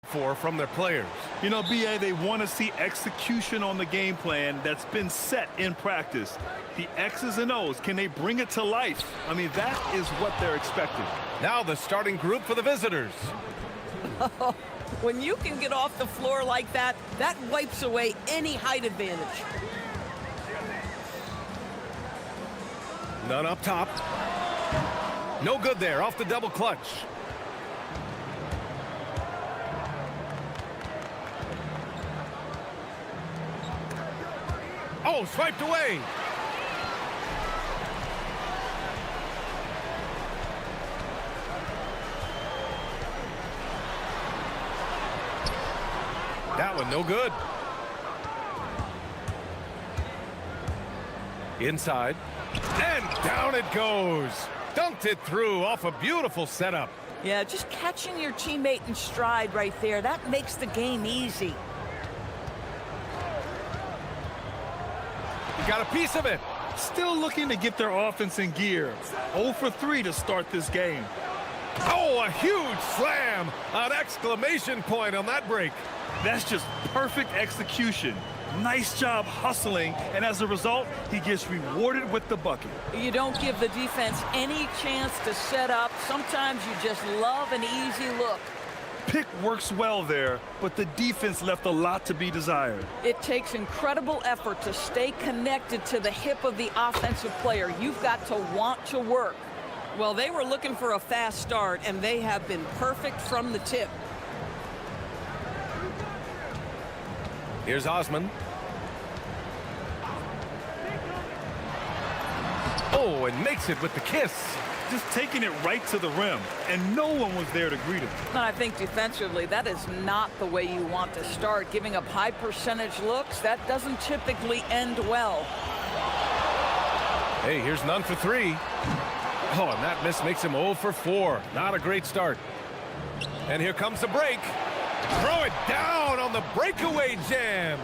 for from their players. You know, BA, they want to see execution on the game plan that's been set in practice. The X's and O's, can they bring it to life? I mean, that is what they're expecting. Now the starting group for the visitors. When you can get off the floor like that, that wipes away any height advantage. None up top. No good there, off the double clutch. Oh, swiped away. That one no good. Inside. And down it goes. Dunked it through off a beautiful setup. Yeah, just catching your teammate in stride right there, that makes the game easy. He got a piece of it. Still looking to get their offense in gear. 0 for 3 to start this game. Oh, a huge slam. An exclamation point on that break. That's just perfect execution. Nice job hustling, and as a result, he gets rewarded with the bucket. You don't give the defense any chance to set up. Sometimes you just love an easy look. Pick works well there, but the defense left a lot to be desired. It takes incredible effort to stay connected to the hip of the offensive player. You've got to want to work. Well, they were looking for a fast start, and they have been perfect from the tip. Here's Osman. Oh, and makes it with the kiss. Just taking it right to the rim, and no one was there to greet him. And I think defensively, that is not the way you want to start. Giving up high percentage looks, that doesn't typically end well. Hey, here's none for 3. Oh, and that miss makes him 0 for 4. Not a great start. And here comes the break. Throw it down on the breakaway jam.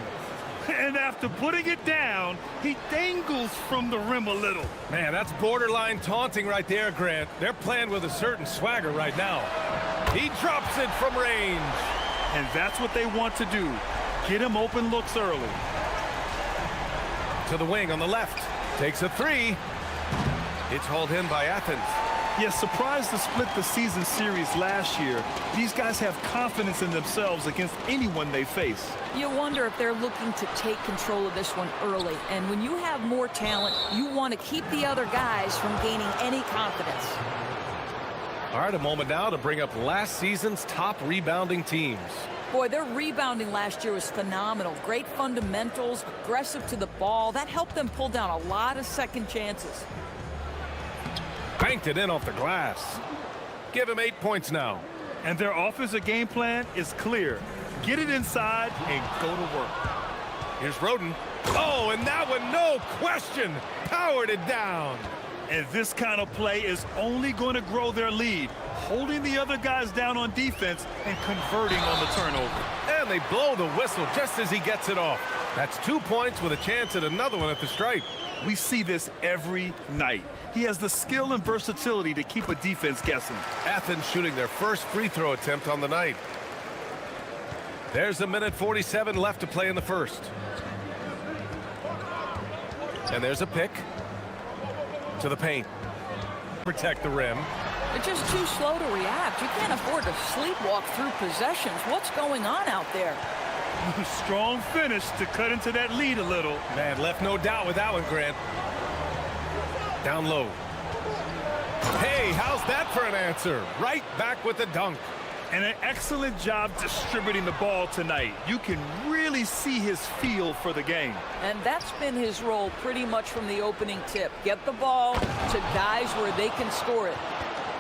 And after putting it down, he dangles from the rim a little. Man, that's borderline taunting right there, Grant. They're playing with a certain swagger right now. He drops it from range. And that's what they want to do. Get him open looks early. To the wing on the left. Takes a 3. It's hauled in by Athens. Yes, surprised to split the season series last year. These guys have confidence in themselves against anyone they face. You wonder if they're looking to take control of this one early. And when you have more talent, you want to keep the other guys from gaining any confidence. All right, a moment now to bring up last season's top rebounding teams. Boy, their rebounding last year was phenomenal. Great fundamentals, aggressive to the ball. That helped them pull down a lot of second chances. Banked it in off the glass. Give him 8 points now. And their offensive game plan is clear. Get it inside and go to work. Here's Roden. Oh, and that one, no question, powered it down. And this kind of play is only going to grow their lead, holding the other guys down on defense and converting on the turnover. And they blow the whistle just as he gets it off. That's 2 points with a chance at another one at the stripe. We see this every night. He has the skill and versatility to keep a defense guessing. Athens shooting their first free throw attempt on the night. There's a minute 47 left to play in the first. And there's a pick to the paint. Protect the rim. They're just too slow to react. You can't afford to sleepwalk through possessions. What's going on out there? Strong finish to cut into that lead a little. Man, left no doubt with that one, Grant. Down low. Hey, how's that for an answer? Right back with the dunk. And an excellent job distributing the ball tonight. You can really see his feel for the game. And that's been his role pretty much from the opening tip. Get the ball to guys where they can score it.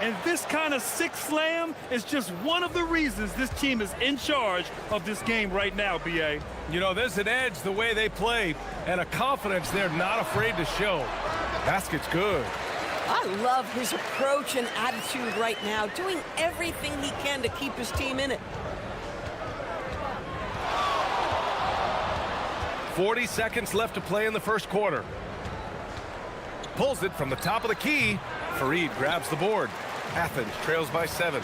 And this kind of six slam is just one of the reasons this team is in charge of this game right now, B.A. You know, there's an edge the way they play and a confidence they're not afraid to show. Basket's good. I love his approach and attitude right now, doing everything he can to keep his team in it. 40 seconds left to play in the first quarter. Pulls it from the top of the key. Fareed grabs the board. Athens trails by 7.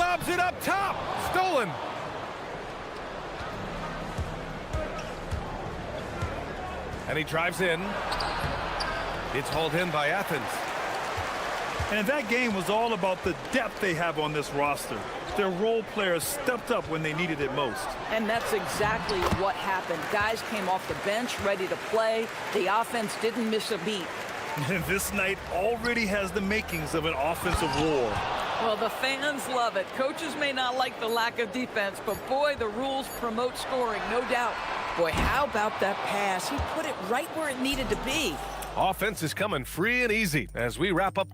lobs it up top. Stolen. And he drives in. It's hauled in by Athens. And that game was all about the depth they have on this roster. Their role players stepped up when they needed it most. And that's exactly what happened. Guys came off the bench ready to play. The offense didn't miss a beat. And this night already has the makings of an offensive war. Well, the fans love it. Coaches may not like the lack of defense, but boy, the rules promote scoring, no doubt. Boy, how about that pass? He put it right where it needed to be. Offense is coming free and easy as we wrap up.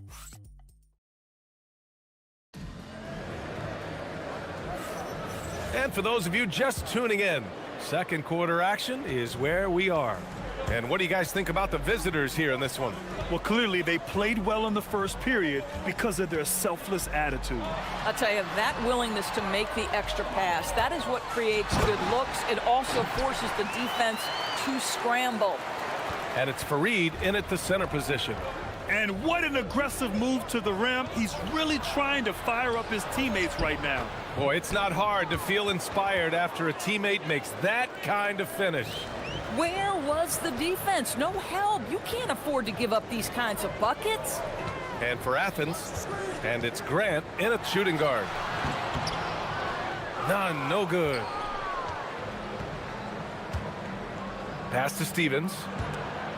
And for those of you just tuning in, second quarter action is where we are. And what do you guys think about the visitors here in this one? Well, clearly they played well in the first period because of their selfless attitude. I'll tell you, that willingness to make the extra pass, that is what creates good looks. It also forces the defense to scramble. And it's Fareed in at the center position. And what an aggressive move to the rim. He's really trying to fire up his teammates right now. Boy, it's not hard to feel inspired after a teammate makes that kind of finish. Where was the defense? No help. You can't afford to give up these kinds of buckets. And for Athens, and it's Grant in at shooting guard. None, no good. Pass to Stevens.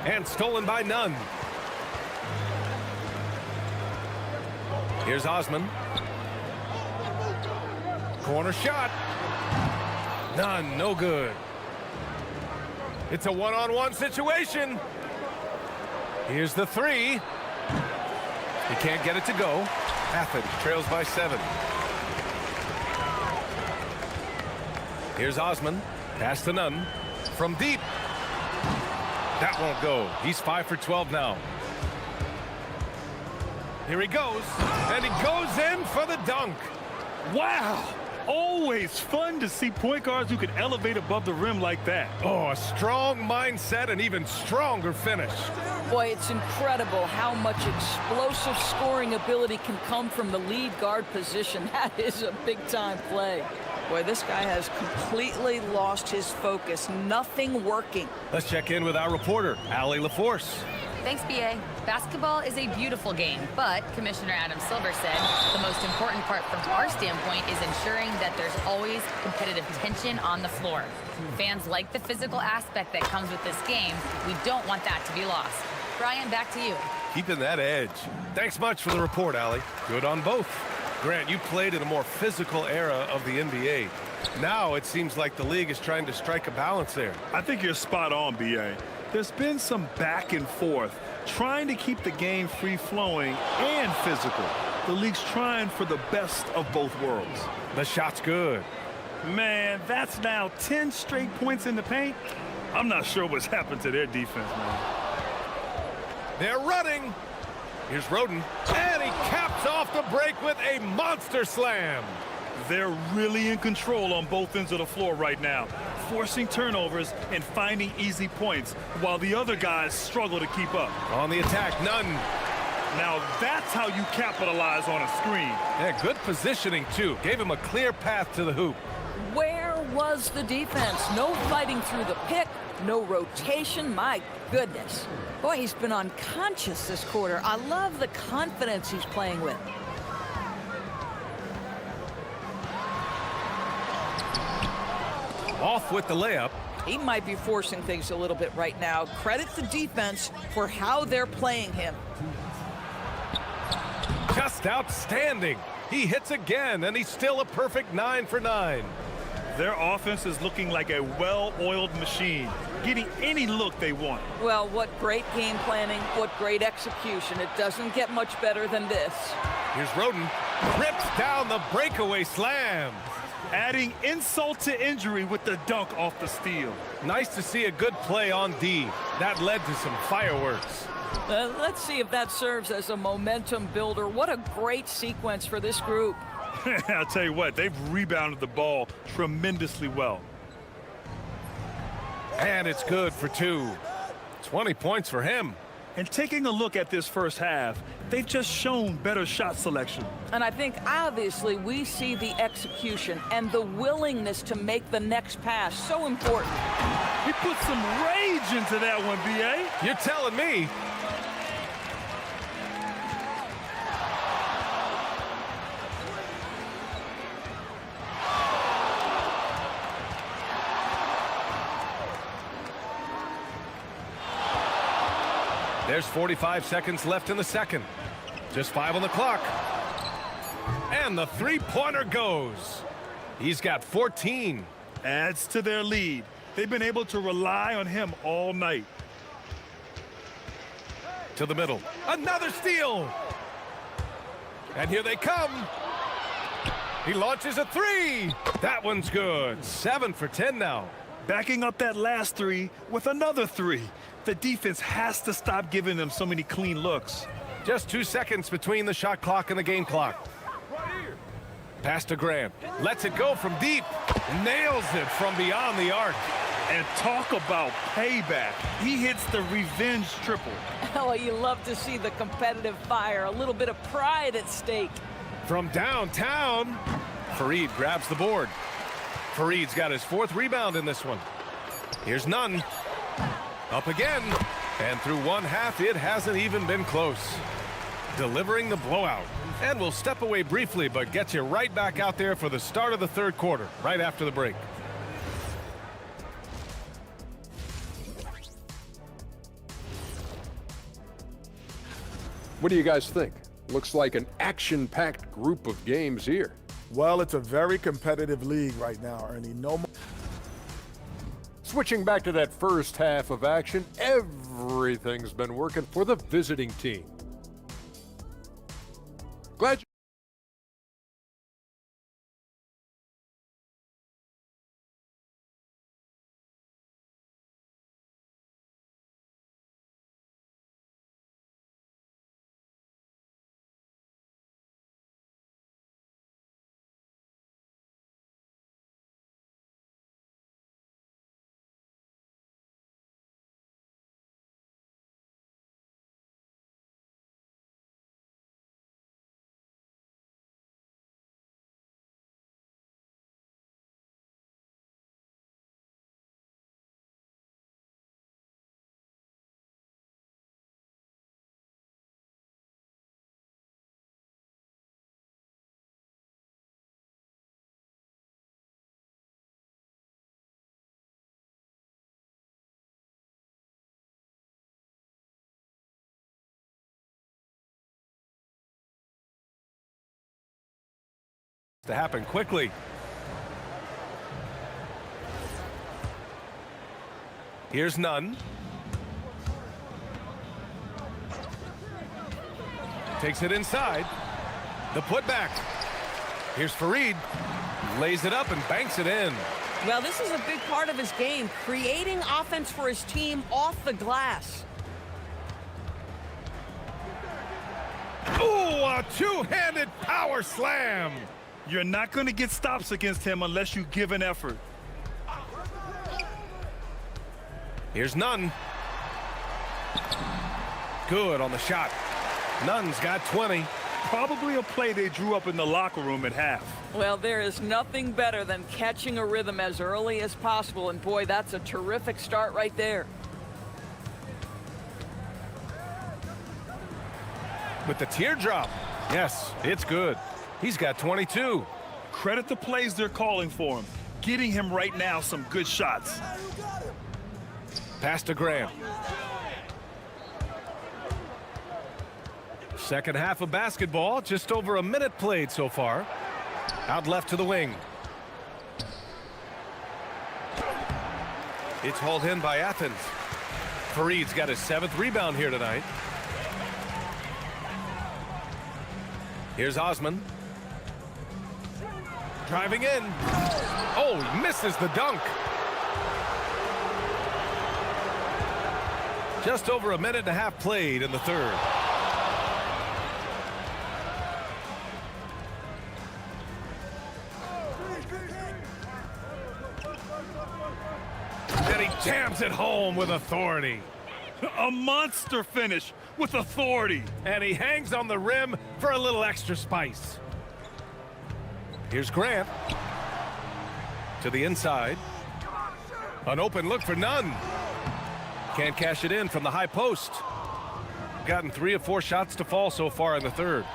And stolen by Nunn. Here's Osman. Corner shot. None, no good. It's a one-on-one situation. Here's the three. He can't get it to go. Athens trails by 7. Here's Osman. Pass to Nunn. From deep. That won't go. He's 5 for 12 now. Here he goes. And he goes in for the dunk. Wow! Always fun to see point guards who can elevate above the rim like that. Oh, a strong mindset and even stronger finish. Boy, it's incredible how much explosive scoring ability can come from the lead guard position. That is a big-time play. Boy, this guy has completely lost his focus. Nothing working. Let's check in with our reporter, Allie LaForce. Thanks, BA. Basketball is a beautiful game, but Commissioner Adam Silver said the most important part from our standpoint is ensuring that there's always competitive tension on the floor. Fans like the physical aspect that comes with this game. We don't want that to be lost. Brian, back to you. Keeping that edge. Thanks much for the report, Allie. Good on both. Grant, you played in a more physical era of the NBA. Now it seems like the league is trying to strike a balance there. I think you're spot on, BA. There's been some back and forth, trying to keep the game free-flowing and physical. The league's trying for the best of both worlds. The shot's good. Man, that's now 10 straight points in the paint. I'm not sure what's happened to their defense, man. They're running. Here's Roden. And he caps off the break with a monster slam. They're really in control on both ends of the floor right now, forcing turnovers and finding easy points, while the other guys struggle to keep up. On the attack, Nunn. Now that's how you capitalize on a screen. Yeah, good positioning, too. Gave him a clear path to the hoop. Where was the defense? No fighting through the pick, no rotation. My goodness. Boy, he's been unconscious this quarter. I love the confidence he's playing with. Off with the layup. He might be forcing things a little bit right now. Credit the defense for how they're playing him. Just outstanding. He hits again, and he's still a perfect 9 for 9. Their offense is looking like a well-oiled machine, getting any look they want. Well, what great game planning, what great execution. It doesn't get much better than this. Here's Roden. Rips down the breakaway slam. Adding insult to injury with the dunk off the steal. Nice to see a good play on D. That led to some fireworks. Let's see if that serves as a momentum builder. What a great sequence for this group. I'll tell you what, they've rebounded the ball tremendously well. And it's good for 2. 20 points for him. And taking a look at this first half, they've just shown better shot selection. And I think obviously we see the execution and the willingness to make the next pass so important. He put some rage into that one, B.A. You're telling me. There's 45 seconds left in the second. Just 5 on the clock. And the three-pointer goes. He's got 14. Adds to their lead. They've been able to rely on him all night. To the middle. Another steal. And here they come. He launches a three. That one's good. 7 for 10 now. Backing up that last three with another three. The defense has to stop giving them so many clean looks. Just 2 seconds between the shot clock and the game clock. Pass to Graham. Lets it go from deep. Nails it from beyond the arc. And talk about payback. He hits the revenge triple. Oh, you love to see the competitive fire. A little bit of pride at stake. From downtown, Fareed grabs the board. Fareed's got his 4th rebound in this one. Here's none. Up again. And through one half, it hasn't even been close. Delivering the blowout. And we'll step away briefly, but get you right back out there for the start of the third quarter, right after the break. What do you guys think? Looks like an action-packed group of games here. Well, it's a very competitive league right now, Ernie. No more. Switching back to that first half of action, everything's been working for the visiting team. Glad you to happen quickly. Here's none. Takes it inside. The putback. Here's Fareed. Lays it up and banks it in. Well, this is a big part of his game, creating offense for his team off the glass. Ooh, a two-handed power slam. You're not going to get stops against him unless you give an effort. Here's none. Good on the shot. Nunn's got 20. Probably a play they drew up in the locker room at half. Well, there is nothing better than catching a rhythm as early as possible, and boy, that's a terrific start right there. With the teardrop. Yes, it's good. He's got 22. Credit the plays they're calling for him. Getting him right now some good shots. Pass to Graham. Second half of basketball, just over a minute played so far. Out left to the wing. It's hauled in by Athens. Fareed's got his 7th rebound here tonight. Here's Osman. Driving in. Oh, he misses the dunk. Just over a minute and a half played in the third. And he jams it home with authority. A monster finish with authority. And he hangs on the rim for a little extra spice. Here's Grant. To the inside. An open look for Nunn. Can't cash it in from the high post. Gotten 3 of 4 shots to fall so far in the third.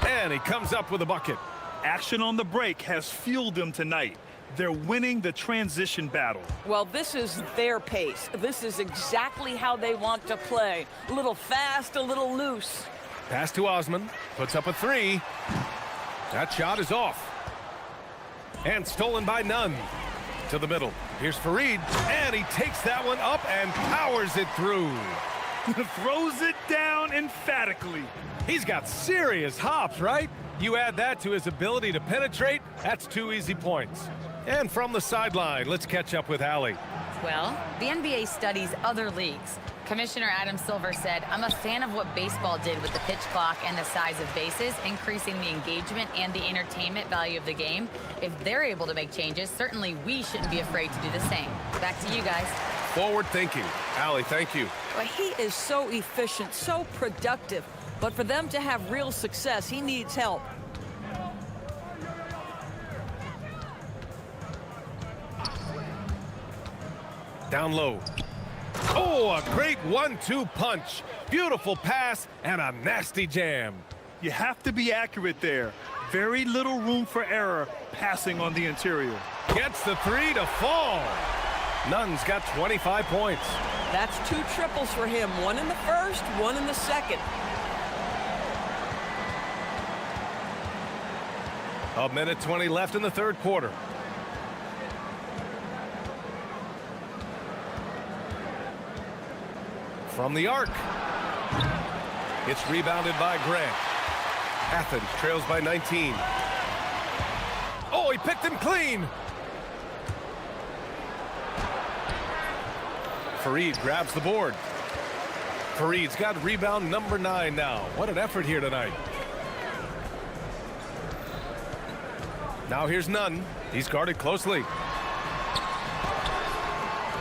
And he comes up with a bucket. Action on the break has fueled them tonight. They're winning the transition battle. Well, this is their pace. This is exactly how they want to play. A little fast, a little loose. Pass to Osman. Puts up a 3. That shot is off. And stolen by Nunn. To the middle. Here's Fareed. And he takes that one up and powers it through. Throws it down emphatically. He's got serious hops, right? You add that to his ability to penetrate, that's 2 easy points. And from the sideline, let's catch up with Allie. Well, the NBA studies other leagues. Commissioner Adam Silver said, I'm a fan of what baseball did with the pitch clock and the size of bases, increasing the engagement and the entertainment value of the game. If they're able to make changes, certainly we shouldn't be afraid to do the same. Back to you guys. Forward thinking. Allie, thank you. Well, he is so efficient, so productive. But for them to have real success, he needs help. Down low. Oh, a great 1-2 punch. Beautiful pass and a nasty jam. You have to be accurate there. Very little room for error passing on the interior. Gets the 3 to fall. Nunn's got 25 points. That's 2 triples for him. 1 in the first, 1 in the second. A minute 20 left in the third quarter. From the arc. It's rebounded by Grant. Athens trails by 19. Oh, he picked him clean. Fareed grabs the board. Fareed's got rebound number 9 now. What an effort here tonight. Now here's Nunn. He's guarded closely.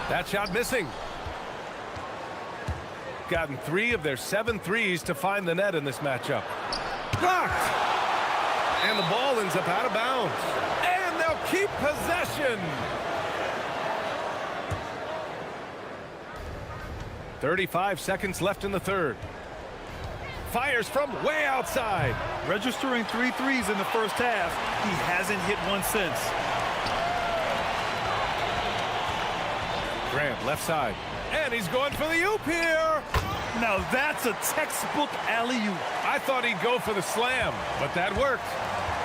That shot missing. Gotten 3 of their 7 threes to find the net in this matchup. Blocked! And the ball ends up out of bounds. And they'll keep possession. 35 seconds left in the third. Fires from way outside. Registering 3 threes in the first half. He hasn't hit one since. Grant left side. And he's going for the oop here. Now that's a textbook alley-oop. I thought he'd go for the slam, but that worked.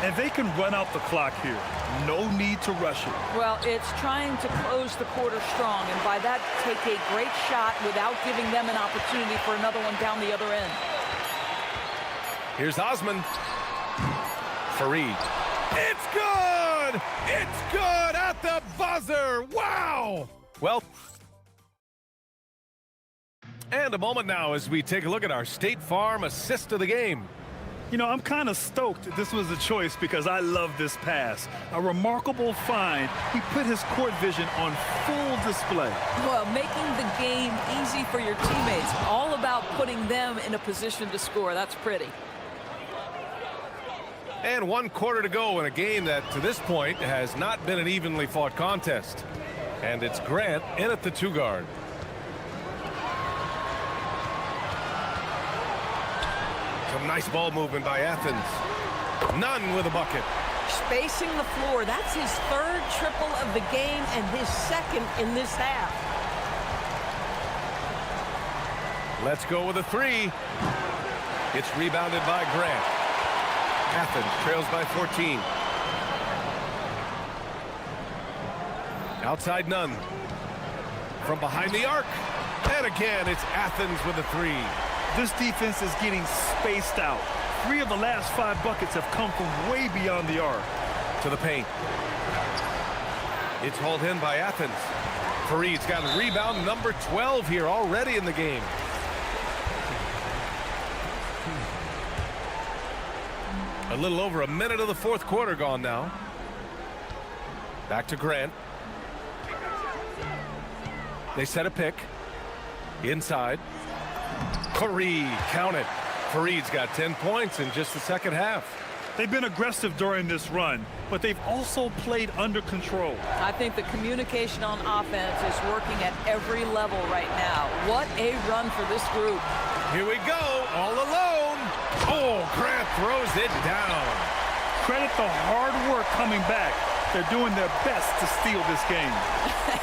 And they can run out the clock here. No need to rush it. Well, it's trying to close the quarter strong, and by that, take a great shot without giving them an opportunity for another one down the other end. Here's Osman. Fareed. It's good! It's good at the buzzer! Wow! Well, and a moment now as we take a look at our State Farm assist of the game. You know, I'm kind of stoked this was a choice because I love this pass. A remarkable find. He put his court vision on full display. Well, making the game easy for your teammates. All about putting them in a position to score. That's pretty. And 1 quarter to go in a game that, to this point, has not been an evenly fought contest. And it's Grant in at the 2 guard. Some nice ball movement by Athens. Nunn with a bucket. Spacing the floor. That's his 3rd triple of the game and his 2nd in this half. Let's go with a 3. It's rebounded by Grant. Athens trails by 14. Outside Nunn. From behind the arc. And again, it's Athens with a 3. This defense is getting spaced out. 3 of the last 5 buckets have come from way beyond the arc. To the paint. It's hauled in by Athens. Fareed's got rebound number 12 here already in the game. A little over a minute of the 4th quarter gone now. Back to Grant. They set a pick. Inside. Fareed, count it. Fareed's got 10 points in just the second half. They've been aggressive during this run, but they've also played under control. I think the communication on offense is working at every level right now. What a run for this group. Here we go, all alone. Oh, Grant throws it down. Credit the hard work coming back. They're doing their best to steal this game.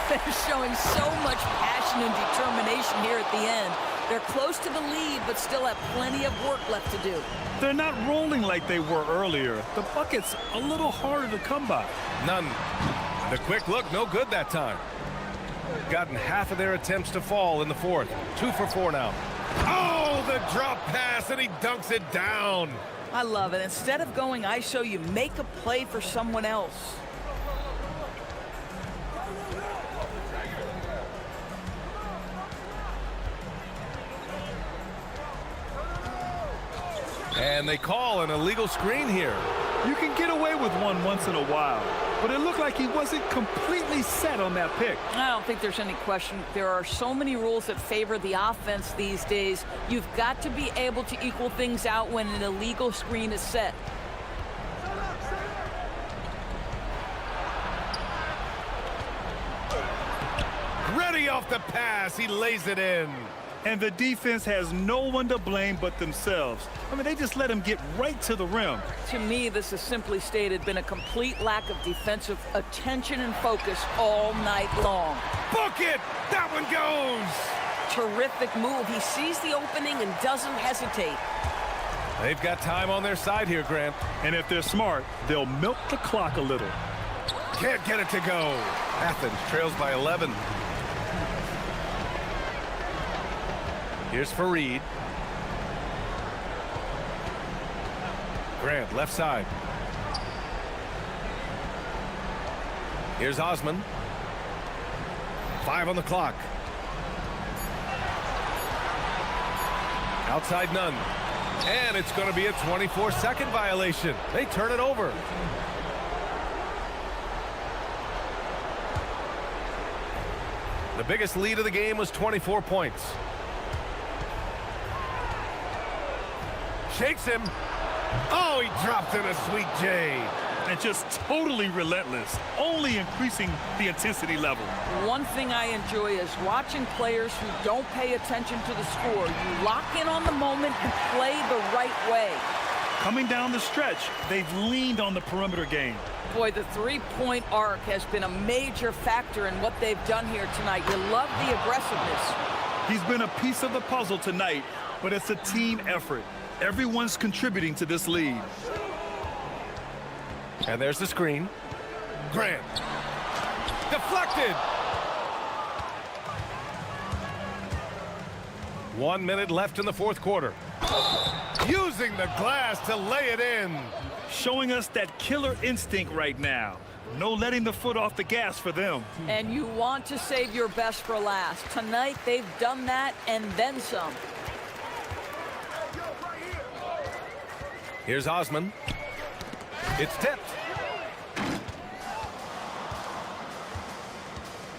They're showing so much passion and determination here at the end. They're close to the lead, but still have plenty of work left to do. They're not rolling like they were earlier. The bucket's a little harder to come by. None. The quick look, no good that time. Gotten half of their attempts to fall in the fourth. 2 for 4 now. Oh, the drop pass, and he dunks it down. I love it. Instead of going ISO, you make a play for someone else. And they call an illegal screen here. You can get away with one once in a while, but it looked like he wasn't completely set on that pick. I don't think there's any question. There are so many rules that favor the offense these days. You've got to be able to equal things out when an illegal screen is set. Ready off the pass, he lays it in. And the defense has no one to blame but themselves. I mean, they just let him get right to the rim. To me, this has simply stated been a complete lack of defensive attention and focus all night long. Book it! That one goes! Terrific move. He sees the opening and doesn't hesitate. They've got time on their side here, Grant. And if they're smart, they'll milk the clock a little. Can't get it to go. Athens trails by 11. Here's Fareed. Grant, left side. Here's Osman. 5 on the clock. Outside none. And it's going to be a 24-second violation. They turn it over. The biggest lead of the game was 24 points. Shakes him. Oh, he dropped in a sweet J. And just totally relentless, only increasing the intensity level. One thing I enjoy is watching players who don't pay attention to the score. You lock in on the moment and play the right way. Coming down the stretch, they've leaned on the perimeter game. Boy, the three-point arc has been a major factor in what they've done here tonight. You love the aggressiveness. He's been a piece of the puzzle tonight, but it's a team effort. Everyone's contributing to this lead. And there's the screen. Grant. Deflected. 1 minute left in the fourth quarter. Using the glass to lay it in. Showing us that killer instinct right now. No letting the foot off the gas for them. And you want to save your best for last. Tonight, they've done that and then some. Here's Osman. It's tipped.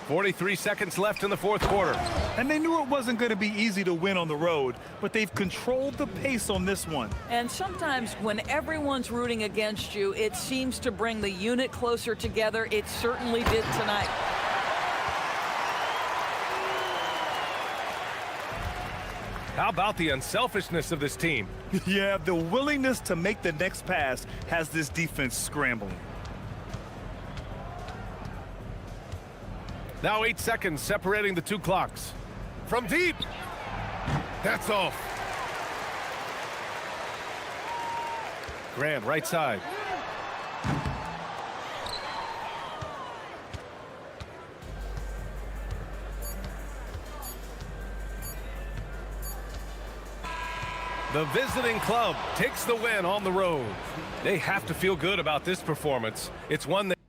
43 seconds left in the fourth quarter. And they knew it wasn't going to be easy to win on the road, but they've controlled the pace on this one. And sometimes when everyone's rooting against you, it seems to bring the unit closer together. It certainly did tonight. How about the unselfishness of this team? Yeah, the willingness to make the next pass has this defense scrambling. Now 8 seconds separating the two clocks. From deep. That's off. Grant, right side. The visiting club takes the win on the road. They have to feel good about this performance. It's one that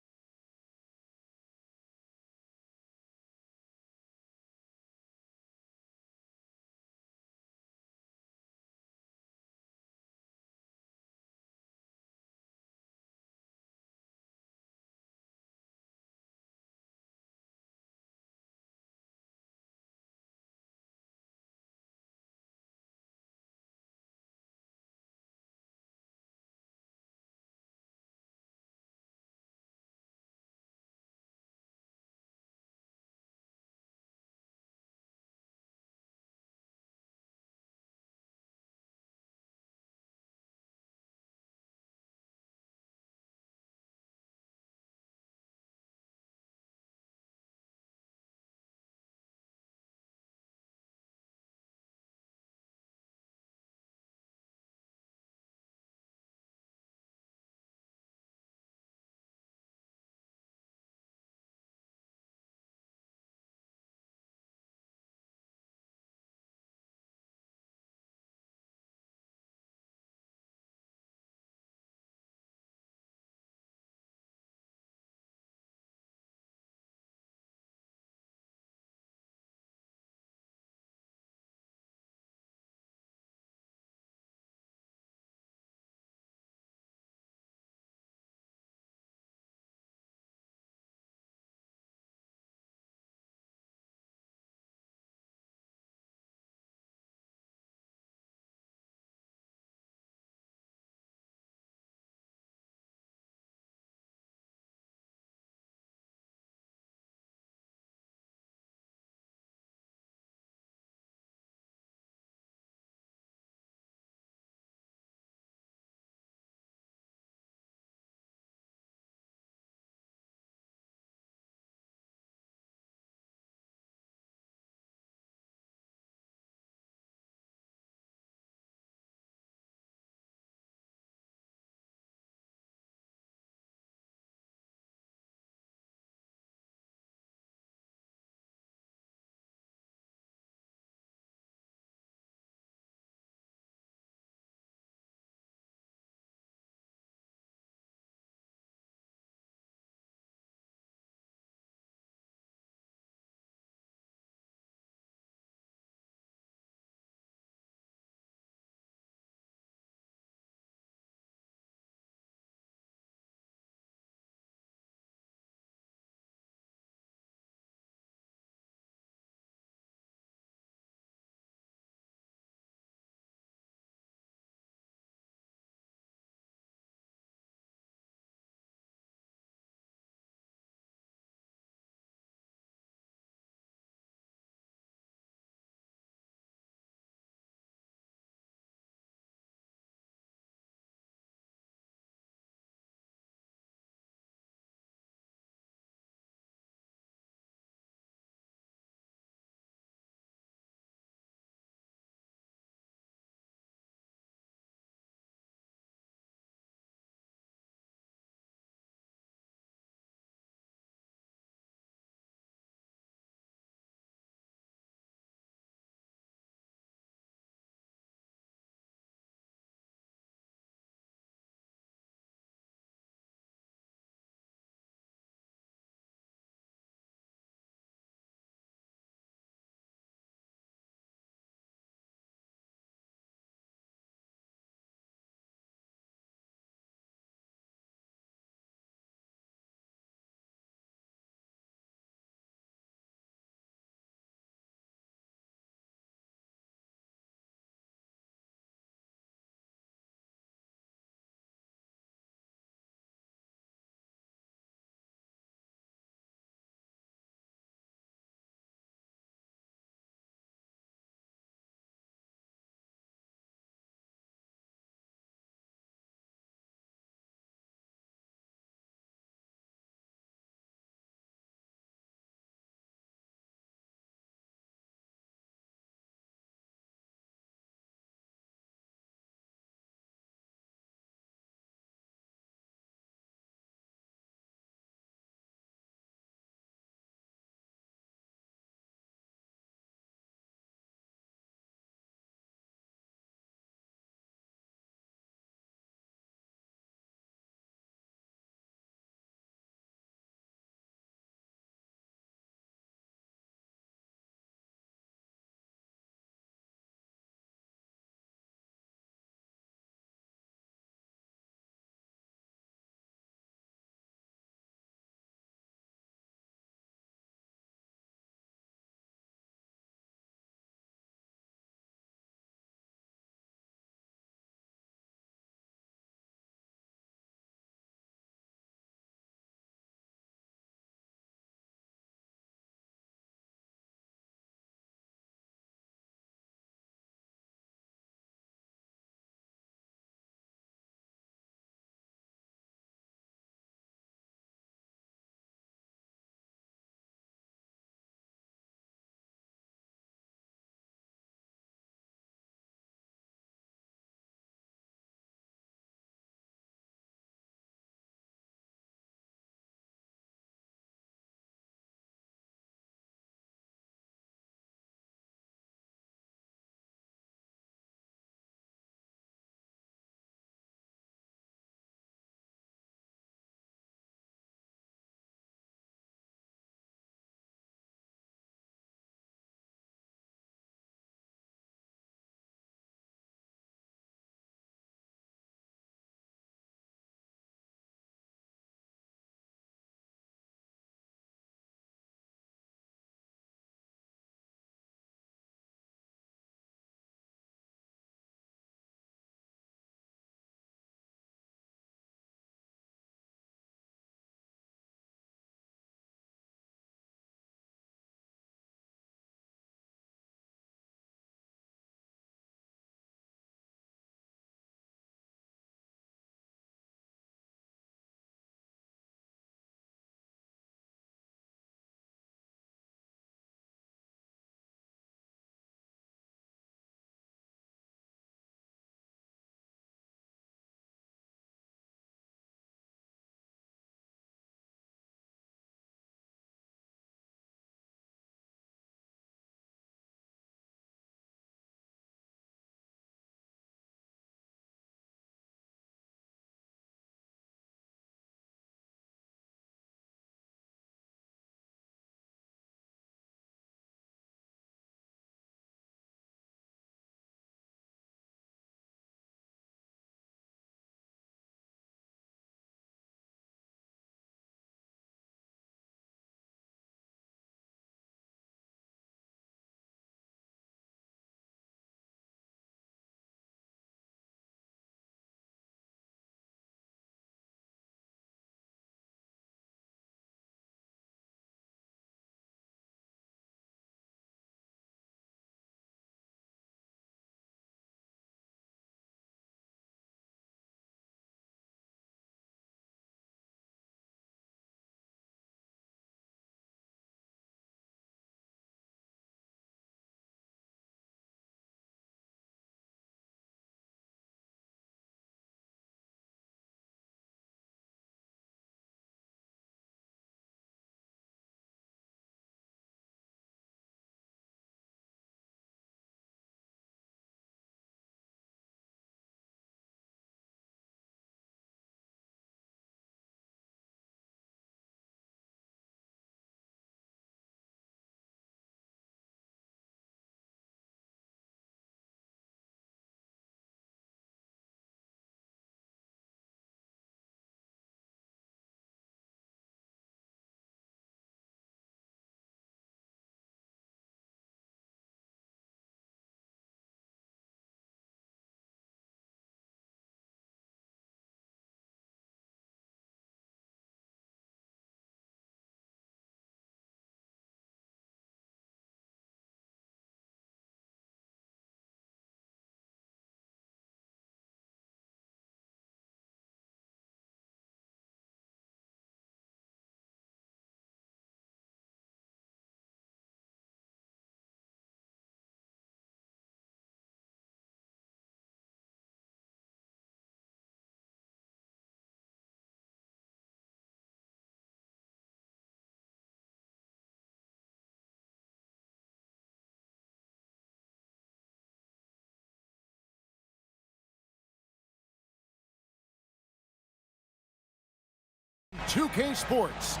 2K Sports.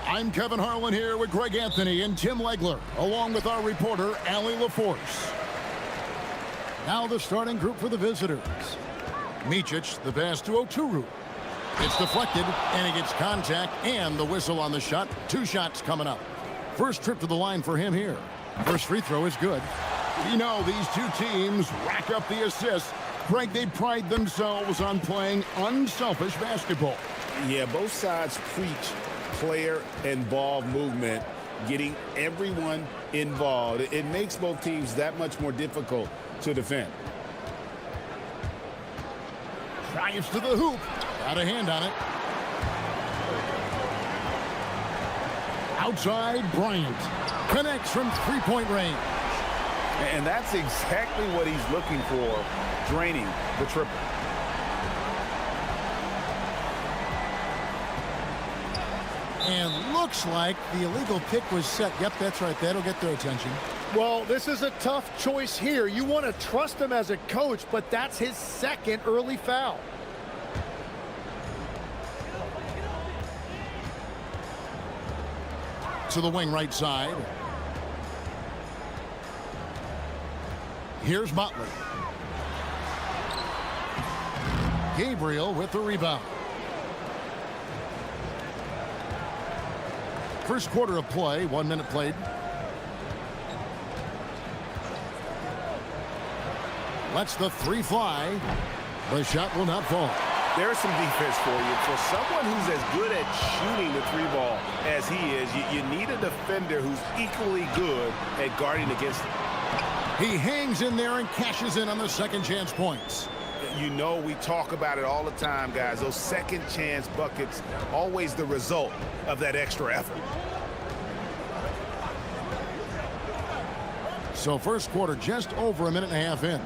I'm Kevin Harlan here with Greg Anthony and Tim Legler, along with our reporter, Allie LaForce. Now the starting group for the visitors. Micic, the pass to Oturu. It's deflected, and he gets contact and the whistle on the shot. 2 shots coming up. First trip to the line for him here. First free throw is good. You know, these two teams rack up the assists. Greg, they pride themselves on playing unselfish basketball. Yeah, both sides preach player and ball movement, getting everyone involved. It makes both teams that much more difficult to defend. Drives to the hoop. Got a hand on it. Outside, Bryant. Connects from three-point range. And that's exactly what he's looking for, draining the triple. And looks like the illegal pick was set. Yep, that's right. That'll get their attention. Well, this is a tough choice here. You want to trust him as a coach, but that's his second early foul. To the wing right side. Here's Motley. Gabriel with the rebound. First quarter of play, 1 minute played. Lets the three fly. The shot will not fall. There's some defense for you. For someone who's as good at shooting the three ball as he is, you need a defender who's equally good at guarding against him. He hangs in there and cashes in on the second chance points. You know, we talk about it all the time, guys. Those second chance buckets, always the result of that extra effort. So first quarter just over a minute and a half in.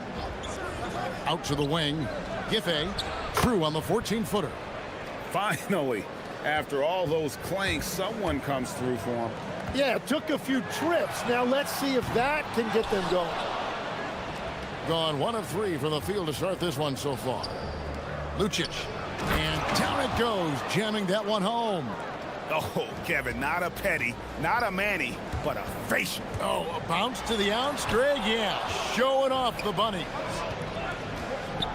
Out to the wing. Giffey. True on the 14-footer. Finally, after all those clanks, someone comes through for him. Yeah, it took a few trips. Now let's see if that can get them going. Gone 1 of 3 from the field to start this one so far. Lucic. And down it goes, jamming that one home. Oh, Kevin, not a petty, not a Manny, but a facial. Oh, a bounce to the ounce, Greg? Yeah, showing off the bunnies.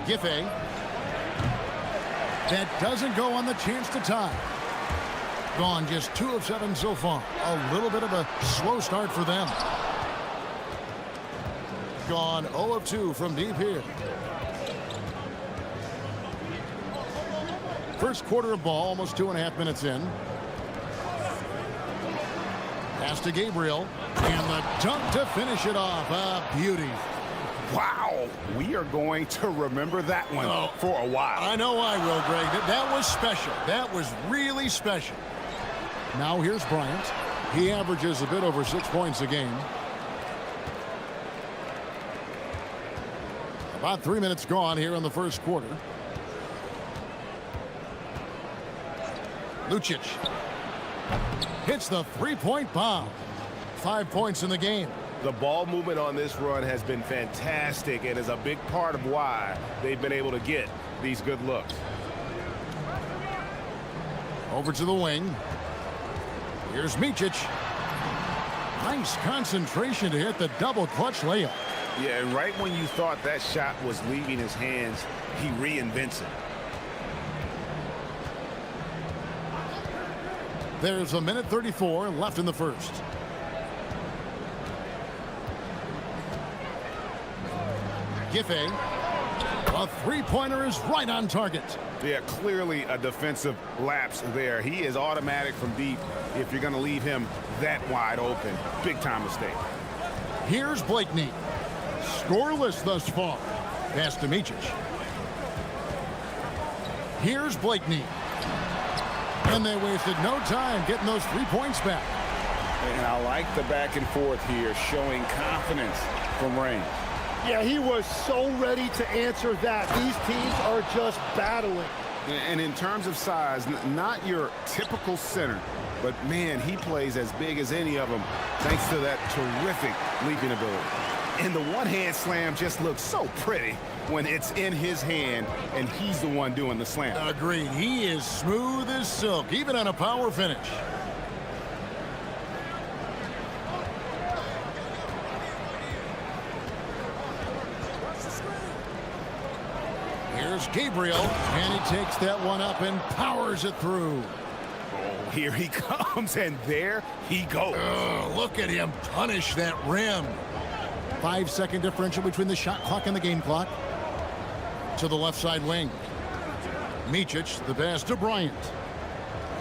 Giffey. That doesn't go on the chance to tie. Gone just 2 of 7 so far. A little bit of a slow start for them. Gone 0 of 2 from deep here. First quarter of ball, almost 2.5 minutes in. Pass to Gabriel. And the dunk to finish it off. A beauty. Wow, we are going to remember that one for a while. I know I will, Greg. That was special. That was really special. Now here's Bryant. He averages a bit over 6 points a game. About 3 minutes gone here in the first quarter. Lucic hits the three-point bomb. 5 points in the game. The ball movement on this run has been fantastic and is a big part of why they've been able to get these good looks. Over to the wing. Here's Micic. Nice concentration to hit the double clutch layup. Yeah, and right when you thought that shot was leaving his hands, he reinvents it. There's a minute 34 left in the first. Giffey. A three-pointer is right on target. Yeah, clearly a defensive lapse there. He is automatic from deep if you're going to leave him that wide open. Big-time mistake. Here's Blakeney. Scoreless thus far. Pass to Micic. Here's Blakeney. And they wasted no time getting those 3 points back. And I like the back and forth here, showing confidence from range. Yeah, he was so ready to answer that. These teams are just battling. And in terms of size, not your typical center, but man, he plays as big as any of them thanks to that terrific leaping ability. And the one-hand slam just looks so pretty when it's in his hand and he's the one doing the slam. Agreed. He is smooth as silk, even on a power finish. Here's Gabriel, and he takes that one up and powers it through. Here he comes, and there he goes. Look at him punish that rim. 5-second differential between the shot clock and the game clock. To the left side wing. Micic, the pass to Bryant.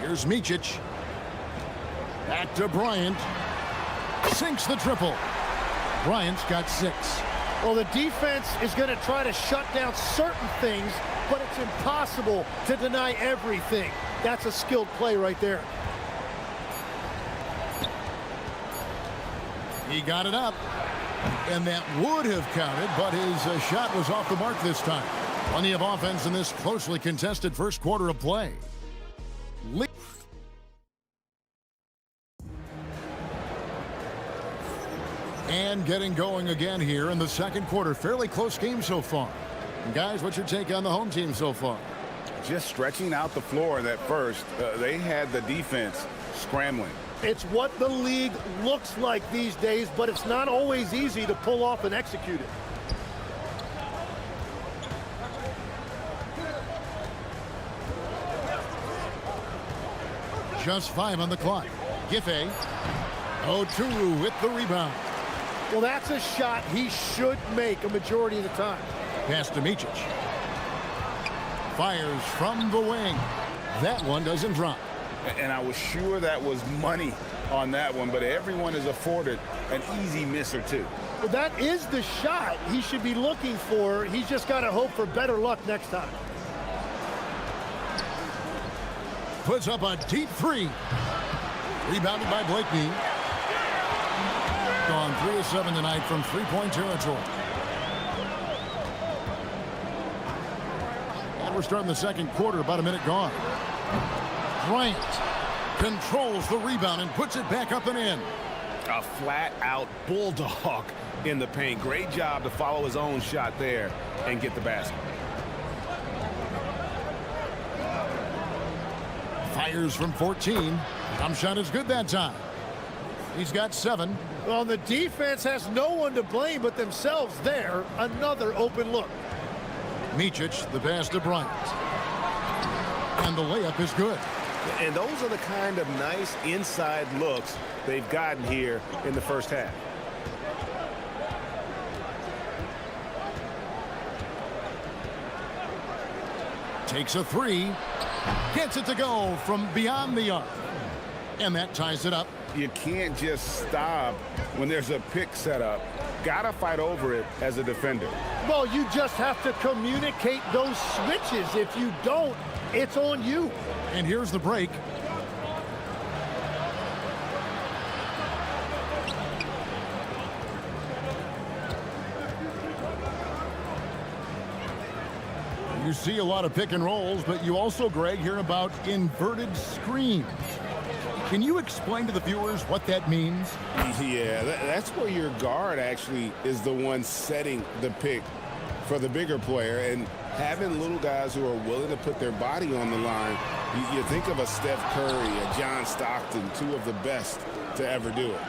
Here's Micic. Back to Bryant. Sinks the triple. Bryant's got 6. Well, the defense is going to try to shut down certain things, but it's impossible to deny everything. That's a skilled play right there. He got it up, and that would have counted, but his shot was off the mark this time. Plenty of offense in this closely contested first quarter of play. And getting going again here in the second quarter. Fairly close game so far. And guys, what's your take on the home team so far? Just stretching out the floor in that first. They had the defense scrambling. It's what the league looks like these days, but it's not always easy to pull off and execute it. Just 5 on the clock. Giffey. Oturu with the rebound. Well, that's a shot he should make a majority of the time. Pass to Micic. Fires from the wing. That one doesn't drop. And I was sure that was money on that one, but everyone is afforded an easy miss or two. Well, that is the shot he should be looking for. He's just got to hope for better luck next time. Puts up a deep 3. Rebounded by Blakeney. Gone 3 of 7 tonight from three-point territory. And we're starting the second quarter, about a minute gone. Bryant controls the rebound and puts it back up and in. A flat-out bulldog in the paint. Great job to follow his own shot there and get the basket. Fires from 14. Jump shot is good that time. He's got 7. Well, the defense has no one to blame but themselves there. Another open look. Micic, the pass to Bryant. And the layup is good. And those are the kind of nice inside looks they've gotten here in the first half. Takes a 3. Gets it to go from beyond the arc. And that ties it up. You can't just stop when there's a pick set up. Gotta fight over it as a defender. Well, you just have to communicate those switches. If you don't, it's on you. And here's the break. You see a lot of pick and rolls, but you also, Greg, hear about inverted screens. Can you explain to the viewers what that means? Yeah, that's where your guard actually is the one setting the pick for the bigger player, and having little guys who are willing to put their body on the line. You think of a Steph Curry, a John Stockton, 2 of the best to ever do it.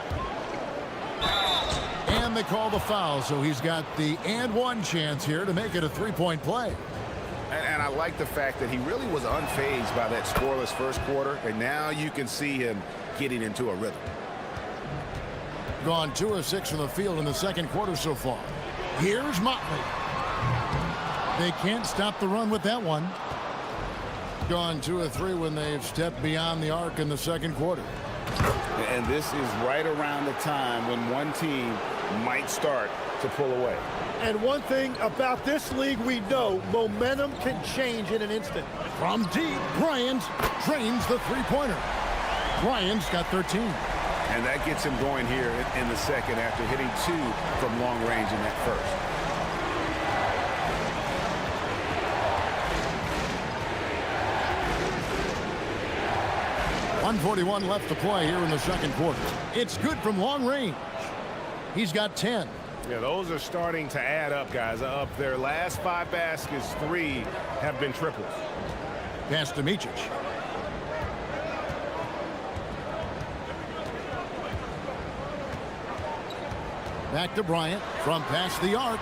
And they call the foul, so he's got the and one chance here to make it a 3-point play. And I like the fact that he really was unfazed by that scoreless first quarter, and now you can see him getting into a rhythm. Gone 2 of 6 from the field in the second quarter so far. Here's Motley. They can't stop the run with that one. Gone 2 of 3 when they've stepped beyond the arc in the second quarter. And this is right around the time when one team might start to pull away. And one thing about this league we know, momentum can change in an instant. From deep, Bryant drains the three-pointer. Bryant's got 13. And that gets him going here in the second after hitting 2 from long range in that first. .141 left to play here in the second quarter. It's good from long range. He's got 10. Yeah, those are starting to add up, guys. Of their last 5 baskets, 3 have been triples. Pass to Micic. Back to Bryant from past the arc.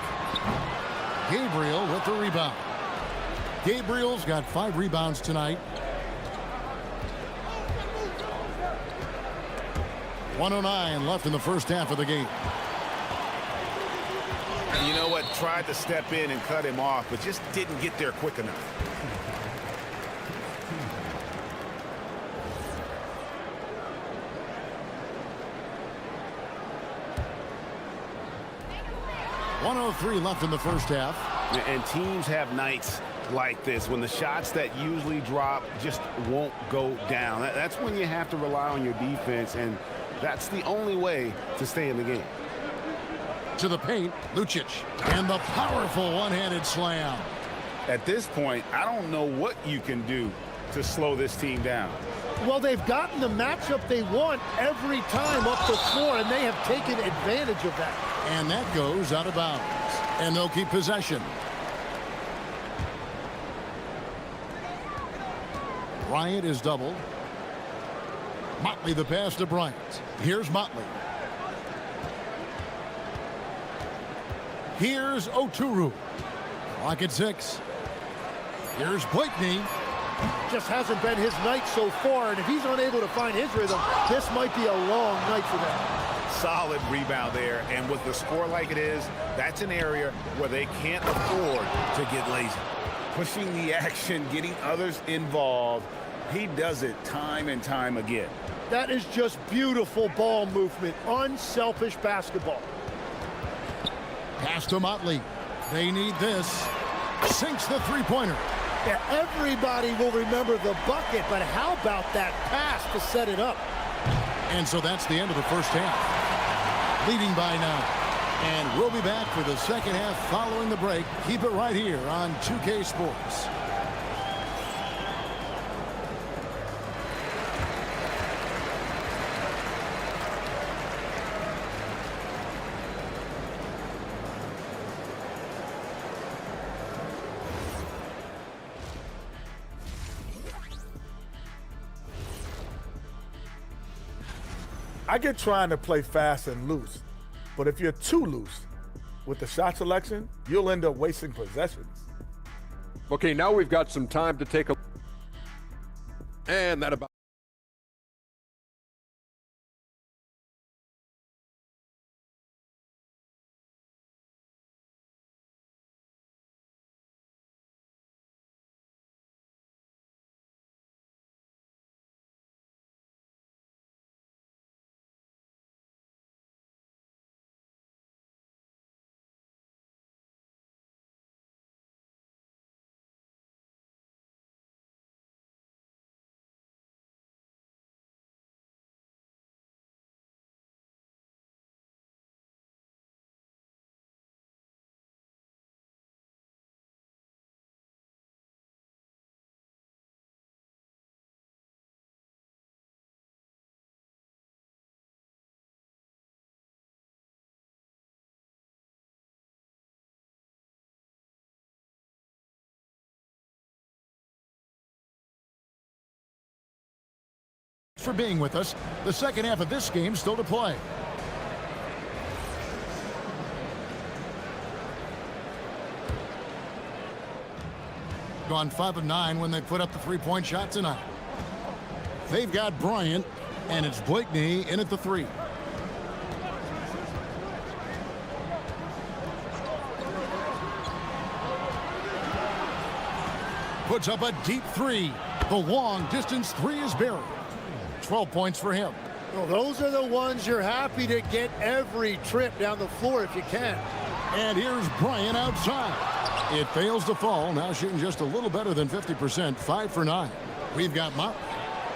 Gabriel with the rebound. Gabriel's got 5 rebounds tonight. 1:09 left in the first half of the game. You know what? Tried to step in and cut him off, but just didn't get there quick enough. .103 left in the first half. And teams have nights like this when the shots that usually drop just won't go down. That's when you have to rely on your defense, and that's the only way to stay in the game. To the paint, Lucic, and the powerful one-handed slam. At this point, I don't know what you can do to slow this team down. Well, they've gotten the matchup they want every time up the floor, and they have taken advantage of that. And that goes out of bounds. And they'll keep possession. Bryant is doubled. Motley the pass to Bryant. Here's Motley. Here's Oturu. Clock at 6. Here's Blakeney. Just hasn't been his night so far, and if he's unable to find his rhythm, this might be a long night for them. Solid rebound there, and with the score like it is, that's an area where they can't afford to get lazy. Pushing the action, getting others involved, he does it time and time again. That is just beautiful ball movement, unselfish basketball. Pass to Motley. They need this. Sinks the three-pointer. Yeah, everybody will remember the bucket, but how about that pass to set it up? And so that's the end of the first half. Leading by 9. And we'll be back for the second half following the break. Keep it right here on 2K Sports. I get trying to play fast and loose, but if you're too loose with the shot selection, you'll end up wasting possessions. Okay, now we've got some time to take a... And that about... For being with us. The second half of this game still to play. Gone 5 of 9 when they put up the three-point shot tonight. They've got Bryant, and it's Blakeney in at the 3. Puts up a deep 3. The long distance 3 is buried. 12 points for him. Well, those are the ones you're happy to get every trip down the floor if you can. And here's Bryant outside. It fails to fall. Now shooting just a little better than 50%. 5 for 9. We've got Motley.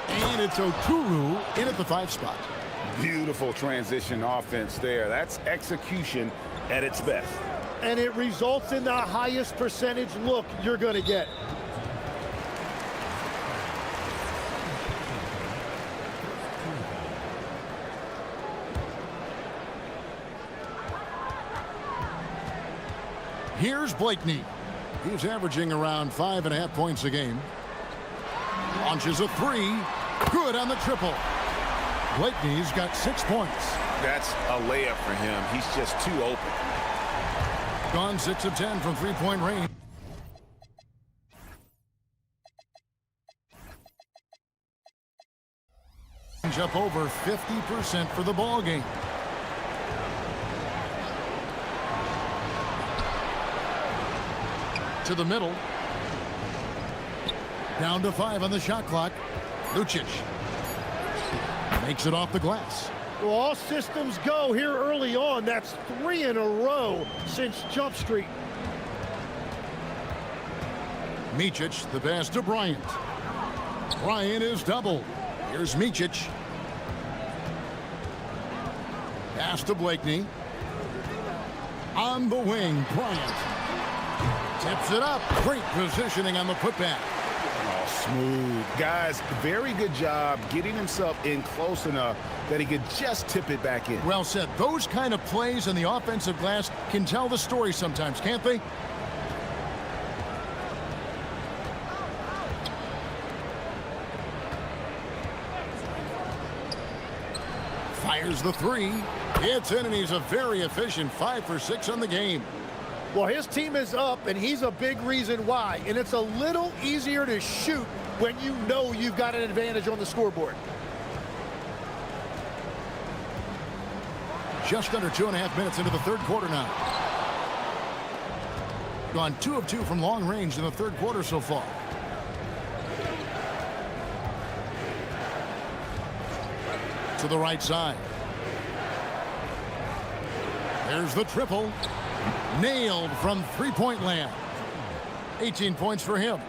And it's Oturu in at the 5 spot. Beautiful transition offense there. That's execution at its best. And it results in the highest percentage look you're going to get. Here's Blakeney. He's averaging around 5.5 points a game. Launches a three. Good on the triple. Blakeney's got 6 points. That's a layup for him. He's just too open. Gone 6 of 10 from three-point range. Up over 50% for the ball game. To the middle. Down to 5 on the shot clock. Lucic makes it off the glass. Well, all systems go here early on. That's 3 in a row since Jump Street. Micic, the pass to Bryant. Bryant is doubled. Here's Micic. Pass to Blakeney. On the wing, Bryant. Tips it up. Great positioning on the putback. Oh, smooth. Guys, very good job getting himself in close enough that he could just tip it back in. Well said. Those kind of plays in the offensive glass can tell the story sometimes, can't they? Fires the three. It's in, and he's a very efficient 5 for 6 on the game. Well, his team is up, and he's a big reason why. And it's a little easier to shoot when you know you've got an advantage on the scoreboard. Just under 2.5 minutes into the third quarter now. Gone 2 of 2 from long range in the third quarter so far. To the right side. There's the triple. Nailed from three-point land. 18 points for him.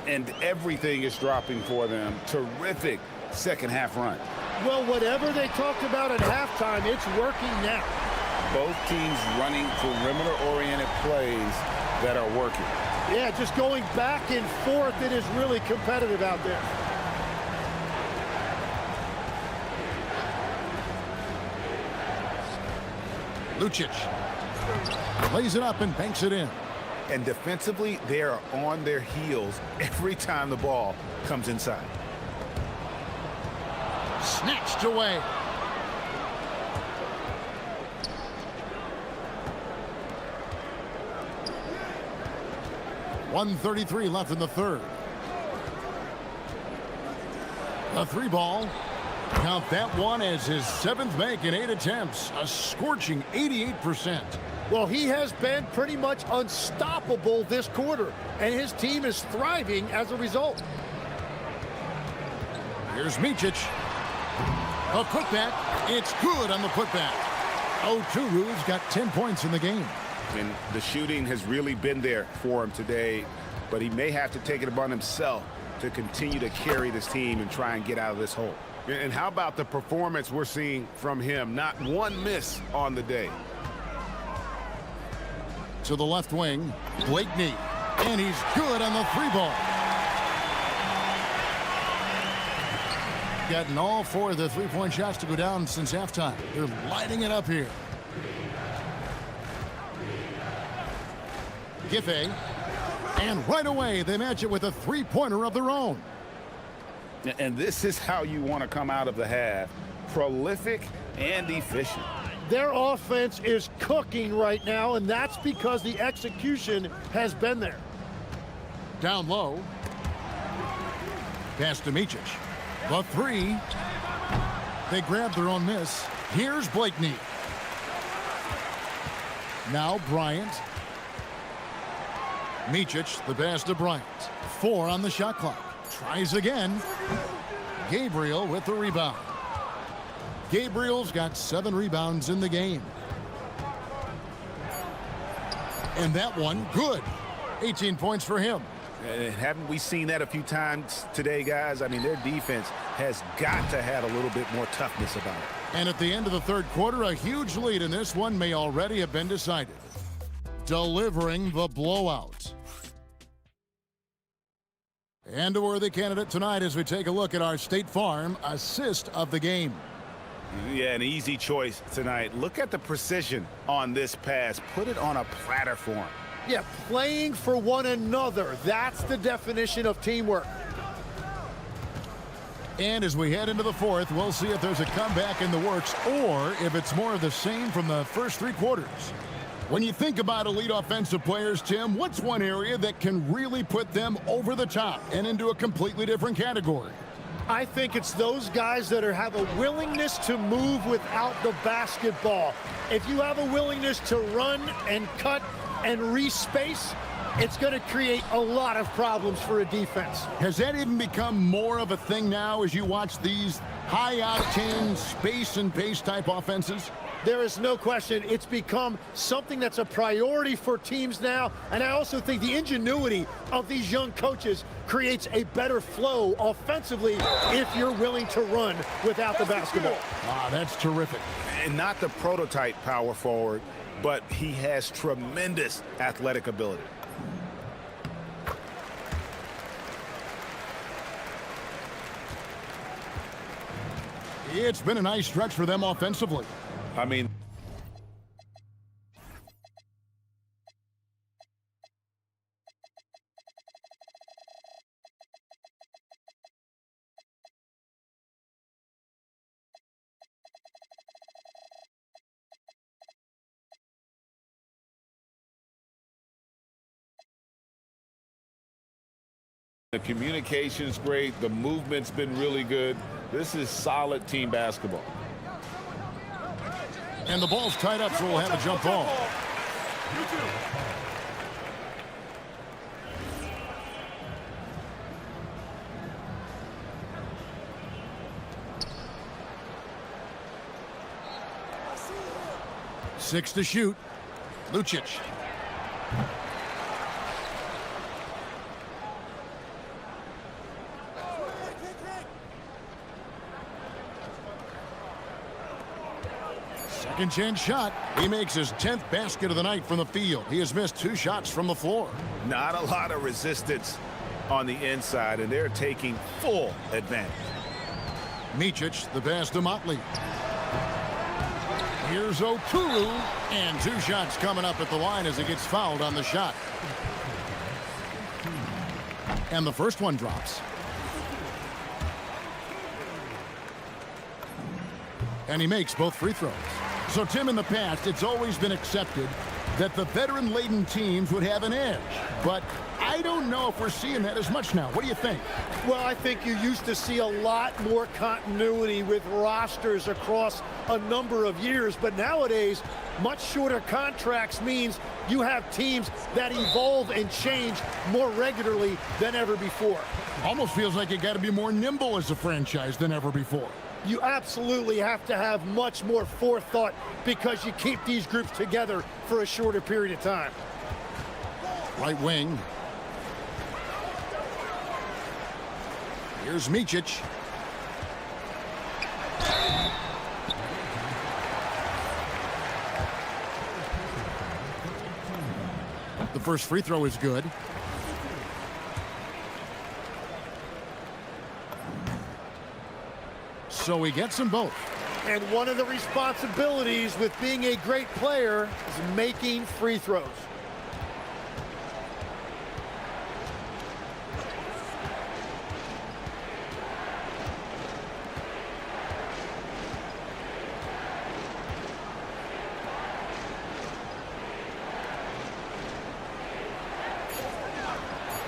And everything is dropping for them. Terrific second half run. Well, whatever they talked about at halftime, it's working now. Both teams running perimeter-oriented plays that are working. Yeah, just going back and forth. It is really competitive out there. Lucic lays it up and banks it in. And defensively, they are on their heels every time the ball comes inside. Snatched away. .133 left in the third. A three ball. Count that one as his 7th make in 8 attempts. A scorching 88%. Well, he has been pretty much unstoppable this quarter, and his team is thriving as a result. Here's Micic. A putback. It's good on the putback. Oturu's got 10 points in the game. And the shooting has really been there for him today, but he may have to take it upon himself to continue to carry this team and try and get out of this hole. And how about the performance we're seeing from him? Not one miss on the day. To the left wing, Blakeney. And he's good on the three ball. Gotten all 4 of the three-point shots to go down since halftime. They're lighting it up here. Giffey. And right away, they match it with a three-pointer of their own. And this is how you want to come out of the half. Prolific and efficient. Their offense is cooking right now, and that's because the execution has been there. Down low. Pass to Micic. The three. They grab their own miss. Here's Blakeney. Now Bryant. Micic, the pass to Bryant. 4 on the shot clock. Tries again. Gabriel with the rebound. Gabriel's got 7 rebounds in the game. And that one, good. 18 points for him. Haven't we seen that a few times today, guys? I mean, their defense has got to have a little bit more toughness about it. And at the end of the third quarter, a huge lead in this one may already have been decided. Delivering the blowout. And a worthy candidate tonight as we take a look at our State Farm assist of the game. Yeah, an easy choice tonight. Look at the precision on this pass. Put it on a platter for him. Yeah, playing for one another. That's the definition of teamwork. And as we head into the fourth, we'll see if there's a comeback in the works or if it's more of the same from the first three quarters. When you think about elite offensive players, Tim, what's one area that can really put them over the top and into a completely different category? I think it's those guys that have a willingness to move without the basketball. If you have a willingness to run and cut and respace, it's going to create a lot of problems for a defense. Has that even become more of a thing now as you watch these high-octane space and pace type offenses? There is no question it's become something that's a priority for teams now, and I also think the ingenuity of these young coaches creates a better flow offensively if you're willing to run without the basketball. Ah, that's terrific. And not the prototype power forward, but he has tremendous athletic ability. It's been a nice stretch for them offensively. I mean, the communication's great. The movement's been really good. This is solid team basketball. And the ball's tied up, so we'll have a jump ball. Six to shoot. Lucic. Second chance shot. He makes his 10th basket of the night from the field. He has missed 2 shots from the floor. Not a lot of resistance on the inside, and they're taking full advantage. Micic, the pass to Motley. Here's Okuru, and 2 shots coming up at the line as he gets fouled on the shot. And the first one drops. And he makes both free throws. So, Tim, in the past, it's always been accepted that the veteran-laden teams would have an edge. But I don't know if we're seeing that as much now. What do you think? Well, I think you used to see a lot more continuity with rosters across a number of years. But nowadays, much shorter contracts means you have teams that evolve and change more regularly than ever before. Almost feels like you got to be more nimble as a franchise than ever before. You absolutely have to have much more forethought because you keep these groups together for a shorter period of time. Right wing. Here's Micic. The first free throw is good. So he gets them both. And one of the responsibilities with being a great player is making free throws.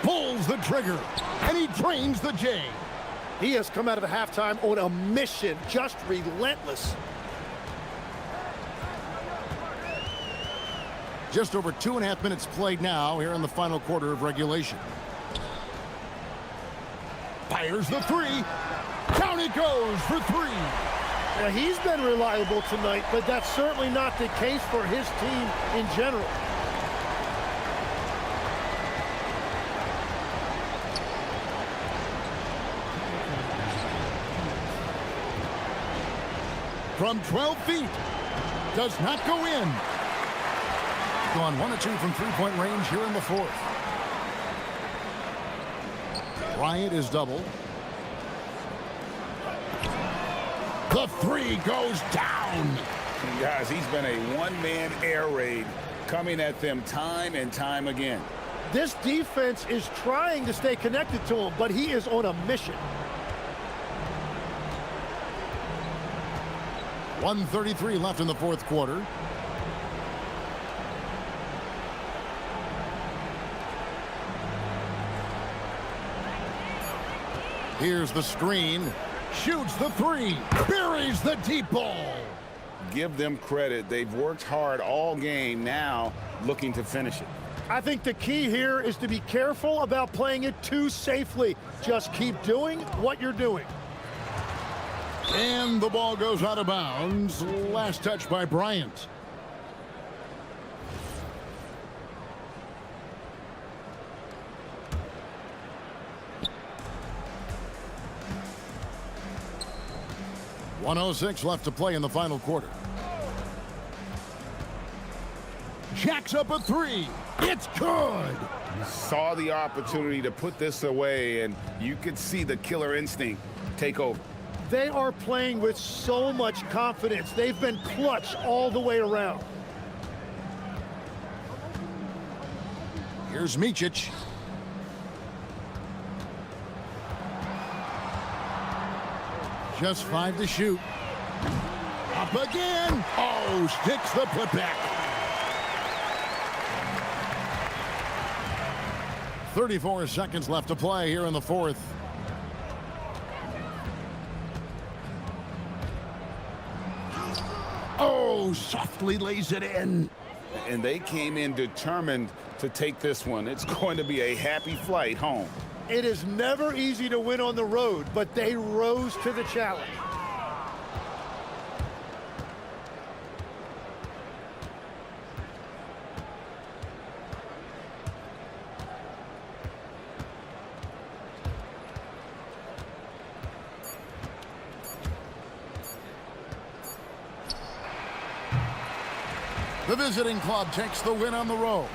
Pulls the trigger, and he drains the J. He has come out of the halftime on a mission, just relentless. Just over 2.5 minutes played now here in the final quarter of regulation. Fires the three. Down he goes for 3. Now, he's been reliable tonight, but that's certainly not the case for his team in general. From 12 feet. Does not go in. Gone 1 of 2 from three-point range here in the fourth. Bryant is double. The 3 goes down. Guys, he's been a one-man air raid coming at them time and time again. This defense is trying to stay connected to him, but he is on a mission. 1:33 left in the fourth quarter. Here's the screen. Shoots the three. Buries the deep ball. Give them credit. They've worked hard all game, now looking to finish it. I think the key here is to be careful about playing it too safely. Just keep doing what you're doing. And the ball goes out of bounds. Last touch by Bryant. .106 left to play in the final quarter. Jacks up a three. It's good. Saw the opportunity to put this away, and you could see the killer instinct take over. They are playing with so much confidence. They've been clutch all the way around. Here's Micic. Just 5 to shoot. Up again. Oh, sticks the putback. 34 seconds left to play here in the fourth. Oh, softly lays it in. And they came in determined to take this one. It's going to be a happy flight home. It is never easy to win on the road, but they rose to the challenge. The visiting club takes the win on the road.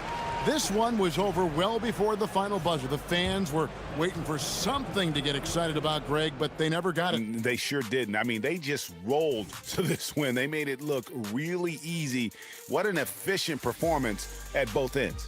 This one was over well before the final buzzer. The fans were waiting for something to get excited about, Greg, but they never got it. They sure didn't. I mean, they just rolled to this win. They made it look really easy. What an efficient performance at both ends.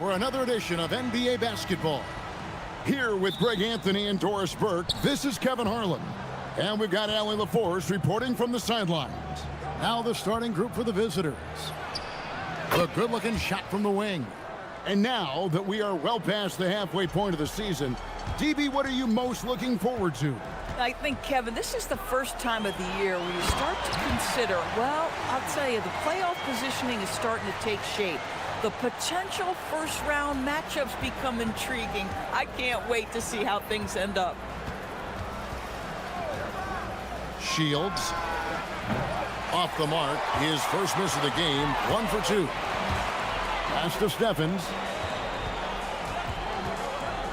for another edition of NBA Basketball. Here with Greg Anthony and Doris Burke, this is Kevin Harlan. And we've got Allie LaForce reporting from the sidelines. Now the starting group for the visitors. A good-looking shot from the wing. And now that we are well past the halfway point of the season, DB, what are you most looking forward to? I think, Kevin, this is the first time of the year where you start to consider, well, I'll tell you, the playoff positioning is starting to take shape. The potential first-round matchups become intriguing. I can't wait to see how things end up. Shields off the mark. His first miss of the game, 1 for 2. Pass to Steffens.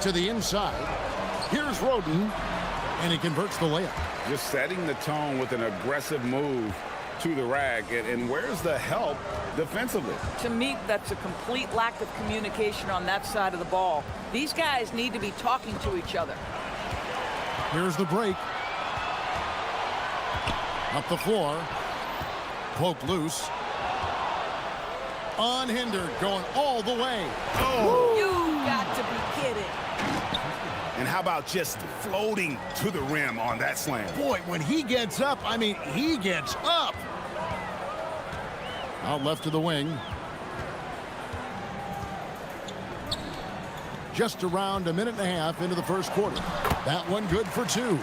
To the inside. Here's Roden. And he converts the layup. Just setting the tone with an aggressive move to the rack. And where's the help defensively? To me, that's a complete lack of communication on that side of the ball. These guys need to be talking to each other. Here's the break. Up the floor. Poked loose. Unhindered, going all the way. Oh! You got to be kidding. And how about just floating to the rim on that slam? Boy, when he gets up, I mean, he gets up. Out left to the wing. Just around a minute and a half into the first quarter. That one good for 2.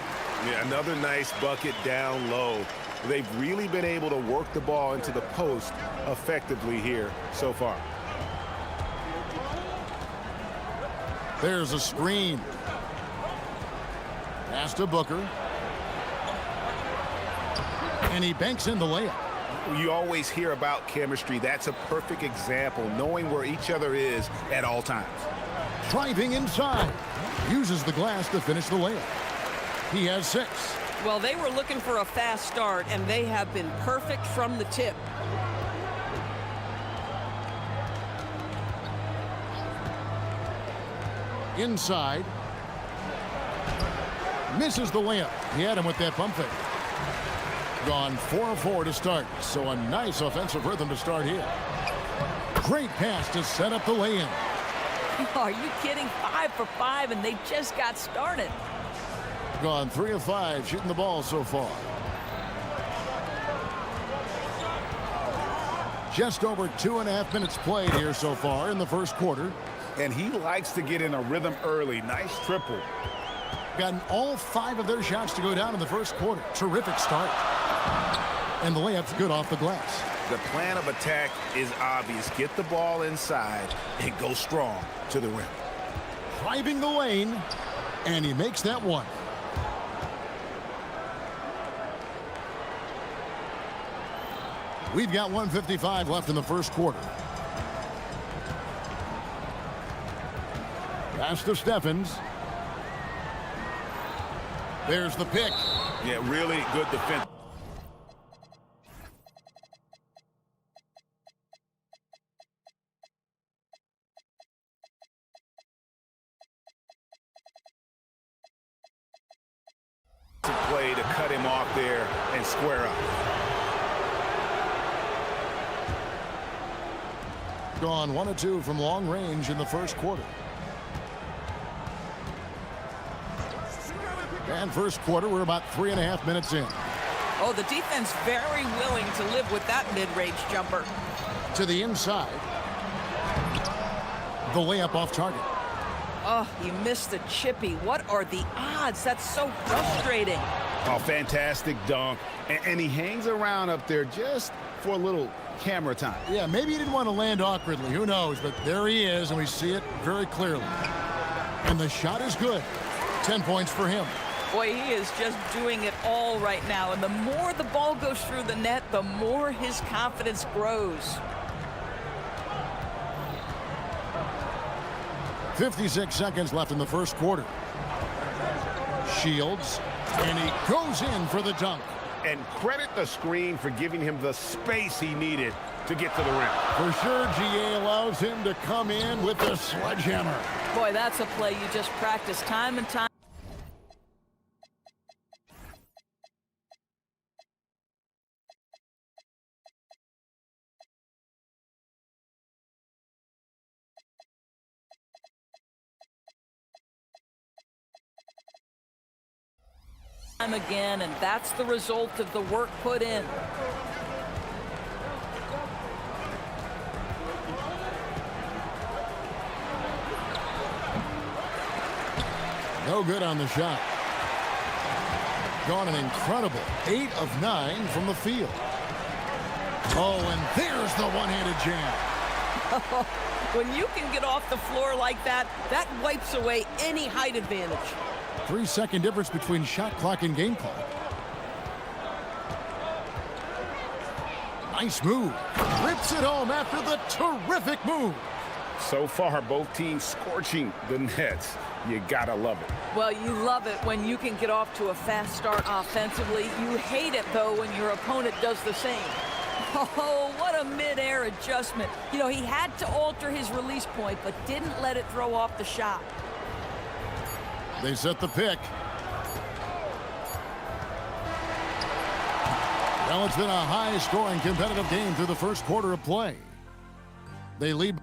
Yeah, another nice bucket down low. They've really been able to work the ball into the post effectively here so far. There's a screen. Pass to Booker. And he banks in the layup. You always hear about chemistry. That's a perfect example, knowing where each other is at all times. Driving inside. Uses the glass to finish the layup. He has 6. Well, they were looking for a fast start, and they have been perfect from the tip. Inside. Misses the layup. He had him with that pump fake. Gone 4-4 to start, so a nice offensive rhythm to start here. Great pass to set up the lay-in. Are you kidding? 5 for 5, and they just got started. Gone 3 of 5 shooting the ball so far. Just over 2.5 minutes played here so far in the first quarter. And he likes to get in a rhythm early. Nice triple. Gotten all 5 of their shots to go down in the first quarter. Terrific start. And the layup's good off the glass. The plan of attack is obvious. Get the ball inside and go strong to the rim. Driving the lane, and he makes that one. We've got 1:55 left in the first quarter. Pass to Steffens. There's the pick. Yeah, really good defense. Play to cut him off there and square up. Gone 1 of 2 from long range in the first quarter. And first quarter, we're about 3.5 minutes in. Oh, the defense very willing to live with that mid-range jumper. To the inside. The layup off target. Oh, he missed the chippy. What are the odds? That's so frustrating. Oh, fantastic dunk. And he hangs around up there just for a little camera time. Yeah, maybe he didn't want to land awkwardly. Who knows? But there he is, and we see it very clearly. And the shot is good. 10 points for him. Boy, he is just doing it all right now. And the more the ball goes through the net, the more his confidence grows. 56 seconds left in the first quarter. Shields, and he goes in for the dunk. And credit the screen for giving him the space he needed to get to the rim. For sure, GA allows him to come in with the sledgehammer. Boy, that's a play you just practice time and time. Time again, and that's the result of the work put in. No good on the shot. Gone an incredible 8 of 9 from the field. Oh, and there's the one-handed jam. When you can get off the floor like that, that wipes away any height advantage. 3-second difference between shot clock and game clock. Nice move. Rips it home after the terrific move. So far, both teams scorching the nets. You gotta love it. Well, you love it when you can get off to a fast start offensively. You hate it, though, when your opponent does the same. Oh, what a mid-air adjustment. You know, he had to alter his release point, but didn't let it throw off the shot. They set the pick. Well, it's been a high-scoring competitive game through the first quarter of play. They lead.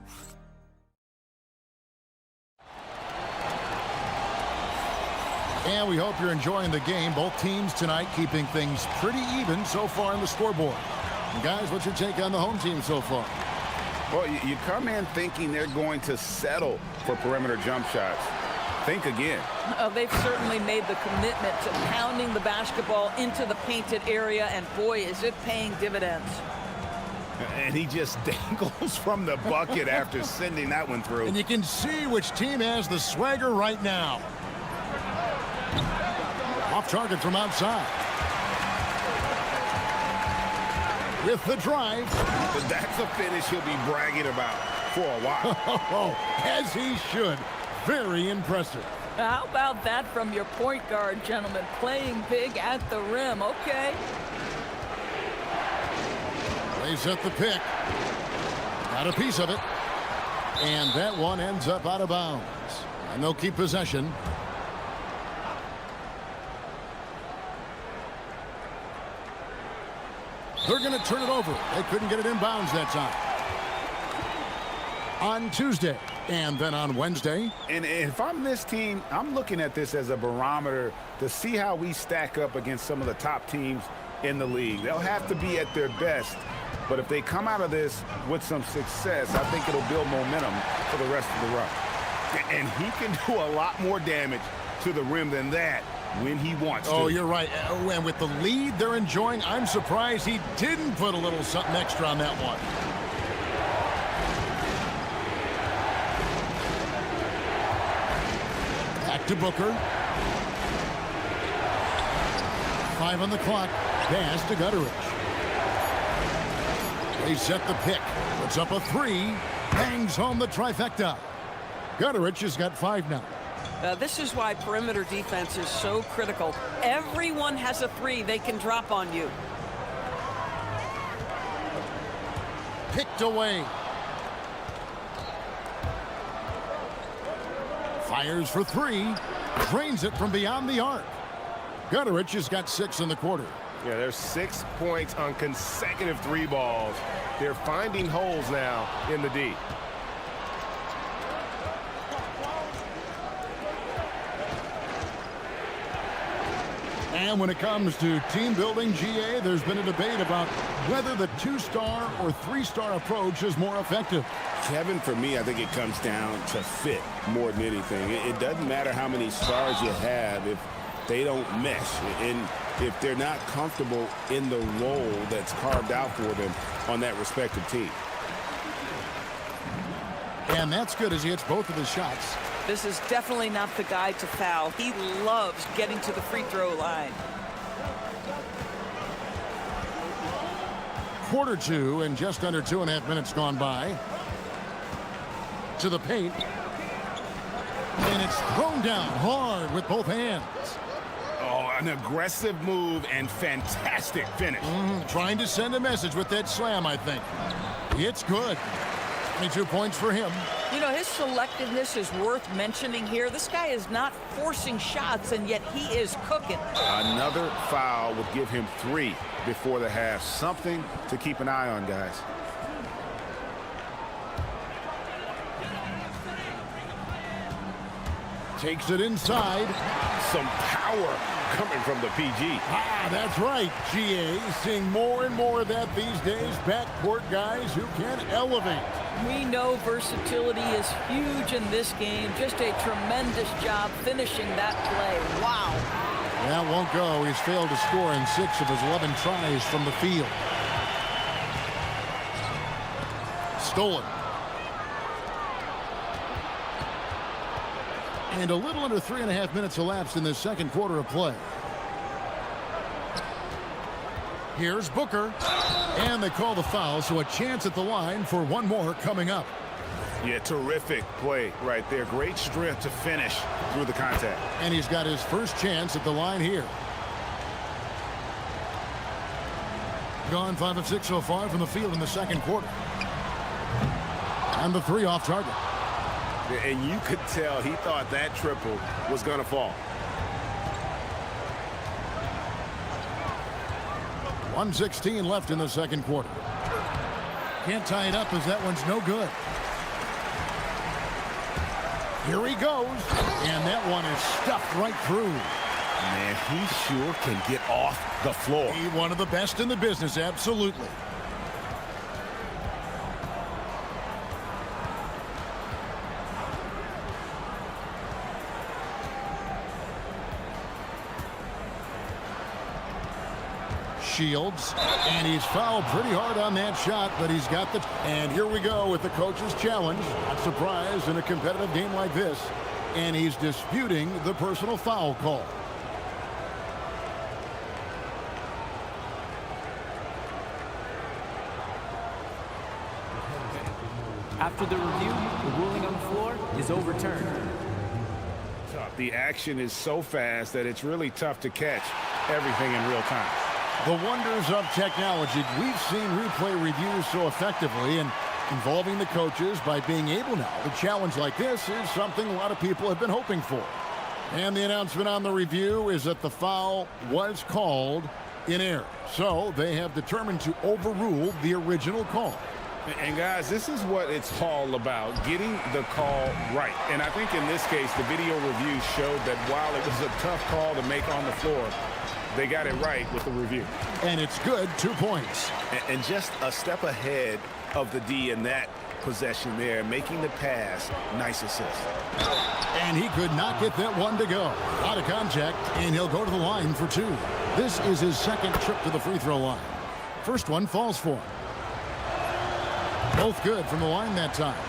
And we hope you're enjoying the game. Both teams tonight keeping things pretty even so far on the scoreboard. And guys, what's your take on the home team so far? Well, you come in thinking they're going to settle for perimeter jump shots. Think again. They've certainly made the commitment to pounding the basketball into the painted area, and boy, is it paying dividends. And he just dangles from the bucket after sending that one through. And you can see which team has the swagger right now. Off target from outside. With the drive. But that's a finish he'll be bragging about for a while. As he should. Very impressive. How about that from your point guard, gentlemen? Playing big at the rim. Okay. They set the pick. Got a piece of it. And that one ends up out of bounds. And they'll keep possession. They're going to turn it over. They couldn't get it in bounds that time. On Tuesday and then on Wednesday. And if I'm this team, I'm looking at this as a barometer to see how we stack up against some of the top teams in the league. They'll have to be at their best. But if they come out of this with some success, I think it'll build momentum for the rest of the run. And he can do a lot more damage to the rim than that when he wants to. Oh, you're right. And with the lead they're enjoying, I'm surprised he didn't put a little something extra on that one. Back to Booker. 5 on the clock. Pass to Gutteridge. They set the pick. Puts up a 3. Bangs home the trifecta. Gutteridge has got 5 now. This is why perimeter defense is so critical. Everyone has a 3 they can drop on you. Picked away. Fires for 3. Drains it from beyond the arc. Gutteridge has got 6 in the quarter. Yeah, there's 6 points on consecutive 3 balls. They're finding holes now in the D. And when it comes to team building, GA, there's been a debate about whether the 2-star or 3-star approach is more effective. Kevin, for me, I think it comes down to fit more than anything. It doesn't matter how many stars you have if they don't mesh. And if they're not comfortable in the role that's carved out for them on that respective team. And that's good as he hits both of his shots. This is definitely not the guy to foul. He loves getting to the free throw line. Quarter 2 and just under 2.5 minutes gone by. To the paint. And it's thrown down hard with both hands. Oh, an aggressive move and fantastic finish. Trying to send a message with that slam, I think. It's good. 22 points for him. You know, his selectiveness is worth mentioning here. This guy is not forcing shots, and yet he is cooking. Another foul would give him 3 before the half. Something to keep an eye on, guys. Takes it inside. Some power coming from the PG. Ah, that's right, GA. Seeing more and more of that these days. Backcourt guys who can elevate. We know versatility is huge in this game. Just a tremendous job finishing that play. Wow. That won't go. He's failed to score in 6 of his 11 tries from the field. Stolen. And a little under 3.5 minutes elapsed in this second quarter of play. Here's Booker. And they call the foul, so a chance at the line for one more coming up. Yeah, terrific play right there. Great strength to finish through the contact. And he's got his first chance at the line here. Gone 5 of 6 so far from the field in the second quarter. And the 3 off target. And you could tell he thought that triple was going to fall. 1:16 left in the second quarter. Can't tie it up as that one's no good. Here he goes. And that one is stuffed right through. Man, he sure can get off the floor. He's one of the best in the business, absolutely. Shields, and he's fouled pretty hard on that shot, but he's got the... And here we go with the coach's challenge. Not surprised in a competitive game like this. And he's disputing the personal foul call. After the review, the ruling on the floor is overturned. The action is so fast that it's really tough to catch everything in real time. The wonders of technology. We've seen replay reviews so effectively and involving the coaches by being able now to challenge like this is something a lot of people have been hoping for. And the announcement on the review is that the foul was called in error. So they have determined to overrule the original call. And guys, this is what it's all about, getting the call right. And I think in this case, the video review showed that while it was a tough call to make on the floor, they got it right with the review. And it's good, 2 points. And just a step ahead of the D in that possession there, making the pass. Nice assist. And he could not get that one to go. Out of contact, and he'll go to the line for 2. This is his second trip to the free throw line. First one falls for him. Both good from the line that time.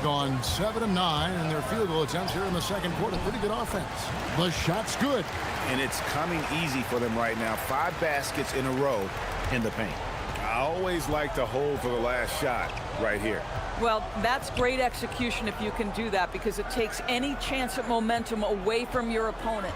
Gone 7 of 9 in their field goal attempts here in the second quarter. Pretty good offense. The shot's good. And it's coming easy for them right now. 5 baskets in a row in the paint. I always like to hold for the last shot right here. Well, that's great execution if you can do that, because it takes any chance at momentum away from your opponent.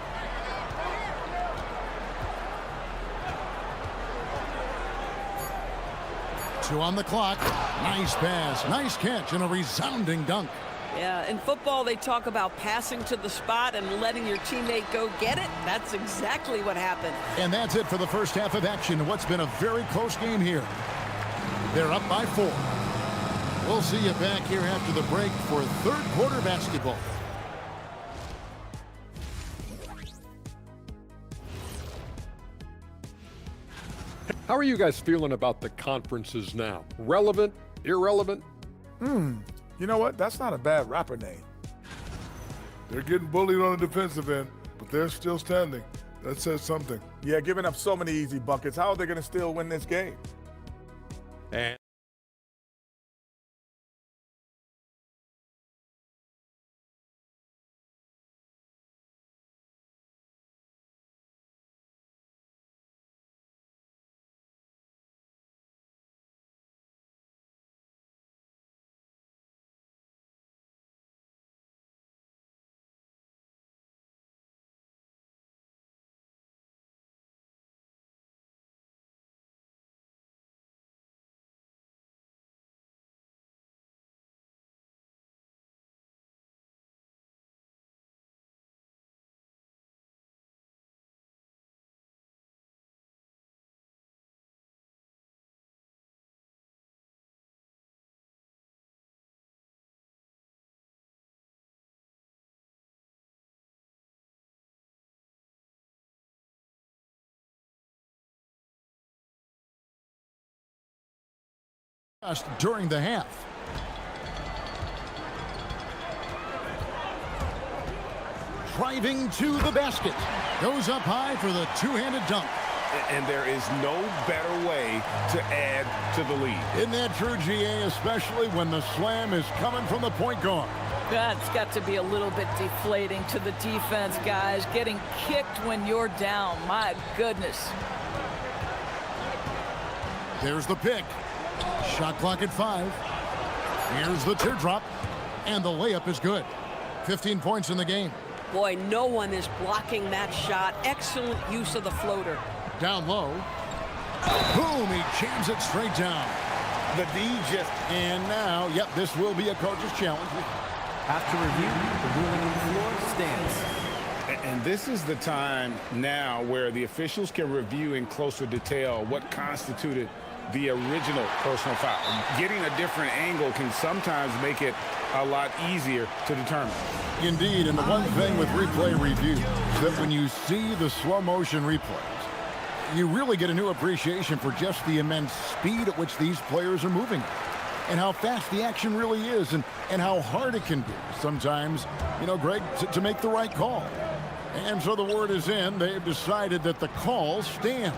On the clock. Nice pass, nice catch, and a resounding dunk. Yeah, in football, they talk about passing to the spot and letting your teammate go get it. That's exactly what happened. And that's it for the first half of action. What's been a very close game here. They're up by 4. We'll see you back here after the break for third quarter basketball. How are you guys feeling about the conferences now? Relevant? Irrelevant? You know what? That's not a bad rapper name. They're getting bullied on the defensive end, but they're still standing. That says something. Yeah, giving up so many easy buckets. How are they going to still win this game? And Just during the half. Driving to the basket. Goes up high for the two-handed dunk. And there is no better way to add to the lead. Isn't that true, GA, especially when the slam is coming from the point guard? That's got to be a little bit deflating to the defense, guys. Getting kicked when you're down. My goodness. There's the pick. Shot clock at 5. Here's the teardrop. And the layup is good. 15 points in the game. Boy, no one is blocking that shot. Excellent use of the floater. Down low. Boom, he jams it straight down. The D just, and now, yep, this will be a coach's challenge. After review, the ruling on the floor stands. And this is the time now where the officials can review in closer detail what constituted the original personal foul. Getting a different angle can sometimes make it a lot easier to determine. Indeed, and the one thing with replay review is that when you see the slow motion replays, you really get a new appreciation for just the immense speed at which these players are moving and how fast the action really is and how hard it can be sometimes, you know, Greg, to make the right call. And so the word is in. They've decided that the call stands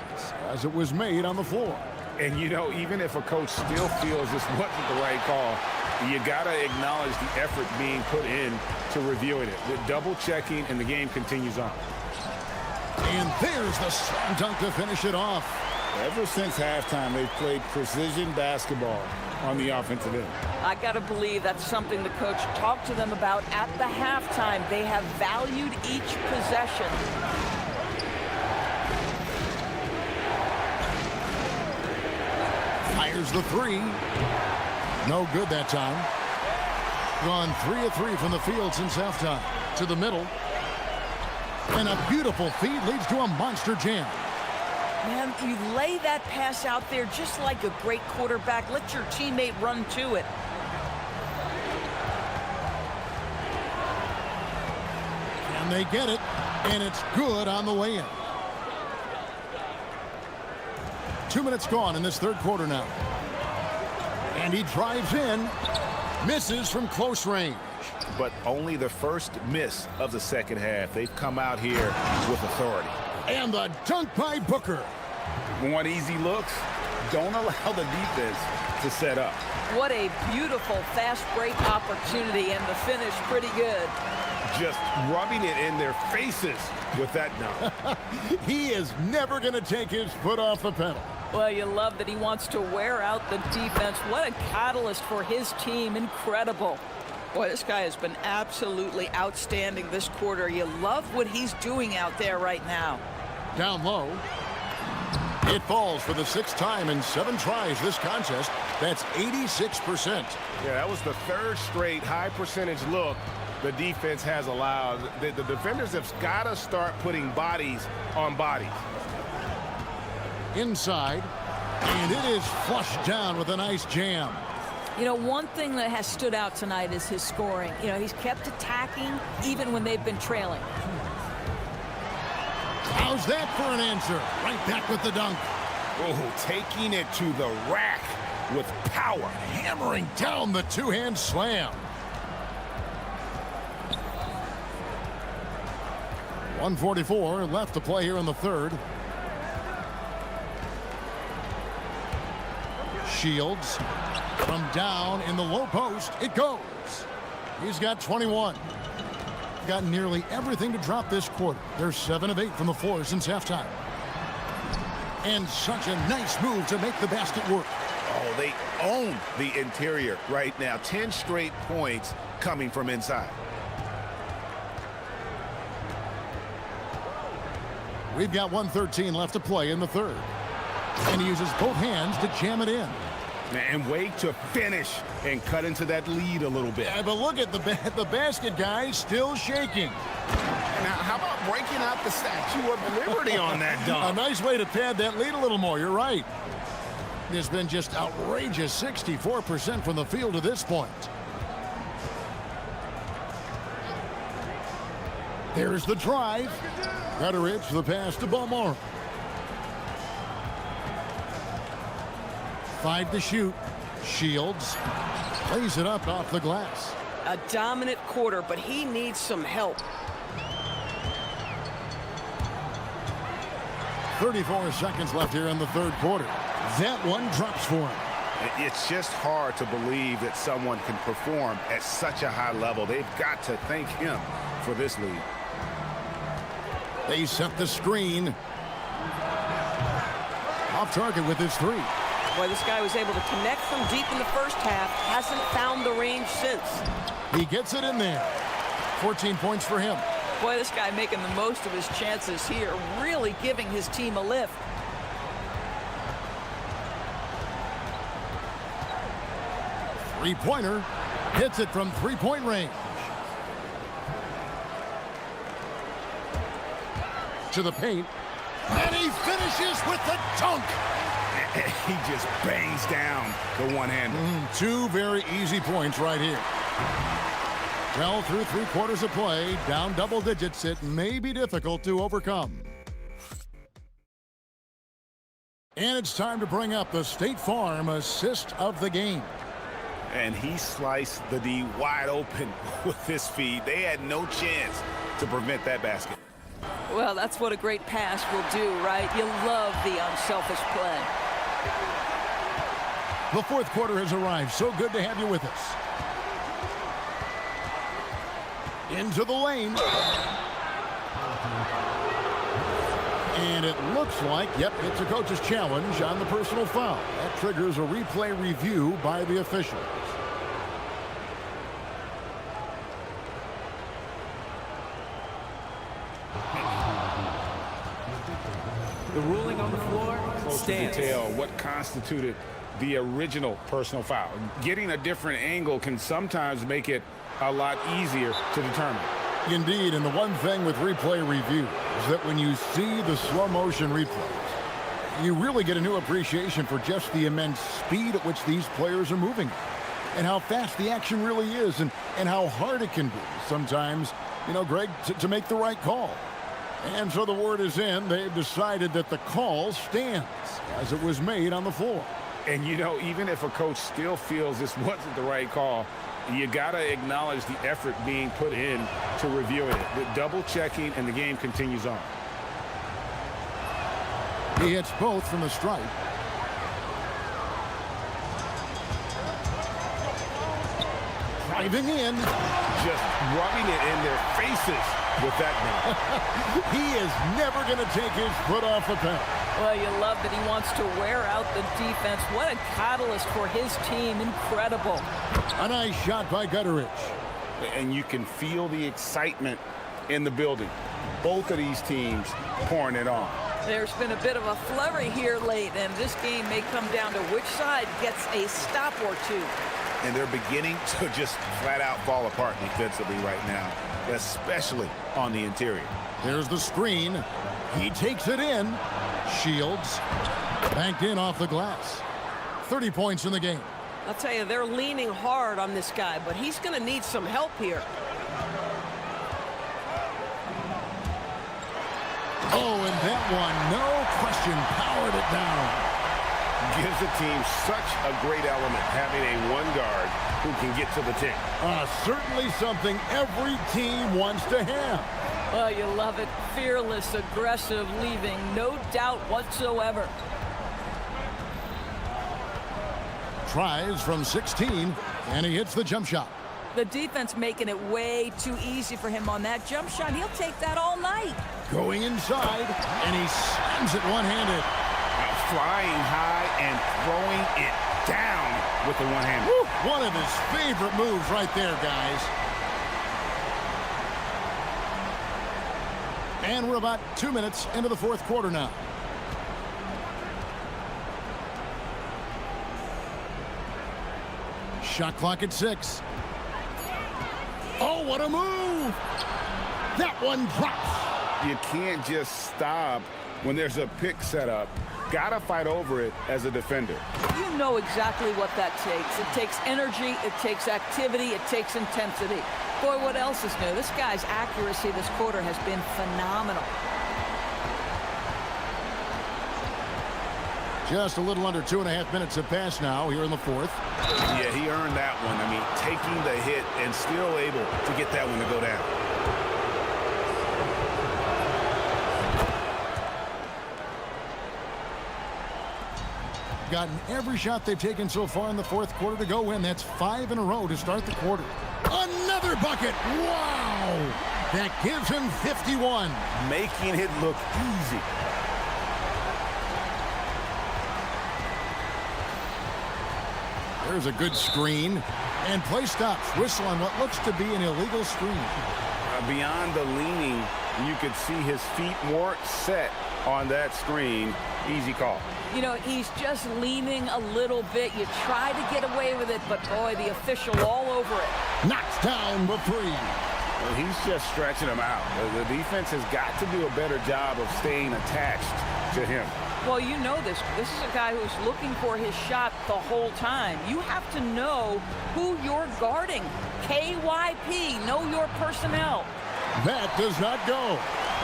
as it was made on the floor. And, you know, even if a coach still feels this wasn't the right call, you got to acknowledge the effort being put in to reviewing it. The double checking, and the game continues on. And there's the slam dunk to finish it off. Ever since halftime, they've played precision basketball on the offensive end. I got to believe that's something the coach talked to them about at the halftime. They have valued each possession. Fires the three. No good that time. Gone 3 of 3 from the field since halftime. To the middle. And a beautiful feed leads to a monster jam. Man, you lay that pass out there just like a great quarterback. Let your teammate run to it. And they get it, and it's good on the way in. 2 minutes gone in this third quarter now. And he drives in, misses from close range. But only the first miss of the second half. They've come out here with authority. And the dunk by Booker. Want easy looks? Don't allow the defense to set up. What a beautiful fast break opportunity, and the finish pretty good. Just rubbing it in their faces with that dunk. He is never going to take his foot off the pedal. Well, you love that he wants to wear out the defense. What a catalyst for his team. Incredible. Boy, this guy has been absolutely outstanding this quarter. You love what he's doing out there right now. Down low. It falls for the 6th time in 7 tries this contest. That's 86%. Yeah, that was the 3rd straight high percentage look the defense has allowed. The defenders have got to start putting bodies on bodies. Inside, and it is flushed down with a nice jam. You know, one thing that has stood out tonight is his scoring. You know, he's kept attacking even when they've been trailing. How's that for an answer? Right back with the dunk. Oh, taking it to the rack with power. Hammering down the two-hand slam. 1:44 left to play here in the third. Shields from down in the low post. It goes. He's got 21. Got nearly everything to drop this quarter. They're 7 of 8 from the floor since halftime. And such a nice move to make the basket work. Oh, they own the interior right now. 10 straight points coming from inside. We've got 1:13 left to play in the third. And he uses both hands to jam it in. And wait to finish and cut into that lead a little bit. Yeah, but look at the basket guy still shaking. Now, how about breaking out the Statue of Liberty on that dunk? A nice way to pad that lead a little more. You're right. It's been just outrageous 64% from the field to this point. There's the drive. Gutteridge, the pass to Balmore. 5 to shoot. Shields plays it up off the glass. A dominant quarter, but he needs some help. 34 seconds left here in the third quarter. That one drops for him. It's just hard to believe that someone can perform at such a high level. They've got to thank him for this lead. They set the screen. Off target with his three. Boy, this guy was able to connect from deep in the first half. Hasn't found the range since. He gets it in there. 14 points for him. Boy, this guy making the most of his chances here, really giving his team a lift. Three-pointer. Hits it from three-point range. To the paint. And he finishes with the dunk. He just bangs down the one-hander. Two very easy points right here. Well, through 3 quarters of play, down double digits, it may be difficult to overcome. And it's time to bring up the State Farm assist of the game. And he sliced the D wide open with his feed. They had no chance to prevent that basket. Well, that's what a great pass will do, right? You love the unselfish play. The fourth quarter has arrived. So good to have you with us. Into the lane. And it looks like, yep, it's a coach's challenge on the personal foul. That triggers a replay review by the officials. The ruling on the floor stands. Detail what constituted the original personal foul. Getting a different angle can sometimes make it a lot easier to determine. Indeed, and the one thing with replay review is that when you see the slow motion replays, you really get a new appreciation for just the immense speed at which these players are moving and how fast the action really is and how hard it can be sometimes, you know, Greg, to make the right call. And so the word is in. They've decided that the call stands as it was made on the floor. And, you know, even if a coach still feels this wasn't the right call, you got to acknowledge the effort being put in to reviewing it. The double checking, and the game continues on. He hits both from the stripe. Driving in. Just rubbing it in their faces with that man. He is never going to take his foot off the pedal. Well, you love that he wants to wear out the defense. What a catalyst for his team. Incredible. A nice shot by Gutteridge. And you can feel the excitement in the building. Both of these teams pouring it on. There's been a bit of a flurry here late, and this game may come down to which side gets a stop or two. And they're beginning to just flat out fall apart defensively right now, especially on the interior. There's the screen. He takes it in. Shields banked in off the glass. 30 points in the game. I'll tell you, they're leaning hard on this guy, but he's going to need some help here. Oh, and that one, no question, powered it down. Gives the team such a great element, having a one guard who can get to the tip. Certainly something every team wants to have. Well, you love it. Fearless, aggressive, leaving no doubt whatsoever. Tries from 16, and he hits the jump shot. The defense making it way too easy for him on that jump shot. He'll take that all night. Going inside, and he slams it one-handed. Flying high and throwing it down with the one-hander. One of his favorite moves right there, guys. And we're about 2 minutes into the fourth quarter now. Shot clock at 6. Oh, what a move! That one drops. You can't just stop when there's a pick set up. Gotta fight over it as a defender. You know exactly what that takes. It takes energy, it takes activity, it takes intensity. Boy, what else is new? This guy's accuracy this quarter has been phenomenal. Just a little under 2.5 minutes have passed now here in the fourth. Yeah, he earned that one. I mean, taking the hit and still able to get that one to go down. Gotten every shot they've taken so far in the fourth quarter to go in. That's 5 in a row to start the quarter. Another bucket. Wow. That gives him 51. Making it look easy. There's a good screen. And play stops. Whistle on what looks to be an illegal screen. Beyond the leaning, you could see his feet more set on that screen. Easy call. You know, he's just leaning a little bit. You try to get away with it, but boy, the official all over it. Knocks down the three. Well, he's just stretching him out. The defense has got to do a better job of staying attached to him. Well, you know this. This is a guy who's looking for his shot the whole time. You have to know who you're guarding. KYP, know your personnel. That does not go.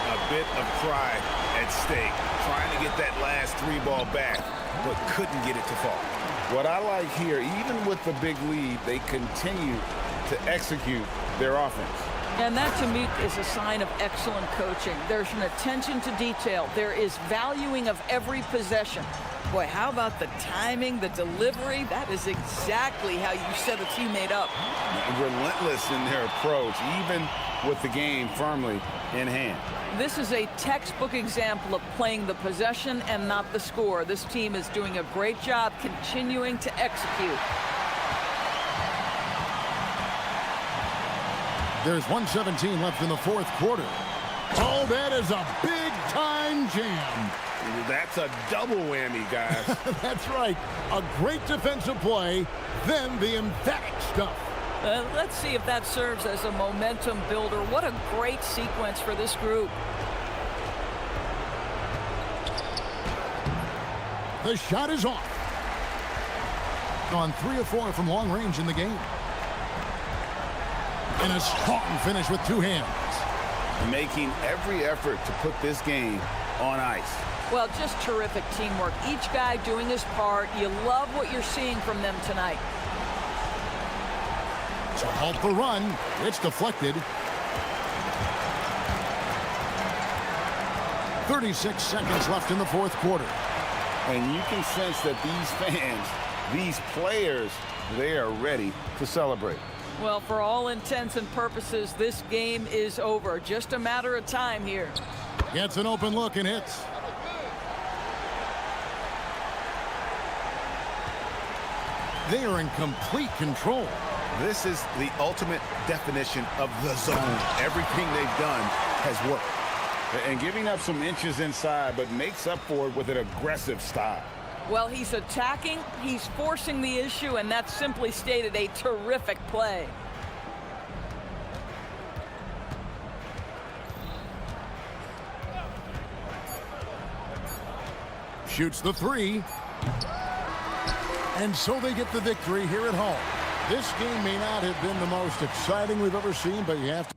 A bit of pride at stake, trying to get that last three ball back, but couldn't get it to fall. What I like here, even with the big lead, they continue to execute their offense. And that, to me, is a sign of excellent coaching. There's an attention to detail. There is valuing of every possession. Boy, how about the timing, the delivery? That is exactly how you set a teammate up. Relentless in their approach, even with the game firmly in hand. This is a textbook example of playing the possession and not the score. This team is doing a great job continuing to execute. There's 1:17 left in the fourth quarter. Oh, that is a big-time jam. That's a double whammy, guys. That's right. A great defensive play, then the emphatic stuff. Let's see if that serves as a momentum builder. What a great sequence for this group. The shot is off. On 3 of 4 from long range in the game. And a strong finish with two hands. Making every effort to put this game on ice. Well, just terrific teamwork. Each guy doing his part. You love what you're seeing from them tonight. To halt the run, it's deflected. 36 seconds left in the fourth quarter. And you can sense that these fans, these players, they are ready to celebrate. Well, for all intents and purposes, this game is over. Just a matter of time here. Gets an open look and hits. They are in complete control. This is the ultimate definition of the zone. Everything they've done has worked. And giving up some inches inside, but makes up for it with an aggressive style. Well, he's attacking, he's forcing the issue, and that's simply stated a terrific play. Shoots the three. And so they get the victory here at home. This game may not have been the most exciting we've ever seen, but you have to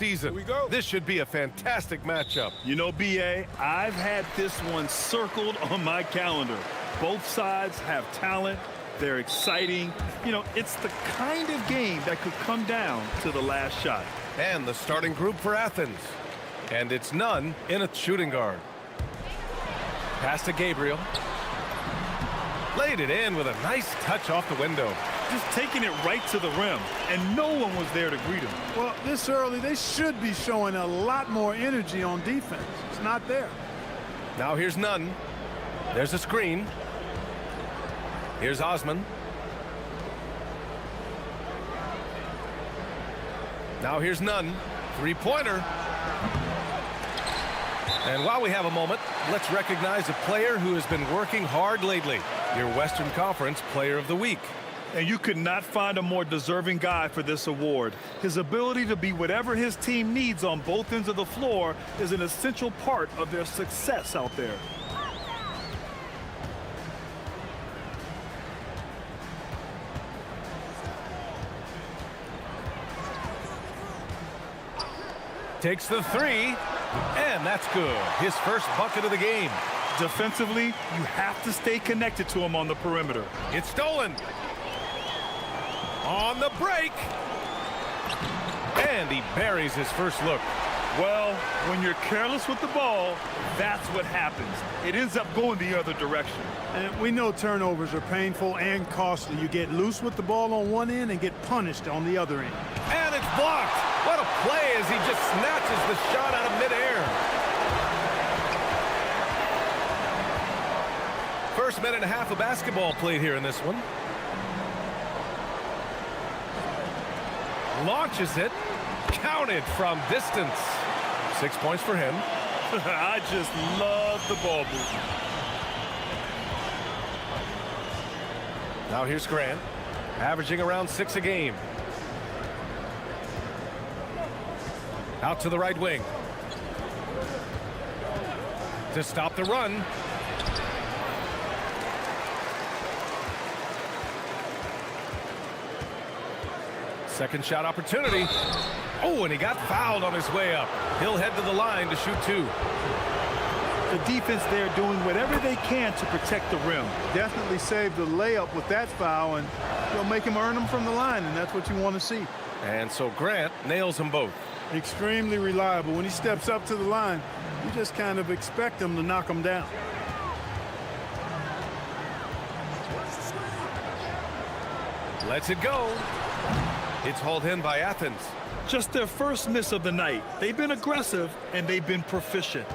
season. Here we go. This should be a fantastic matchup. You know, BA, I've had this one circled on my calendar. Both sides have talent. They're exciting. You know, it's the kind of game that could come down to the last shot. And the starting group for Athens. And it's none in a shooting guard. Pass to Gabriel. Laid it in with a nice touch off the window. Just taking it right to the rim, and no one was there to greet him. Well, this early, they should be showing a lot more energy on defense. It's not there. Now here's Nunn. There's a screen. Here's Osman. Now here's Nunn. Three-pointer. And while we have a moment, let's recognize a player who has been working hard lately. Your Western Conference Player of the Week. And you could not find a more deserving guy for this award. His ability to be whatever his team needs on both ends of the floor is an essential part of their success out there. Takes the three, and that's good. His first bucket of the game. Defensively, you have to stay connected to him on the perimeter. It's stolen. On the break. And he buries his first look. Well, when you're careless with the ball, that's what happens. It ends up going the other direction. And we know turnovers are painful and costly. You get loose with the ball on one end and get punished on the other end. And it's blocked. What a play as he just snatches the shot out of midair. First minute and a half of basketball played here in this one. Launches it. Counted from distance. 6 points for him. I just love the ball movement. Now here's Grant, averaging around 6 a game. Out to the right wing. To stop the run. Second shot opportunity. Oh, and he got fouled on his way up. He'll head to the line to shoot two. The defense there doing whatever they can to protect the rim. Definitely saved the layup with that foul, and you'll make him earn them from the line, and that's what you want to see. And so Grant nails them both. Extremely reliable. When he steps up to the line, you just kind of expect him to knock him down. Lets it go. It's hauled in by Athens. Just their first miss of the night. They've been aggressive, and they've been proficient.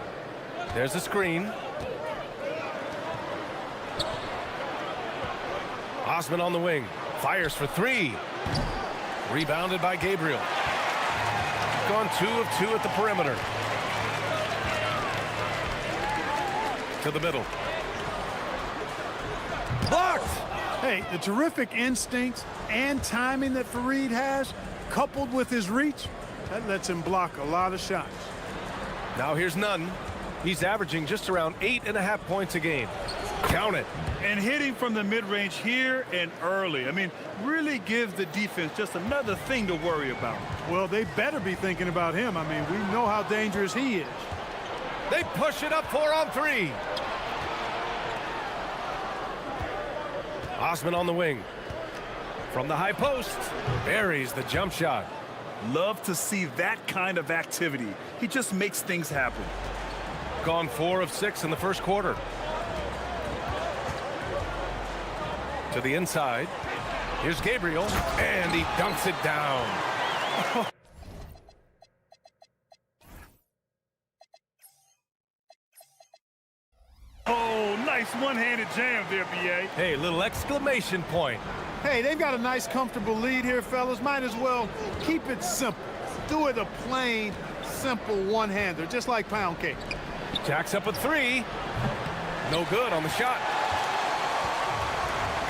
There's a screen. Osman on the wing. Fires for three. Rebounded by Gabriel. Gone 2 of 2 at the perimeter. To the middle. Blocked! Hey, the terrific instincts and timing that Fareed has, coupled with his reach, that lets him block a lot of shots. Now here's Nunn. He's averaging just around 8.5 points a game. Count it. And hitting from the mid-range here and early. I mean, really gives the defense just another thing to worry about. Well, they better be thinking about him. I mean, we know how dangerous he is. They push it up 4 on 3. Osman on the wing. From the high post, buries the jump shot. Love to see that kind of activity. He just makes things happen. Gone 4 of 6 in the first quarter. To the inside. Here's Gabriel, and he dunks it down. Oh, nice one-handed jam there, B.A. Hey, little exclamation point. Hey, they've got a nice, comfortable lead here, fellas. Might as well keep it simple. Do it a plain, simple one-hander, just like pound cake. Jacks up a 3. No good on the shot.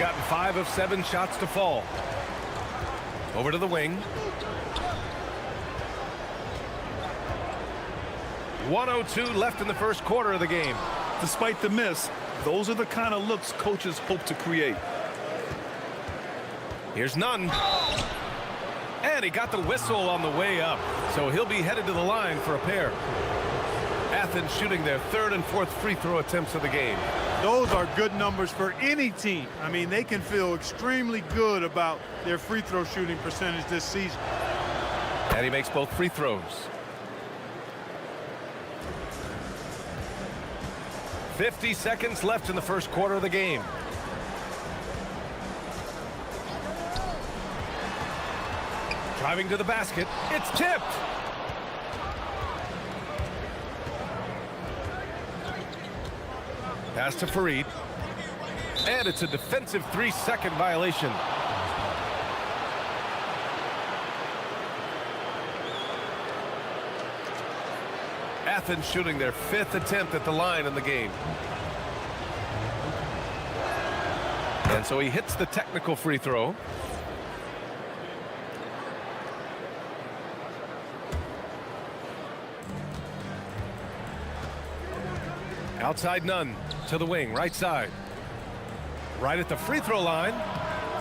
Gotten 5 of 7 shots to fall. Over to the wing. 1:02 left in the first quarter of the game. Despite the miss, those are the kind of looks coaches hope to create. Here's Nunn. And he got the whistle on the way up, so he'll be headed to the line for a pair. Athens shooting their third and fourth free throw attempts of the game. Those are good numbers for any team. I mean, they can feel extremely good about their free throw shooting percentage this season. And he makes both free throws. 50 seconds left in the first quarter of the game. Driving to the basket. It's tipped. Pass to Fareed. And it's a defensive 3-second violation. Athens shooting their fifth attempt at the line in the game. And so he hits the technical free throw. Outside Nunn to the wing, right side. Right at the free throw line.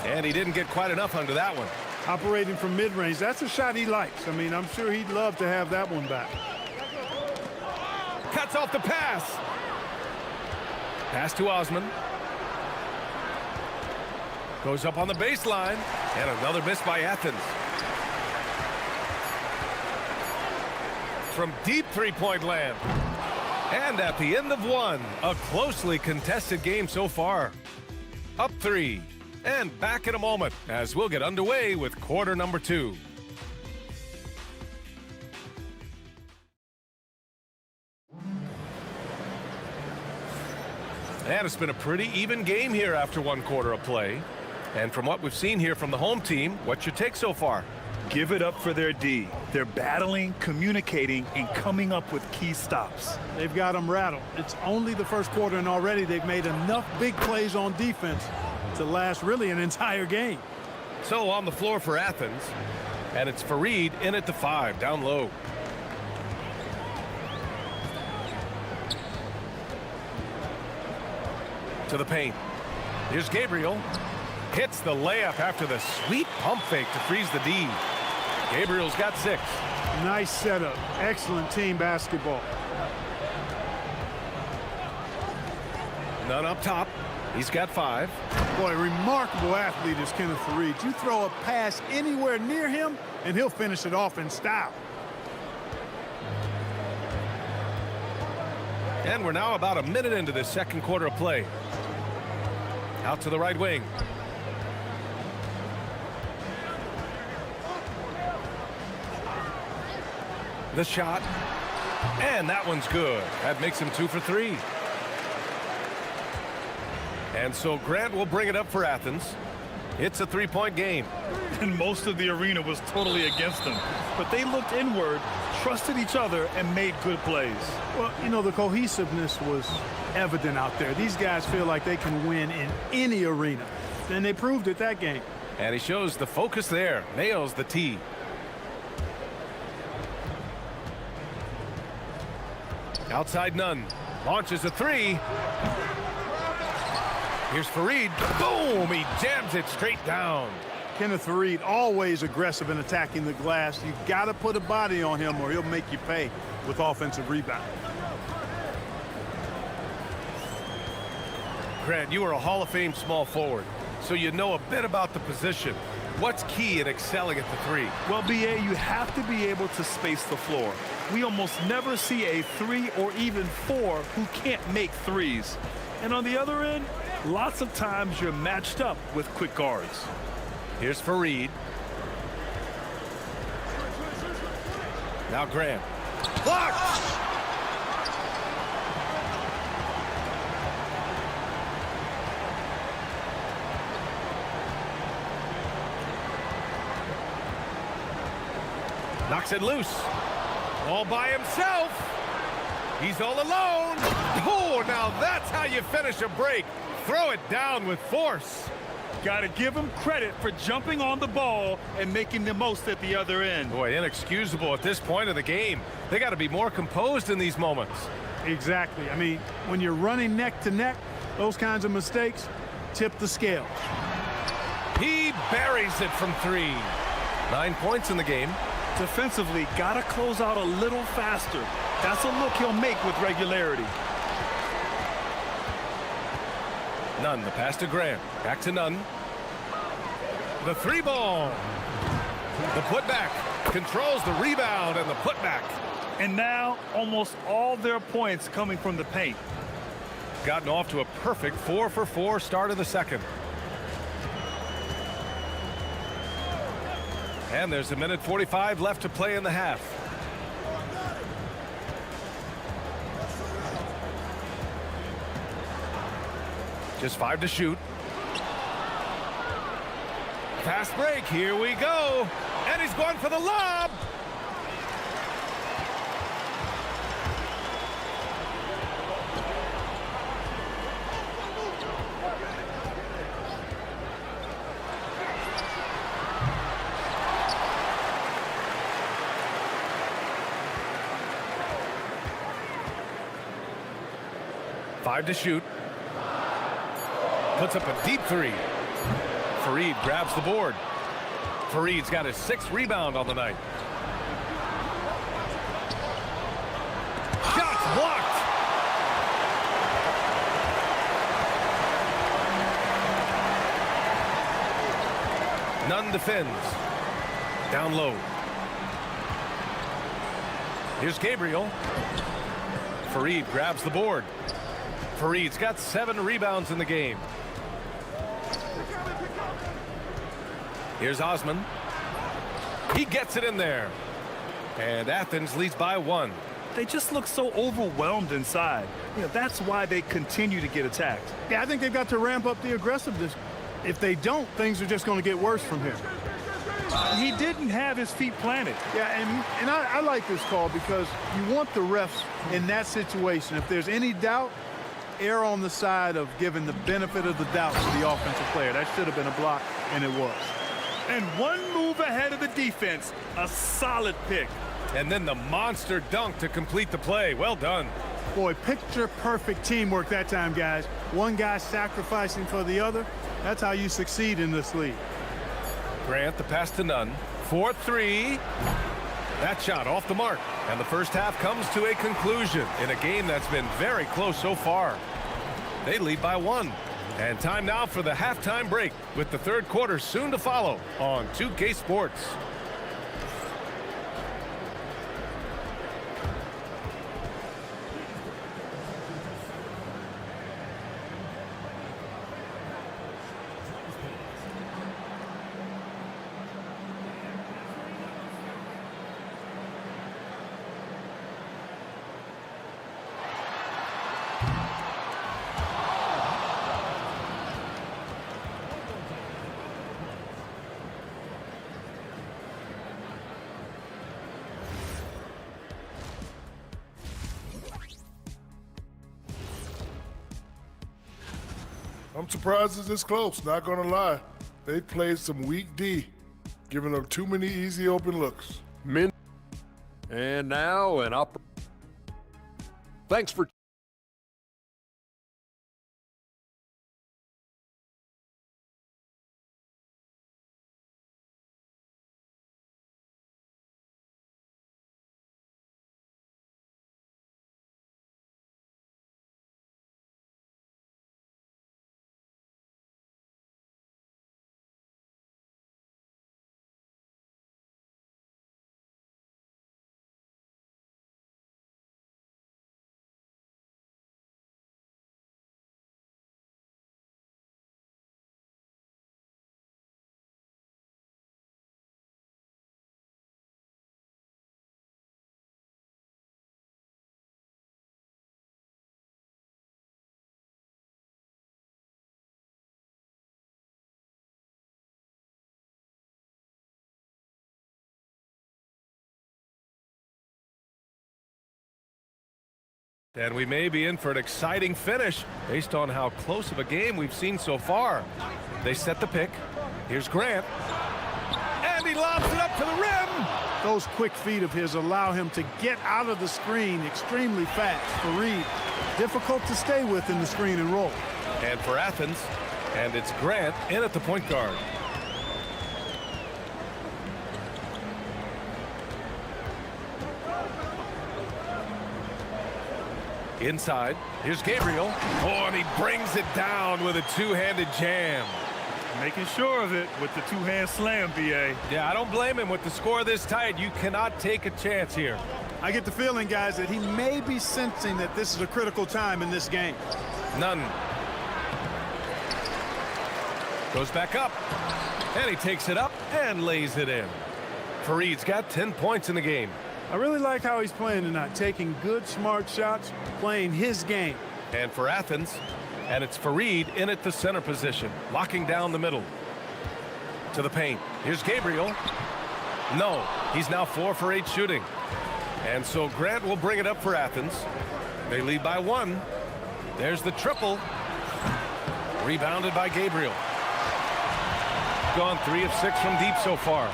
And he didn't get quite enough under that one. Operating from mid-range, that's a shot he likes. I mean, I'm sure he'd love to have that one back. Cuts off the pass. Pass to Osman. Goes up on the baseline. And another miss by Athens. From deep three-point land. And at the end of one, a closely contested game so far. Up 3. And back in a moment as we'll get underway with quarter number 2. And it's been a pretty even game here after one quarter of play. And from what we've seen here from the home team, what's your take so far? Give it up for their D. They're battling, communicating, and coming up with key stops. They've got them rattled. It's only the first quarter, and already they've made enough big plays on defense to last really an entire game. So on the floor for Athens, and it's Fareed in at the 5, down low. To the paint. Here's Gabriel. Hits the layup after the sweet pump fake to freeze the D. Gabriel's got 6. Nice setup. Excellent team basketball. None up top. He's got 5. Boy, remarkable athlete is Kenneth Fareed. You throw a pass anywhere near him, and he'll finish it off in style. And we're now about a minute into this second quarter of play. Out to the right wing. The shot. And that one's good. That makes him 2 for 3. And so Grant will bring it up for Athens. It's a 3-point game. And most of the arena was totally against them. But they looked inward, trusted each other, and made good plays. Well, you know, the cohesiveness was evident out there. These guys feel like they can win in any arena. And they proved it that game. And he shows the focus there. Nails the tee. Outside Nunn. Launches a 3. Here's Fareed. Boom! He jams it straight down. Kenneth Fareed always aggressive in attacking the glass. You've got to put a body on him or he'll make you pay with offensive rebound. Grant, you are a Hall of Fame small forward, so you know a bit about the position. What's key in excelling at the 3? Well, B.A., you have to be able to space the floor. We almost never see a 3 or even 4 who can't make threes. And on the other end, lots of times you're matched up with quick guards. Here's Fareed. Now Grant. Blocked! Knocks it loose. All by himself. He's all alone. Oh, now that's how you finish a break. Throw it down with force. Got to give him credit for jumping on the ball and making the most at the other end. Boy, inexcusable at this point of the game. They got to be more composed in these moments. Exactly. I mean, when you're running neck to neck, those kinds of mistakes tip the scales. He buries it from 3. 9 points in the game. Defensively, got to close out a little faster. That's a look he'll make with regularity. Nunn, the pass to Grant. Back to Nunn. The 3 ball. The putback. Controls the rebound and the putback. And now almost all their points coming from the paint. Gotten off to a perfect 4-for-4 start of the second. And there's a minute 45 left to play in the half. Just 5 to shoot. Fast break, here we go. And he's going for the lob. Five to shoot. Puts up a deep 3. Fareed grabs the board. Fareed's got his 6th rebound on the night. Shots blocked. Nunn defends. Down low. Here's Gabriel. Fareed grabs the board. Fareed's got 7 rebounds in the game. Here's Osman. He gets it in there. And Athens leads by 1. They just look so overwhelmed inside. You know, that's why they continue to get attacked. Yeah, I think they've got to ramp up the aggressiveness. If they don't, things are just going to get worse from here. He didn't have his feet planted. Yeah, and I like this call because you want the refs in that situation. If there's any doubt, err on the side of giving the benefit of the doubt to the offensive player. That should have been a block, and it was. And one move ahead of the defense, a solid pick. And then the monster dunk to complete the play. Well done. Boy, picture-perfect teamwork that time, guys. One guy sacrificing for the other. That's how you succeed in this league. Grant, the pass to Nunn. 4-3. That shot off the mark. And the first half comes to a conclusion in a game that's been very close so far. They lead by 1. And time now for the halftime break, with the third quarter soon to follow on 2K Sports. I'm surprised it's this close, not gonna lie. They played some weak D, giving them too many easy open looks. And now an up. Thanks for And we may be in for an exciting finish based on how close of a game we've seen so far. They set the pick. Here's Grant. And he lobs it up to the rim. Those quick feet of his allow him to get out of the screen extremely fast. Fareed, difficult to stay with in the screen and roll. And for Athens, and it's Grant in at the point guard. Inside, here's Gabriel. Oh, and he brings it down with a two-handed jam. Making sure of it with the two-hand slam, B.A. Yeah, I don't blame him. With the score this tight, you cannot take a chance here. I get the feeling, guys, that he may be sensing that this is a critical time in this game. None. Goes back up. And he takes it up and lays it in. Fareed's got 10 points in the game. I really like how he's playing tonight, taking good, smart shots, playing his game. And for Athens, and it's Fareed in at the center position, locking down the middle. To the paint. Here's Gabriel. No, he's now 4 for 8 shooting. And so Grant will bring it up for Athens. They lead by 1. There's the triple. Rebounded by Gabriel. Gone 3 of 6 from deep so far.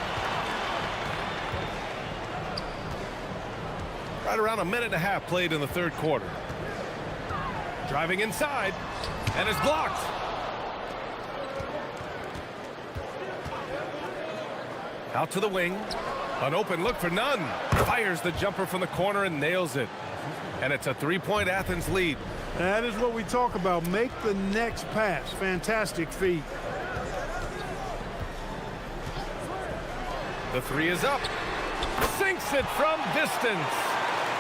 Right around a minute and a half played in the third quarter. Driving inside, and is blocked. Out to the wing. An open look for Nunn. Fires the jumper from the corner and nails it. And it's a 3-point Athens lead. That is what we talk about. Make the next pass. Fantastic feat. The 3 is up. Sinks it from distance.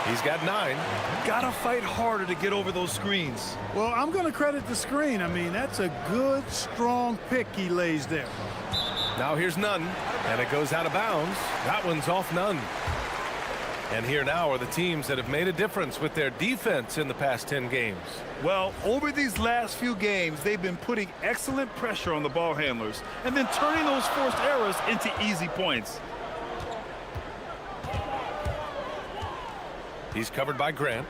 He's got 9. Gotta fight harder to get over those screens. Well, I'm going to credit the screen. I mean, that's a good, strong pick he lays there. Now here's Nunn, and it goes out of bounds. That one's off Nunn. And here now are the teams that have made a difference with their defense in the past 10 games. Well, over these last few games, they've been putting excellent pressure on the ball handlers and then turning those forced errors into easy points. He's covered by Grant.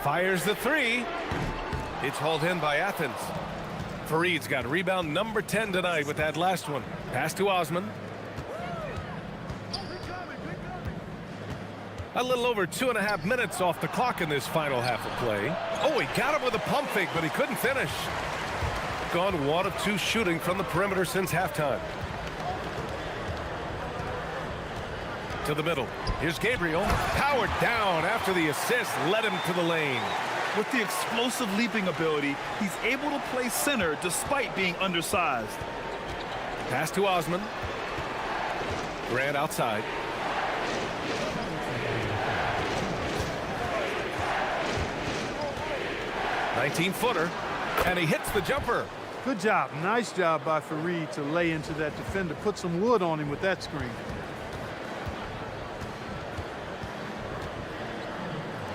Fires the 3. It's hauled in by Athens. Fareed's got rebound number 10 tonight with that last one. Pass to Osman. A little over 2.5 minutes off the clock in this final half of play. Oh, he got him with a pump fake, but he couldn't finish. Gone 1 of 2 shooting from the perimeter since halftime. To the middle. Here's Gabriel. Powered down after the assist led him to the lane. With the explosive leaping ability, he's able to play center despite being undersized. Pass to Osman. Grant outside. "19-footer, and he hits the jumper. Good job. Nice job by Fareed to lay into that defender. Put some wood on him with that screen.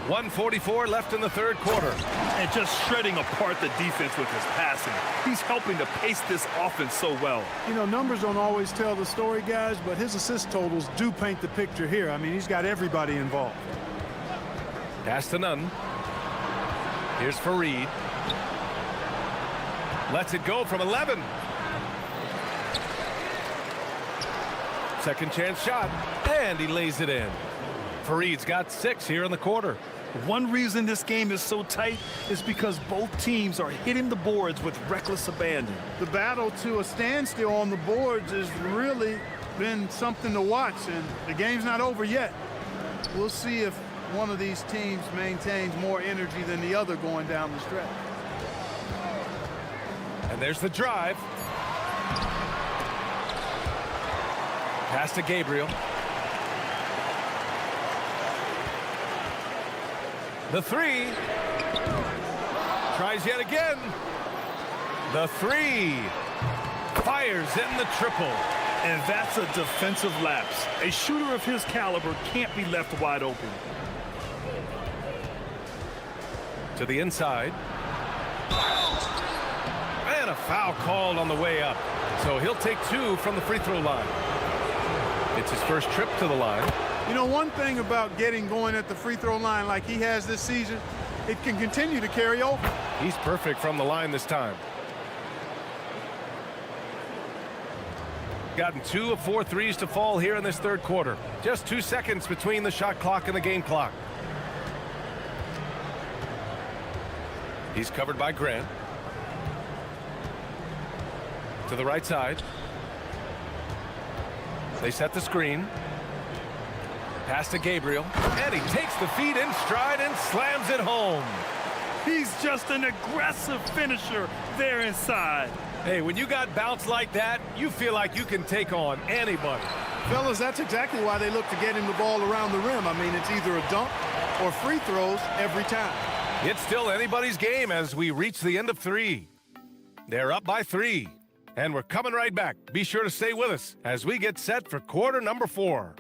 1:44 left in the third quarter. And just shredding apart the defense with his passing. He's helping to pace this offense so well. You know, numbers don't always tell the story, guys, but his assist totals do paint the picture here. I mean, he's got everybody involved. Pass to Nunn. Here's Fareed. Lets it go from 11. Second chance shot, and he lays it in. Fareed's got 6 here in the quarter. One reason this game is so tight is because both teams are hitting the boards with reckless abandon. The battle to a standstill on the boards has really been something to watch, and the game's not over yet. We'll see if one of these teams maintains more energy than the other going down the stretch. And there's the drive. Pass to Gabriel. The 3. Tries yet again. The 3. Fires in the triple. And that's a defensive lapse. A shooter of his caliber can't be left wide open. To the inside. And a foul called on the way up. So he'll take 2 from the free throw line. It's his first trip to the line. You know, one thing about getting going at the free throw line like he has this season, it can continue to carry over. He's perfect from the line this time. Gotten 2 of 4 threes to fall here in this third quarter. Just 2 seconds between the shot clock and the game clock. He's covered by Grant. To the right side. They set the screen. Pass to Gabriel, and he takes the feed in stride and slams it home. He's just an aggressive finisher there inside. Hey, when you got bounce like that, you feel like you can take on anybody. Fellas, that's exactly why they look to get him the ball around the rim. I mean, it's either a dunk or free throws every time. It's still anybody's game as we reach the end of 3. They're up by 3. And we're coming right back. Be sure to stay with us as we get set for quarter number 4.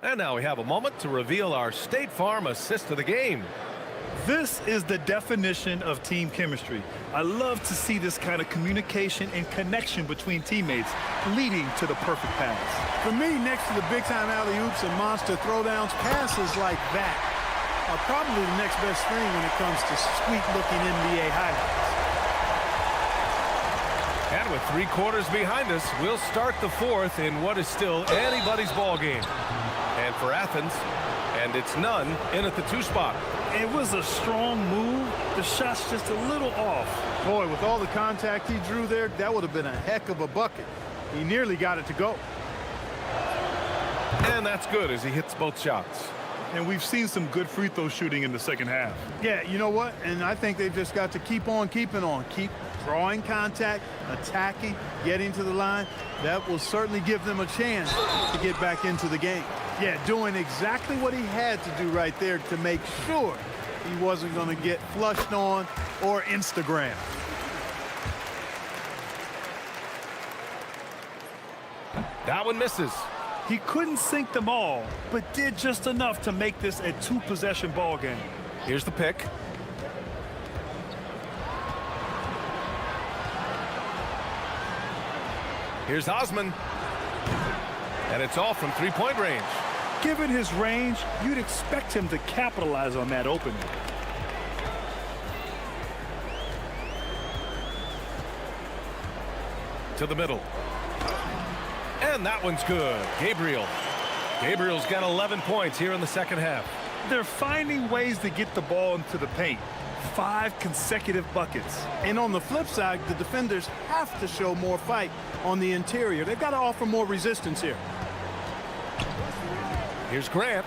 And now we have a moment to reveal our State Farm assist of the game. This is the definition of team chemistry. I love to see this kind of communication and connection between teammates leading to the perfect pass. For me, next to the big-time alley-oops and monster throwdowns, passes like that are probably the next best thing when it comes to sweet-looking NBA highlights. And with 3 quarters behind us, we'll start the 4th in what is still anybody's ball game. And for Athens, and it's none in at the 2 spot. It was a strong move. The shot's just a little off. Boy, with all the contact he drew there, that would have been a heck of a bucket. He nearly got it to go. And that's good as he hits both shots. And we've seen some good free throw shooting in the second half. Yeah, you know what? And I think they've just got to keep on keeping on. Keep drawing contact, attacking, getting to the line. That will certainly give them a chance to get back into the game. Yeah, doing exactly what he had to do right there to make sure he wasn't going to get flushed on or Instagram. That one misses. He couldn't sink them all, but did just enough to make this a 2-possession ball game. Here's the pick. Here's Osman. And it's all from 3-point range. Given his range, you'd expect him to capitalize on that opening. To the middle. And that one's good. Gabriel's got 11 points here in the second half. They're finding ways to get the ball into the paint. 5 consecutive buckets. And on the flip side, the defenders have to show more fight on the interior. They've got to offer more resistance here. Here's Grant.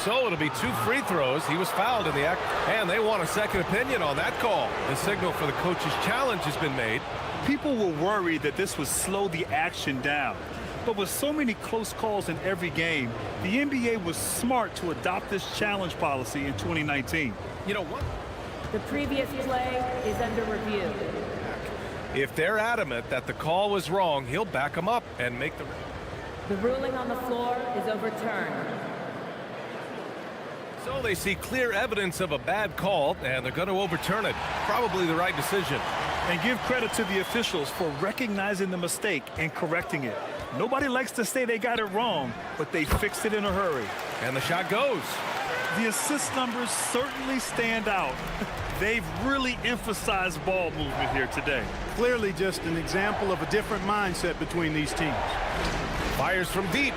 So it'll be 2 free throws. He was fouled in the act, and they want a second opinion on that call. The signal for the coach's challenge has been made. People were worried that this would slow the action down. But with so many close calls in every game, the NBA was smart to adopt this challenge policy in 2019. You know what? The previous play is under review. If they're adamant that the call was wrong, he'll back them up and make the... The ruling on the floor is overturned. So they see clear evidence of a bad call, and they're going to overturn it. Probably the right decision. And give credit to the officials for recognizing the mistake and correcting it. Nobody likes to say they got it wrong, but they fixed it in a hurry. And the shot goes. The assist numbers certainly stand out. They've really emphasized ball movement here today. Clearly just an example of a different mindset between these teams. Fires from deep.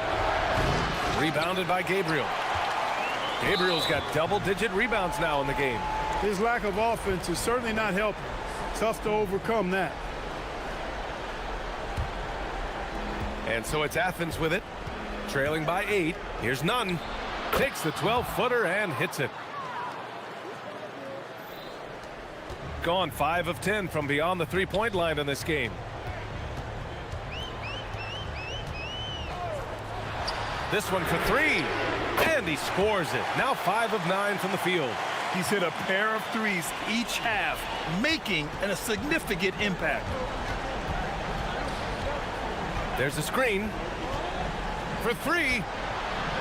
Rebounded by Gabriel. Gabriel's got double-digit rebounds now in the game. His lack of offense is certainly not helping. Tough to overcome that. And so it's Athens with it, trailing by 8. Here's Nunn. Takes the 12-footer and hits it. Gone 5 of 10 from beyond the 3-point line in this game. This one for 3. And he scores it. Now 5 of 9 from the field. He's hit a pair of threes each half, making a significant impact. There's a screen for 3.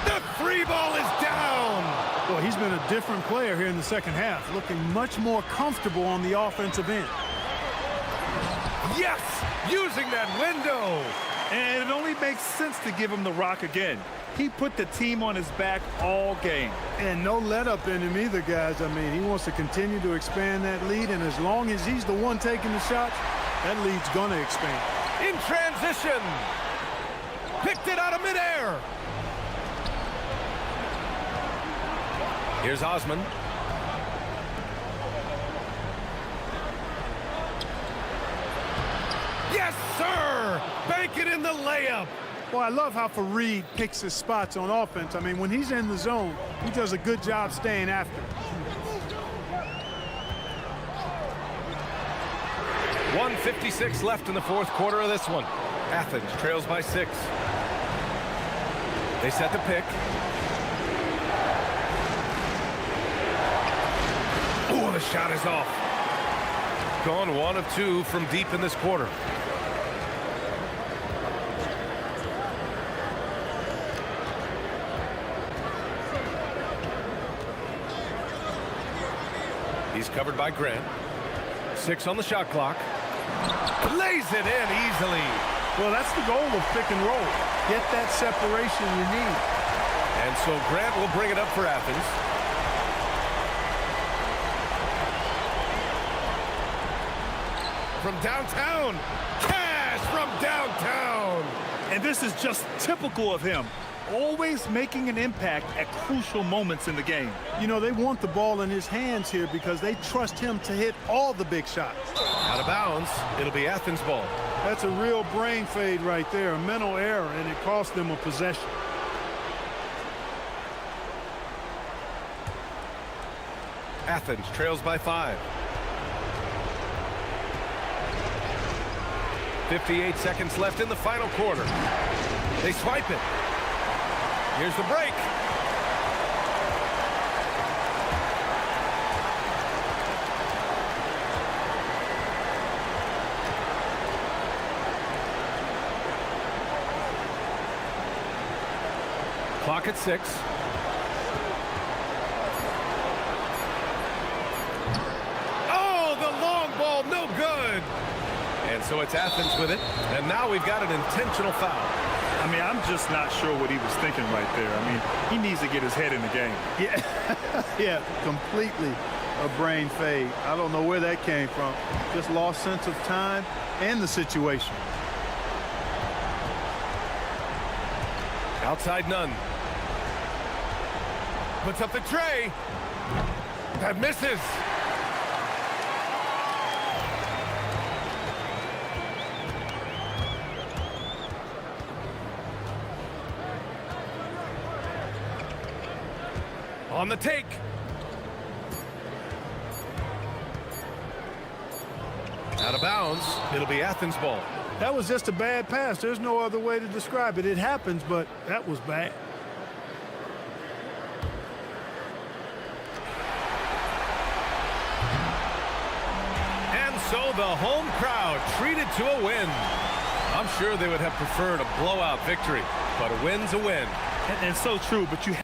The 3 ball is down. Well, he's been a different player here in the second half, looking much more comfortable on the offensive end. Yes, using that window. And it only makes sense to give him the rock again. He put the team on his back all game. And no let up in him either, guys. I mean, he wants to continue to expand that lead, and as long as he's the one taking the shots, that lead's going to expand. In transition. Picked it out of midair. Here's Osman. And the layup. Well, I love how Fareed picks his spots on offense. I mean, when he's in the zone, he does a good job staying after. 1:56 left in the fourth quarter of this one. Athens trails by 6. They set the pick. Oh, the shot is off. Gone 1 of 2 from deep in this quarter. He's covered by Grant. 6 on the shot clock. Lays it in easily. Well, that's the goal of pick and roll. Get that separation you need. And so Grant will bring it up for Athens. From downtown. Cash from downtown. And this is just typical of him. Always making an impact at crucial moments in the game. You know, they want the ball in his hands here because they trust him to hit all the big shots. Out of bounds. It'll be Athens ball. That's a real brain fade right there, a mental error, and it cost them a possession. Athens trails by 5. 58 seconds left in the final quarter. They swipe it. Here's the break. Clock at 6. Oh, the long ball, no good. And so it's Athens with it. And now we've got an intentional foul. I mean, I'm just not sure what he was thinking right there. I mean, he needs to get his head in the game. Yeah, yeah, completely a brain fade. I don't know where that came from. Just lost sense of time and the situation. Outside none. Puts up the tray. That misses. On the take. Out of bounds. It'll be Athens ball. That was just a bad pass. There's no other way to describe it. It happens, but that was bad. And so the home crowd treated to a win. I'm sure they would have preferred a blowout victory, but a win's a win. And so true, but you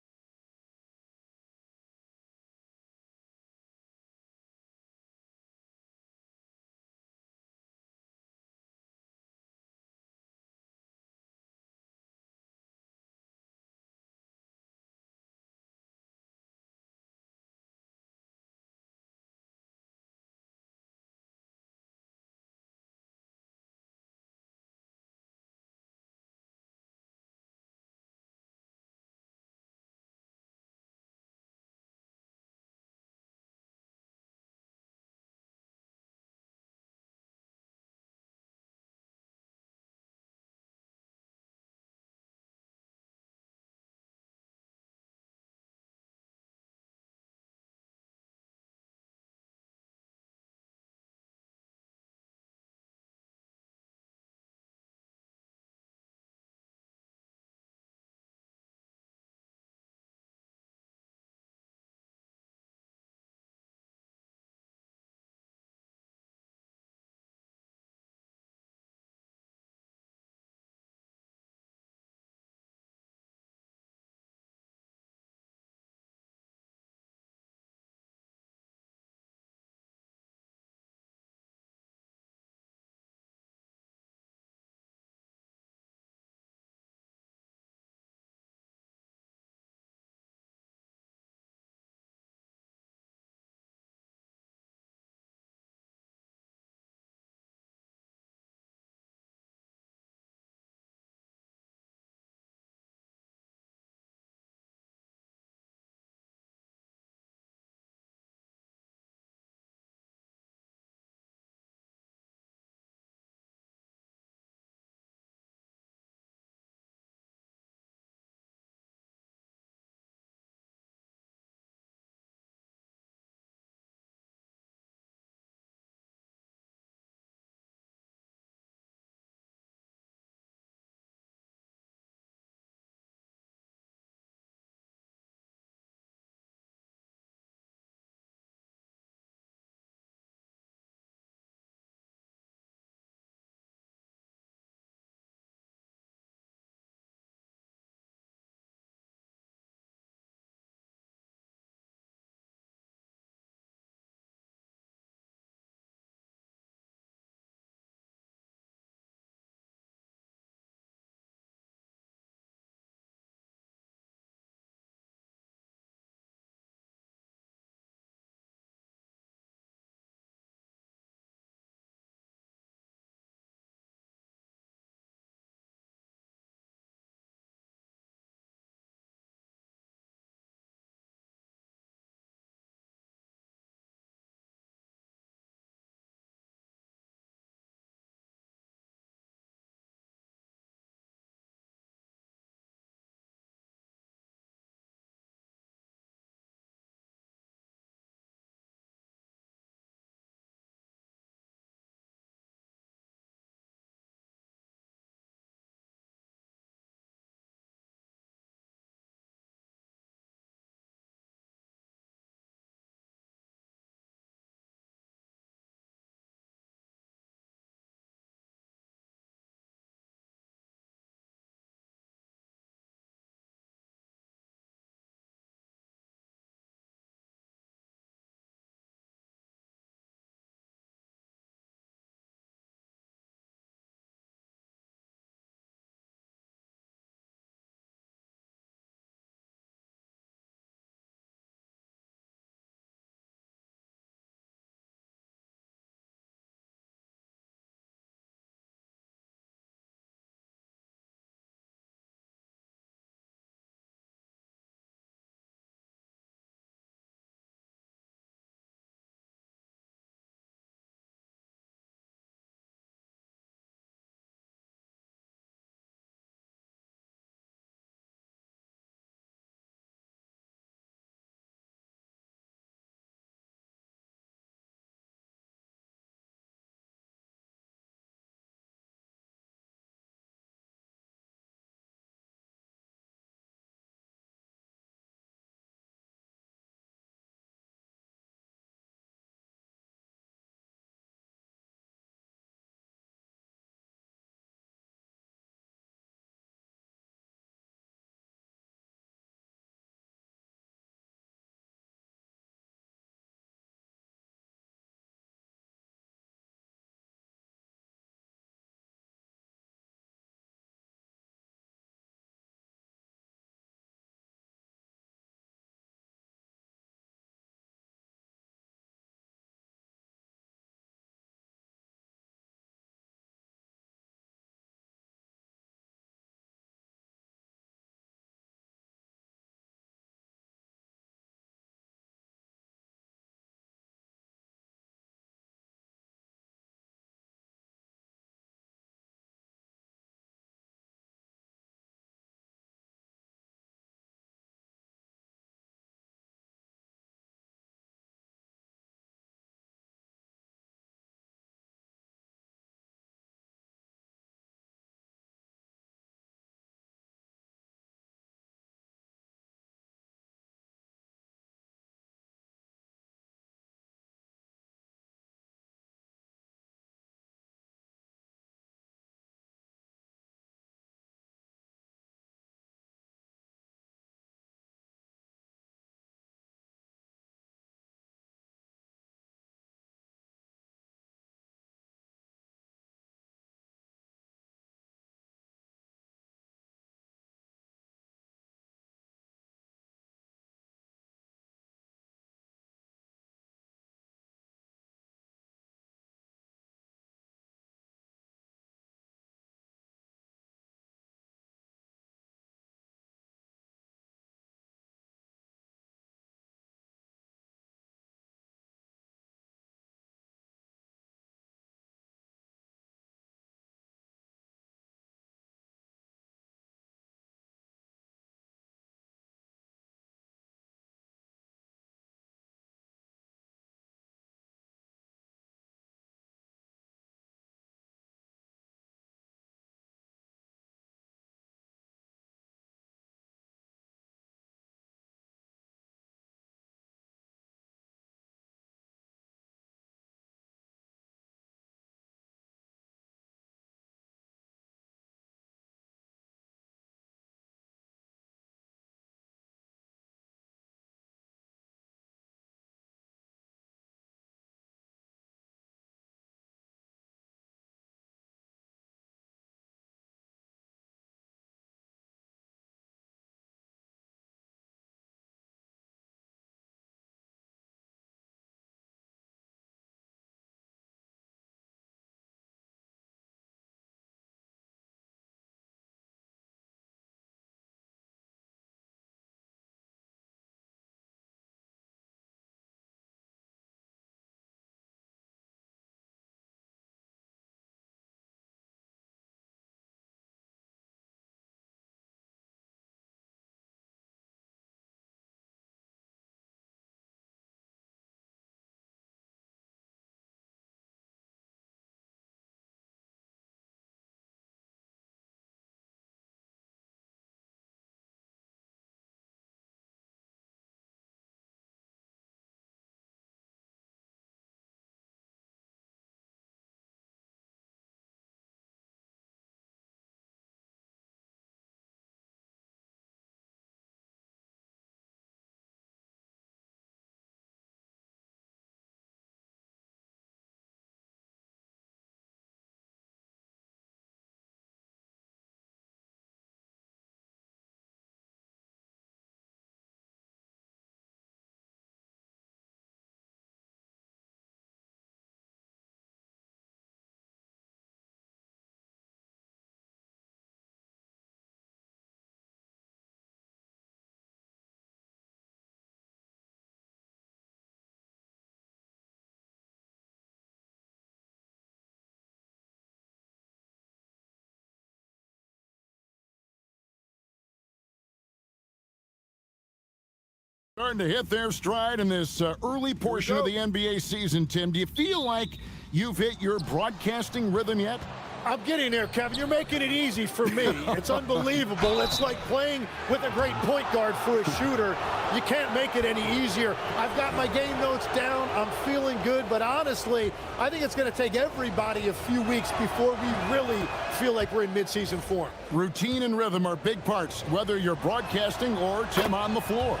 Starting to hit their stride in this early portion of the NBA season, Tim. Do you feel like you've hit your broadcasting rhythm yet? I'm getting there, Kevin. You're making it easy for me. It's unbelievable. It's like playing with a great point guard for a shooter. You can't make it any easier. I've got my game notes down. I'm feeling good, but honestly, I think it's going to take everybody a few weeks before we really feel like we're in midseason form. Routine and rhythm are big parts, whether you're broadcasting or, Tim, on the floor.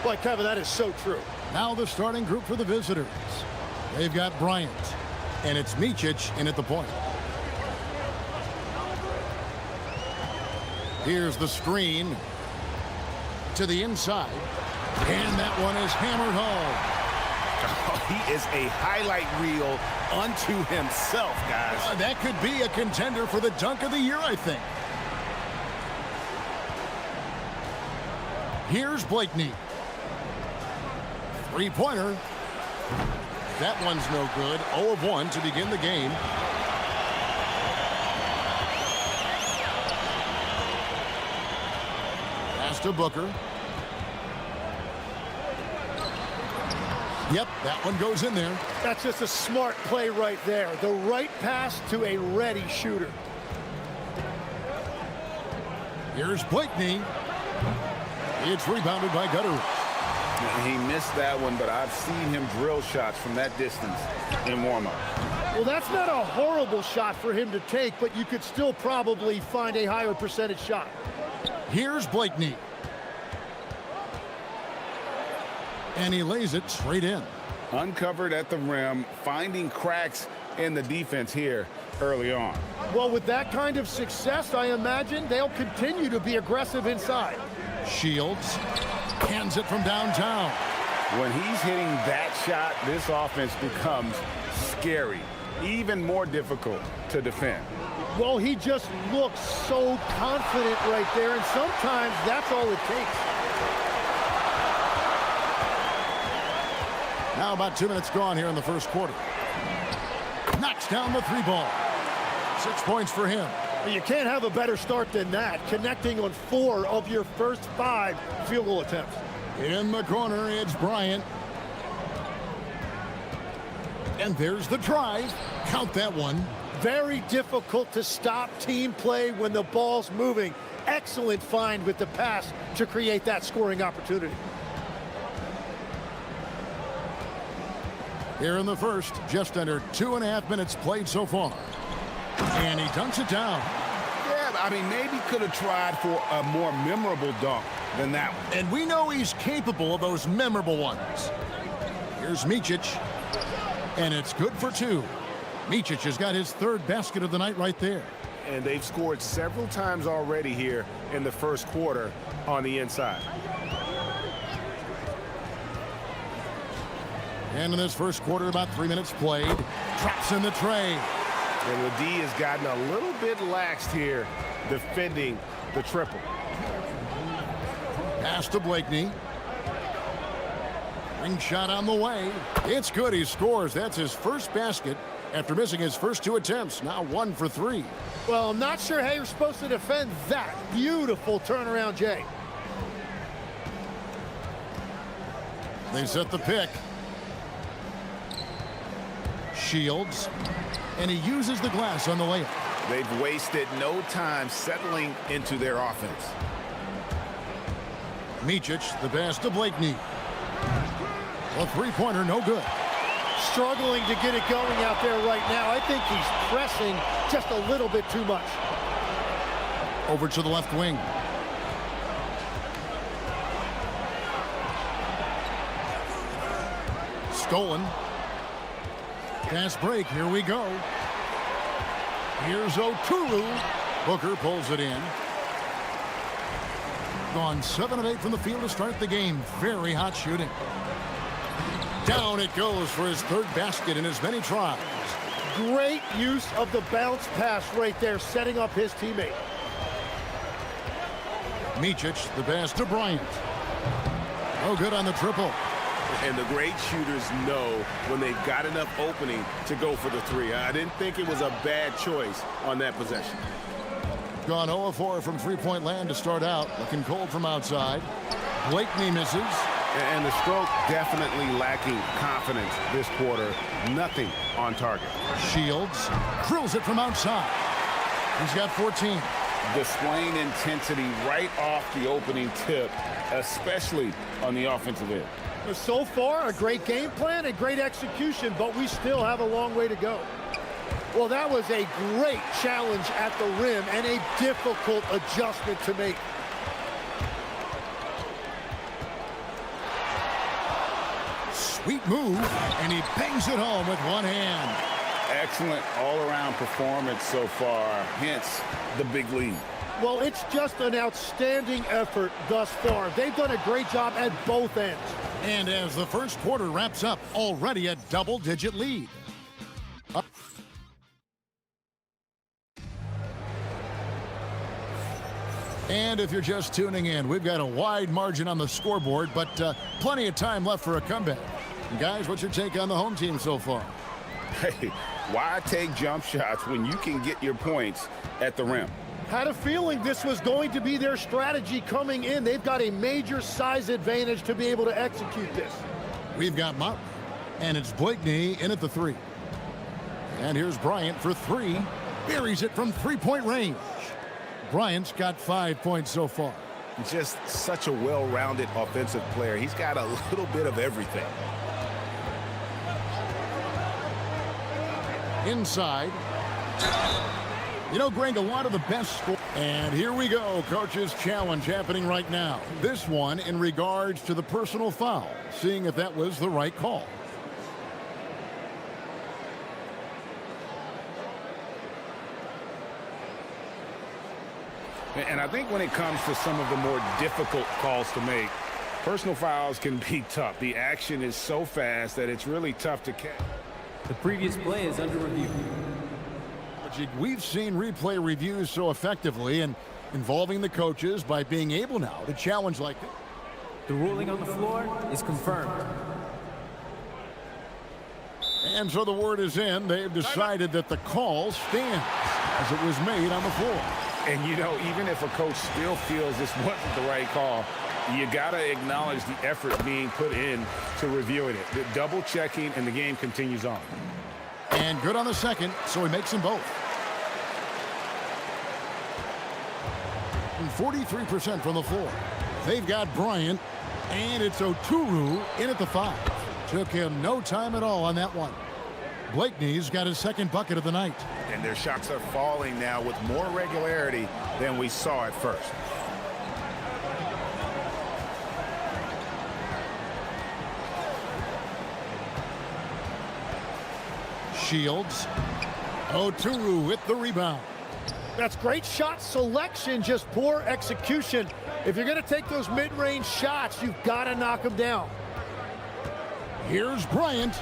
Boy, Kevin, that is so true. Now the starting group for the visitors. They've got Bryant, and it's Micic in at the point. Here's the screen to the inside, and that one is hammered home. Oh, he is a highlight reel unto himself, guys. That could be a contender for the dunk of the year, I think. Here's Blakeney. Three-pointer. That one's no good. 0 of 1 to begin the game. Pass to Booker. Yep, that one goes in there. That's just a smart play right there. The right pass to a ready shooter. Here's Blakeney. It's rebounded by Gutter. He missed that one, but I've seen him drill shots from that distance in warm-up. Well, that's not a horrible shot for him to take, but you could still probably find a higher percentage shot. Here's Blakeney. And he lays it straight in. Uncovered at the rim, finding cracks in the defense here early on. Well, with that kind of success, I imagine they'll continue to be aggressive inside. Shields hands it from downtown. When he's hitting that shot, this offense becomes scary, even more difficult to defend. Well, he just looks so confident right there, and sometimes that's all it takes. Now about 2 minutes gone here in the first quarter. Knocks down the three ball. 6 points for him. You can't have a better start than that, connecting on 4 of your first 5 field goal attempts. In the corner, it's Bryant. And there's the drive. Count that one. Very difficult to stop team play when the ball's moving. Excellent find with the pass to create that scoring opportunity. Here in the first, just under 2.5 minutes played so far. And he dunks it down. Yeah, I mean, maybe could have tried for a more memorable dunk than that one. And we know he's capable of those memorable ones. Here's Micic. And it's good for 2. Micic has got his 3rd basket of the night right there. And they've scored several times already here in the first quarter on the inside. And in this first quarter, about 3 minutes played. Traps in the tray. And the D has gotten a little bit laxed here defending the triple. Pass to Blakeney. Ring shot on the way. It's good. He scores. That's his first basket after missing his first 2 attempts. Now 1 for 3. Well, I'm not sure how you're supposed to defend that. Beautiful turnaround, Jay. They set the pick. Shields. And he uses the glass on the layup. They've wasted no time settling into their offense. Micic, the pass to Blakeney. A three-pointer, no good. Struggling to get it going out there right now. I think he's pressing just a little bit too much. Over to the left wing. Stolen. Pass break, here we go. Here's Okuru. Booker pulls it in. Gone 7 of 8 from the field to start the game. Very hot shooting. Down it goes for his 3rd basket in as many tries. Great use of the bounce pass right there, setting up his teammate. Micic, the pass to Bryant. No good on the triple. And the great shooters know when they've got enough opening to go for the 3. I didn't think it was a bad choice on that possession. Gone 0 of 4 from three-point land to start out. Looking cold from outside. Blakeney misses. And the stroke definitely lacking confidence this quarter. Nothing on target. Shields drills it from outside. He's got 14. Displaying intensity right off the opening tip, especially on the offensive end. So far, a great game plan and great execution, but we still have a long way to go. Well, that was a great challenge at the rim and a difficult adjustment to make. Sweet move, and he bangs it home with one hand. Excellent all-around performance so far, hence the big lead. Well, it's just an outstanding effort thus far. They've done a great job at both ends. And as the first quarter wraps up, already a double-digit lead. And if you're just tuning in, we've got a wide margin on the scoreboard, but plenty of time left for a comeback. And guys, what's your take on the home team so far? Hey, why take jump shots when you can get your points at the rim? Had a feeling this was going to be their strategy coming in. They've got a major size advantage to be able to execute this. We've got Motley, and it's Blakeney in at the 3. And here's Bryant for 3. Buries it from three-point range. Bryant's got 5 points so far. Just such a well-rounded offensive player. He's got a little bit of everything. Inside. You know, Greg, a lot of the best score. And here we go, coach's challenge happening right now. This one in regards to the personal foul, seeing if that was the right call. And I think when it comes to some of the more difficult calls to make, personal fouls can be tough. The action is so fast that it's really tough to catch. The previous play is under review. We've seen replay reviews so effectively and involving the coaches by being able now to challenge like this. The ruling on the floor is confirmed. And so the word is in. They've decided that the call stands as it was made on the floor. And, you know, even if a coach still feels this wasn't the right call, you got to acknowledge the effort being put in to reviewing it. The double checking, and the game continues on. And good on the second, so he makes them both. And 43% from the floor. They've got Bryant, and it's Oturu in at the 5. Took him no time at all on that one. Blakeney's got his second bucket of the night. And their shots are falling now with more regularity than we saw at first. Shields. Oturu with the rebound. That's great shot selection, just poor execution. If you're going to take those mid-range shots, you've got to knock them down. Here's Bryant.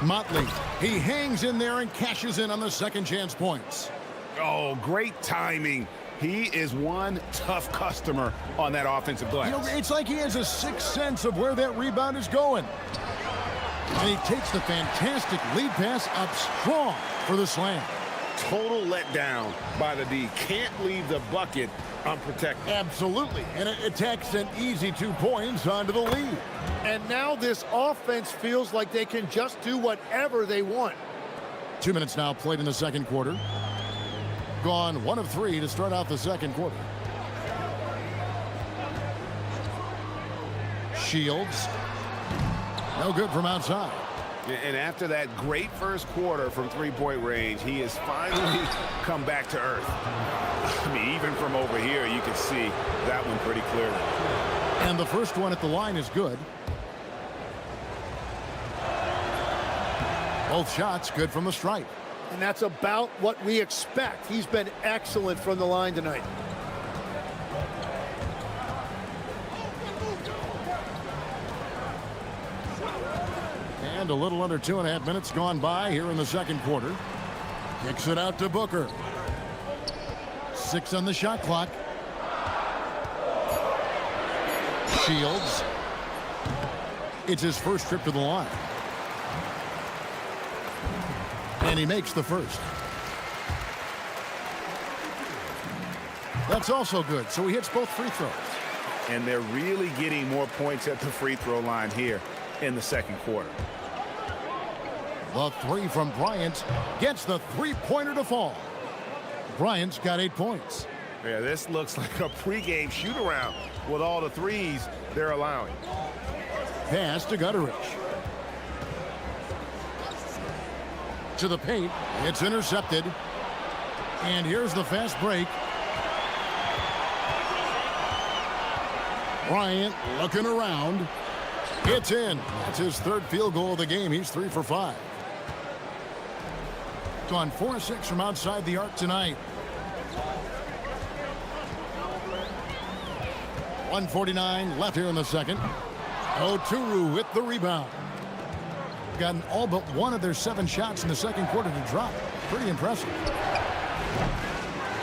Motley, he hangs in there and cashes in on the second chance points. Oh, great timing. He is one tough customer on that offensive glass. You know, it's like he has a sixth sense of where that rebound is going. And he takes the fantastic lead pass up strong for the slam. Total letdown by the D. Can't leave the bucket unprotected. Absolutely. And it attacks an easy 2 points onto the lead. And now this offense feels like they can just do whatever they want. 2 minutes now played in the second quarter. Gone 1 of 3 to start out the second quarter. Shields. No good from outside. And after that great first quarter from three-point range, he has finally come back to earth. I mean, even from over here, you can see that one pretty clearly. And the first one at the line is good. Both shots good from the stripe. And that's about what we expect. He's been excellent from the line tonight. And a little under 2.5 minutes gone by here in the second quarter. Kicks it out to Booker. 6 on the shot clock. Shields. It's his first trip to the line. And he makes the first. That's also good. So he hits both free throws. and they're really getting more points at the free throw line here in the second quarter. The three from Bryant gets the three-pointer to fall. Bryant's got 8 points. Yeah, this looks like a pregame shoot-around with all the threes they're allowing. Pass to Gutteridge. To the paint. It's intercepted. And here's the fast break. Bryant looking around. It's in. That's his third field goal of the game. He's 3 for 5. Gone 4-6 from outside the arc tonight. 1:49 left here in the second. Oturu with the rebound. Gotten all but one of their 7 shots in the second quarter to drop. Pretty impressive.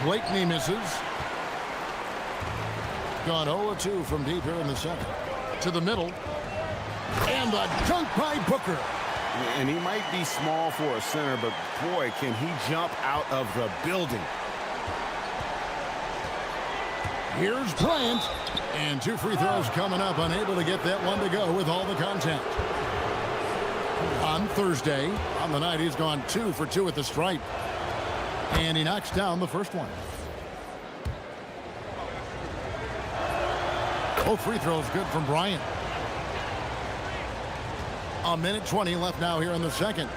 Blakeney misses. Gone 0-2 from deep here in the second. To the middle. And the dunk by Booker. And he might be small for a center, but boy, can he jump out of the building. Here's Bryant. And 2 free throws coming up. Unable to get that one to go with all the contact. On Thursday, on the night, he's gone 2 for 2 at the stripe. And he knocks down the first one. Both free throws good from Bryant. 1:20 left now here in the second.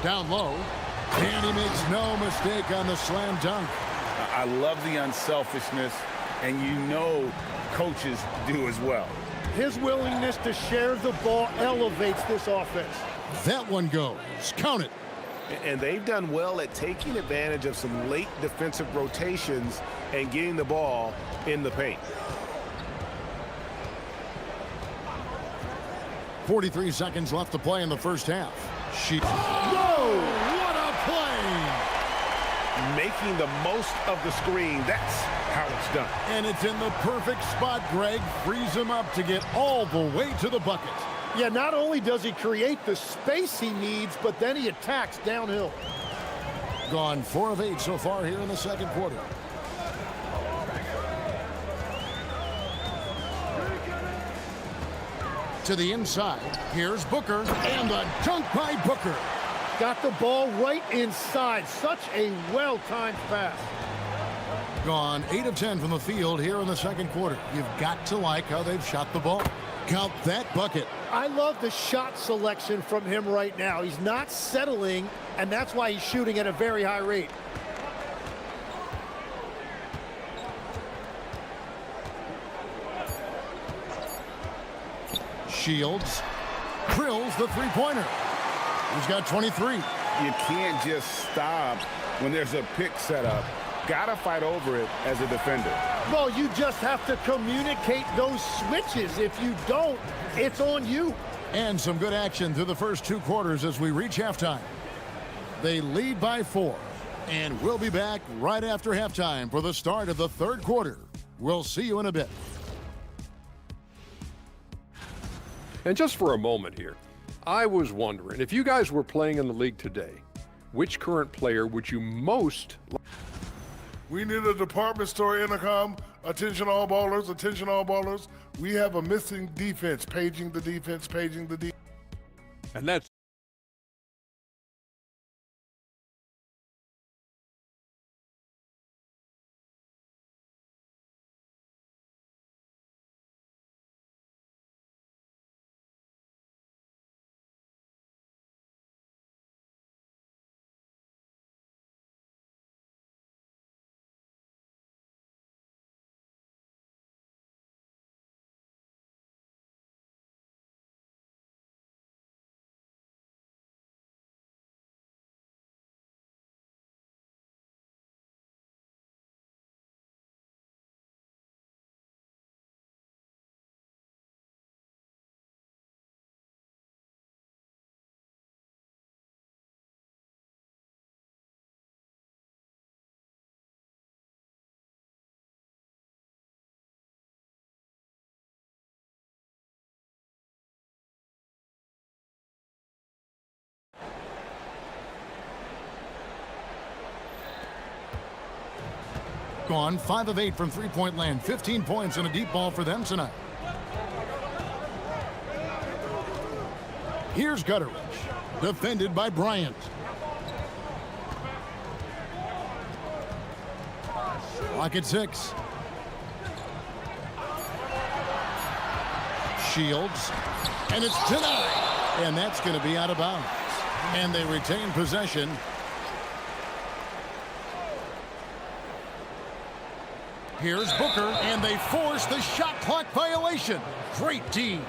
Down low. And he makes no mistake on the slam dunk. I love the unselfishness, and you know coaches do as well. His willingness to share the ball elevates this offense. That one goes. Count it. And they've done well at taking advantage of some late defensive rotations and getting the ball in the paint. 43 seconds left to play in the first half. Whoa! What a play! Making the most of the screen. That's how it's done. And it's in the perfect spot. Greg frees him up to get all the way to the bucket. Yeah, not only does he create the space he needs, but then he attacks downhill. Gone 4 of 8 so far here in the second quarter. To the inside. Here's Booker. And a dunk by Booker. Got the ball right inside. Such a well-timed pass. Gone 8 of 10 from the field here in the second quarter. You've got to like how they've shot the ball. Count that bucket. I love the shot selection from him right now. He's not settling, and that's why he's shooting at a very high rate. Shields drills the three-pointer. He's got 23. You can't just stop when there's a pick set up. Gotta fight over it as a defender. Well, you just have to communicate those switches. If you don't, it's on you. And some good action through the first 2 quarters as we reach halftime. They lead by 4. And we'll be back right after halftime for the start of the third quarter. We'll see you in a bit. And just for a moment here, I was wondering, if you guys were playing in the league today, which current player would you most like? We need a department store intercom. Attention all ballers, attention all ballers. We have a missing defense. Paging the defense, paging the defense. And that's gone 5 of 8 from three-point land. 15 points and a deep ball for them tonight. Here's Gutteridge, defended by Bryant. Clock at 6. Shields, and it's denied. And that's going to be out of bounds. And they retain possession. Here's Booker, and they force the shot clock violation. Great D.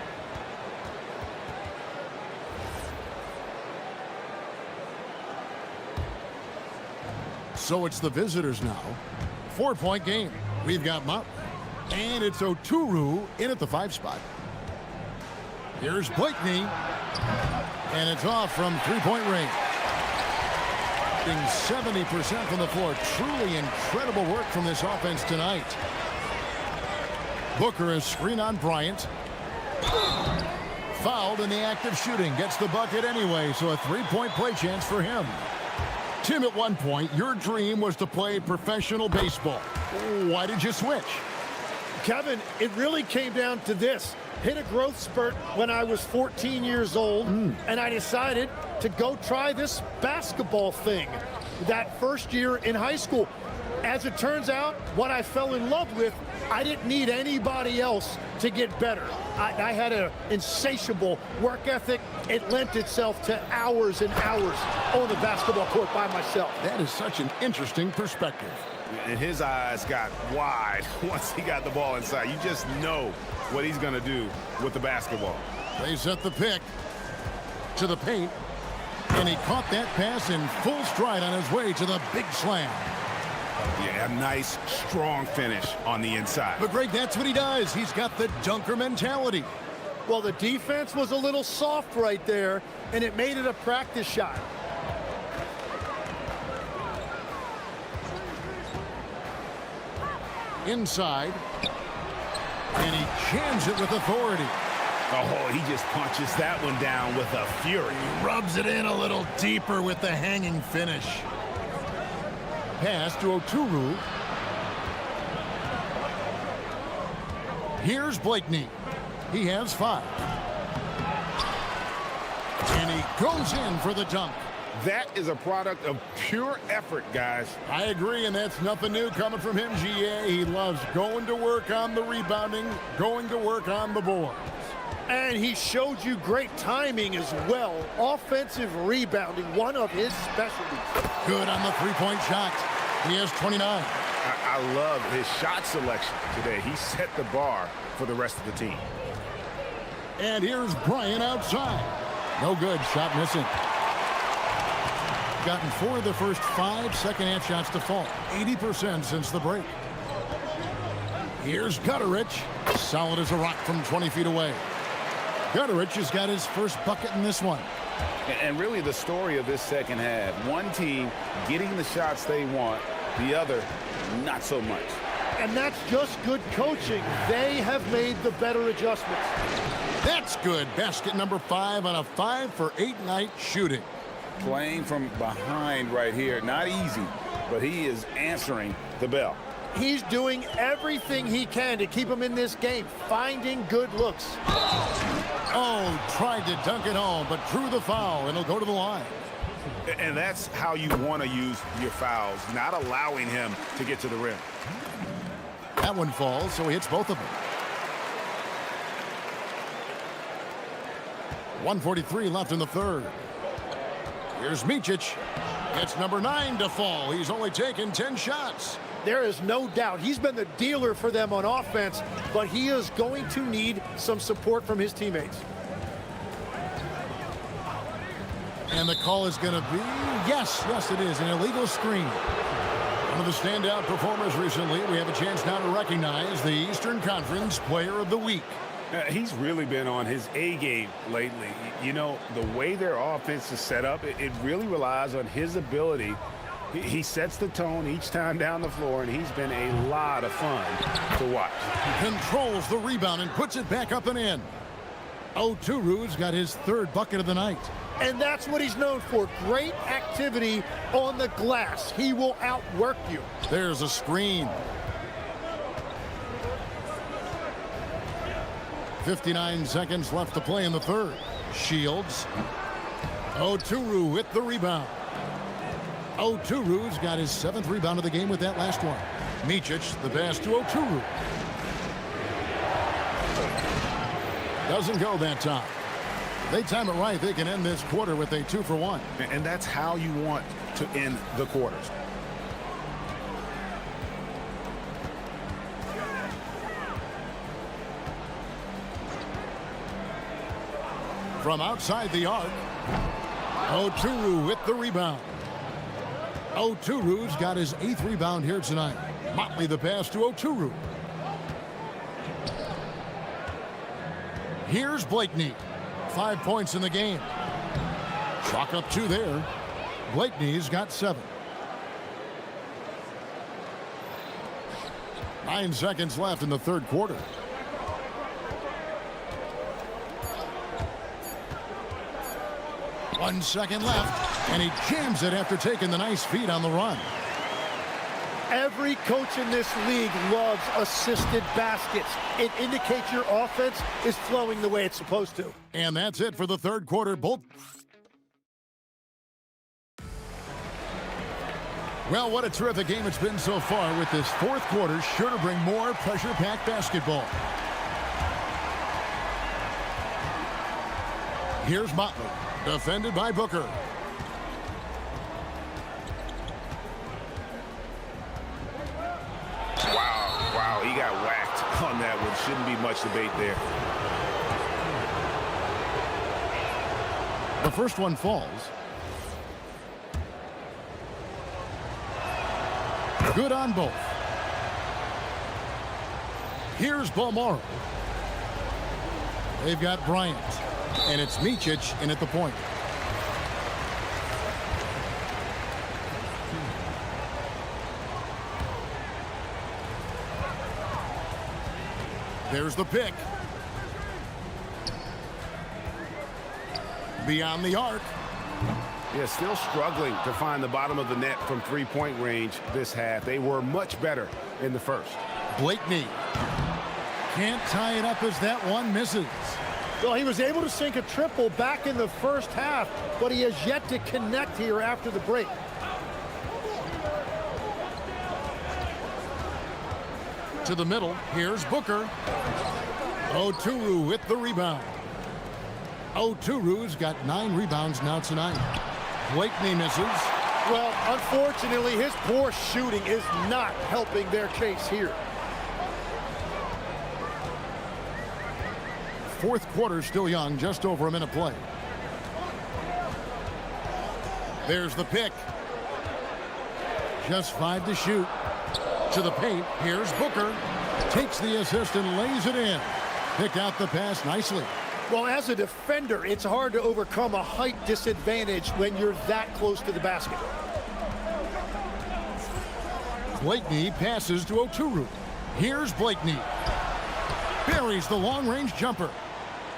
So it's the visitors now. 4-point game. We've got Motley. And it's Oturu in at the 5 spot. Here's Blakeney. And it's off from three-point range. 70% from the floor. Truly incredible work from this offense tonight. Booker is screen on Bryant. Fouled in the act of shooting. Gets the bucket anyway, so a 3-point play chance for him. Tim, at one point, your dream was to play professional baseball. Why did you switch? Kevin, it really came down to this. Hit a growth spurt when I was 14 years old, and I decided to go try this basketball thing that first year in high school. As it turns out, what I fell in love with, I didn't need anybody else to get better. I had an insatiable work ethic. It lent itself to hours and hours on the basketball court by myself. That is such an interesting perspective. And his eyes got wide once he got the ball inside. You just know what he's going to do with the basketball. They set the pick to the paint, and he caught that pass in full stride on his way to the big slam. Yeah, a nice, strong finish on the inside. But, Greg, that's what he does. He's got the dunker mentality. Well, the defense was a little soft right there, and it made it a practice shot. Inside, and he jams it with authority. Oh, he just punches that one down with a fury. He rubs it in a little deeper with the hanging finish. Pass to Oturu. Here's Blakeney. He has 5. And he goes in for the dunk. That is a product of pure effort, guys. I agree, and that's nothing new coming from him, GA. He loves going to work on the rebounding, going to work on the boards. And he showed you great timing as well. Offensive rebounding, one of his specialties. Good on the three-point shot. He has 29. I love his shot selection today. He set the bar for the rest of the team. And here's Bryant outside. No good. Shot missing. Gotten 4 of the first 5 second-half shots to fall. 80% since the break. Here's Gutteridge. Solid as a rock from 20 feet away. Gutteridge has got his first bucket in this one. And really the story of this second half. One team getting the shots they want, the other not so much. And that's just good coaching. They have made the better adjustments. That's good. Basket number 5 on a 5 for 8 night shooting. Playing from behind right here. Not easy, but he is answering the bell. He's doing everything he can to keep him in this game, finding good looks. Oh, tried to dunk it home, but drew the foul, and he'll go to the line. And that's how you want to use your fouls, not allowing him to get to the rim. That one falls, so he hits both of them. 1:43 left in the third. Here's Micic. Gets number 9 to fall. He's only taken 10 shots. There is no doubt he's been the dealer for them on offense, but he is going to need some support from his teammates. And the call is going to be, yes, it is, an illegal screen. One of the standout performers recently. We have a chance now to recognize the Eastern Conference Player of the Week. He's really been on his A game lately. You know, the way their offense is set up, it really relies on his ability. He sets the tone each time down the floor, and he's been a lot of fun to watch. Controls the rebound and puts it back up and in. Oturu's got his 3rd bucket of the night. And that's what he's known for. Great activity on the glass. He will outwork you. There's a screen. 59 seconds left to play in the third. Shields. Oturu with the rebound. Oturu's got his 7th rebound of the game with that last one. Micic, the pass to Oturu. Doesn't go that time. If they time it right, they can end this quarter with a 2-for-1. And that's how you want to end the quarters. From outside the arc, Oturu with the rebound. Oturu's got his 8th rebound here tonight. Motley the pass to Oturu. Here's Blakeney. 5 points in the game. Chalk up 2 there. Blakeney's got 7. 9 seconds left in the third quarter. One second left, and he jams it after taking the nice feed on the run. Every coach in this league loves assisted baskets. It indicates your offense is flowing the way it's supposed to. And that's it for the third quarter. Well, what a terrific game it's been so far, with this fourth quarter sure to bring more pressure-packed basketball. Here's Motley, defended by Booker. Wow, he got whacked on that one. Shouldn't be much debate there. The first one falls. Good on both. Here's Balmoro. They've got Bryant. And it's Micic in at the point. There's the pick. Beyond the arc. Yeah, still struggling to find the bottom of the net from three-point range this half. They were much better in the first. Blakeney can't tie it up as that one misses. Well, he was able to sink a triple back in the first half, but he has yet to connect here after the break. To the middle, here's Booker. Oturu with the rebound. Oturu's got 9 rebounds now tonight. Blakeney misses. Well, unfortunately, his poor shooting is not helping their case here. Fourth quarter still young, just over a minute play. There's the pick. Just 5 to shoot. To the paint, here's Booker. Takes the assist and lays it in. Pick out the pass nicely. Well, as a defender, it's hard to overcome a height disadvantage when you're that close to the basket. Blakeney passes to Oturu. Here's Blakeney. Buries the long-range jumper.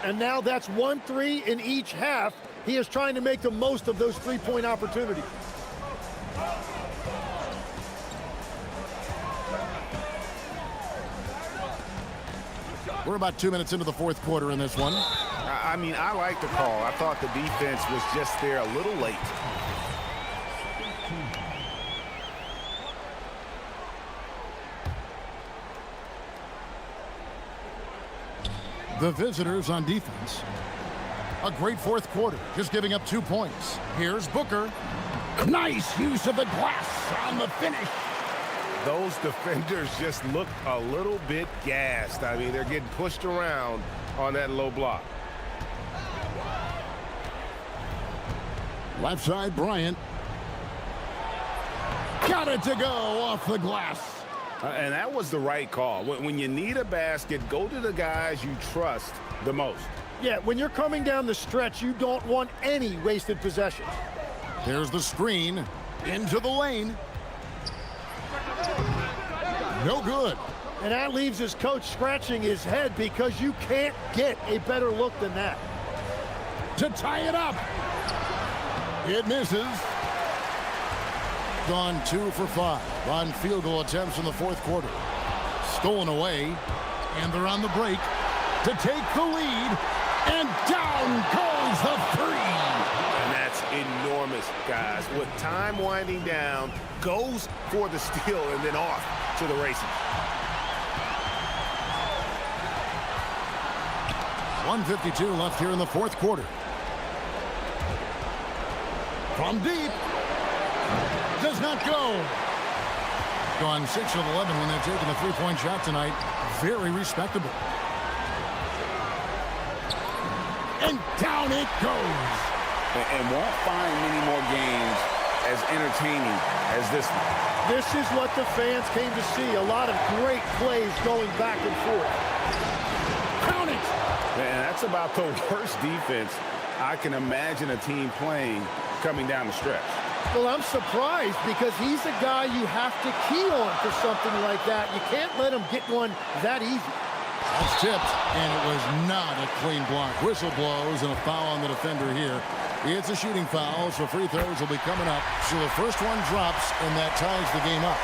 And now that's 1-3 in each half. He is trying to make the most of those three-point opportunities. We're about 2 minutes into the fourth quarter in this one. I mean, I like the call. I thought the defense was just there a little late. The visitors on defense. A great fourth quarter, just giving up 2 points. Here's Booker. Nice use of the glass on the finish. Those defenders just look a little bit gassed. I mean, they're getting pushed around on that low block. Left side, Bryant. Got it to go off the glass. And that was the right call. When you need a basket, go to the guys you trust the most. Yeah, when you're coming down the stretch, you don't want any wasted possession. There's the screen into the lane. No good. And that leaves his coach scratching his head because you can't get a better look than that. To tie it up. It misses. Gone 2 for 5 on field goal attempts in the fourth quarter. Stolen away, and they're on the break. to take the lead, and down goes the three. And that's enormous, guys. With time winding down, goes for the steal and then off to the races. 1:52 left here in the fourth quarter. From deep. Does not go. Gone 6 of 11 when they've taken a three-point shot tonight. Very respectable. And down it goes. And won't find many more games as entertaining as this one. This is what the fans came to see. A lot of great plays going back and forth. Count it. And that's about the worst defense I can imagine a team playing coming down the stretch. Well, I'm surprised because he's a guy you have to key on for something like that. You can't let him get one that easy. That's tipped, and it was not a clean block. Whistle blows and a foul on the defender here. It's a shooting foul, so free throws will be coming up. So the first one drops, and that ties the game up.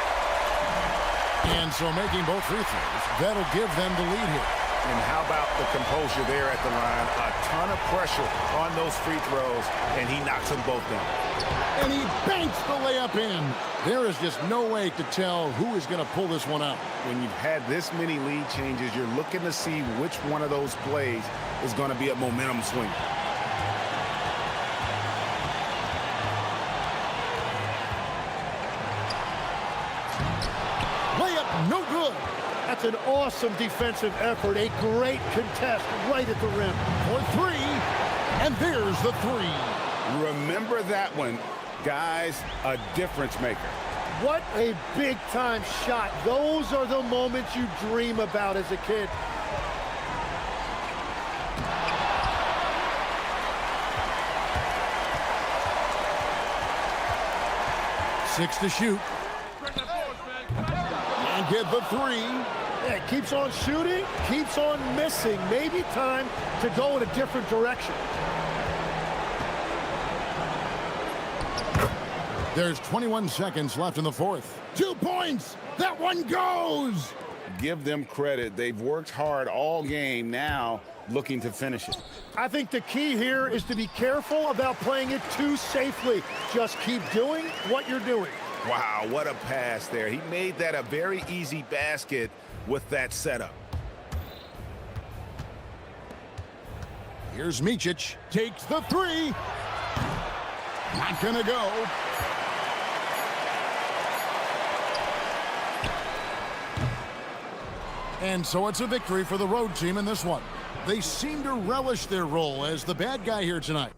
And so making both free throws, that'll give them the lead here. And how about the composure there at the line? A ton of pressure on those free throws, and he knocks them both down. And he banks the layup in. There is just no way to tell who is going to pull this one out. When you've had this many lead changes, you're looking to see which one of those plays is going to be a momentum swing. Layup no good. That's an awesome defensive effort. A great contest right at the rim. For three, and there's the three. Remember that one, guys, a difference maker. What a big-time shot. Those are the moments you dream about as a kid. Six to shoot. And get the three. Yeah, keeps on shooting, keeps on missing. Maybe time to go in a different direction. There's 21 seconds left in the fourth. 2 points. That one goes. Give them credit. They've worked hard all game, now looking to finish it. I think the key here is to be careful about playing it too safely. Just keep doing what you're doing. Wow, what a pass there. He made that a very easy basket with that setup. Here's Micic. Takes the three. Not gonna go. And so it's a victory for the road team in this one. They seem to relish their role as the bad guy here tonight.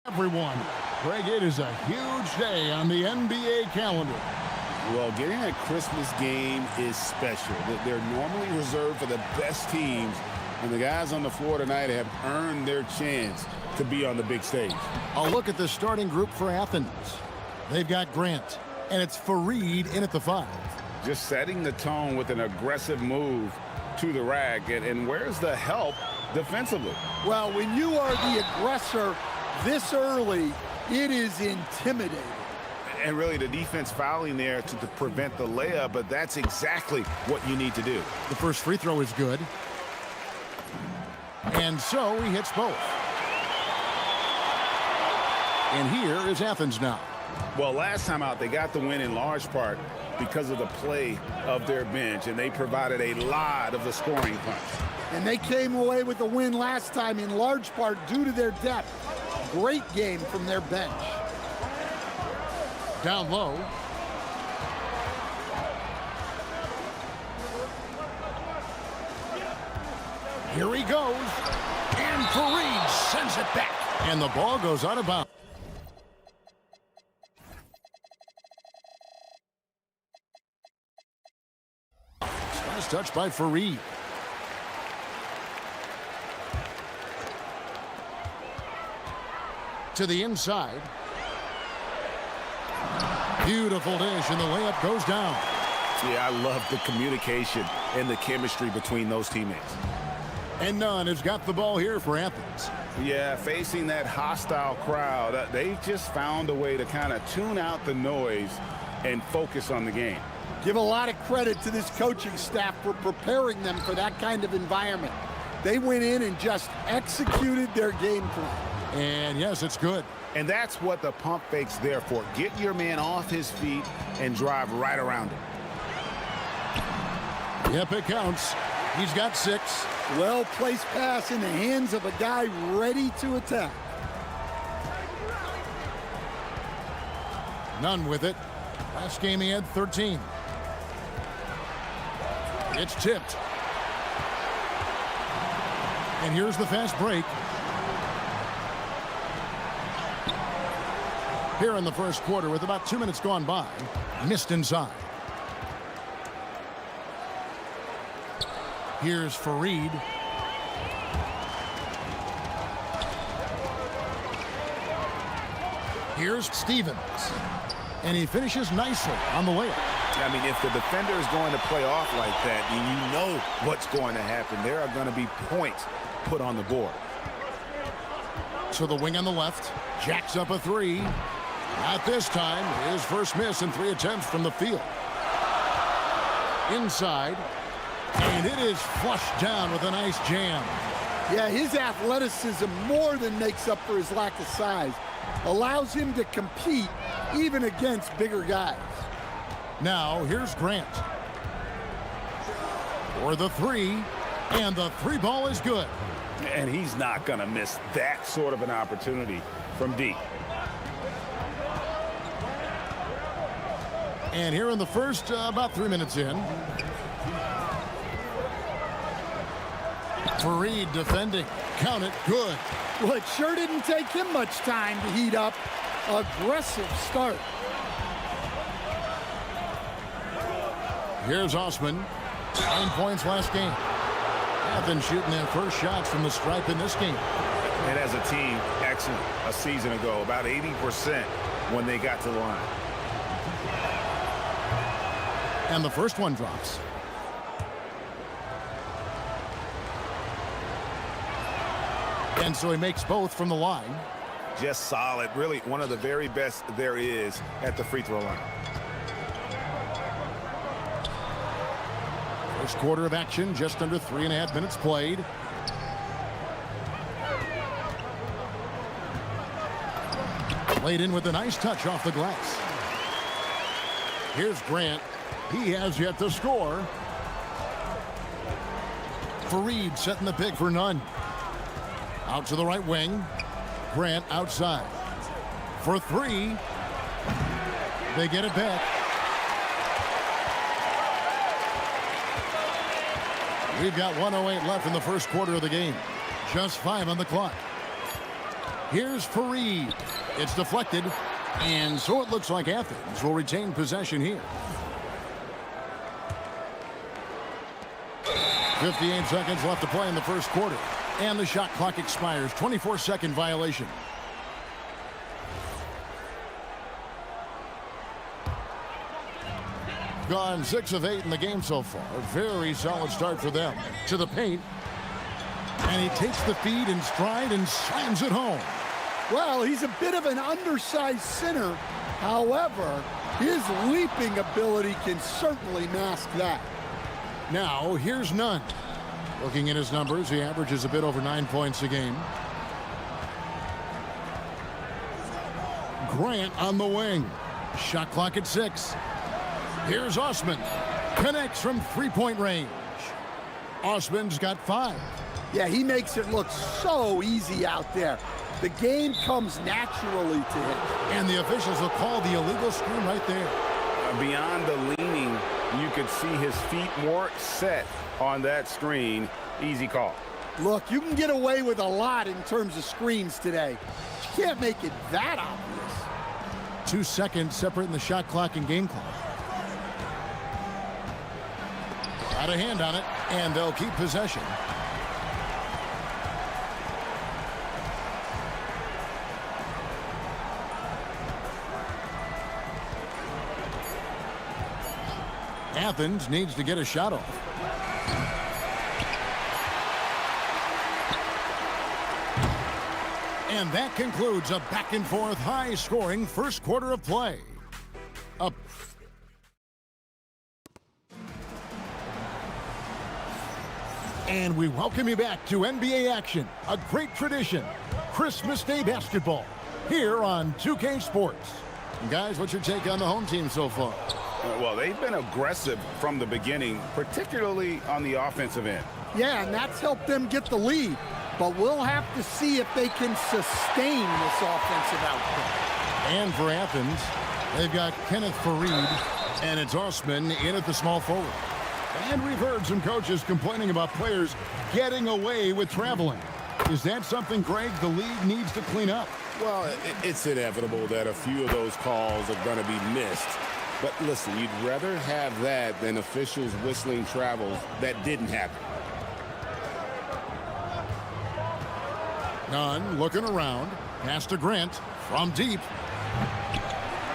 Everyone, Greg, it is a huge day on the NBA calendar. Well, getting a Christmas game is special. They're normally reserved for the best teams, and the guys on the floor tonight have earned their chance to be on the big stage. A look at the starting group for Athens. They've got Grant, and it's Fareed in at the 5. Just setting the tone with an aggressive move to the rack, and where's the help defensively? Well, when you are the aggressor this early, it is intimidating. And really the defense fouling there to prevent the layup, but that's exactly what you need to do. The first free throw is good. And so he hits both. And here is Athens now. Well, last time out, they got the win in large part because of the play of their bench, and they provided a lot of the scoring punch. And they came away with the win last time in large part due to their depth. Great game from their bench. Down low. Here he goes. And Fareed sends it back. And the ball goes out of bounds. Nice touch by Fareed. To the inside. Beautiful dish, and the layup goes down. Yeah, I love the communication and the chemistry between those teammates. And Nunn has got the ball here for Athens. Yeah, facing that hostile crowd, they just found a way to kind of tune out the noise and focus on the game. Give a lot of credit to this coaching staff for preparing them for that kind of environment. They went in and just executed their game plan. And yes, it's good. And that's what the pump fake's there for. Get your man off his feet and drive right around him. Yep, it counts. He's got 6. Well-placed pass in the hands of a guy ready to attack. None with it. Last game he had 13. It's tipped. And here's the fast break. Here in the first quarter with about 2 minutes gone by. Missed inside. Here's Fareed. Here's Stevens. And he finishes nicely on the layup. I mean, if the defender is going to play off like that, then you know what's going to happen. There are going to be points put on the board. So the wing on the left. Jacks up a 3. Not this time. His first miss in 3 attempts from the field. Inside. And it is flushed down with a nice jam. Yeah, his athleticism more than makes up for his lack of size. Allows him to compete even against bigger guys. Now here's Grant. For the 3. And the 3 ball is good. And he's not going to miss that sort of an opportunity from deep. And here in the first, about 3 minutes in. Fareed defending. Count it. Good. Well, it sure didn't take him much time to heat up. Aggressive start. Here's Osman. 9 points last game. Athens shooting their first shots from the stripe in this game. And as a team, excellent. A season ago, about 80% when they got to the line. And the first one drops. And so he makes both from the line. Just solid. Really one of the very best there is at the free throw line. First quarter of action, just under 3.5 minutes played. Played in with a nice touch off the glass. Here's Grant. He has yet to score. Fareed setting the pick for Nunn. Out to the right wing. Grant outside. For 3. They get it back. We've got 1:08 left in the first quarter of the game. Just 5 on the clock. Here's Fareed. It's deflected. And so it looks like Athens will retain possession here. 58 seconds left to play in the first quarter. And the shot clock expires. 24-second violation. Gone 6 of 8 in the game so far. A very solid start for them. To the paint. And he takes the feed in stride and slams it home. Well, he's a bit of an undersized center. However, his leaping ability can certainly mask that. Now, here's Nunn. Looking at his numbers, he averages a bit over 9 points a game. Grant on the wing. Shot clock at 6. Here's Osman. Connects from three-point range. Osman's got 5. Yeah, he makes it look so easy out there. The game comes naturally to him. And the officials will call the illegal screen right there. Beyond the leaning, you could see his feet more set on that screen. Easy call. Look, you can get away with a lot in terms of screens today. You can't make it that obvious. 2 seconds separating the shot clock and game clock. Got a hand on it, and they'll keep possession. Athens needs to get a shot off. And that concludes a back-and-forth, high-scoring first quarter of play. Up. And we welcome you back to NBA action, a great tradition, Christmas Day basketball, here on 2K Sports. And guys, what's your take on the home team so far? Well, they've been aggressive from the beginning, particularly on the offensive end. Yeah, and that's helped them get the lead. But we'll have to see if they can sustain this offensive output. And for Athens, they've got Kenneth Fareed, and it's Osman in at the small forward. And we've heard some coaches complaining about players getting away with traveling. Is that something, Greg, the league needs to clean up? Well, it's inevitable that a few of those calls are going to be missed. But listen, you'd rather have that than officials whistling travels that didn't happen. Nunn looking around. Pass to Grant from deep.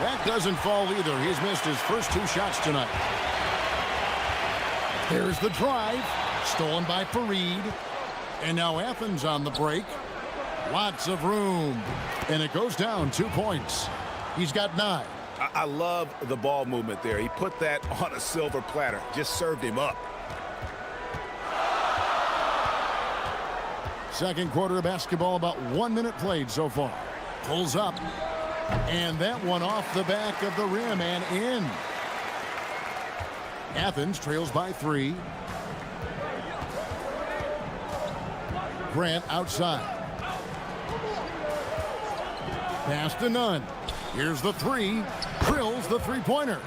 That doesn't fall either. He's missed his first 2 shots tonight. There's the drive. Stolen by Fareed. And now Athens on the break. Lots of room. And it goes down 2 points. He's got 9. I love the ball movement there. He put that on a silver platter. Just served him up. Second quarter of basketball, about 1 minute played so far. Pulls up. And that one off the back of the rim and in. Athens trails by 3. Grant outside. Pass to Nunn. Here's the 3. Drills the three-pointer.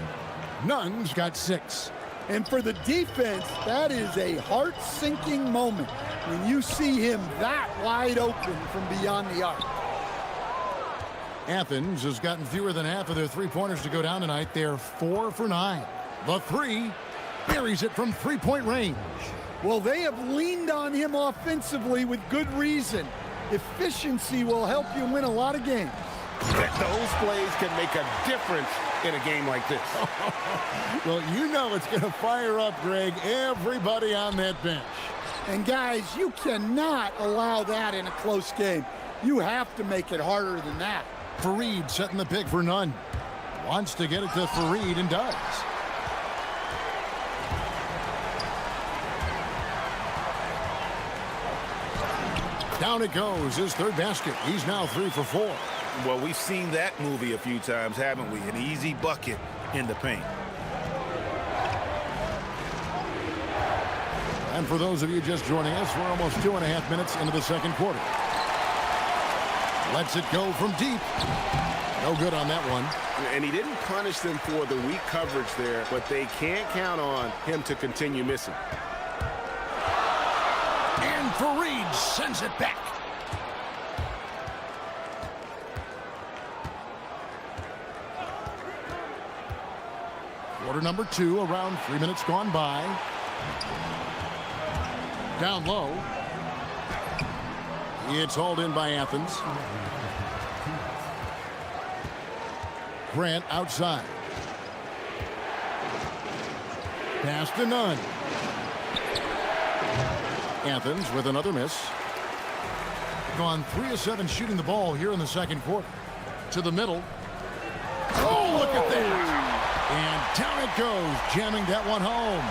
Nunn's got 6. And for the defense, that is a heart-sinking moment when you see him that wide open from beyond the arc. Athens has gotten fewer than half of their three-pointers to go down tonight. They're 4 for 9. The 3 buries it from three-point range. Well, they have leaned on him offensively with good reason. Efficiency will help you win a lot of games. Those plays can make a difference in a game like this. Well, you know it's going to fire up, Greg, everybody on that bench. And guys, you cannot allow that in a close game. You have to make it harder than that. Fareed setting the pick for Nunn. Wants to get it to Fareed and does. Down it goes, his third basket. He's now 3 for 4. Well, we've seen that movie a few times, haven't we? An easy bucket in the paint. And for those of you just joining us, we're almost 2.5 minutes into the second quarter. Lets it go from deep. No good on that one. And he didn't punish them for the weak coverage there, but they can't count on him to continue missing. And Fareed sends it back. Quarter number 2, around 3 minutes gone by. Down low. It's hauled in by Athens. Grant outside. Pass to none. Athens with another miss. Gone 3 of 7 shooting the ball here in the second quarter. To the middle. Oh, look at that. And down it goes, jamming that one home.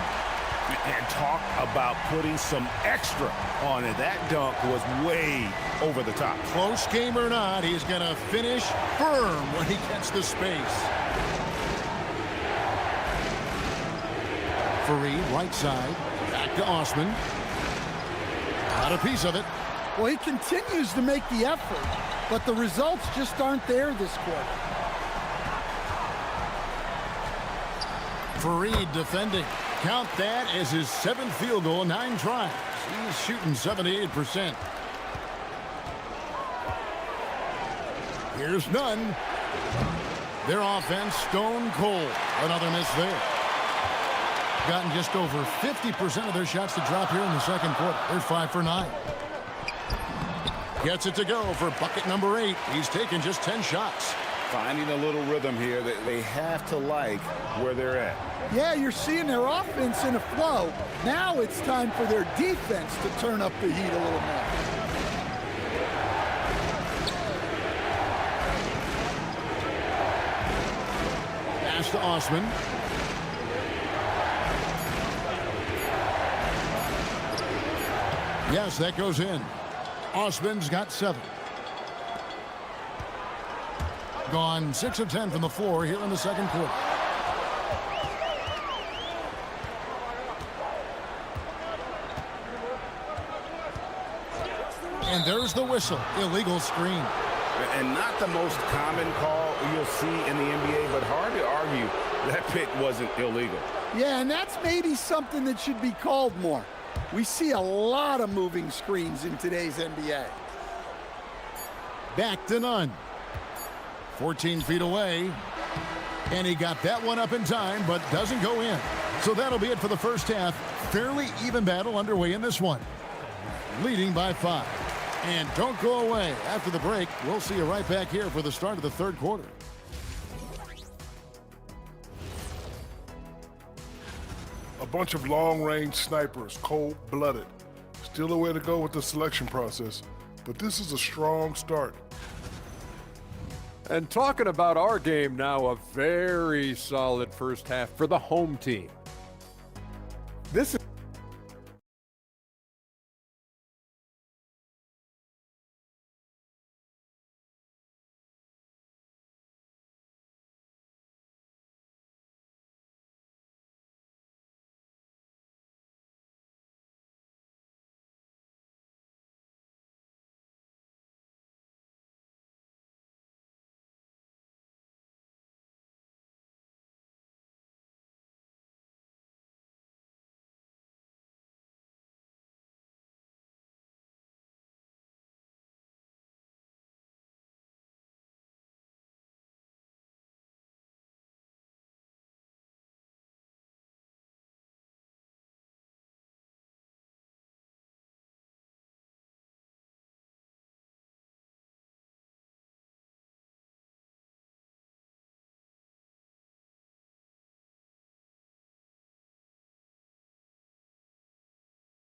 And talk about putting some extra on it. That dunk was way over the top. Close game or not, he's going to finish firm when he gets the space. Fareed, right side. Back to Osman. Got a piece of it. Well, he continues to make the effort, but the results just aren't there this quarter. Fareed defending. Count that as his 7th field goal, 9 tries. He's shooting 78%. Here's none. Their offense stone cold. Another miss there. Gotten just over 50% of their shots to drop here in the second quarter. They're 5 for 9. Gets it to go for bucket number 8. He's taken just 10 shots. Finding a little rhythm here that they have to like where they're at. Yeah, you're seeing their offense in a flow. Now it's time for their defense to turn up the heat a little more. Pass to Osman. Yes, that goes in. Osman's got 7. Gone 6 of 10 from the floor here in the second quarter. And there's the whistle. Illegal screen. And not the most common call you'll see in the NBA, but hard to argue that pick wasn't illegal. Yeah, and that's maybe something that should be called more. We see a lot of moving screens in today's NBA. Back to none. 14 feet away. And he got that one up in time, but doesn't go in. So that'll be it for the first half. Fairly even battle underway in this one. Leading by 5. And don't go away. After the break, we'll see you right back here for the start of the third quarter. A bunch of long-range snipers, cold-blooded. Still a way to go with the selection process, but this is a strong start. And talking about our game now, a very solid first half for the home team. This is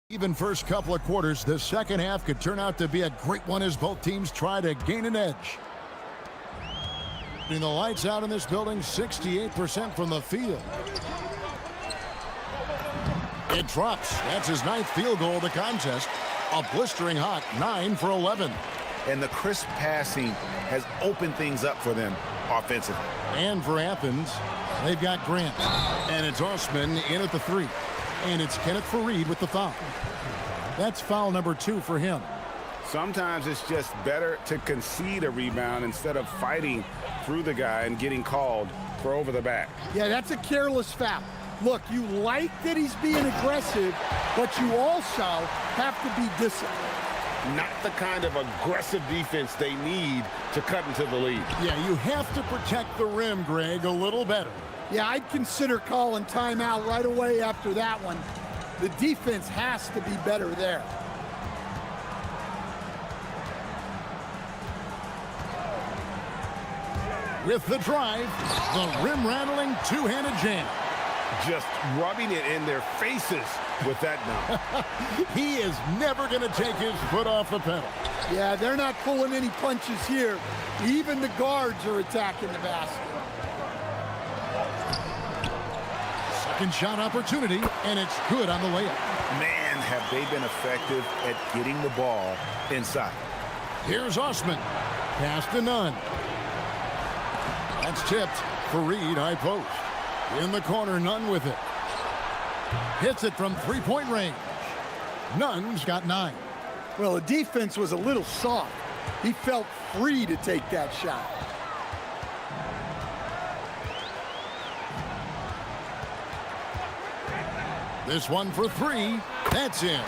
even first couple of quarters. The second half could turn out to be a great one as both teams try to gain an edge. The lights out in this building, 68% from the field. It drops. That's his 9th field goal of the contest. A blistering hot 9 for 11. And the crisp passing has opened things up for them offensively. And for Athens, they've got Grant. And it's Osman in at the 3. And it's Kenneth Fareed with the foul. That's foul number 2 for him. Sometimes it's just better to concede a rebound instead of fighting through the guy and getting called for over the back. Yeah, that's a careless foul. Look, you like that he's being aggressive, but you also have to be disciplined. Not the kind of aggressive defense they need to cut into the lead. Yeah, you have to protect the rim, Greg, a little better. Yeah, I'd consider calling timeout right away after that one. The defense has to be better there. With the drive, the rim-rattling two-handed jam. Just rubbing it in their faces with that dunk. He is never going to take his foot off the pedal. Yeah, they're not pulling any punches here. Even the guards are attacking the basket. Second shot opportunity, and it's good on the layup. Man, have they been effective at getting the ball inside. Here's Osman. Pass to Nunn. That's tipped for Reed, high post. In the corner, Nunn with it. Hits it from three-point range. Nunn's got 9. Well, the defense was a little soft. He felt free to take that shot. This one for 3. That's in.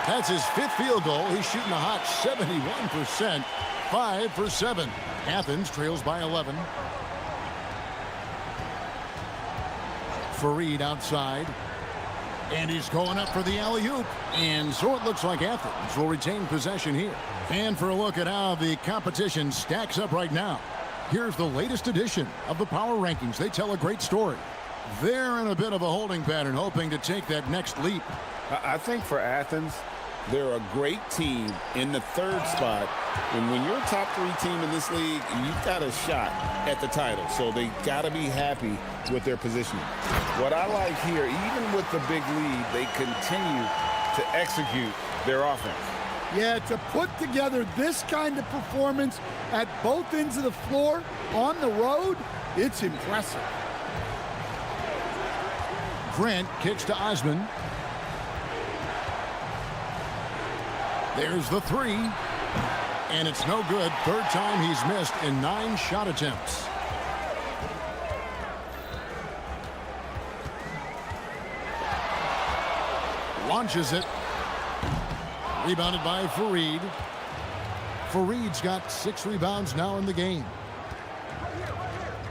That's his 5th field goal. He's shooting a hot 71%. 5 for 7. Athens trails by 11. Fareed outside. And he's going up for the alley-oop. And so it looks like Athens will retain possession here. And for a look at how the competition stacks up right now, here's the latest edition of the Power Rankings. They tell a great story. They're in a bit of a holding pattern, hoping to take that next leap. I think for Athens, they're a great team in the 3rd spot. And when you're a top 3 team in this league, you've got a shot at the title. So they got to be happy with their positioning. What I like here, even with the big lead, they continue to execute their offense. Yeah, to put together this kind of performance at both ends of the floor on the road, it's impressive. Grant kicks to Osman. There's the 3. And it's no good. 3rd time he's missed in 9 shot attempts. Launches it. Rebounded by Fareed. Fareed's got 6 rebounds now in the game.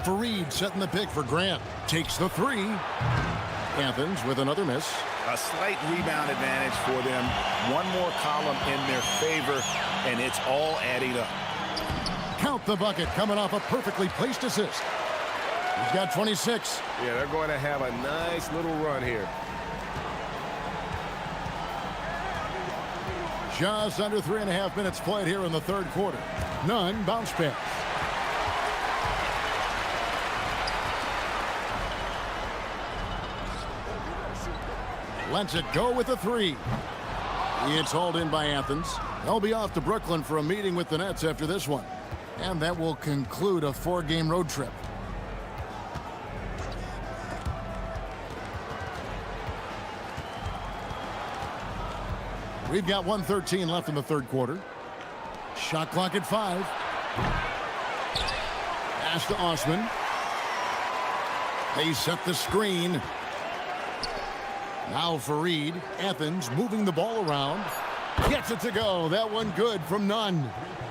Fareed setting the pick for Grant. Takes the 3. Athens with another miss. A slight rebound advantage for them. One more column in their favor, and it's all adding up. Count the bucket coming off a perfectly placed assist. He's got 26. Yeah, they're going to have a nice little run here. Just under 3.5 minutes played here in the 3rd quarter. Nunn bounce pass. Lets it go with the 3. It's hauled in by Athens. They'll be off to Brooklyn for a meeting with the Nets after this one. And that will conclude a 4-game road trip. We've got 1:13 left in the 3rd quarter. Shot clock at 5. Pass to Osman. They set the screen. Now Fareed. Athens moving the ball around. Gets it to go. That one good from Nunn.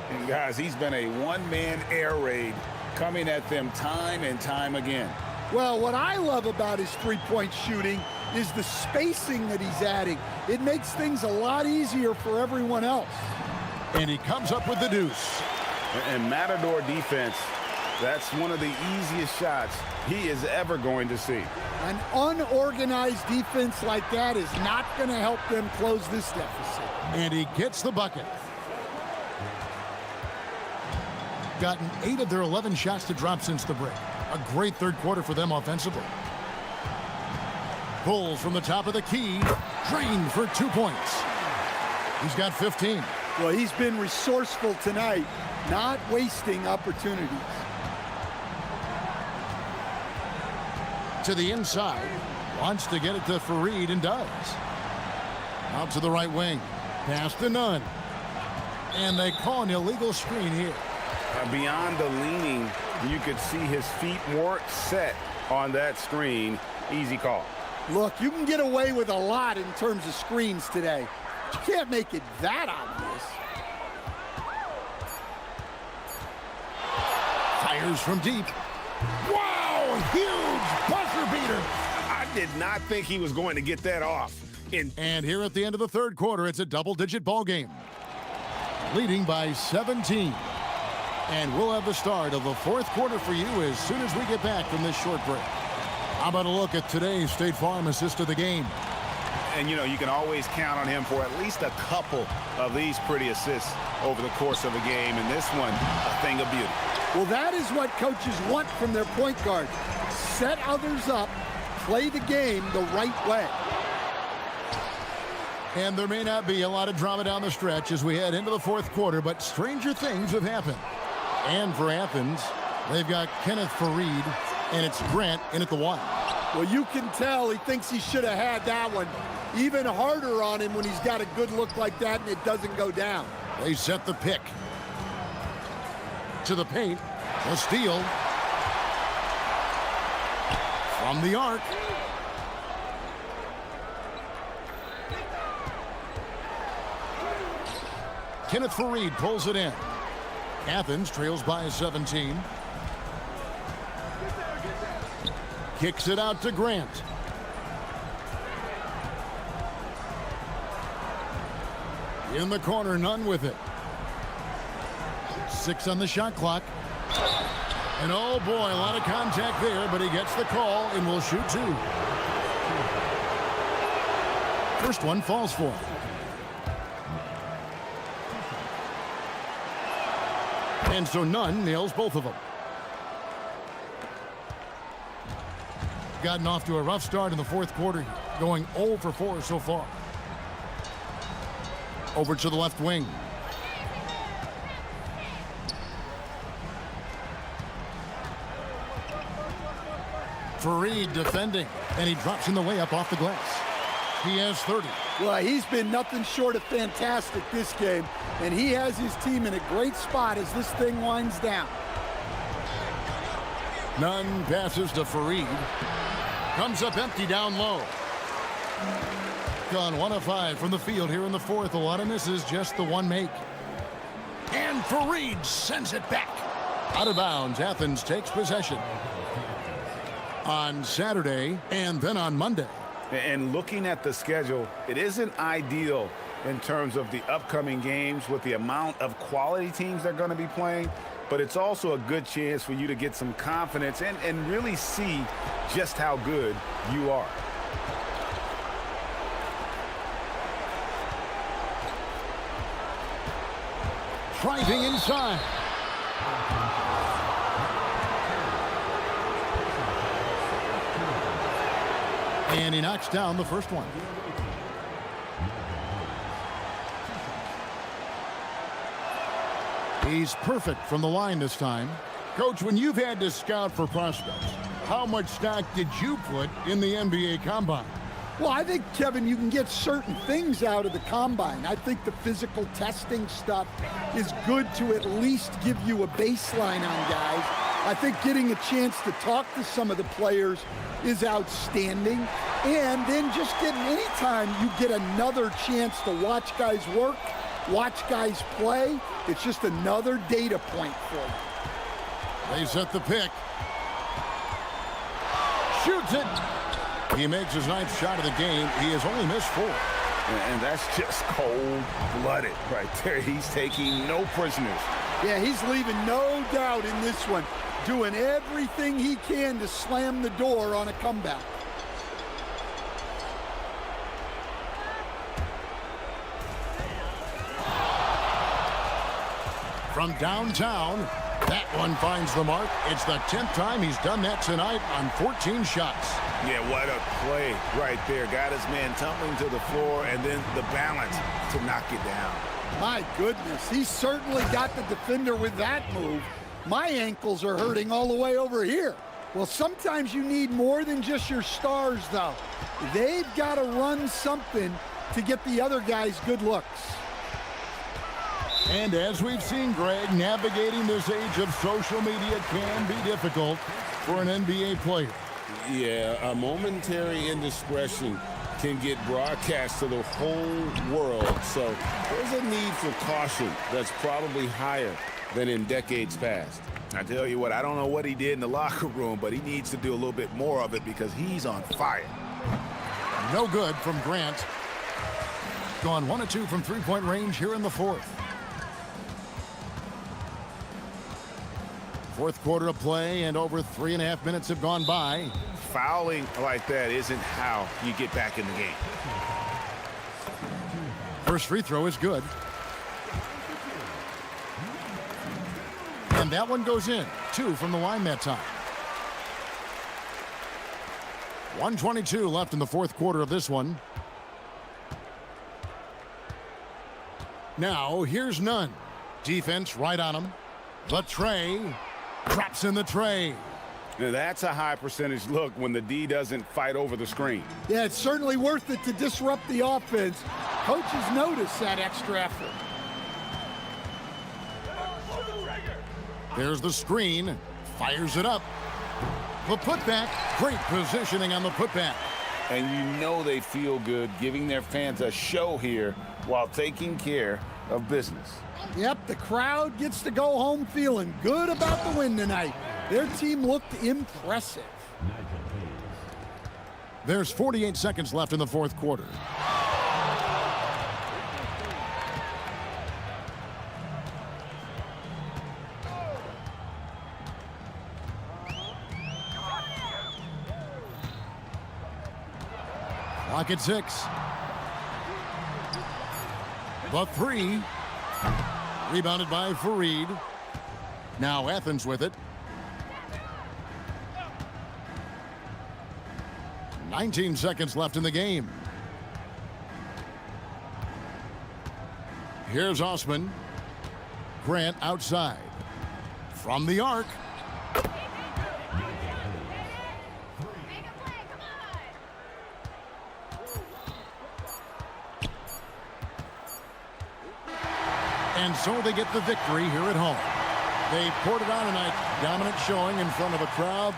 And guys, he's been a one-man air raid coming at them time and time again. Well, what I love about his three-point shooting is the spacing that he's adding. It makes things a lot easier for everyone else. And he comes up with the deuce. And Matador defense, that's one of the easiest shots he is ever going to see. An unorganized defense like that is not going to help them close this deficit. And he gets the bucket. Gotten 8 of their 11 shots to drop since the break. A great 3rd quarter for them offensively. Pulls from the top of the key. Drained for 2 points. He's got 15. Well, he's been resourceful tonight, not wasting opportunities. To the inside. Wants to get it to Fareed and does. Out to the right wing. Pass to Nunn. And they call an illegal screen here. Beyond the leaning, you could see his feet weren't set on that screen. Easy call. Look, you can get away with a lot in terms of screens today. You can't make it that obvious. Fires from deep. Wow, huge buzzer beater. I did not think he was going to get that off. And here at the end of the third quarter, it's a double-digit ball game, leading by 17. And we'll have the start of the fourth quarter for you as soon as we get back from this short break. How about a look at today's State Farm assist of the game? And, you know, you can always count on him for at least a couple of these pretty assists over the course of a game. And this one, a thing of beauty. Well, that is what coaches want from their point guard. Set others up, play the game the right way. And there may not be a lot of drama down the stretch as we head into the fourth quarter, but stranger things have happened. And for Athens, they've got Kenneth Fareed, and it's Grant in at the one. Well, you can tell he thinks he should have had that one. Even harder on him when he's got a good look like that and it doesn't go down. They set the pick. To the paint. The steal. From the arc. Kenneth Fareed pulls it in. Athens trails by 17. Kicks it out to Grant. In the corner, none with it. 6 on the shot clock. And oh boy, a lot of contact there, but he gets the call and will shoot 2. First one falls for him. And so Nunn nails both of them. Gotten off to a rough start in the fourth quarter, going 0 for 4 so far. Over to the left wing. Fareed defending, and he drops in the layup off the glass. He has 30. Well, he's been nothing short of fantastic this game, and he has his team in a great spot as this thing winds down. Nunn passes to Fareed. Comes up empty down low. Gone 1 of 5 from the field here in the fourth. A lot of misses, just the one make. And Fareed sends it back. Out of bounds, Athens takes possession. On Saturday and then on Monday. And looking at the schedule, it isn't ideal in terms of the upcoming games with the amount of quality teams they're going to be playing, but it's also a good chance for you to get some confidence and really see just how good you are. Driving inside. And he knocks down the first one. He's perfect from the line this time. Coach, when you've had to scout for prospects, how much stock did you put in the NBA Combine? Well, I think, Kevin, you can get certain things out of the Combine. I think the physical testing stuff is good to at least give you a baseline on guys. I think getting a chance to talk to some of the players is outstanding. And then just getting anytime you get another chance to watch guys work, watch guys play, it's just another data point for you. They set the pick. Shoots it. He makes his 9th shot of the game. He has only missed 4. And that's just cold-blooded right there. He's taking no prisoners. Yeah, he's leaving no doubt in this one. Doing everything he can to slam the door on a comeback. From downtown, that one finds the mark. It's the 10th time he's done that tonight on 14 shots. Yeah, what a play right there. Got his man tumbling to the floor and then the balance to knock it down. My goodness, he certainly got the defender with that move. My ankles are hurting all the way over here. Well, sometimes you need more than just your stars, though. They've got to run something to get the other guys good looks. And as we've seen, Greg, navigating this age of social media can be difficult for an NBA player. Yeah, a momentary indiscretion can get broadcast to the whole world. So there's a need for caution that's probably higher than in decades past. I tell you what, I don't know what he did in the locker room, but he needs to do a little bit more of it because he's on fire. No good from Grant. Gone 1 of 2 from three-point range here in the fourth. Fourth quarter of play, and over 3.5 minutes have gone by. Fouling like that isn't how you get back in the game. First free throw is good. And that one goes in. 2 from the line that time. 1:22 left in the fourth quarter of this one. Now, here's Nunn. Defense right on him. The tray. Drops in the tray. Now that's a high percentage look when the D doesn't fight over the screen. Yeah, it's certainly worth it to disrupt the offense. Coaches notice that extra effort. There's the screen. Fires it up. The putback. Great positioning on the putback. And you know they feel good giving their fans a show here while taking care of business. Yep, the crowd gets to go home feeling good about the win tonight. Their team looked impressive. There's 48 seconds left in the fourth quarter. Clock at 6. The three. Rebounded by Fareed. Now Athens with it. 19 seconds left in the game. Here's Osman. Grant outside. From the arc. And so they get the victory here at home. They poured it on tonight. Dominant showing in front of a crowd.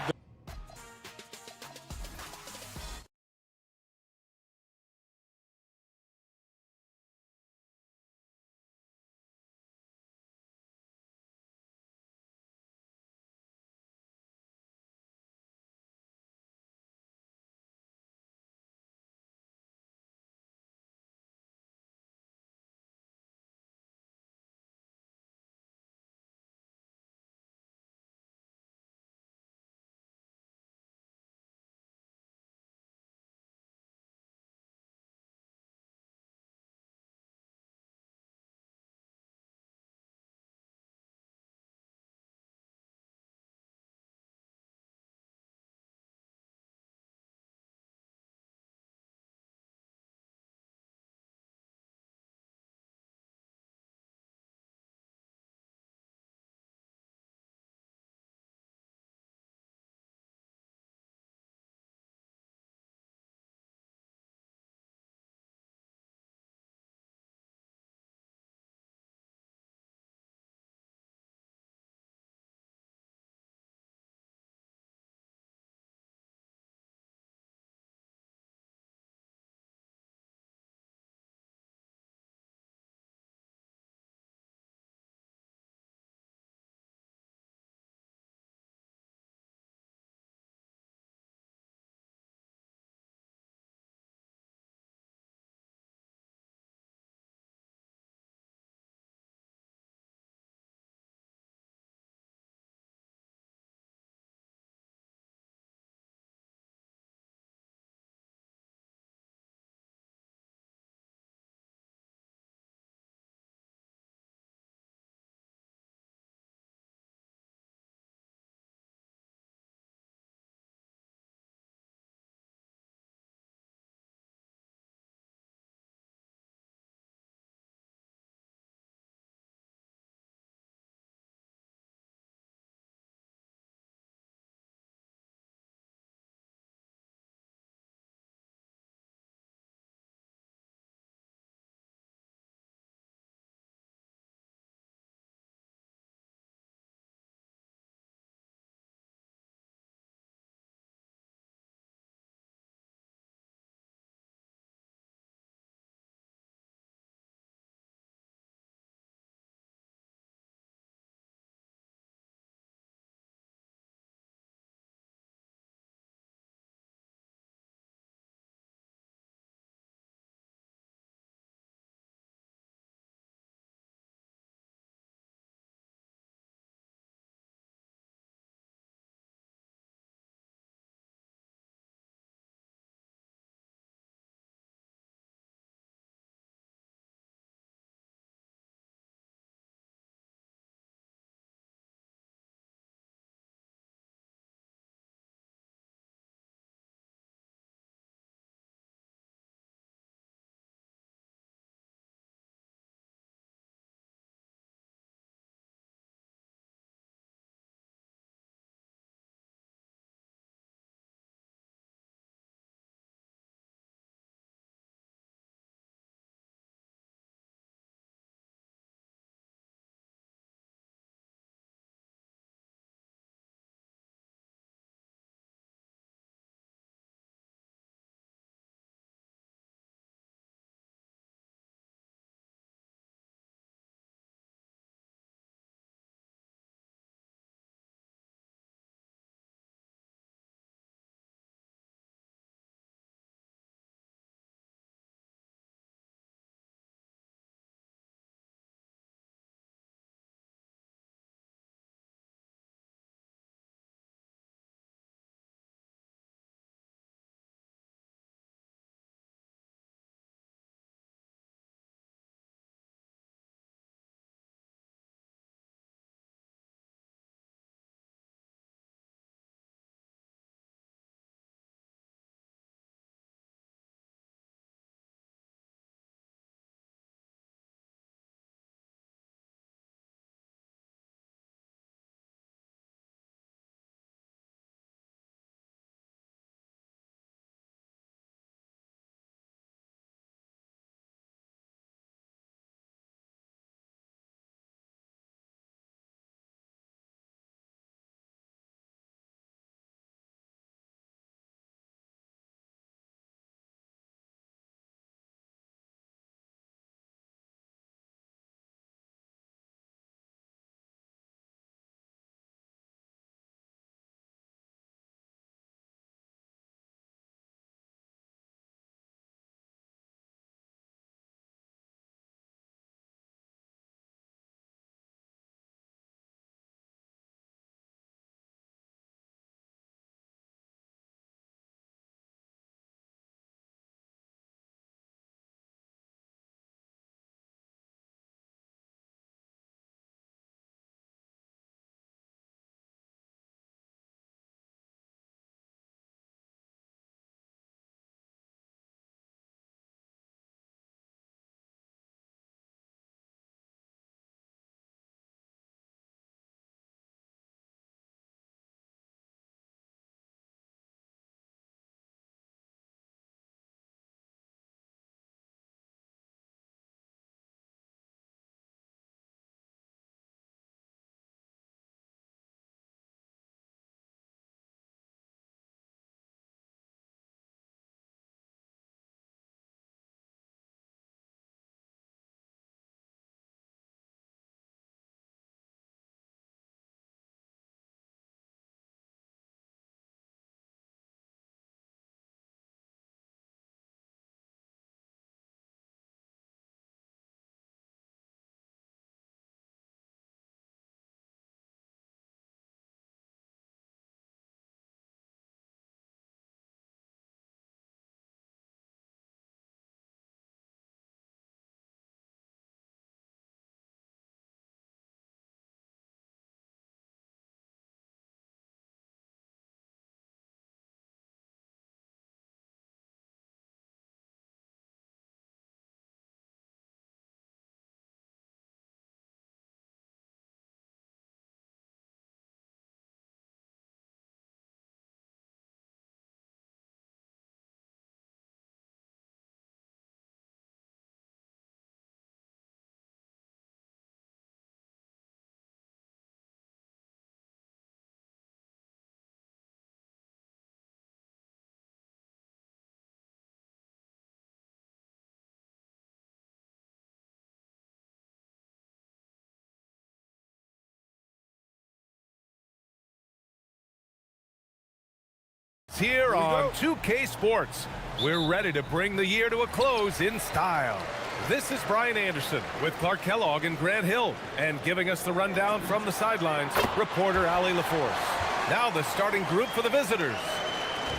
Here on 2K Sports, we're ready to bring the year to a close in style. This is Brian Anderson with Clark Kellogg and Grant Hill, and giving us the rundown from the sidelines, reporter Ali LaForce. Now the starting group for the visitors,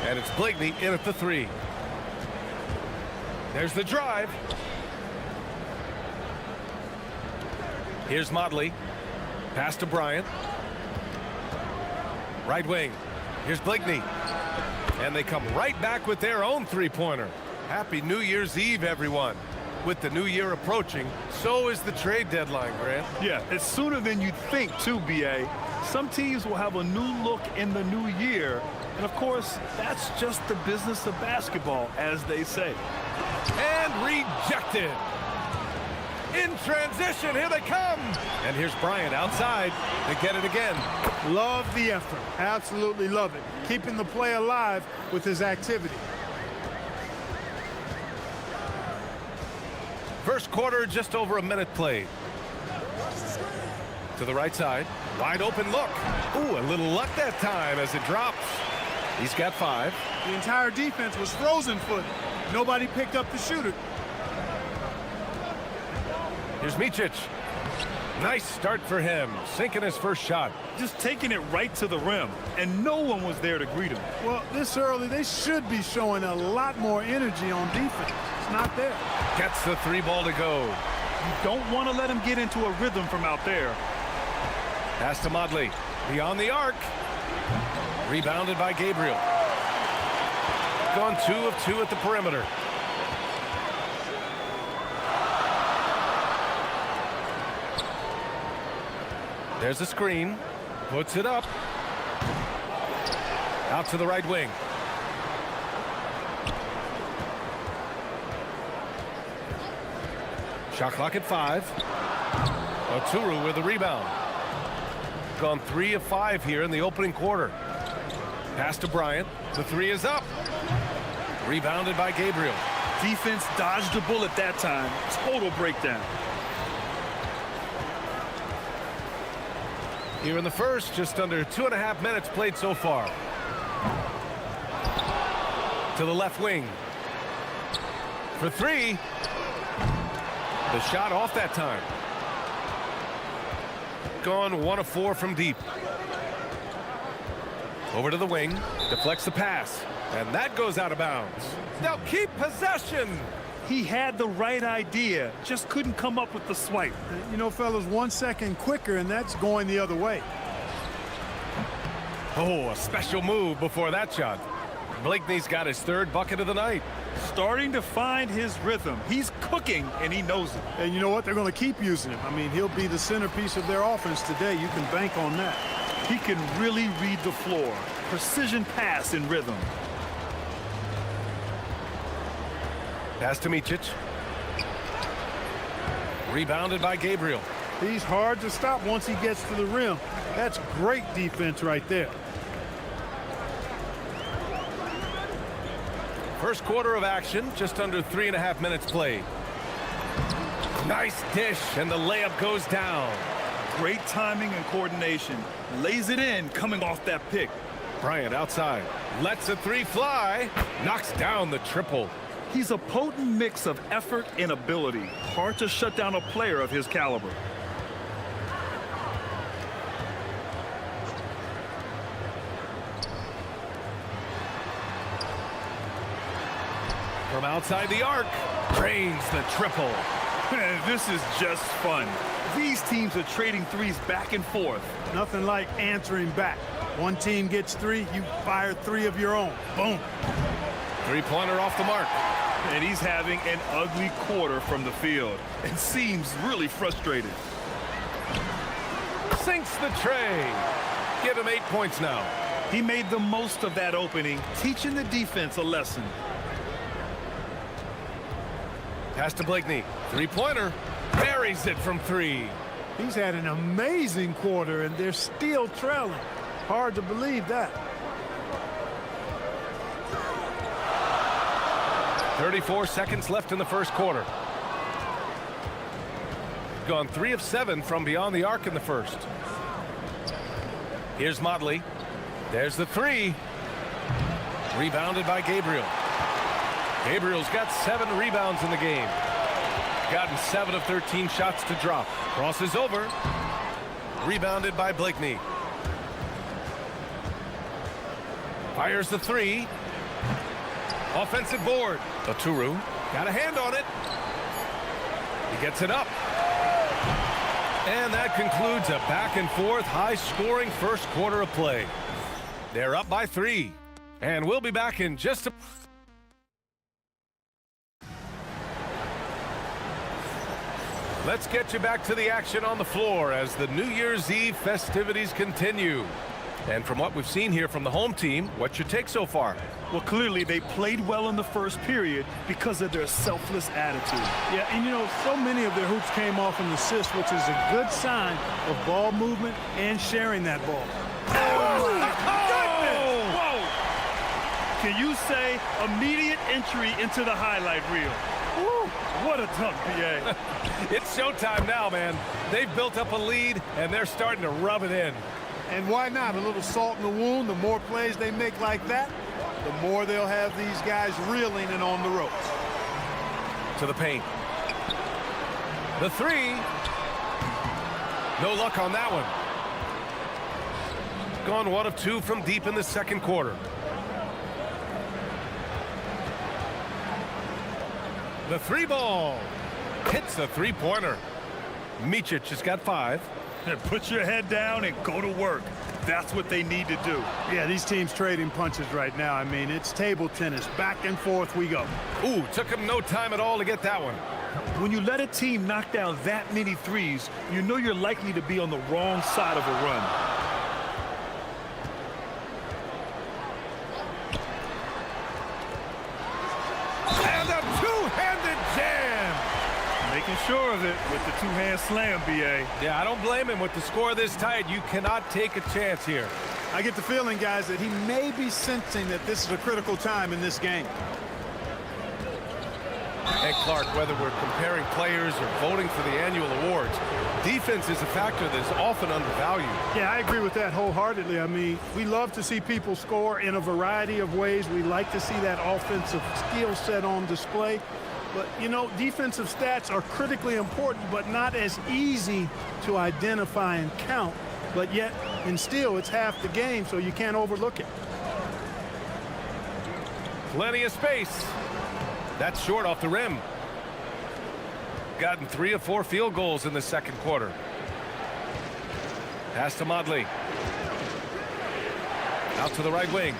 and it's Blakeney in at the 3. There's the drive. Here's Motley. Pass to Bryant. Right wing. Here's Blakeney. And they come right back with their own three-pointer. Happy New Year's Eve, everyone. With the new year approaching, so is the trade deadline, Grant. Yeah, it's sooner than you'd think, too, B.A. Some teams will have a new look in the new year. And, of course, that's just the business of basketball, as they say. And rejected. In transition, here they come. And here's Bryant outside to get it again. Love the effort. Absolutely love it. Keeping the play alive with his activity. First quarter, just over a minute played. To the right side. Wide open look. Ooh, a little luck that time as it drops. He's got 5. The entire defense was frozen footed. Nobody picked up the shooter. Here's Micic. Nice start for him, sinking his first shot. Just taking it right to the rim, and no one was there to greet him. Well, this early, they should be showing a lot more energy on defense. It's not there. Gets the 3 ball to go. You don't want to let him get into a rhythm from out there. Pass to Motley. Beyond the arc. Rebounded by Gabriel. Gone 2 of 2 at the perimeter. There's a screen. Puts it up. Out to the right wing. Shot clock at 5. Oturu with the rebound. Gone 3 of 5 here in the opening quarter. Pass to Bryant. The 3 is up. Rebounded by Gabriel. Defense dodged a bullet that time. Total breakdown. Here in the first, just under 2.5 minutes played so far. To the left wing. For 3. The shot off that time. Gone 1 of 4 from deep. Over to the wing. Deflects the pass. And that goes out of bounds. They'll keep possession. He had the right idea, just couldn't come up with the swipe. You know, fellas, 1 second quicker, and that's going the other way. Oh, a special move before that shot. Blakeney's got his 3rd bucket of the night. Starting to find his rhythm. He's cooking, and he knows it. And you know what? They're going to keep using him. I mean, he'll be the centerpiece of their offense today. You can bank on that. He can really read the floor. Precision pass in rhythm. Pass to Micic. Rebounded by Gabriel. He's hard to stop once he gets to the rim. That's great defense right there. First quarter of action, just under 3.5 minutes played. Nice dish, and the layup goes down. Great timing and coordination. Lays it in, coming off that pick. Bryant outside. Lets a 3 fly. Knocks down the triple. He's a potent mix of effort and ability. Hard to shut down a player of his caliber. From outside the arc, drains the triple. This is just fun. These teams are trading threes back and forth. Nothing like answering back. One team gets 3, you fire 3 of your own. Boom. 3-pointer off the mark. And he's having an ugly quarter from the field and seems really frustrated. Sinks the tray. Give him 8 points now. He made the most of that opening, teaching the defense a lesson. Pass to Blakeney. 3-pointer. Buries it from 3. He's had an amazing quarter, and they're still trailing. Hard to believe that. 34 seconds left in the first quarter. Gone 3 of 7 from beyond the arc in the first. Here's Motley. There's the 3. Rebounded by Gabriel. Gabriel's got 7 rebounds in the game. Gotten 7 of 13 shots to drop. Crosses over. Rebounded by Blakeney. Fires the 3. Offensive board. Oturu got a hand on it. He gets it up. And that concludes a back-and-forth, high-scoring first quarter of play. They're up by 3. And we'll be back in just a... Let's get you back to the action on the floor as the New Year's Eve festivities continue. And from what we've seen here from the home team, what's your take so far? Well, clearly they played well in the first period because of their selfless attitude. Yeah, and you know, so many of their hoops came off an assist, which is a good sign of ball movement and sharing that ball. Oh, my goodness! Whoa! Can you say immediate entry into the highlight reel? Woo, what a dunk, BA. It's showtime now, man. They've built up a lead, and they're starting to rub it in. And why not? A little salt in the wound. The more plays they make like that, the more they'll have these guys reeling and on the ropes. To the paint. The 3. No luck on that one. Gone 1 of 2 from deep in the second quarter. The 3 ball. Hits the 3-pointer. Micic has got 5. Put your head down and go to work. That's what they need to do. Yeah, these teams trading punches right now. I mean, it's table tennis. Back and forth we go. Ooh, took him no time at all to get that one. When you let a team knock down that many threes, you know you're likely to be on the wrong side of a run. And a two-handed jam. Making sure of it with the two-hand slam, BA. Yeah, I don't blame him. With the score this tight, you cannot take a chance here. I get the feeling, guys, that he may be sensing that this is a critical time in this game. And Clark, whether we're comparing players or voting for the annual awards, defense is a factor that is often undervalued. Yeah, I agree with that wholeheartedly. I mean, we love to see people score in a variety of ways. We like to see that offensive skill set on display. But, you know, defensive stats are critically important, but not as easy to identify and count. But yet, and still, it's half the game, so you can't overlook it. Plenty of space. That's short off the rim. Gotten 3 of 4 field goals in the second quarter. Pass to Modley. Out to the right wing.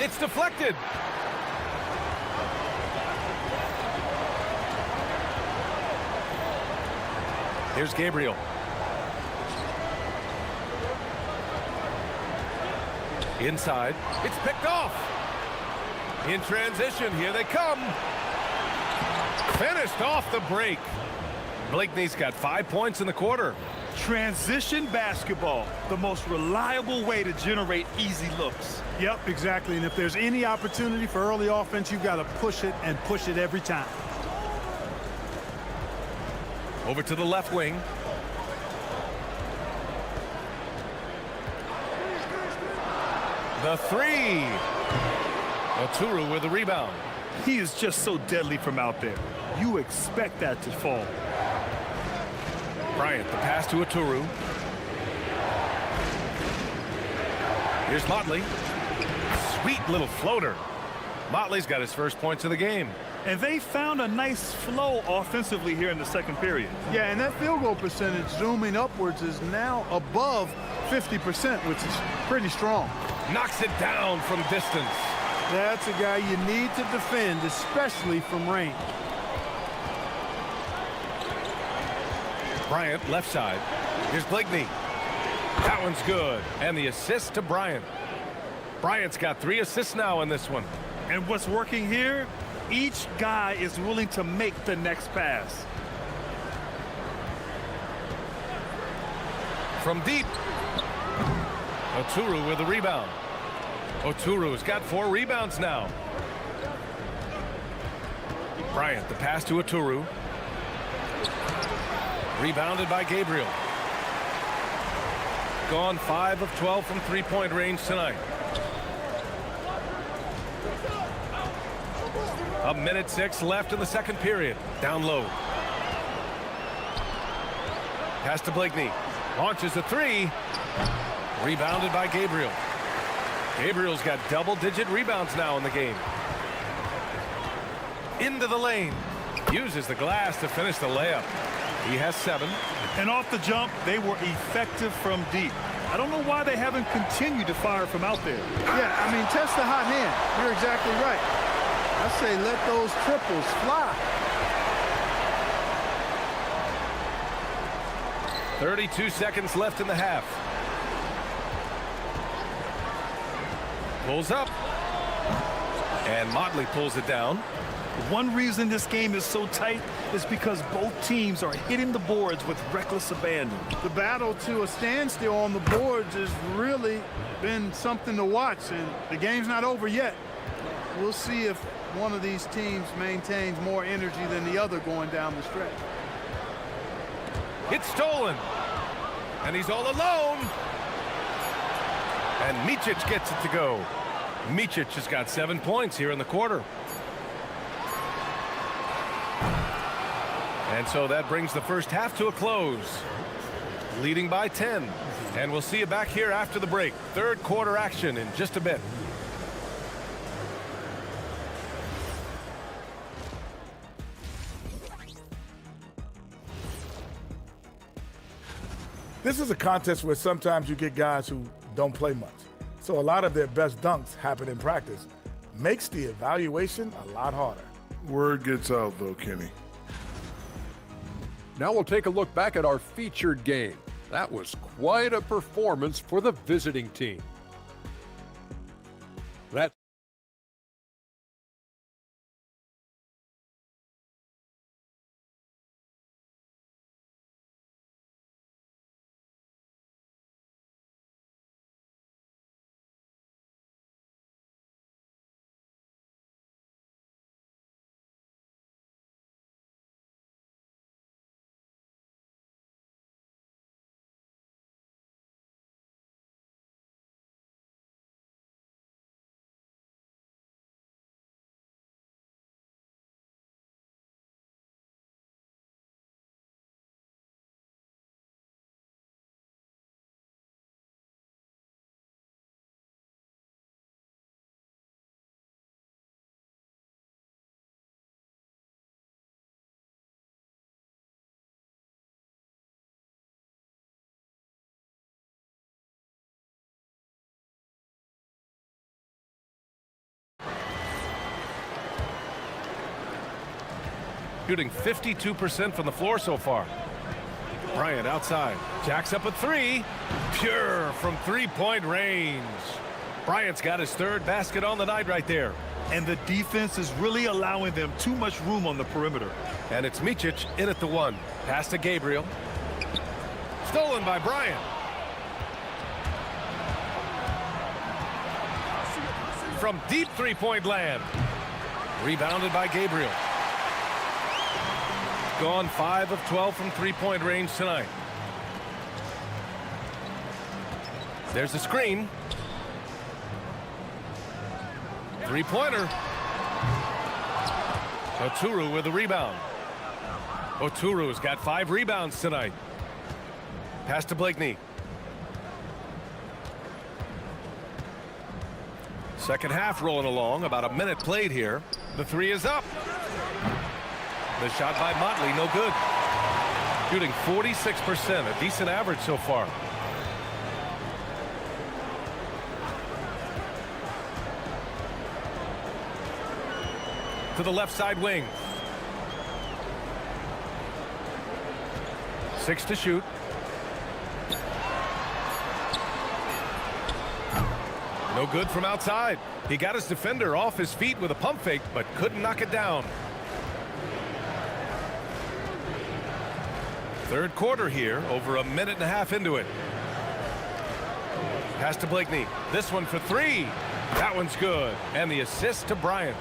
It's deflected. Here's Gabriel. Inside. It's picked off. In transition. Here they come. Finished off the break. Blakeney's got 5 points in the quarter. Transition basketball, the most reliable way to generate easy looks. Yep, exactly. And if there's any opportunity for early offense, you've got to push it and push it every time. Over to the left wing. The 3. Oturu with the rebound. He is just so deadly from out there. You expect that to fall. Bryant, the pass to Oturu. Here's Motley. Sweet little floater. Motley's got his first points of the game. And they found a nice flow offensively here in the second period. Yeah, and that field goal percentage zooming upwards is now above 50%, which is pretty strong. Knocks it down from distance. That's a guy you need to defend, especially from range. Bryant, left side. Here's Blakeney. That one's good. And the assist to Bryant. Bryant's got 3 assists now in this one. And what's working here? Each guy is willing to make the next pass. From deep. Oturu with the rebound. Oturu's got 4 rebounds now. Bryant, the pass to Oturu. Rebounded by Gabriel. gone 5 of 12 from three-point range tonight. A minute 6 left in the second period. Down low. Pass to Blakeney. Launches a three. Rebounded by Gabriel. Gabriel's got double-digit rebounds now in the game. Into the lane. Uses the glass to finish the layup. He has 7. And off the jump, they were effective from deep. I don't know why they haven't continued to fire from out there. Yeah, I mean, test the hot hand. You're exactly right. I say let those triples fly. 32 seconds left in the half. Pulls up. And Motley pulls it down. One reason this game is so tight is because both teams are hitting the boards with reckless abandon. The battle to a standstill on the boards has really been something to watch, and the game's not over yet. We'll see if one of these teams maintains more energy than the other going down the stretch. It's stolen. And he's all alone. And Micic gets it to go. Micic has got 7 points here in the quarter. And so that brings the first half to a close. Leading by 10. And we'll see you back here after the break. Third quarter action in just a bit. This is a contest where sometimes you get guys who don't play much. So a lot of their best dunks happen in practice. Makes the evaluation a lot harder. Word gets out, though, Kenny. Now we'll take a look back at our featured game. That was quite a performance for the visiting team. That shooting 52% from the floor so far. Bryant outside. Jacks up a three. Pure from three-point range. Bryant's got his third basket on the night right there. And the defense is really allowing them too much room on the perimeter. And it's Micic in at the one. Pass to Gabriel. Stolen by Bryant. From deep three-point land. Rebounded by Gabriel. Gone 5 of 12 from three-point range tonight. There's the screen. Three-pointer. Oturu with the rebound. Oturu's got 5 rebounds tonight. Pass to Blakeney. Second half rolling along. About a minute played here. The three is up. The shot by Motley, no good. Shooting 46%, a decent average so far. To the left side wing. 6 to shoot. No good from outside. He got his defender off his feet with a pump fake, but couldn't knock it down. Third quarter here, over a minute and a half into it. Pass to Blakeney. This one for 3. That one's good. And the assist to Bryant.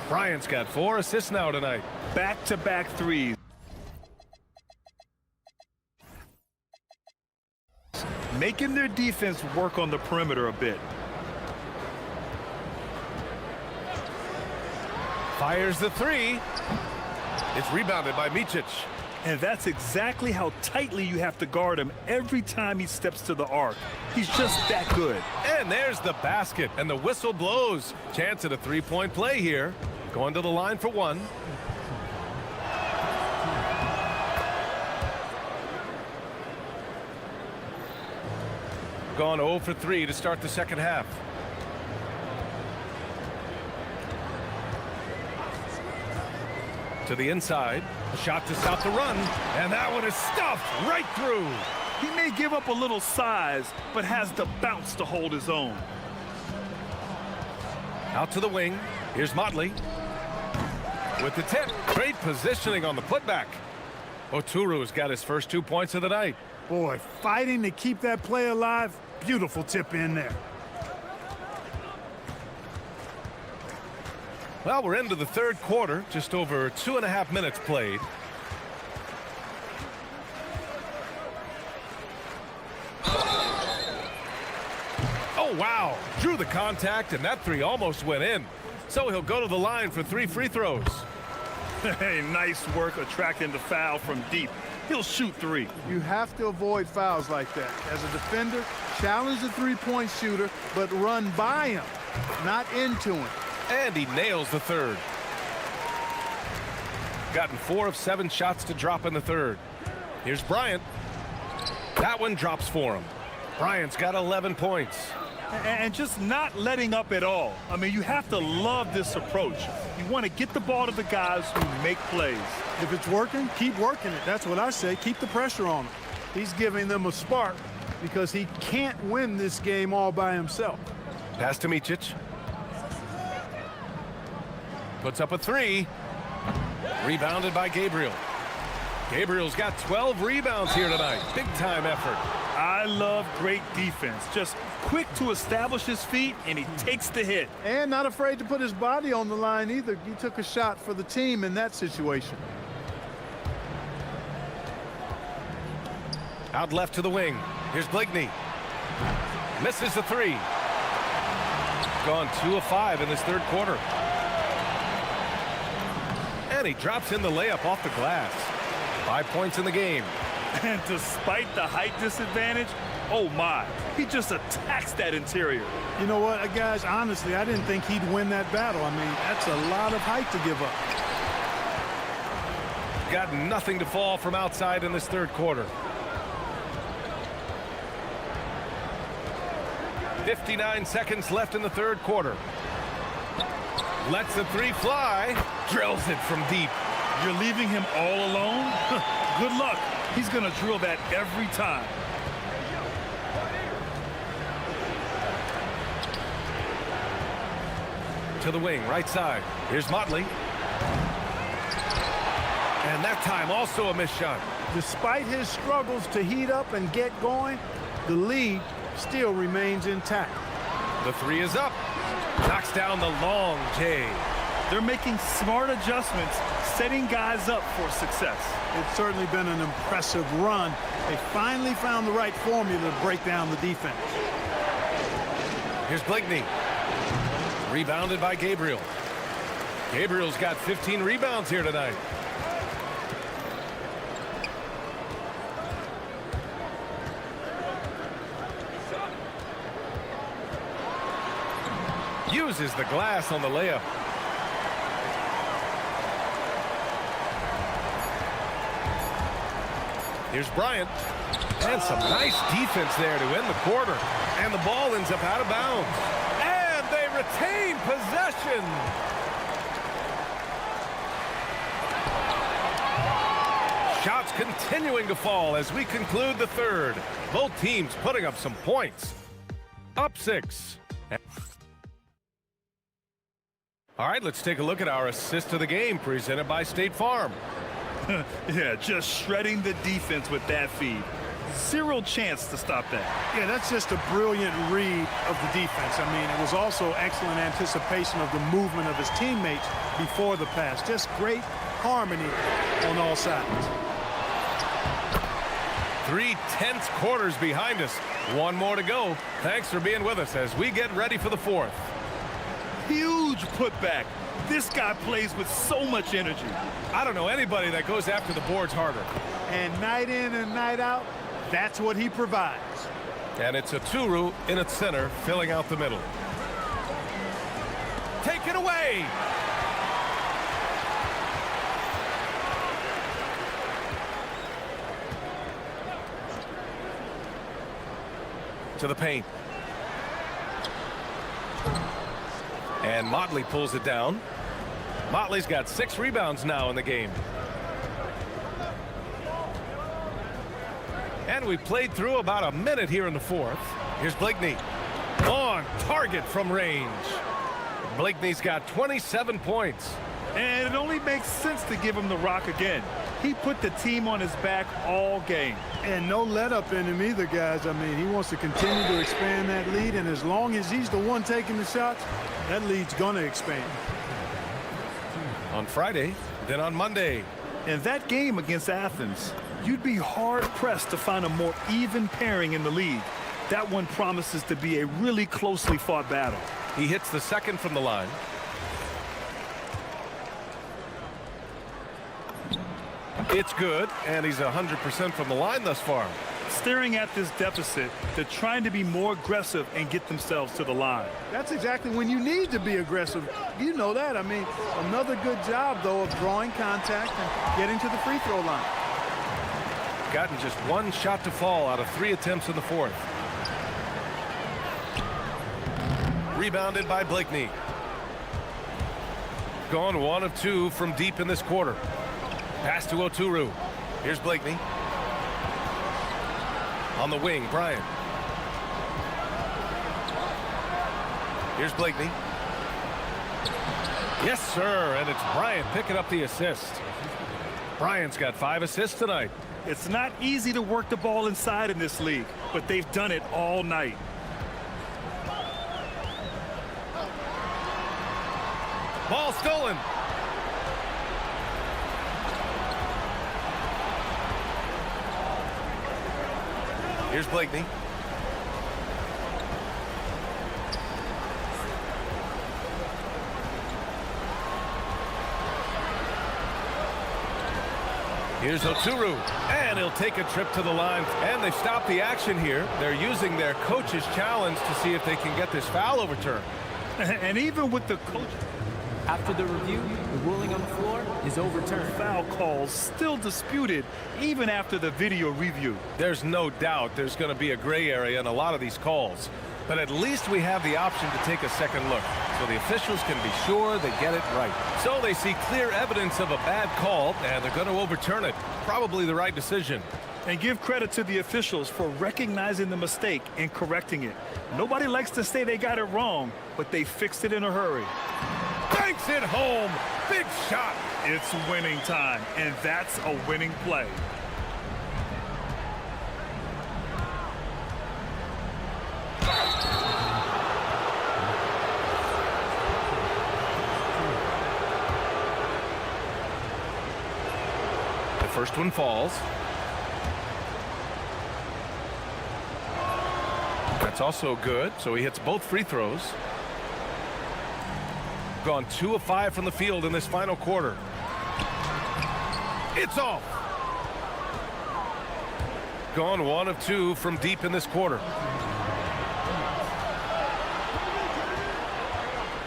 Bryant's got 4 assists now tonight. Back-to-back threes. making their defense work on the perimeter a bit. Fires the three. It's rebounded by Micic. And that's exactly how tightly you have to guard him every time he steps to the arc. He's just that good. And there's the basket, and the whistle blows. Chance at a three-point play here. Going to the line for one. Gone 0 for 3 to start the second half. To the inside, a shot to stop the run, and that one is stuffed right through. He may give up a little size, but has the bounce to hold his own. Out to the wing, here's Motley. With the tip, great positioning on the putback. Oturu's got his first 2 points of the night. Boy, fighting to keep that play alive. Beautiful tip in there. Well, we're into the third quarter, just over 2.5 minutes played. Oh, wow. Drew the contact, and that three almost went in. So he'll go to the line for 3 free throws. Hey, nice work attracting the foul from deep. He'll shoot 3. You have to avoid fouls like that. As a defender, challenge the three-point shooter, but run by him, not into him. And he nails the third. Gotten 4 of 7 shots to drop in the third. Here's Bryant. That one drops for him. Bryant's got 11 points. And just not letting up at all. I mean, you have to love this approach. You want to get the ball to the guys who make plays. If it's working, keep working it. That's what I say. Keep the pressure on him. He's giving them a spark because he can't win this game all by himself. Pass to Micic. Puts up a 3. Rebounded by Gabriel. Gabriel's got 12 rebounds here tonight. Big time effort. I love great defense. Just quick to establish his feet, and he takes the hit. And not afraid to put his body on the line either. He took a shot for the team in that situation. Out left to the wing. Here's Blakeney. Misses the 3. Gone 2 of 5 in this third quarter. And he drops in the layup off the glass. 5 points in the game. And despite the height disadvantage, oh my, he just attacks that interior. You know what, guys, honestly, I didn't think he'd win that battle. I mean, that's a lot of height to give up. Got nothing to fall from outside in this third quarter. 59 seconds left in the third quarter. Lets the 3 fly. Drills it from deep. You're leaving him all alone? Good luck. He's going to drill that every time. To the wing, right side. Here's Motley. And that time also a missed shot. Despite his struggles to heat up and get going, the lead still remains intact. The 3 is up. Knocks down the long J. They're making smart adjustments, setting guys up for success. It's certainly been an impressive run. They finally found the right formula to break down the defense. Here's Blakeney. Rebounded by Gabriel. Gabriel's got 15 rebounds here tonight. Uses the glass on the layup. Here's Bryant. And some nice defense there to end the quarter. And the ball ends up out of bounds. And they retain possession. Shots continuing to fall as we conclude the third. Both teams putting up some points. Up 6. All right, let's take a look at our assist of the game presented by State Farm. Yeah, just shredding the defense with that feed. Zero chance to stop that. Yeah, that's just a brilliant read of the defense. I mean, it was also excellent anticipation of the movement of his teammates before the pass. Just great harmony on all sides. 3 tense quarters behind us. One more to go. Thanks for being with us as we get ready for the fourth. Huge putback. This guy plays with so much energy. I don't know anybody that goes after the boards harder. And night in and night out, that's what he provides. And it's a Turu in its center, filling out the middle. Take it away! To the paint. And Motley pulls it down. Motley's got 6 rebounds now in the game. And we played through about a minute here in the fourth. Here's Blakeney. On target from range. Blakeney's got 27 points. And it only makes sense to give him the rock again. He put the team on his back all game. And no let up in him either, guys. I mean, he wants to continue to expand that lead, and as long as he's the one taking the shots, that lead's gonna expand. On Friday, then on Monday. In that game against Athens, you'd be hard-pressed to find a more even pairing in the league. That one promises to be a really closely fought battle. He hits the second from the line. It's good, and he's 100% from the line thus far. Staring at this deficit, they're trying to be more aggressive and get themselves to the line. That's exactly when you need to be aggressive. You know that. I mean, another good job, though, of drawing contact and getting to the free throw line. Gotten just 1 shot to fall out of 3 attempts in the fourth. Rebounded by Blakeney. Gone 1 of 2 from deep in this quarter. Pass to Oturu. Here's Blakeney. On the wing, Bryant. Here's Blakeney. Yes, sir, and it's Bryant picking up the assist. Bryant's got 5 assists tonight. It's not easy to work the ball inside in this league, but they've done it all night. Ball stolen. Here's Blakeney. Here's Oturu, and he'll take a trip to the line. And they've stopped the action here. They're using their coach's challenge to see if they can get this foul overturned. And even with the coach... After the review, the ruling on the floor is overturned. Foul calls still disputed even after the video review. There's no doubt there's going to be a gray area in a lot of these calls. But at least we have the option to take a second look, so the officials can be sure they get it right. So they see clear evidence of a bad call, and they're going to overturn it. Probably the right decision. And give credit to the officials for recognizing the mistake and correcting it. Nobody likes to say they got it wrong, but they fixed it in a hurry. Banks it home. Big shot. It's winning time, and that's a winning play. The first one falls. That's also good, so he hits both free throws. Gone 2 of 5 from the field in this final quarter. It's off. Gone 1 of 2 from deep in this quarter.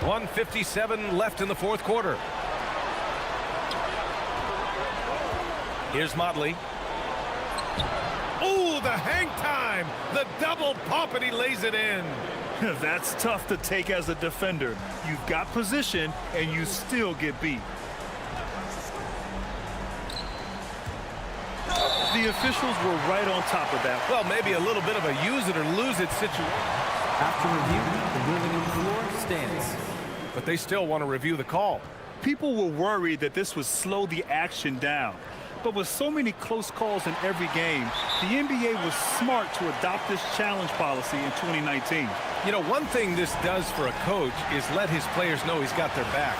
1:57 left in the fourth quarter. Here's Motley. Ooh, the hang time. The double pump, and he lays it in. That's tough to take as a defender. You've got position, and you still get beat. The officials were right on top of that. Well, maybe a little bit of a use it or lose it situation. After review, the ruling on the floor stands. But they still want to review the call. People were worried that this would slow the action down. But with so many close calls in every game, the NBA was smart to adopt this challenge policy in 2019. You know, one thing this does for a coach is let his players know he's got their back.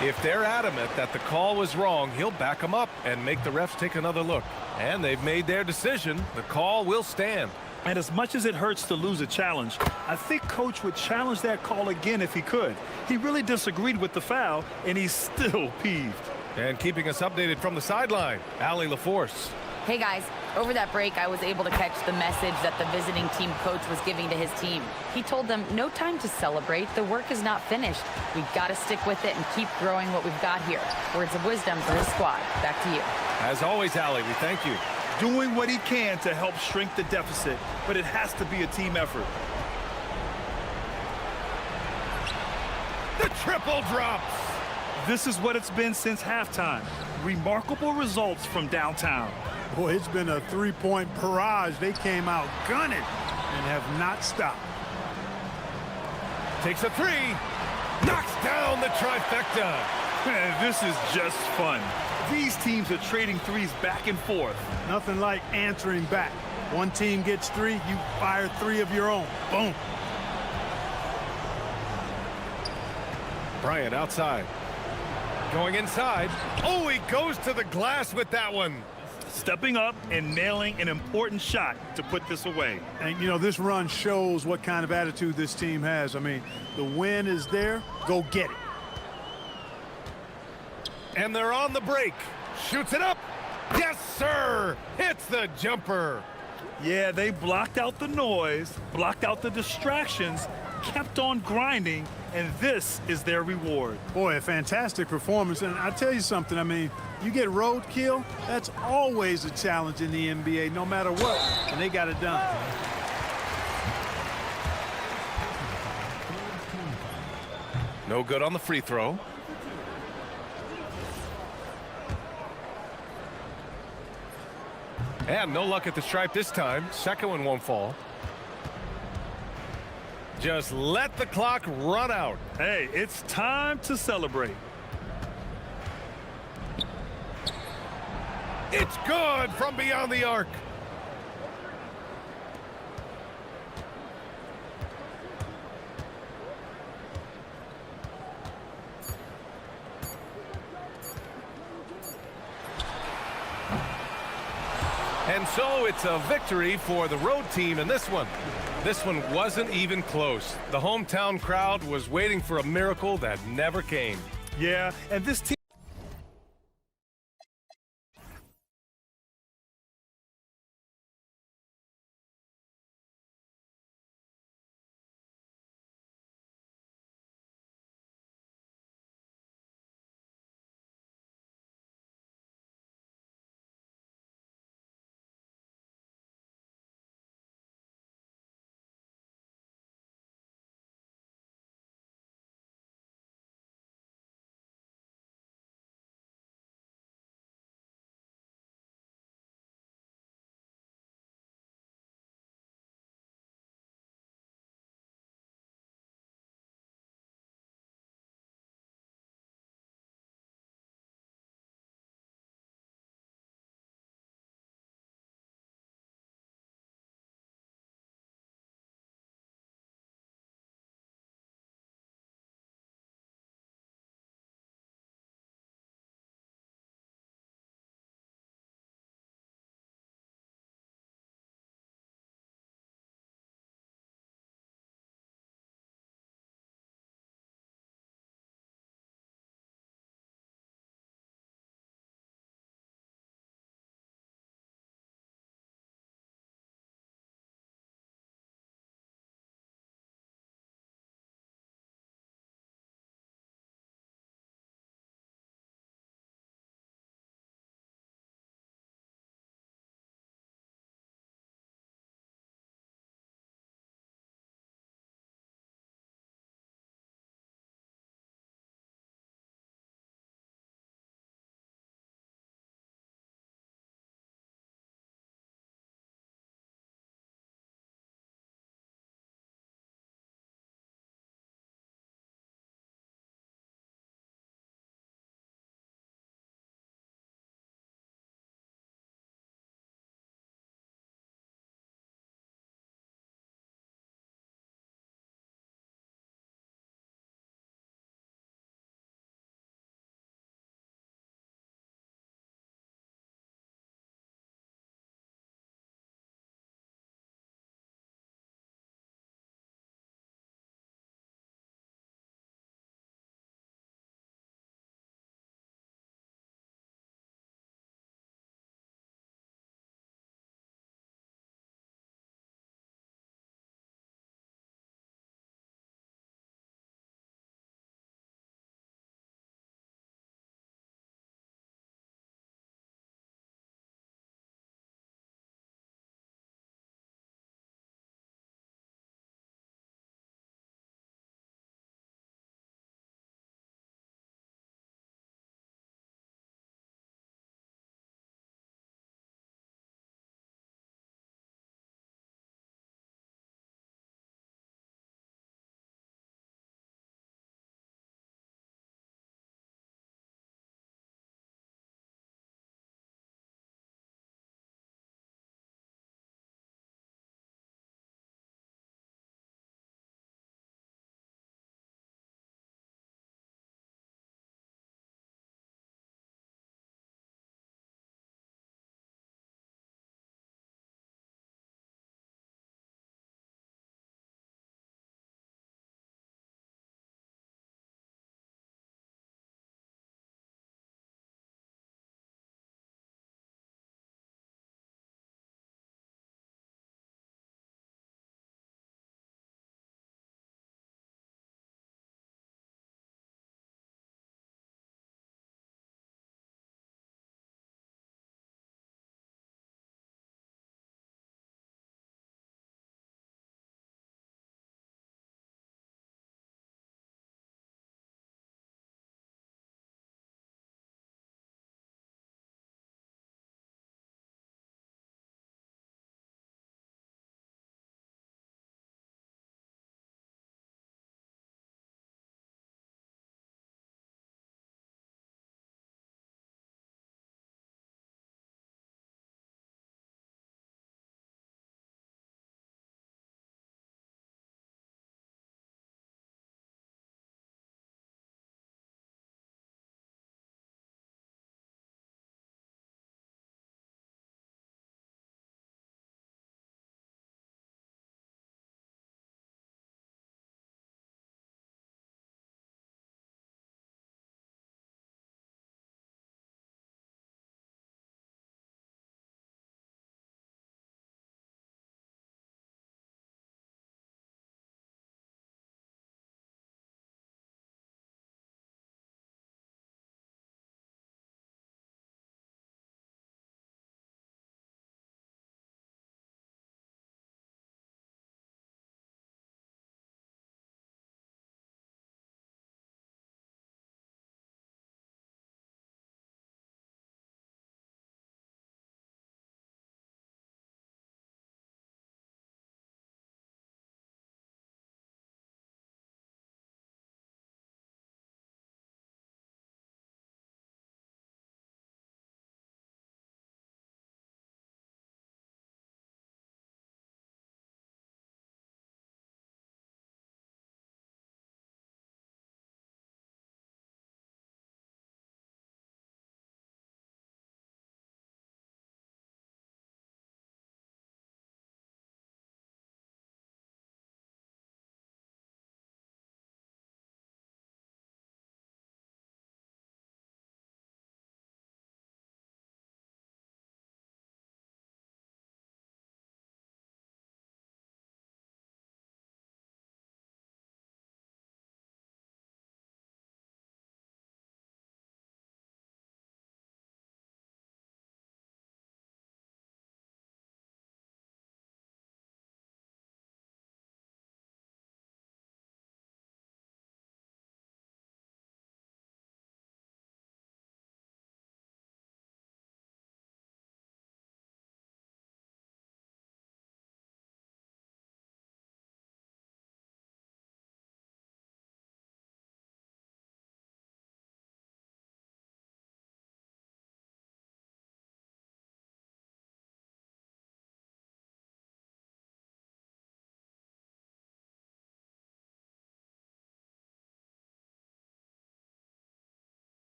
If they're adamant that the call was wrong, he'll back them up and make the refs take another look. And they've made their decision. The call will stand. And as much as it hurts to lose a challenge, I think Coach would challenge that call again if he could. He really disagreed with the foul, and he's still peeved. And keeping us updated from the sideline, Allie LaForce. Hey guys, over that break I was able to catch the message that the visiting team coach was giving to his team. He told them, no time to celebrate, the work is not finished. We've got to stick with it and keep growing what we've got here. Words of wisdom for his squad. Back to you. As always, Allie, we thank you. Doing what he can to help shrink the deficit, but it has to be a team effort. The triple drops. This is what it's been since halftime. Remarkable results from downtown. Boy, it's been a three-point barrage. They came out gunning and have not stopped. Takes a three. Knocks down the trifecta. Man, this is just fun. These teams are trading threes back and forth. Nothing like answering back. One team gets three, you fire three of your own. Boom. Bryant outside. Going inside. Oh, he goes to the glass with that one. Stepping up and nailing an important shot to put this away. And, you know, this run shows what kind of attitude this team has. I mean, the win is there. Go get it. And they're on the break. Shoots it up. Yes, sir. Hits the jumper. Yeah, they blocked out the noise, blocked out the distractions, kept on grinding, and this is their reward. Boy, a fantastic performance. And I tell you something, I mean, you get roadkill, that's always a challenge in the NBA, no matter what, and they got it done. No good on the free throw. And no luck at the stripe this time. Second one won't fall. Just let the clock run out. Hey, it's time to celebrate. It's good from beyond the arc. And so it's a victory for the road team in this one. This one wasn't even close. The hometown crowd was waiting for a miracle that never came. Yeah, and this team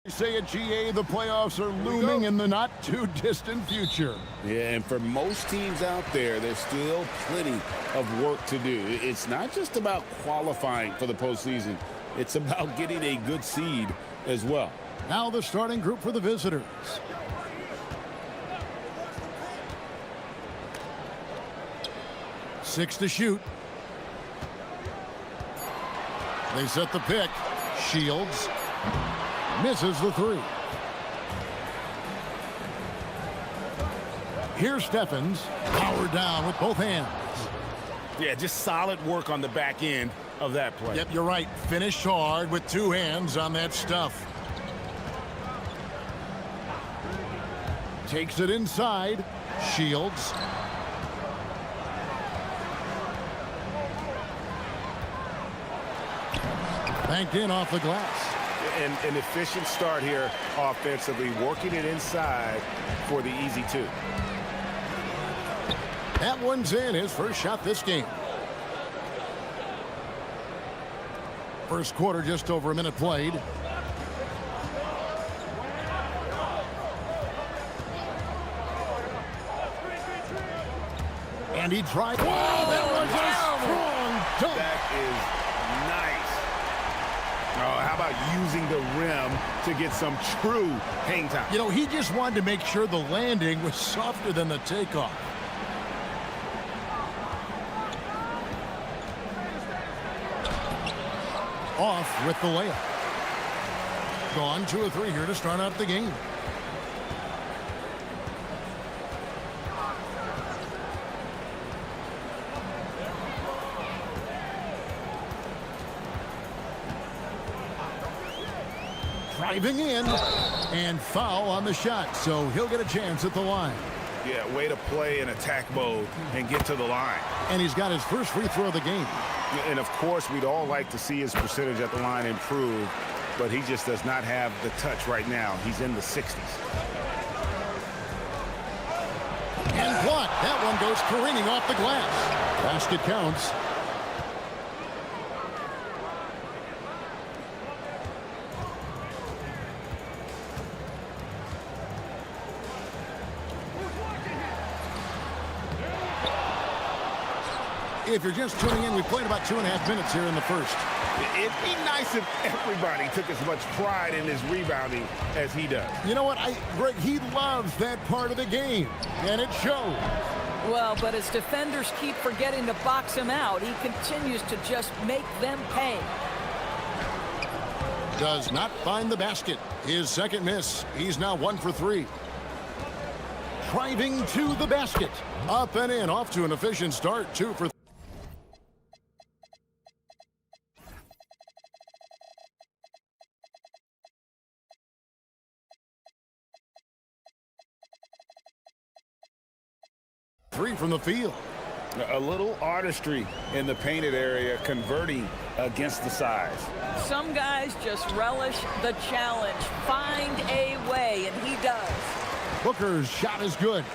Say at GA, the playoffs are looming in the not-too-distant future. Yeah, and for most teams out there, there's still plenty of work to do. It's not just about qualifying for the postseason. It's about getting a good seed as well. Now the starting group for the visitors. Six to shoot. They set the pick. Shields misses the three. Here's Steffens, powered down with both hands. Yeah, just solid work on the back end of that play. Yep, you're right. Finished hard with two hands on that stuff. Takes it inside. Shields. Banked in off the glass. An efficient start here offensively, working it inside for the easy two. That one's in, his first shot this game. First quarter, just over a minute played. And he tried. Wow, that was a strong dunk. That is nice. Oh, how about using the rim to get some true hang time? You know, he just wanted to make sure the landing was softer than the takeoff. Off with the layup. Gone 2 of 3 here to start out the game. Driving in, and foul on the shot, so he'll get a chance at the line. Yeah, way to play in attack mode and get to the line. And he's got his first free throw of the game. And of course, we'd all like to see his percentage at the line improve, but he just does not have the touch right now. He's in the 60s. And blocked. That one goes careening off the glass. Basket counts. If you're just tuning in, we played about 2.5 minutes here in the first. It'd be nice if everybody took as much pride in his rebounding as he does. You know what, Greg, he loves that part of the game, and it shows. Well, but as defenders keep forgetting to box him out, he continues to just make them pay. Does not find the basket. His second miss. He's now 1 for 3. Driving to the basket. Up and in, off to an efficient start. 2 for 3. From the field. A little artistry in the painted area, converting against the size. Some guys just relish the challenge. Find a way, and he does. Booker's shot is good.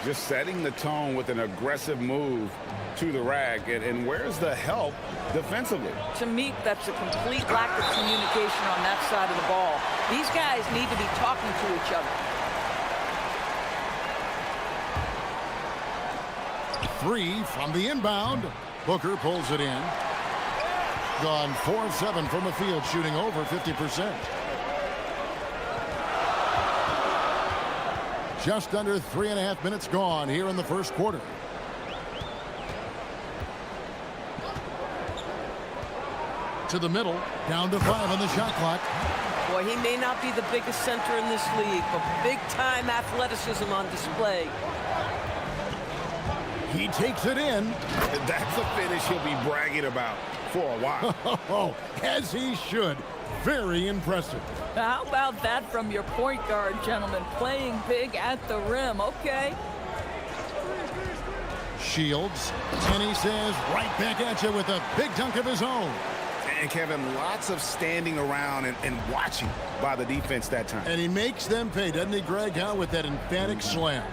Just setting the tone with an aggressive move to the rack. And where's the help defensively? To me, that's a complete lack of communication on that side of the ball. These guys need to be talking to each other. 3 from the inbound. Booker pulls it in. Gone 4 of 7 from the field, shooting over 50%. Just under 3.5 minutes gone here in the first quarter. To the middle, down to 5 on the shot clock. Boy, he may not be the biggest center in this league, but big-time athleticism on display. He takes it in. That's a finish he'll be bragging about for a while. Oh, as he should. Very impressive. How about that from your point guard, gentlemen? Playing big at the rim, okay? Shields, and he says right back at you with a big dunk of his own. And Kevin, lots of standing around and watching by the defense that time. And he makes them pay, doesn't he, Greg, with that emphatic slam.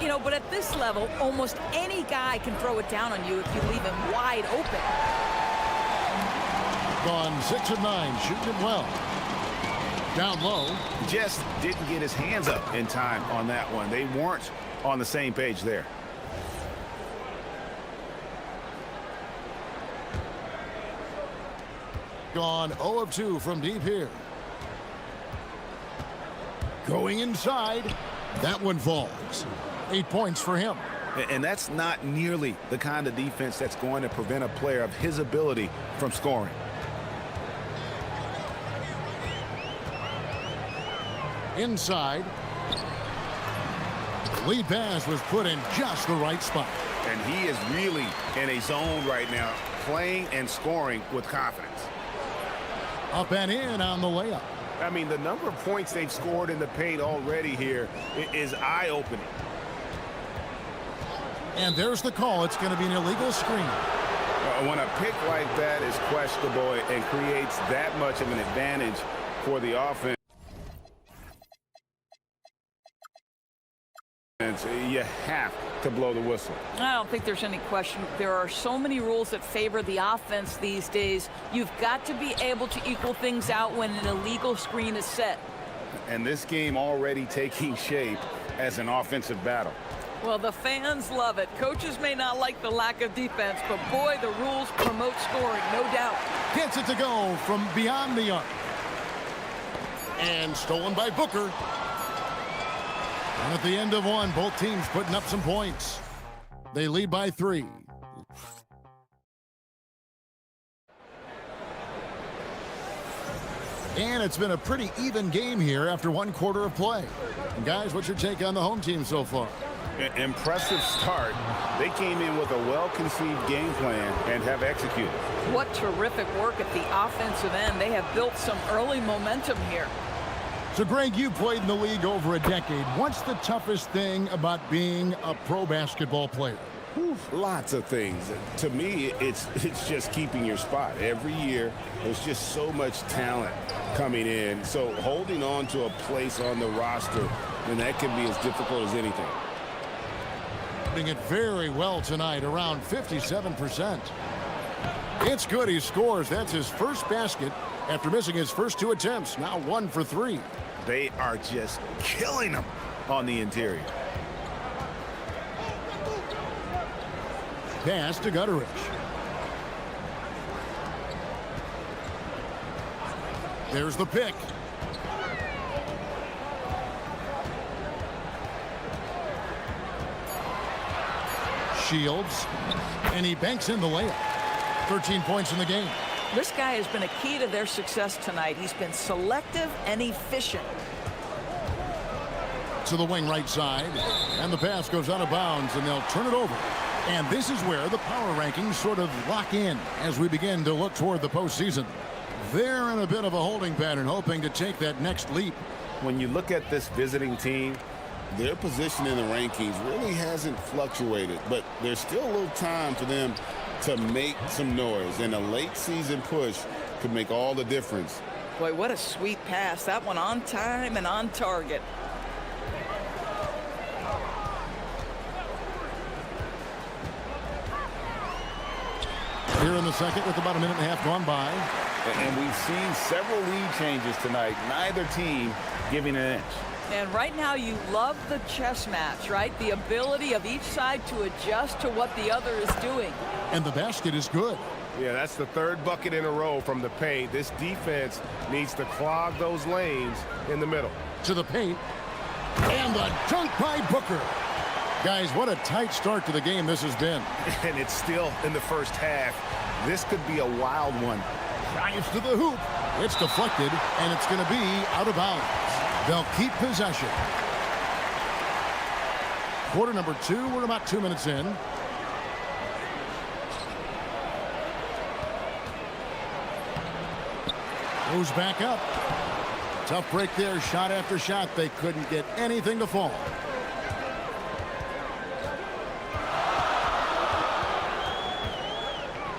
You know, but at this level, almost any guy can throw it down on you if you leave him wide open. Gone 6 of 9, shooting it well. Down low. Just didn't get his hands up in time on that one. They weren't on the same page there. Gone 0 of 2 from deep here. Going inside. That one falls. 8 points for him. And that's not nearly the kind of defense that's going to prevent a player of his ability from scoring. Inside. The lead pass was put in just the right spot. And he is really in a zone right now, playing and scoring with confidence. Up and in on the layup. I mean, the number of points they've scored in the paint already here is eye-opening. And there's the call. It's going to be an illegal screen. When a pick like that is questionable and creates that much of an advantage for the offense, you have to blow the whistle. I don't think there's any question. There are so many rules that favor the offense these days. You've got to be able to equal things out when an illegal screen is set. And this game already taking shape as an offensive battle. Well, the fans love it. Coaches may not like the lack of defense, but boy, the rules promote scoring, no doubt. Gets it to go from beyond the arc. And stolen by Booker. And at the end of one, both teams putting up some points. They lead by 3. And it's been a pretty even game here after 1 quarter of play. And guys, what's your take on the home team so far? Impressive start. They came in with a well-conceived game plan and have executed. What terrific work at the offensive end. They have built some early momentum here. So, Greg, you played in the league over a decade. What's the toughest thing about being a pro basketball player? Lots of things. To me, it's just keeping your spot. Every year, there's just so much talent coming in. So holding on to a place on the roster, and that can be as difficult as anything. Doing it very well tonight, around 57%. It's good. He scores. That's his first basket after missing his first 2 attempts. Now 1 for 3. They are just killing them on the interior. Pass to Gutteridge. There's the pick. Shields. And he banks in the layup. 13 points in the game. This guy has been a key to their success tonight. He's been selective and efficient. To the wing right side. And the pass goes out of bounds, and they'll turn it over. And this is where the power rankings sort of lock in as we begin to look toward the postseason. They're in a bit of a holding pattern, hoping to take that next leap. When you look at this visiting team, their position in the rankings really hasn't fluctuated, but there's still a little time for them to make some noise, and a late season push could make all the difference. Boy, what a sweet pass. That one on time and on target. Here in the second with about a minute and a half gone by. And we've seen several lead changes tonight, neither team giving an inch. And right now you love the chess match, right? The ability of each side to adjust to what the other is doing. And the basket is good. Yeah, that's the 3rd bucket in a row from the paint. This defense needs to clog those lanes in the middle. To the paint. And the dunk by Booker. Guys, what a tight start to the game this has been. And it's still in the first half. This could be a wild one. Drives to the hoop. It's deflected, and it's going to be out of bounds. They'll keep possession. Quarter number 2. We're about 2 minutes in. Goes back up. Tough break there. Shot after shot. They couldn't get anything to fall.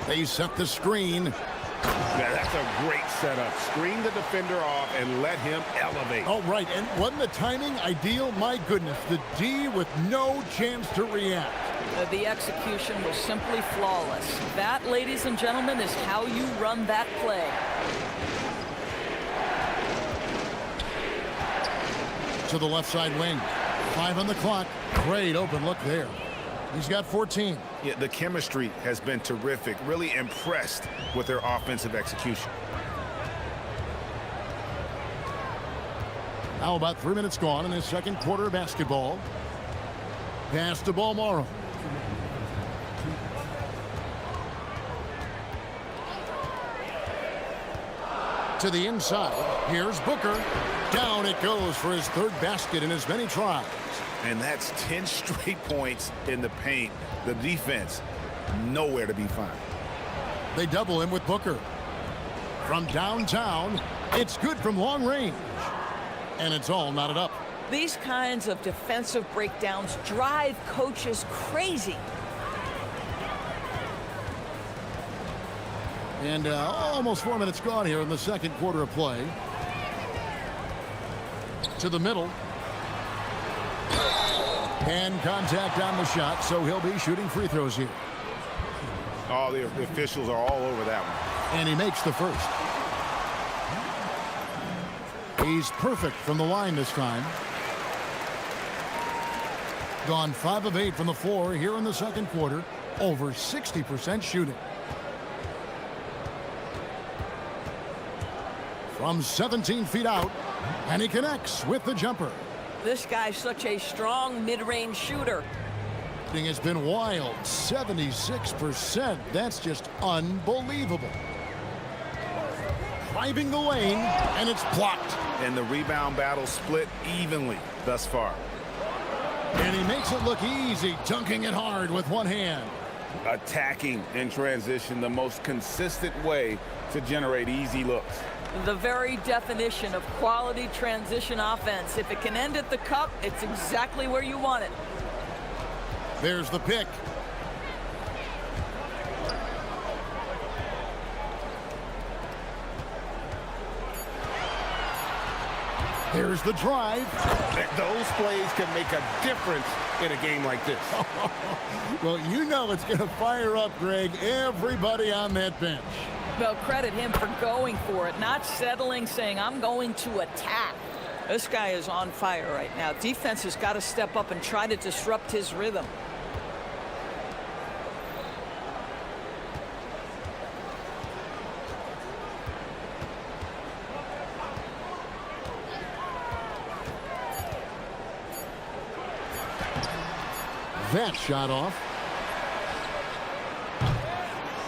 They set the screen. Yeah, that's a great setup. Screen the defender off and let him elevate. Oh, right. And wasn't the timing ideal? My goodness. The D with no chance to react. The execution was simply flawless. That, ladies and gentlemen, is how you run that play. to the left side wing. 5 on the clock. Great open look there. He's got 14. Yeah, the chemistry has been terrific. Really impressed with their offensive execution. Now about 3 minutes gone in this second quarter of basketball. Pass to ball Morrow. To the inside. Here's Booker. Down it goes for his third basket in as many tries. And that's 10 straight points in the paint. The defense, nowhere to be found. They double him with Booker. From downtown, it's good from long range. And it's all knotted up. These kinds of defensive breakdowns drive coaches crazy. And almost 4 minutes gone here in the second quarter of play. To the middle. And contact on the shot, so he'll be shooting free throws here. Oh, the officials are all over that one. And he makes the first. He's perfect from the line this time. Gone 5 of 8 from the floor here in the second quarter. Over 60% shooting. From 17 feet out, and he connects with the jumper. This guy's such a strong mid-range shooter. It's been wild, 76%. That's just unbelievable. Driving the lane, and it's blocked. And the rebound battle split evenly thus far. And he makes it look easy, dunking it hard with one hand. Attacking in transition, the most consistent way to generate easy looks. The very definition of quality transition offense. If it can end at the cup, it's exactly where you want it. There's the pick. There's the drive. Those plays can make a difference in a game like this. Well, you know it's going to fire up, Greg, everybody on that bench. Well, credit him for going for it, not settling, saying, I'm going to attack. This guy is on fire right now. Defense has got to step up and try to disrupt his rhythm. That shot off.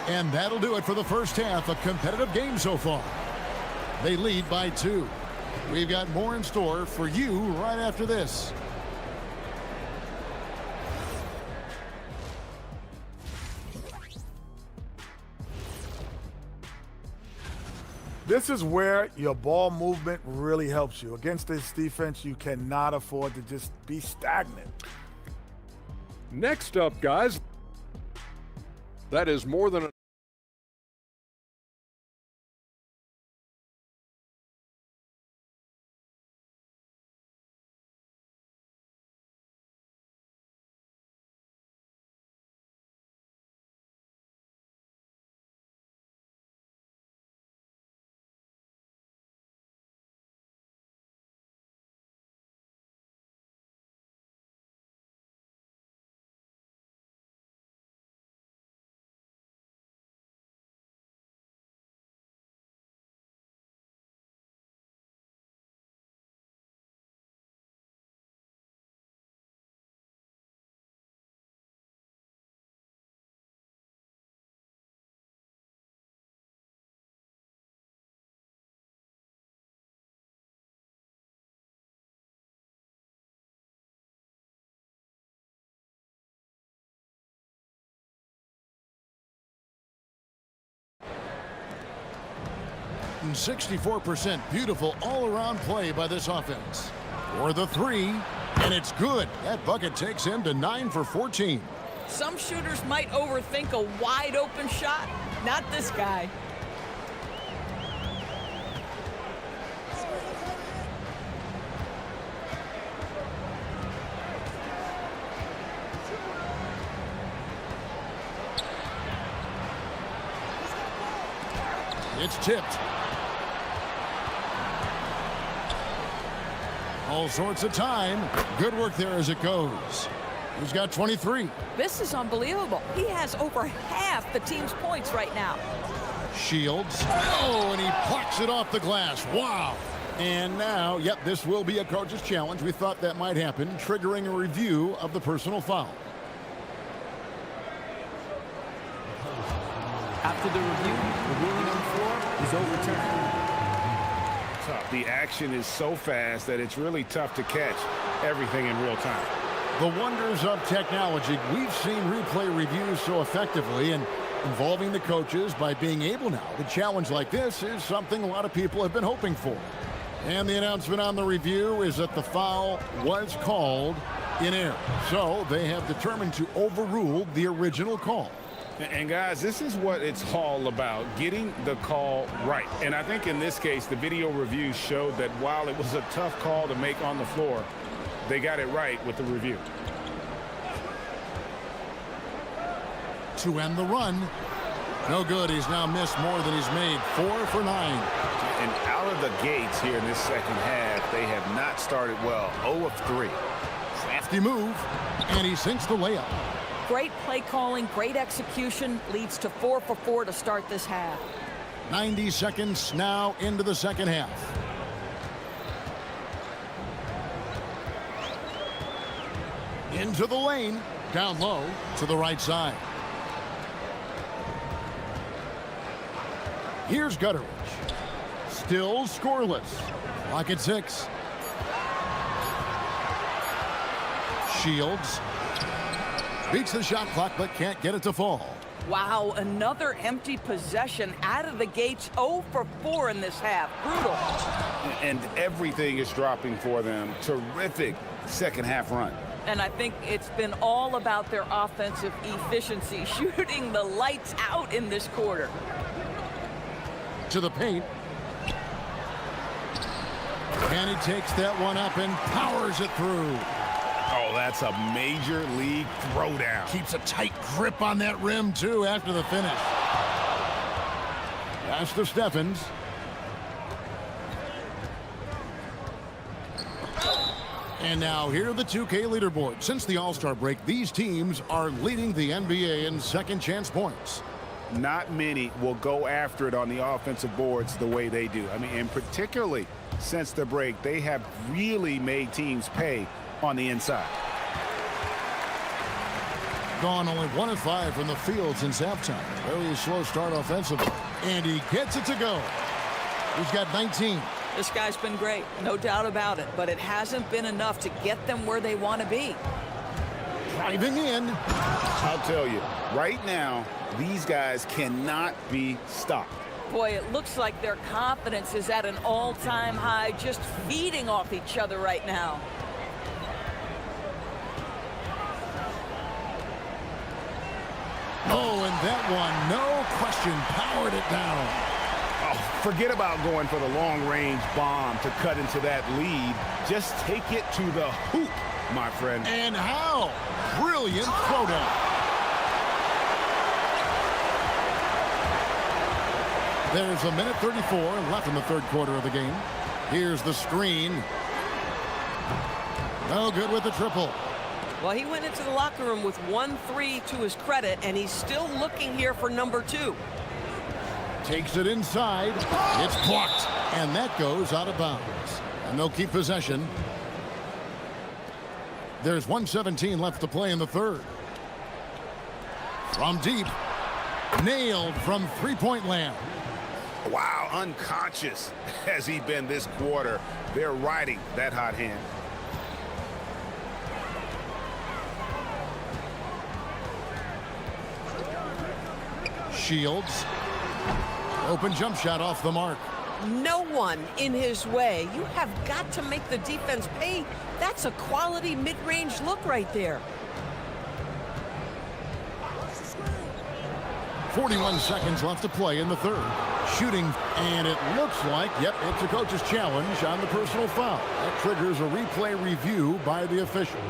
And that'll do it for the first half. A competitive game so far. They lead by 2. We've got more in store for you right after this. This is where your ball movement really helps you. Against this defense, you cannot afford to just be stagnant. Next up, guys, that is more than a and 64% beautiful all-around play by this offense. For the 3, and it's good. That bucket takes him to 9 for 14. Some shooters might overthink a wide-open shot. Not this guy. It's tipped. All sorts of time. Good work there as it goes. He's got 23. This is unbelievable. He has over half the team's points right now. Shields. Oh, and he plucks it off the glass. Wow. And now, yep, this will be a coach's challenge. We thought that might happen, triggering a review of the personal foul. After the review, the ruling on the floor is overturned. The action is so fast that it's really tough to catch everything in real time. The wonders of technology. We've seen replay reviews so effectively, and involving the coaches by being able now to challenge like this is something a lot of people have been hoping for. And the announcement on the review is that the foul was called in error. So they have determined to overrule the original call. And guys, this is what it's all about, getting the call right. And I think in this case, the video review showed that while it was a tough call to make on the floor, they got it right with the review. To end the run. No good. He's now missed more than he's made. 4 for 9. And out of the gates here in this second half, they have not started well. 0 of 3. Crafty move. And he sinks the layup. Great play calling, great execution, leads to 4 for 4 to start this half. 90 seconds now into the second half. Into the lane. Down low to the right side. Here's Gutteridge. Still scoreless. Clock at 6. Shields. Beats the shot clock, but can't get it to fall. Wow, another empty possession out of the gates. 0 for 4 in this half. Brutal. And everything is dropping for them. Terrific second half run. And I think it's been all about their offensive efficiency, shooting the lights out in this quarter. To the paint. And he takes that one up and powers it through. Oh, that's a major league throwdown. Keeps a tight grip on that rim, too, after the finish. Pass to Steffens. And now here are the 2K leaderboard. Since the All-Star break, these teams are leading the NBA in second chance points. Not many will go after it on the offensive boards the way they do. I mean, and particularly since the break, they have really made teams pay on the inside. Gone only 1 of 5 from the field since halftime. Very slow start offensively. And he gets it to go. He's got 19. This guy's been great, no doubt about it, but it hasn't been enough to get them where they want to be. Driving in. I'll tell you, right now, these guys cannot be stopped. Boy, it looks like their confidence is at an all-time high, just feeding off each other right now. Oh, and that one, no question, powered it down. Oh, forget about going for the long-range bomb to cut into that lead. Just take it to the hoop, my friend. And how? Brilliant throwdown. There's a minute 34 left in the third quarter of the game. Here's the screen. No good with the triple. Well, he went into the locker room with 1-3 to his credit, and he's still looking here for number 2. Takes it inside. It's blocked. And that goes out of bounds. And they'll keep possession. There's 1:17 left to play in the third. From deep. Nailed from three-point land. Wow, unconscious has he been this quarter. They're riding that hot hand. Shields. Open jump shot off the mark. No one in his way. You have got to make the defense pay. That's a quality mid-range look right there. 41 seconds left to play in the third. Shooting, and it looks like, yep, it's a coach's challenge on the personal foul. That triggers a replay review by the official.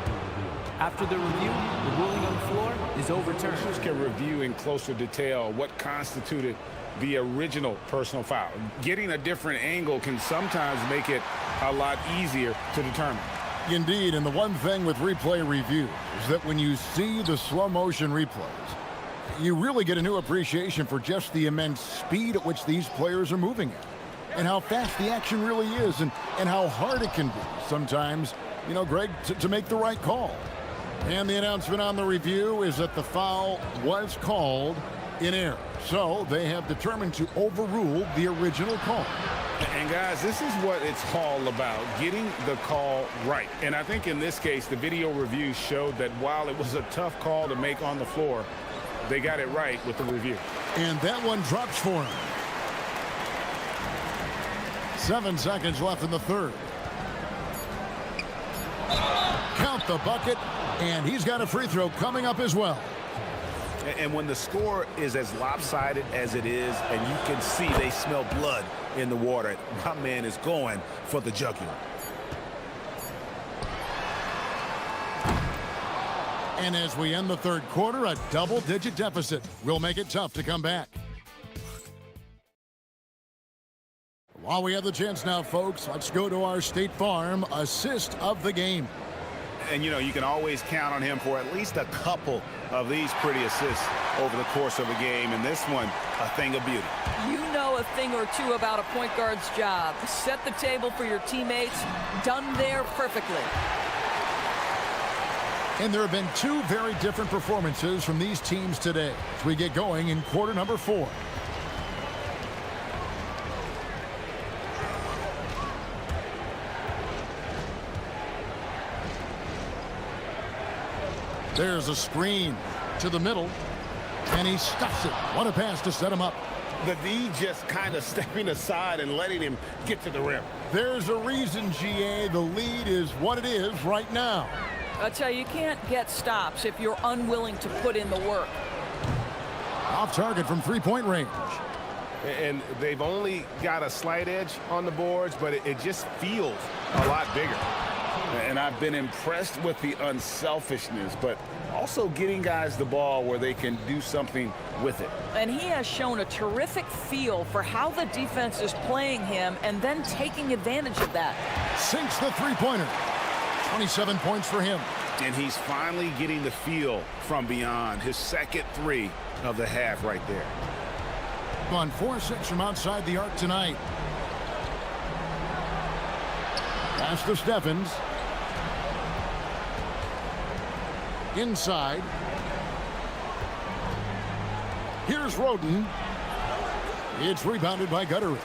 After the review, the ruling on the floor is overturned. Coaches can review in closer detail what constituted the original personal foul. Getting a different angle can sometimes make it a lot easier to determine. Indeed, and the one thing with replay review is that when you see the slow motion replays, you really get a new appreciation for just the immense speed at which these players are moving at, and how fast the action really is, and how hard it can be sometimes, you know, Greg, to make the right call. And the announcement on the review is that the foul was called in error. So they have determined to overrule the original call. And guys, this is what it's all about, getting the call right. And I think in this case, the video review showed that while it was a tough call to make on the floor, they got it right with the review. And that one drops for him. 7 seconds left in the third. Count the bucket, and he's got a free throw coming up as well. And when the score is as lopsided as it is, and you can see they smell blood in the water, my man is going for the jugular. And as we end the third quarter, a double-digit deficit will make it tough to come back. While we have the chance now, folks, let's go to our State Farm assist of the game. And, you know, you can always count on him for at least a couple of these pretty assists over the course of a game. And this one, a thing of beauty. You know a thing or two about a point guard's job. Set the table for your teammates. Done there perfectly. And there have been two very different performances from these teams today as we get going in quarter number 4. There's a screen to the middle, and he stuffs it. What a pass to set him up. The D just kind of stepping aside and letting him get to the rim. There's a reason, GA, the lead is what it is right now. I'll tell you, you can't get stops if you're unwilling to put in the work. Off target from three-point range. And they've only got a slight edge on the boards, but it just feels a lot bigger. And I've been impressed with the unselfishness, but also getting guys the ball where they can do something with it. And he has shown a terrific feel for how the defense is playing him and then taking advantage of that. Sinks the three-pointer. 27 points for him. And he's finally getting the feel from beyond. His second three of the half right there. Gone 4-6 from outside the arc tonight. Pass to Steffens. Inside. Here's Roden. It's rebounded by Gutteridge.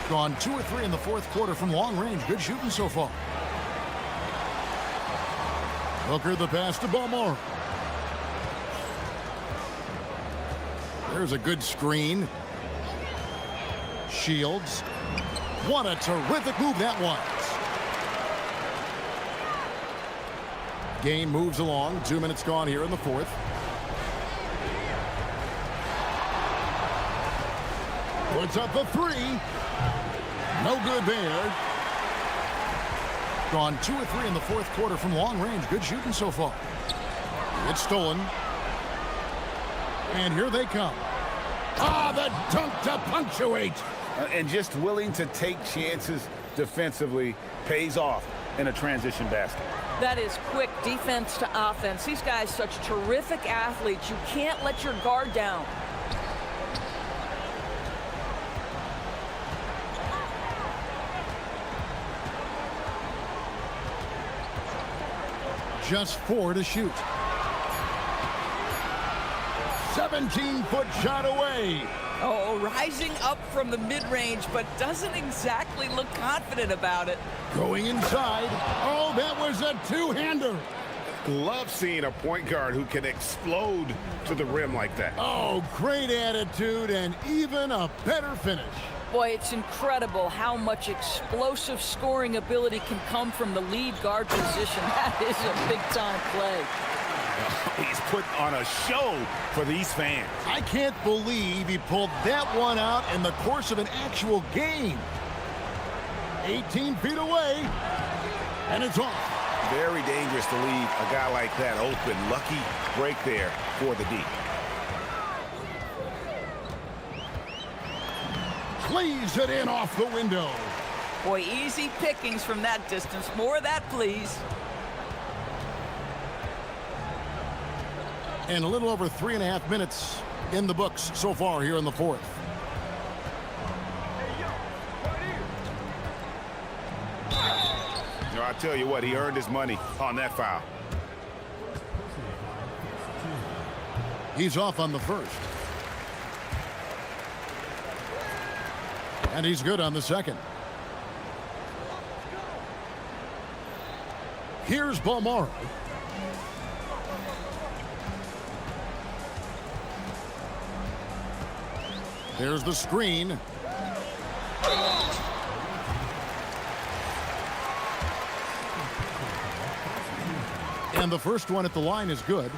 Gone 2 or 3 in the fourth quarter from long range. Good shooting so far. Hooker the pass to Balmore. There's a good screen. Shields. What a terrific move that was. Game moves along. 2 minutes gone here in the fourth. Puts up a three. No good there. Gone 2 or 3 in the fourth quarter from long range. Good shooting so far. It's stolen. And here they come. Ah, the dunk to punctuate. And just willing to take chances defensively pays off in a transition basket. That is quick defense to offense. These guys such terrific athletes. You can't let your guard down. Just 4 to shoot. 17-foot shot away. Oh, rising up from the mid-range, but doesn't exactly look confident about it. Going inside. Oh, that was a two-hander. Love seeing a point guard who can explode to the rim like that. Oh, great attitude and even a better finish. Boy, it's incredible how much explosive scoring ability can come from the lead guard position. That is a big-time play. He's putting on a show for these fans. I can't believe he pulled that one out in the course of an actual game. 18 feet away, and it's off. Very dangerous to leave a guy like that open. Lucky break there for the D. Plays it in off the window. Boy, easy pickings from that distance. More of that, please. And a little over 3.5 minutes in the books so far here in the fourth. You know, I tell you what, he earned his money on that foul. He's off on the first. And he's good on the second. Here's Balmaro. There's the screen. And the first one at the line is good.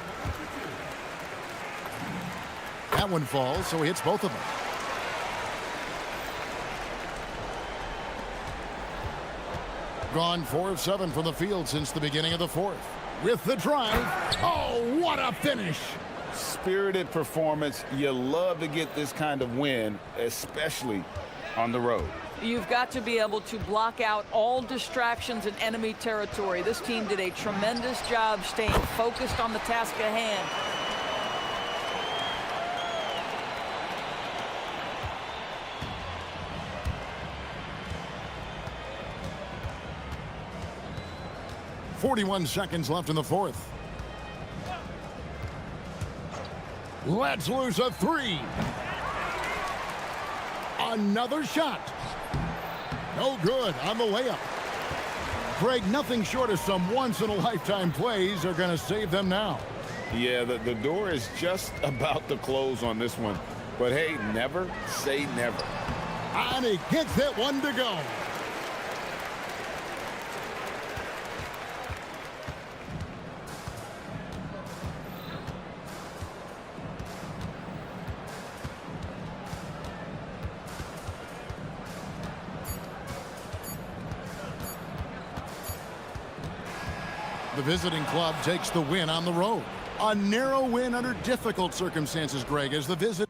That one falls, so he hits both of them. Gone 4 of 7 from the field since the beginning of the fourth. With the drive. Oh, what a finish. Spirited performance. You love to get this kind of win, especially on the road. You've got to be able to block out all distractions in enemy territory. This team did a tremendous job staying focused on the task at hand. .41 seconds left in the fourth. Let's lose a three. Another shot. No good on the layup. Craig, nothing short of some once-in-a-lifetime plays are going to save them now. Yeah, the door is just about to close on this one. But hey, never say never. And he gets that one to go. The visiting club takes the win on the road. A narrow win under difficult circumstances, Greg, as the visit.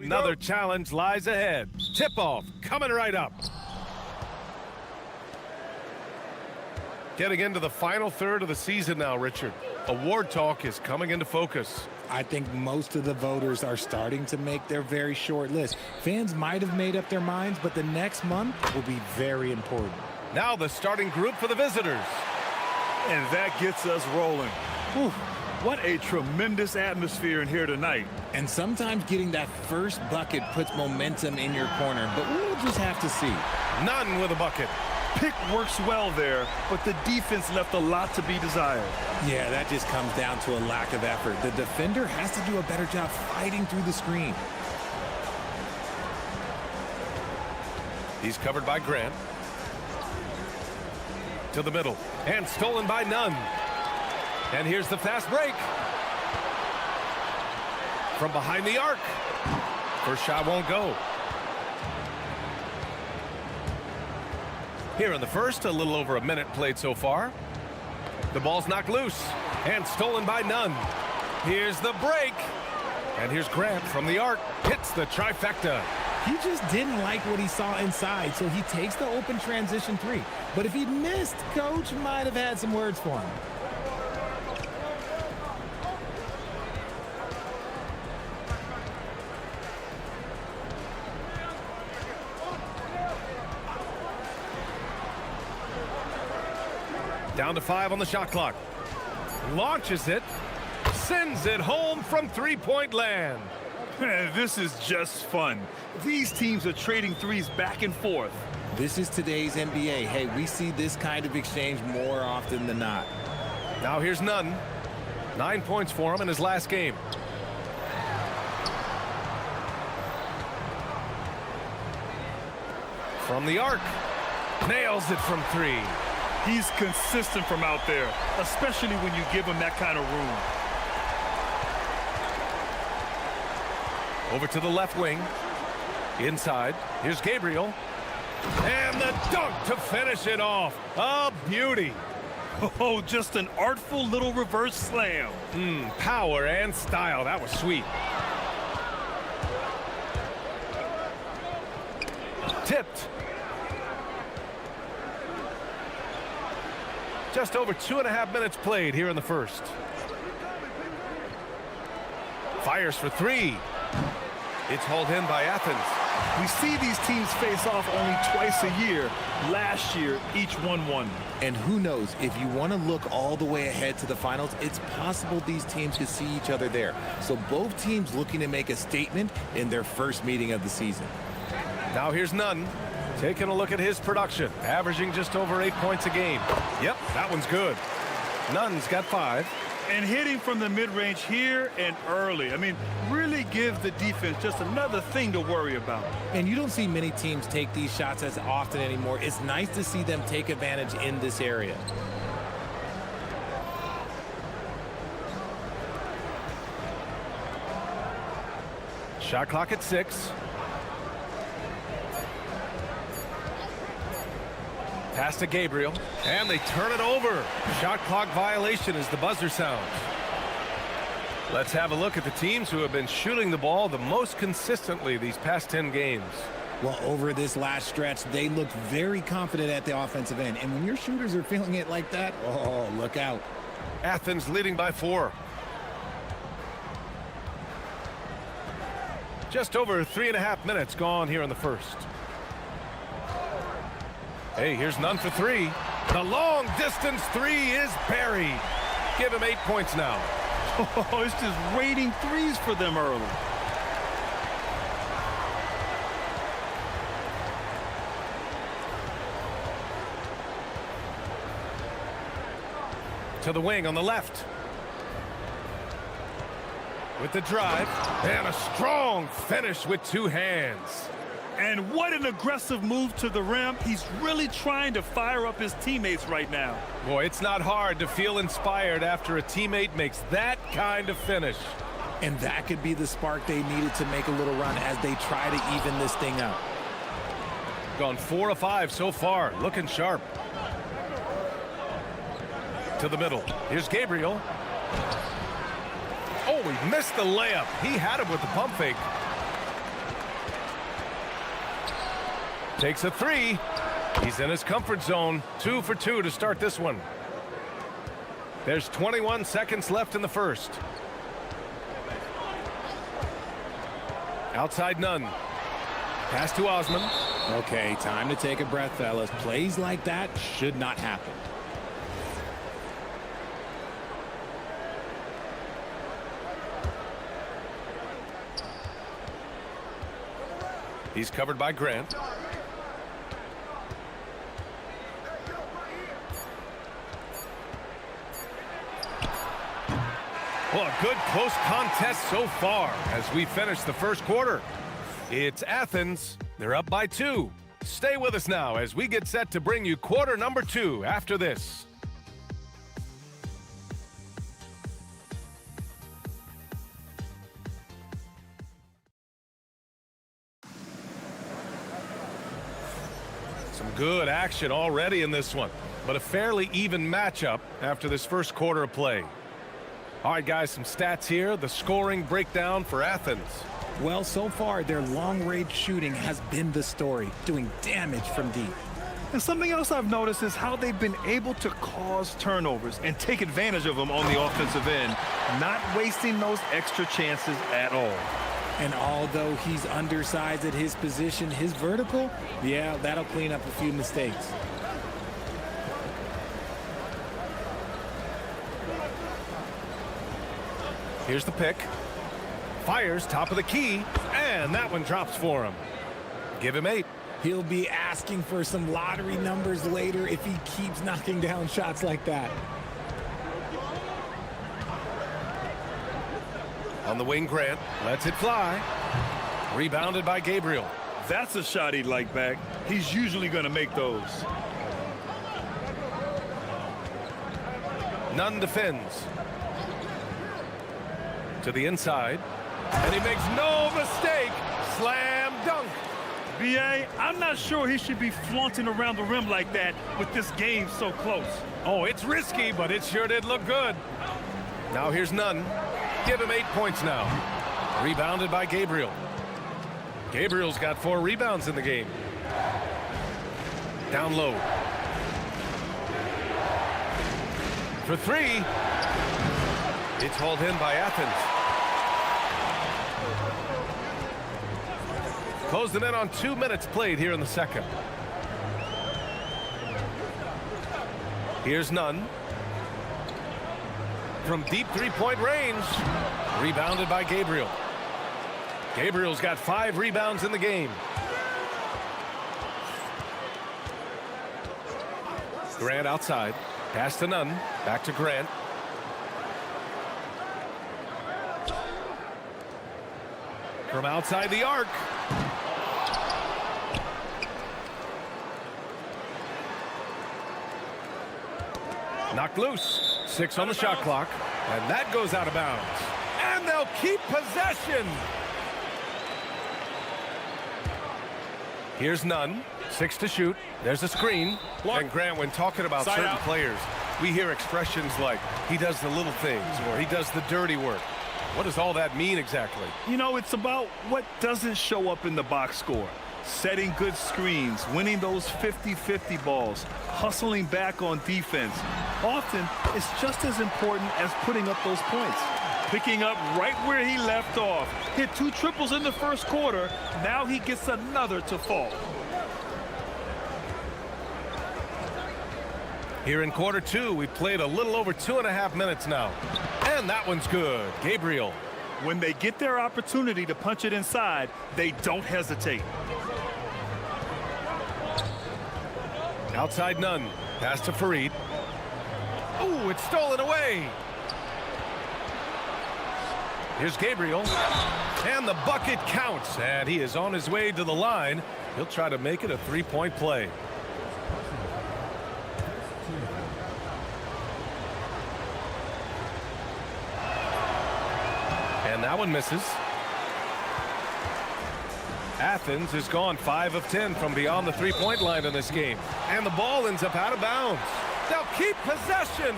Another challenge lies ahead. Tip-off coming right up. Getting into the final third of the season now, Richard. Award talk is coming into focus. I think most of the voters are starting to make their very short list. Fans might have made up their minds, but the next month will be very important. Now the starting group for the visitors. And that gets us rolling. Whew. What a tremendous atmosphere in here tonight. And sometimes getting that first bucket puts momentum in your corner, but we'll just have to see. None with a bucket. Pick works well there, but the defense left a lot to be desired. Yeah, that just comes down to a lack of effort. The defender has to do a better job fighting through the screen. He's covered by Grant. To the middle, and stolen by Nunn. And here's the fast break. From behind the arc. First shot won't go. Here in the first, a little over a minute played so far. The ball's knocked loose and stolen by Nunn. Here's the break. And here's Grant from the arc. Hits the trifecta. He just didn't like what he saw inside, so he takes the open transition three. But if he'd missed, Coach might have had some words for him. Down to 5 on the shot clock. Launches it. Sends it home from three-point land. This is just fun. These teams are trading threes back and forth. This is today's NBA. Hey, we see this kind of exchange more often than not. Now here's Nunn. 9 points for him in his last game. From the arc. Nails it from 3. He's consistent from out there, especially when you give him that kind of room. Over to the left wing. Inside. Here's Gabriel. And the dunk to finish it off. A beauty. Oh, just an artful little reverse slam. Power and style. That was sweet. Tipped. Just over 2.5 minutes played here in the first. Fires for 3. It's hauled in by Athens. We see these teams face off only twice a year. Last year, each won. And who knows, if you want to look all the way ahead to the finals, it's possible these teams could see each other there. So both teams looking to make a statement in their first meeting of the season. Now here's Nunn. Taking a look at his production, averaging just over 8 points a game. Yep, that one's good. Nunn's got 5. And hitting from the mid-range here and early. I mean, really give the defense just another thing to worry about. And you don't see many teams take these shots as often anymore. It's nice to see them take advantage in this area. Shot clock at 6. Pass to Gabriel, and they turn it over. Shot clock violation as the buzzer sounds. Let's have a look at the teams who have been shooting the ball the most consistently these past 10 games. Well, over this last stretch, they looked very confident at the offensive end. And when your shooters are feeling it like that, oh, look out. Athens leading by 4. Just over 3.5 minutes gone here in the first. Hey, here's Nunn for 3. The long distance 3 is buried. Give him 8 points now. Oh, it's just raining threes for them early. To the wing on the left. With the drive, and a strong finish with 2 hands. And what an aggressive move to the rim. He's really trying to fire up his teammates right now. Boy, it's not hard to feel inspired after a teammate makes that kind of finish. And that could be the spark they needed to make a little run as they try to even this thing up. Gone 4 of 5 so far, looking sharp. To the middle. Here's Gabriel. Oh, he missed the layup. He had him with the pump fake. Takes a three. He's in his comfort zone. 2 for 2 to start this one. There's 21 seconds left in the first. Outside none. Pass to Osman. Okay, time to take a breath, fellas. Plays like that should not happen. He's covered by Grant. Well, a good close contest so far as we finish the first quarter. It's Athens. They're up by 2. Stay with us now as we get set to bring you quarter number 2 after this. Some good action already in this one, but a fairly even matchup after this first quarter of play. All right, guys, some stats here. The scoring breakdown for Athens. Well, so far, their long-range shooting has been the story, doing damage from deep. And something else I've noticed is how they've been able to cause turnovers and take advantage of them on the offensive end, not wasting those extra chances at all. And although he's undersized at his position, his vertical, yeah, that'll clean up a few mistakes. Here's the pick. Fires top of the key, and that one drops for him. Give him 8. He'll be asking for some lottery numbers later if he keeps knocking down shots like that. On the wing, Grant lets it fly. Rebounded by Gabriel. That's a shot he'd like back. He's usually going to make those. Nunn defends. To the inside. And he makes no mistake. Slam dunk. B.A., I'm not sure he should be flaunting around the rim like that with this game so close. Oh, it's risky, but it sure did look good. Now here's Nunn. Give him 8 points now. Rebounded by Gabriel. Gabriel's got 4 rebounds in the game. Down low. For 3. It's hauled in by Athens. Closed it in on 2 minutes played here in the second. Here's Nunn. From deep three-point range. Rebounded by Gabriel. Gabriel's got 5 rebounds in the game. Grant outside. Pass to Nunn. Back to Grant. From outside the arc. Knocked loose. 6 on the shot clock. And that goes out of bounds. And they'll keep possession. Here's Nunn. 6 to shoot. There's a screen. And Grant, when talking about certain players, we hear expressions like, he does the little things, or he does the dirty work. What does all that mean exactly? You know, it's about what doesn't show up in the box score. Setting good screens, winning those 50-50 balls, hustling back on defense. Often, it's just as important as putting up those points. Picking up right where he left off. Hit 2 triples in the first quarter. Now he gets another to fall. Here in quarter 2, we played a little over 2.5 minutes now. And that one's good. Gabriel. When they get their opportunity to punch it inside, they don't hesitate. Outside Nunn. Pass to Farid. Ooh, it's stolen away. Here's Gabriel. And the bucket counts. And he is on his way to the line. He'll try to make it a 3-point play. And that one misses. Athens has gone 5 of 10 from beyond the 3-point line in this game. And the ball ends up out of bounds. They'll keep possession.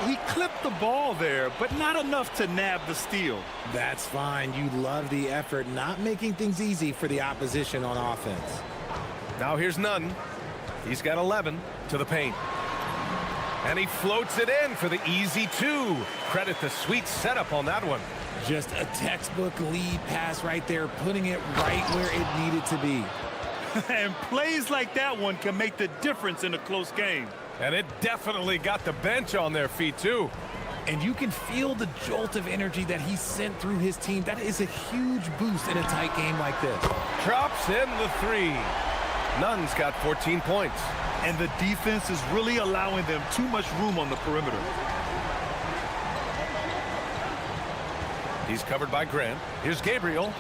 He clipped the ball there, but not enough to nab the steal. That's fine. You love the effort, not making things easy for the opposition on offense. Now here's Nunn. He's got 11 to the paint. And he floats it in for the easy 2. Credit the sweet setup on that one. Just a textbook lead pass right there, putting it right where it needed to be. And plays like that one can make the difference in a close game. And it definitely got the bench on their feet, too. And you can feel the jolt of energy that he sent through his team. That is a huge boost in a tight game like this. Drops in the 3. Nunn's got 14 points. And the defense is really allowing them too much room on the perimeter. He's covered by Grant. Here's Gabriel.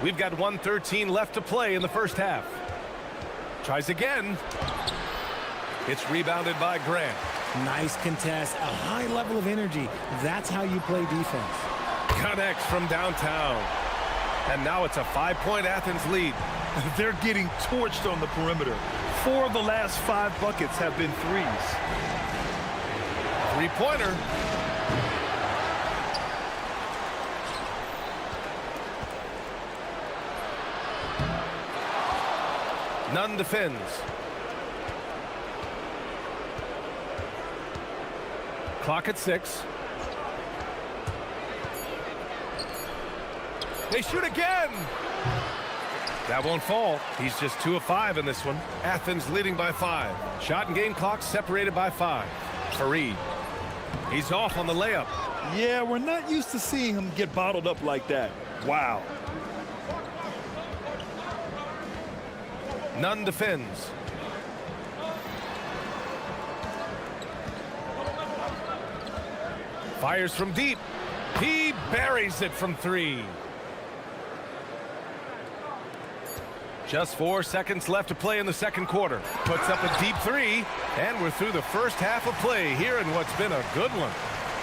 We've got 1:13 left to play in the first half. Tries again. It's rebounded by Grant. Nice contest, a high level of energy. That's how you play defense. Connects from downtown. And now it's a 5-point Athens lead. They're getting torched on the perimeter. 4 of the last 5 buckets have been threes. Three-pointer. Nunn defends. Clock at 6. They shoot again. That won't fall. He's just 2 of 5 in this one. Athens leading by 5. Shot and game clock separated by 5. Fareed. He's off on the layup. Yeah, we're not used to seeing him get bottled up like that. Wow. Nunn defends. Fires from deep. He buries it from 3. Just 4 seconds left to play in the second quarter. Puts up a deep 3, and we're through the first half of play here in what's been a good one.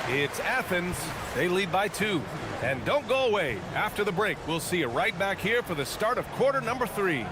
It's Athens. They lead by 2. And don't go away. After the break, we'll see you right back here for the start of quarter number 3.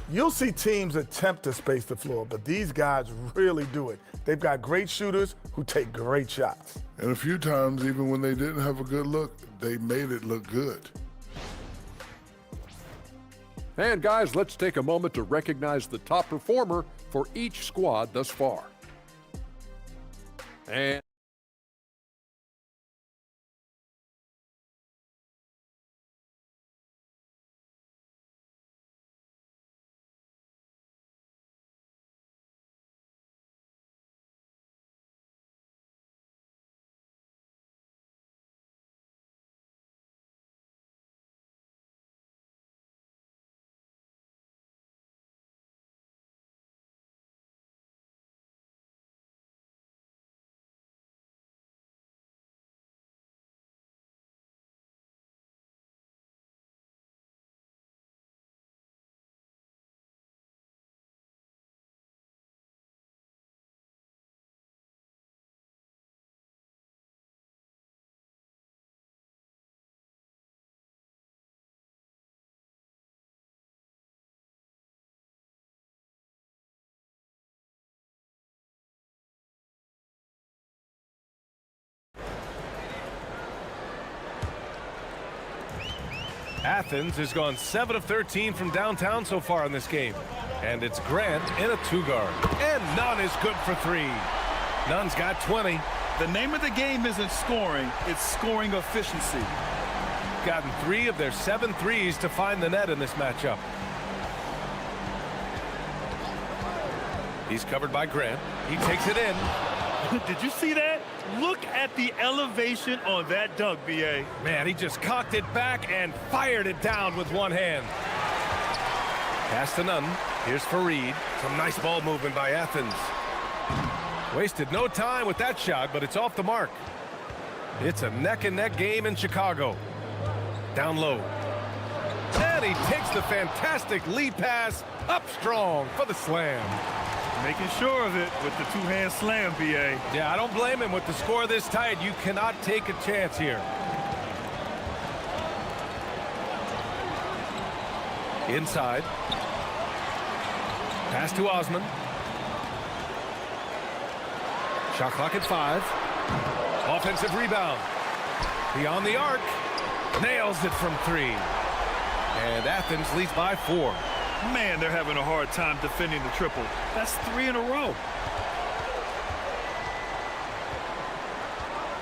You'll see teams attempt to space the floor, but these guys really do it. They've got great shooters who take great shots. And a few times, even when they didn't have a good look, they made it look good. And guys, let's take a moment to recognize the top performer for each squad thus far. And Athens has gone 7 of 13 from downtown so far in this game. And it's Grant in a 2-guard. And Nunn is good for 3. Nunn's got 20. The name of the game isn't scoring, it's scoring efficiency. Gotten 3 of their 7 threes to find the net in this matchup. He's covered by Grant. He takes it in. Did you see that? Look at the elevation on that dunk, B.A. Man, he just cocked it back and fired it down with one hand. Pass to Nunn. Here's Fareed. Some nice ball movement by Athens. Wasted no time with that shot, but it's off the mark. It's a neck-and-neck game in Chicago. Down low. And he takes the fantastic lead pass up strong for the slam. Making sure of it with the 2-hand slam, B.A. Yeah, I don't blame him. With the score this tight, you cannot take a chance here. Inside. Pass to Osman. Shot clock at 5. Offensive rebound. Beyond the arc. Nails it from 3. And Athens leads by 4. Man, they're having a hard time defending the triple. That's 3 in a row.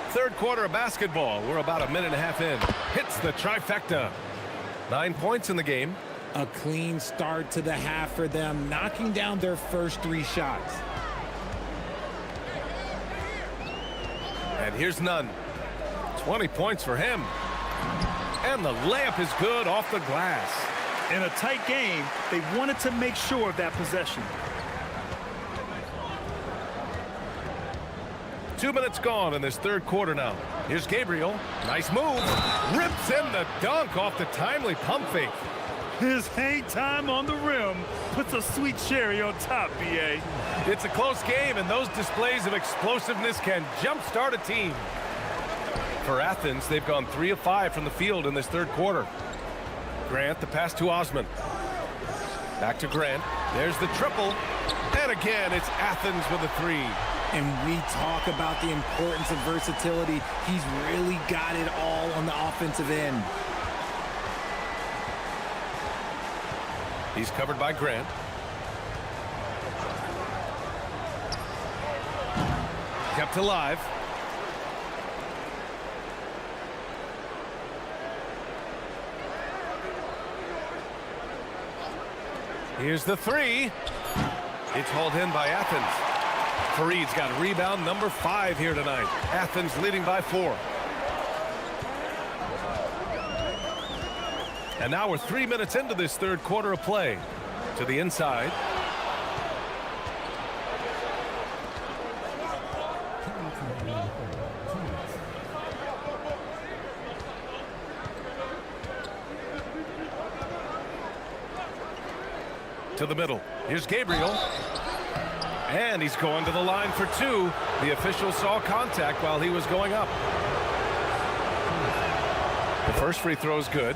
Third quarter of basketball. We're about a minute and a half in. Hits the trifecta. 9 points in the game. A clean start to the half for them, knocking down their first 3 shots. And here's Nunn. 20 points for him. And the layup is good off the glass. In a tight game, they wanted to make sure of that possession. 2 minutes gone in this third quarter now. Here's Gabriel. Nice move. Rips in the dunk off the timely pump fake. His hang time on the rim puts a sweet cherry on top, B.A. It's a close game, and those displays of explosiveness can jumpstart a team. For Athens, they've gone 3 of 5 from the field in this third quarter. Grant, the pass to Osman. Back to Grant. There's the triple. And again, it's Athens with a 3. And we talk about the importance of versatility. He's really got it all on the offensive end. He's covered by Grant. Kept alive. Here's the 3. It's hauled in by Athens. Fareed's got rebound number 5 here tonight. Athens leading by 4. And now we're 3 minutes into this third quarter of play. To the inside. To the middle. Here's Gabriel. And he's going to the line for 2. The official saw contact while he was going up. The first free throw is good.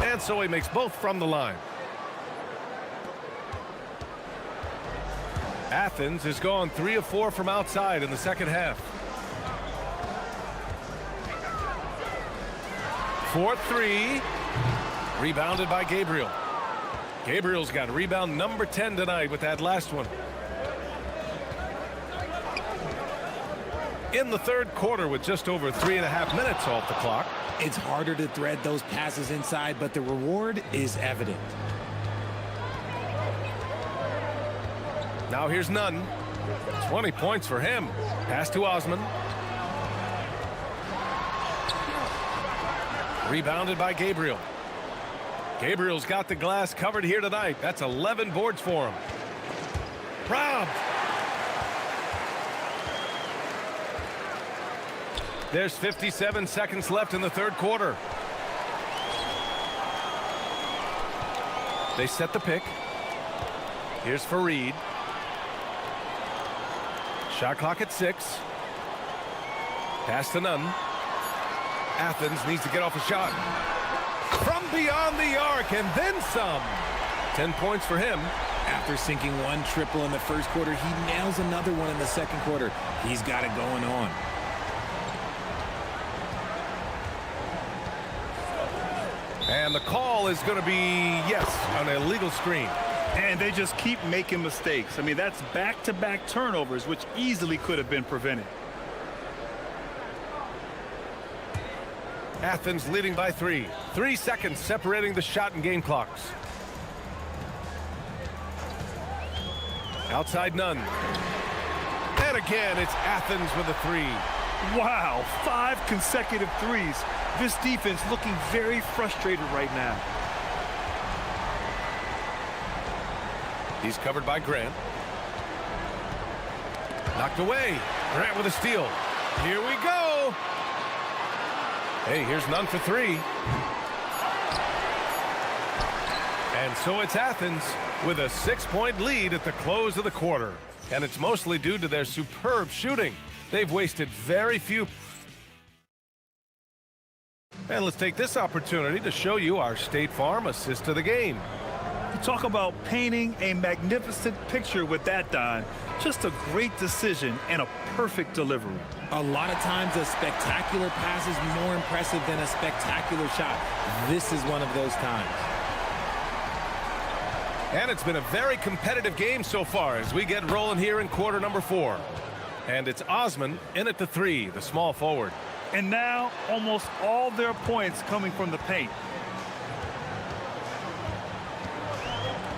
And so he makes both from the line. Athens has gone 3 of 4 from outside in the second half. 4-3. Rebounded by Gabriel. Gabriel's got rebound number 10 tonight with that last one. In the third quarter with just over 3.5 minutes off the clock. It's harder to thread those passes inside, but the reward is evident. Now here's Nunn. 20 points for him. Pass to Osman. Rebounded by Gabriel. Gabriel's got the glass covered here tonight. That's 11 boards for him. Robbed. There's 57 seconds left in the third quarter. They set the pick. Here's Fareed. Shot clock at 6. Pass to Nunn. Athens needs to get off a shot. From beyond the arc and then some. 10 points for him. After sinking 1 triple in the first quarter, he nails another one in the second quarter. He's got it going on. And the call is going to be, yes, an illegal screen. And they just keep making mistakes. I mean, that's back-to-back turnovers, which easily could have been prevented. Athens leading by 3. 3 seconds separating the shot and game clocks. Outside Nunn. And again, it's Athens with a 3. Wow, 5 consecutive threes. This defense looking very frustrated right now. He's covered by Grant. Knocked away. Grant with a steal. Here we go. Hey, here's Nunn for 3. And so it's Athens with a 6-point lead at the close of the quarter. And it's mostly due to their superb shooting. They've wasted very few. And let's take this opportunity to show you our State Farm assist of the game. You talk about painting a magnificent picture with that, Don. Just a great decision and a perfect delivery. A lot of times a spectacular pass is more impressive than a spectacular shot. This is one of those times. And it's been a very competitive game so far as we get rolling here in quarter number 4. And it's Osman in at the 3, the small forward. And now almost all their points coming from the paint.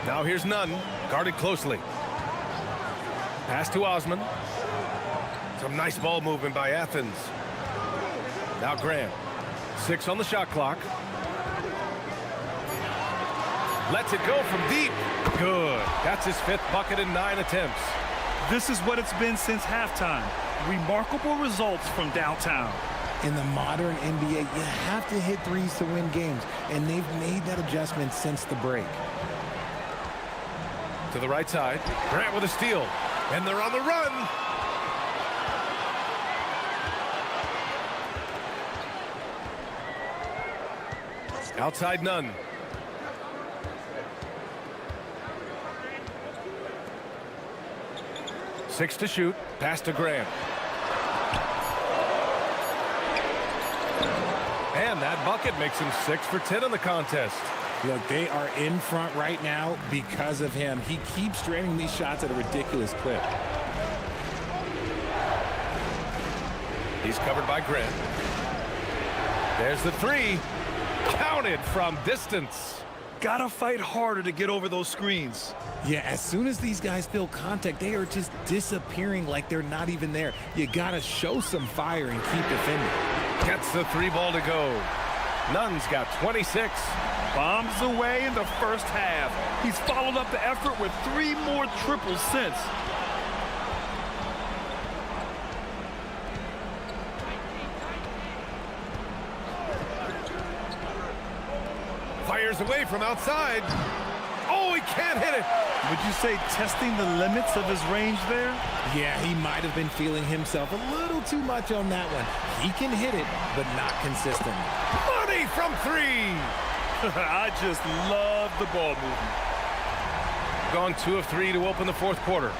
Now here's Nunn, guarded closely. Pass to Osman. Some nice ball movement by Athens. Now Graham. 6 on the shot clock. Lets it go from deep. Good. That's his 5th bucket in 9 attempts. This is what it's been since halftime. Remarkable results from downtown. In the modern NBA, you have to hit threes to win games, and they've made that adjustment since the break. To the right side. Grant with a steal. And they're on the run. Outside Nunn. Six to shoot. Pass to Graham. And that bucket makes him 6 for 10 in the contest. Look, they are in front right now because of him. He keeps draining these shots at a ridiculous clip. He's covered by Grant. There's the 3. Counted from distance. Gotta fight harder to get over those screens. Yeah, as soon as these guys feel contact, they are just disappearing like they're not even there. You gotta show some fire and keep defending. Gets the 3 ball to go. Nunn's got 26. Bombs away in the first half. He's followed up the effort with 3 more triples since. Fires away from outside. Oh, he can't hit it. Would you say testing the limits of his range there? Yeah, he might have been feeling himself a little too much on that one. He can hit it, but not consistent. Money from 3. I just love the ball movement. Gone 2 of 3 to open the 4th quarter.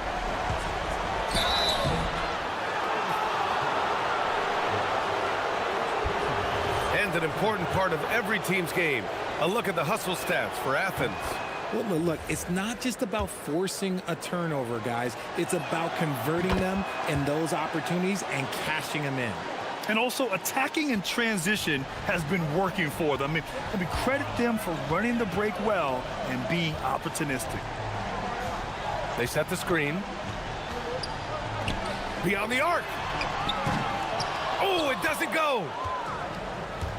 And an important part of every team's game. A look at the hustle stats for Athens. Well, look, it's not just about forcing a turnover, guys. It's about converting them in those opportunities and cashing them in. And also attacking in transition has been working for them. I mean, credit them for running the break well and being opportunistic. They set the screen. Beyond the arc. Oh, it doesn't go.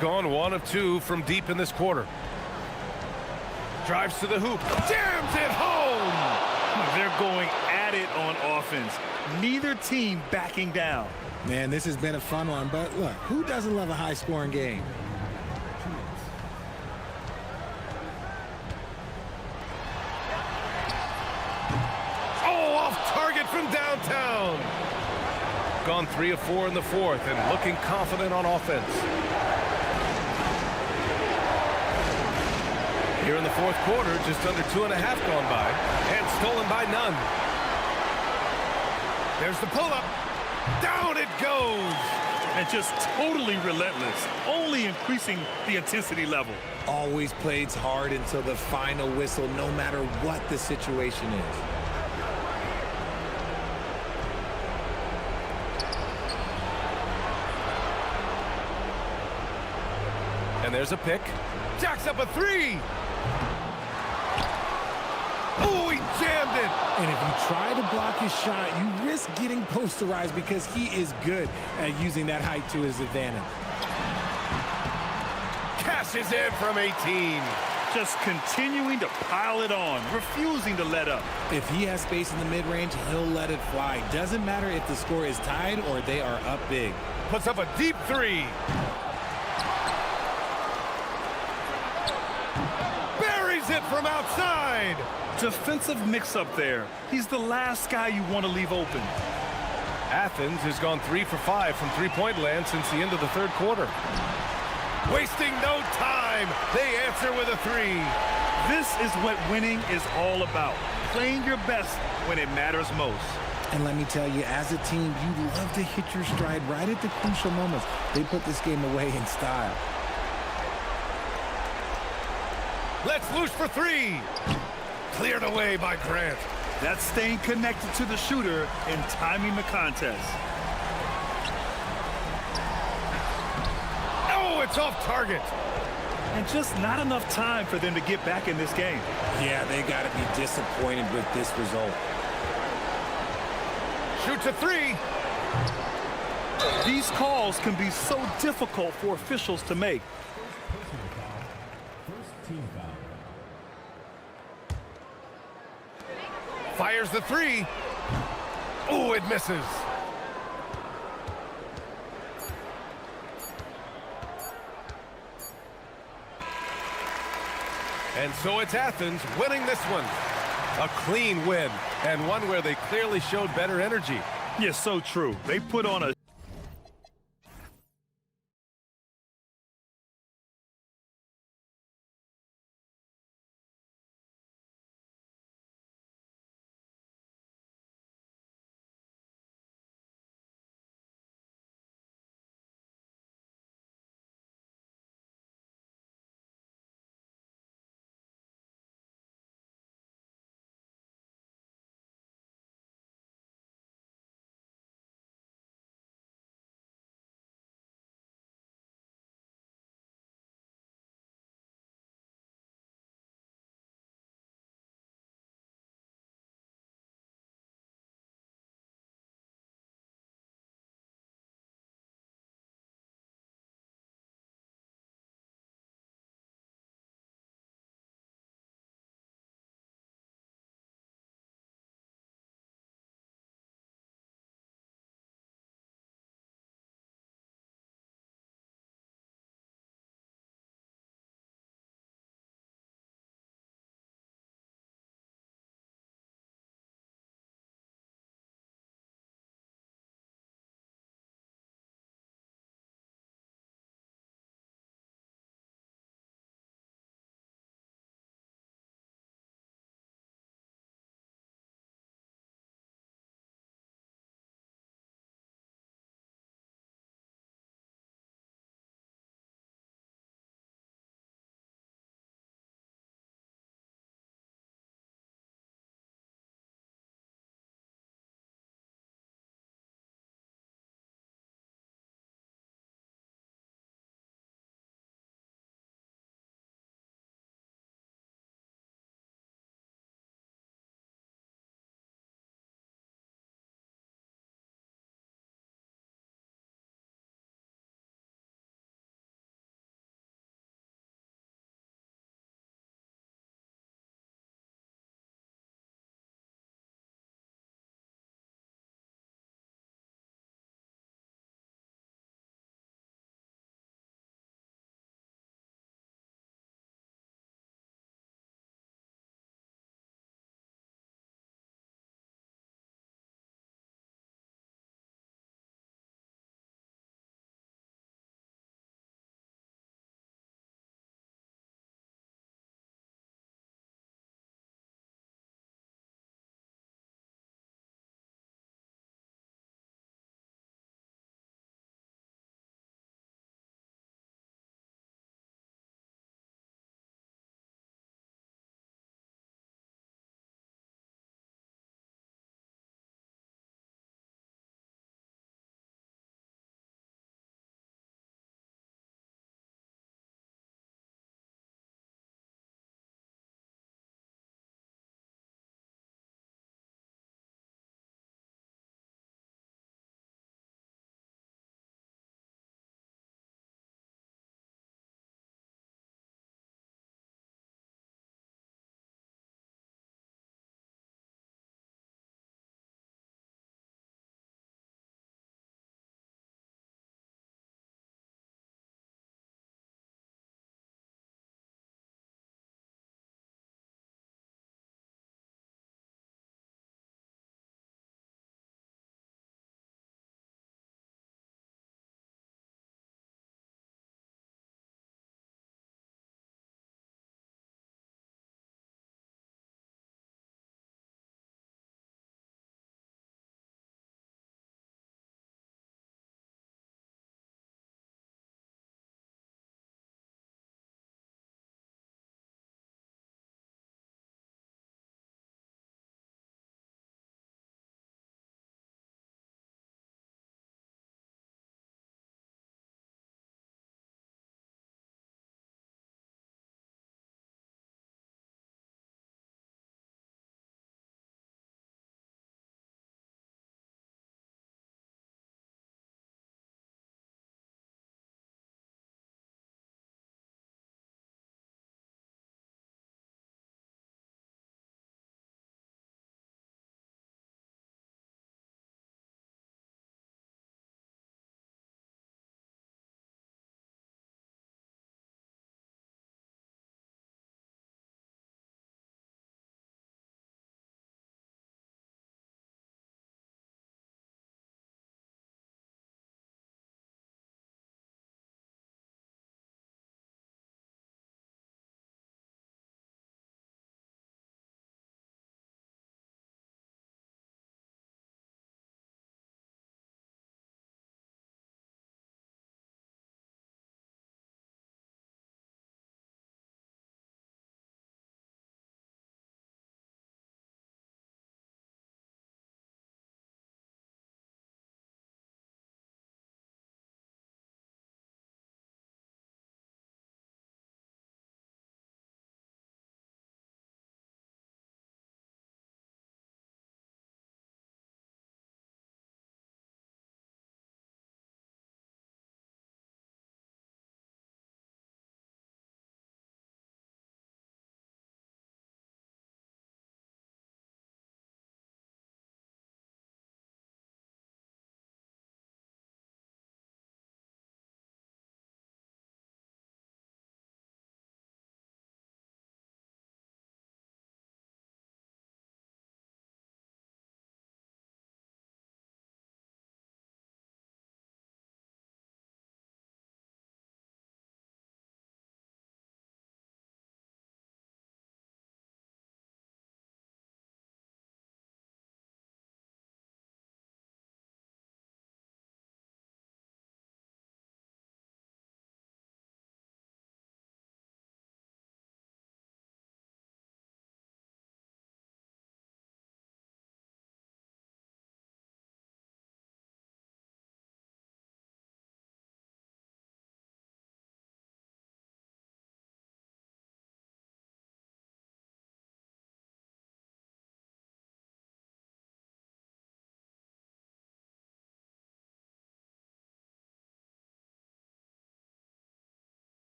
Gone 1 of 2 from deep in this quarter. Drives to the hoop. Jams it home. They're going at it on offense. Neither team backing down. Man, this has been a fun one, but look, who doesn't love a high-scoring game? Oh, off target from downtown. Gone 3 of 4 in the 4th and looking confident on offense. Here in the 4th quarter, just under 2.5 gone by, and stolen by Nunn. There's the pull-up. Down it goes. And just totally relentless, only increasing the intensity level. Always plays hard until the final whistle, no matter what the situation is. And there's a pick. Jacks up a 3. Oh, he jammed it. And if you try to block his shot, you risk getting posterized because he is good at using that height to his advantage. Cashes in from 18. Just continuing to pile it on, refusing to let up. If he has space in the mid-range, he'll let it fly. Doesn't matter if the score is tied or they are up big. Puts up a deep 3. Buries it from outside. Defensive mix-up there. He's the last guy you want to leave open. Athens has gone 3 for 5 from three-point land since the end of the 3rd quarter. Wasting no time. They answer with a three. This is what winning is all about. Playing your best when it matters most. And let me tell you, as a team, you love to hit your stride right at the crucial moments. They put this game away in style. Let's loose for three. Cleared away by Grant. That's staying connected to the shooter and timing the contest. Oh, it's off target. And just not enough time for them to get back in this game. Yeah, they got to be disappointed with this result. Shoots a three. These calls can be so difficult for officials to make. Fires the three. Oh, it misses. And so it's Athens winning this one. A clean win, and one where they clearly showed better energy. Yes, so true. They put on a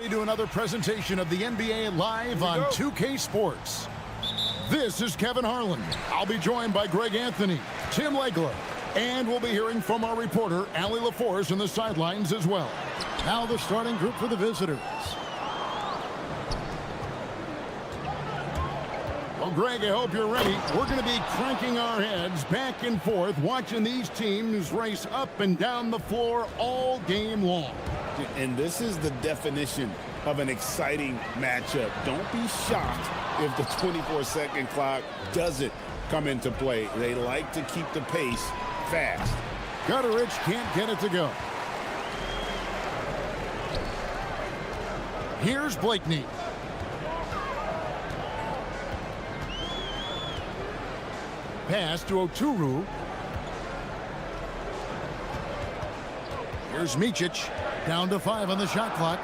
We do another presentation of the NBA live on 2K Sports. This is Kevin Harlan. I'll be joined by Greg Anthony, Tim Legler, and we'll be hearing from our reporter, Allie LaForce, in the sidelines as well. Now the starting group for the visitors. Well, Greg, I hope you're ready. We're going to be cranking our heads back and forth, watching these teams race up and down the floor all game long. And this is the definition of an exciting matchup. Don't be shocked if the 24-second clock doesn't come into play. They like to keep the pace fast. Gutteridge can't get it to go. Here's Blakeney. Pass to Oturu. Here's Micic. Down to 5 on the shot clock.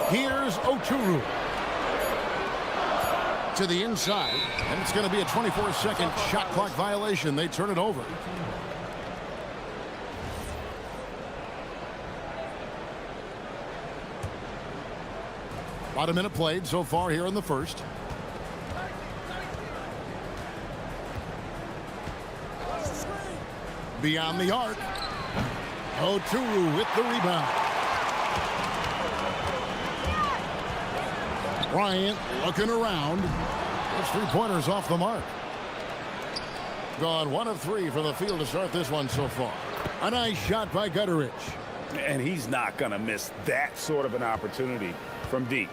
Here's Oturu. To the inside. And it's going to be a 24-second shot clock violation. They turn it over. About a minute played so far here in the first. Beyond the arc. Oturu with the rebound. Bryant looking around. Those three-pointers off the mark. Gone 1 of 3 from the field to start this one so far. A nice shot by Gutteridge. And he's not going to miss that sort of an opportunity from deep.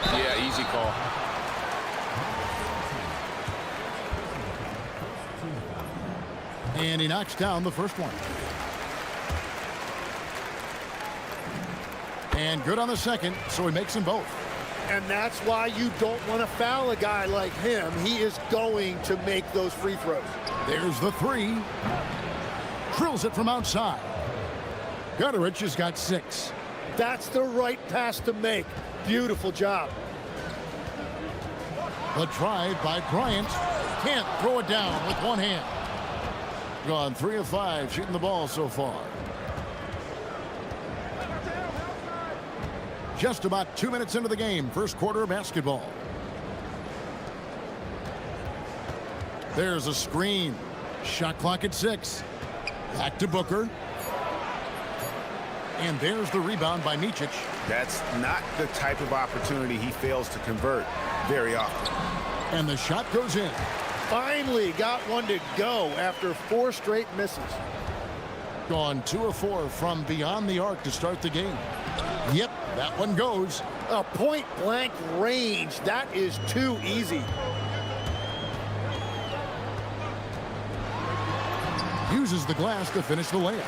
Yeah, easy call. And he knocks down the first one. And good on the second, so he makes them both. And that's why you don't want to foul a guy like him. He is going to make those free throws. There's the 3. Drills it from outside. Gutteridge has got 6. That's the right pass to make. Beautiful job. The drive by Bryant. Can't throw it down with one hand. Gone 3 of 5 shooting the ball so far. Just about 2 minutes into the game, first quarter of basketball. There's a screen. Shot clock at 6. Back to Booker. And there's the rebound by Micic. That's not the type of opportunity he fails to convert very often. And the shot goes in. Finally got one to go after 4 straight misses. Gone 2 of 4 from beyond the arc to start the game. Yep, that one goes. A point-blank range. That is too easy. Uses the glass to finish the layup.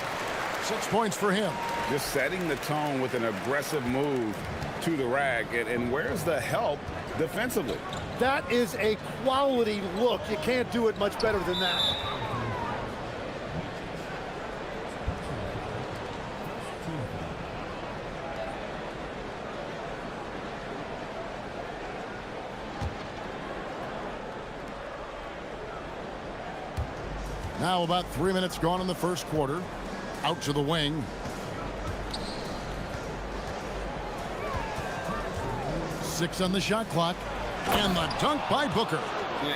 6 points for him. Just setting the tone with an aggressive move to the rack. And where's the help defensively? That is a quality look. You can't do it much better than that. Now about 3 minutes gone in the first quarter. Out to the wing. 6 on the shot clock. And the dunk by Booker.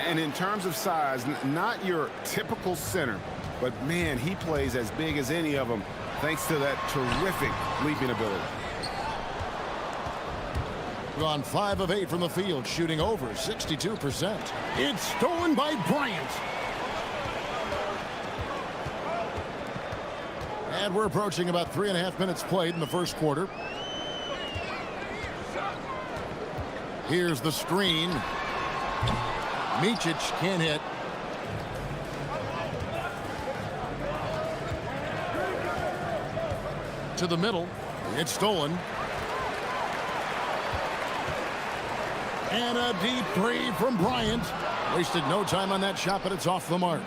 And in terms of size, not your typical center, but man, he plays as big as any of them thanks to that terrific leaping ability. Gone 5 of 8 from the field, shooting over 62%. It's stolen by Bryant. And we're approaching about 3.5 minutes played in the first quarter. Here's the screen. Micic can't hit. To the middle. It's stolen. And a deep 3 from Bryant. Wasted no time on that shot, but it's off the mark.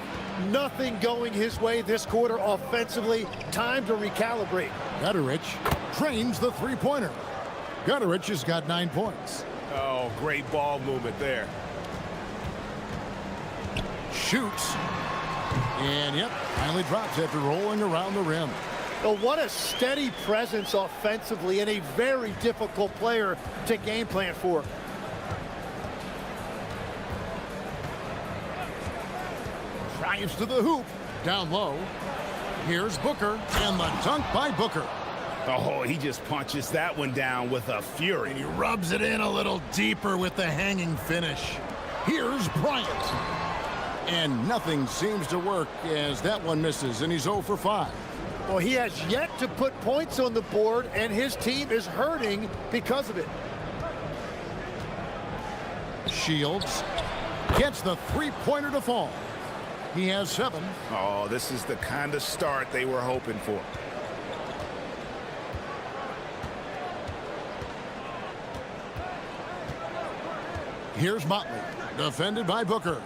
Nothing going his way this quarter offensively. Time to recalibrate. Gutteridge trains the three-pointer. Gutteridge has got 9 points. Oh, great ball movement there. Shoots. And, yep, finally drops after rolling around the rim. Well, what a steady presence offensively and a very difficult player to game plan for. Drives to the hoop. Down low. Here's Booker, and the dunk by Booker. Oh, he just punches that one down with a fury. And he rubs it in a little deeper with the hanging finish. Here's Bryant. And nothing seems to work as that one misses, and he's 0 for 5. Well, he has yet to put points on the board, and his team is hurting because of it. Shields gets the three-pointer to fall. He has 7. Oh, this is the kind of start they were hoping for. Here's Motley, defended by Booker.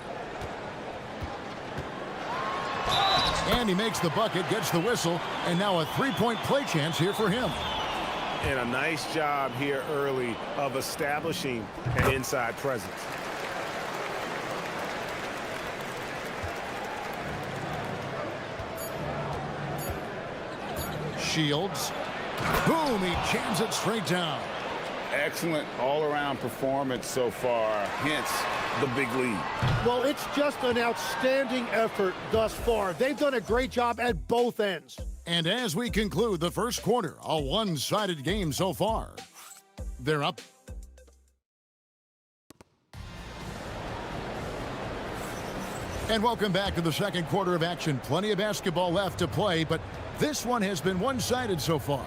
And he makes the bucket, gets the whistle, and now a three-point play chance here for him. And a nice job here early of establishing an inside presence. Shields. Boom, he jams it straight down. Excellent all-around performance so far, hence the big lead. Well, it's just an outstanding effort thus far. They've done a great job at both ends. And as we conclude the first quarter, a one-sided game so far. They're up. And welcome back to the second quarter of action. Plenty of basketball left to play, but this one has been one-sided so far.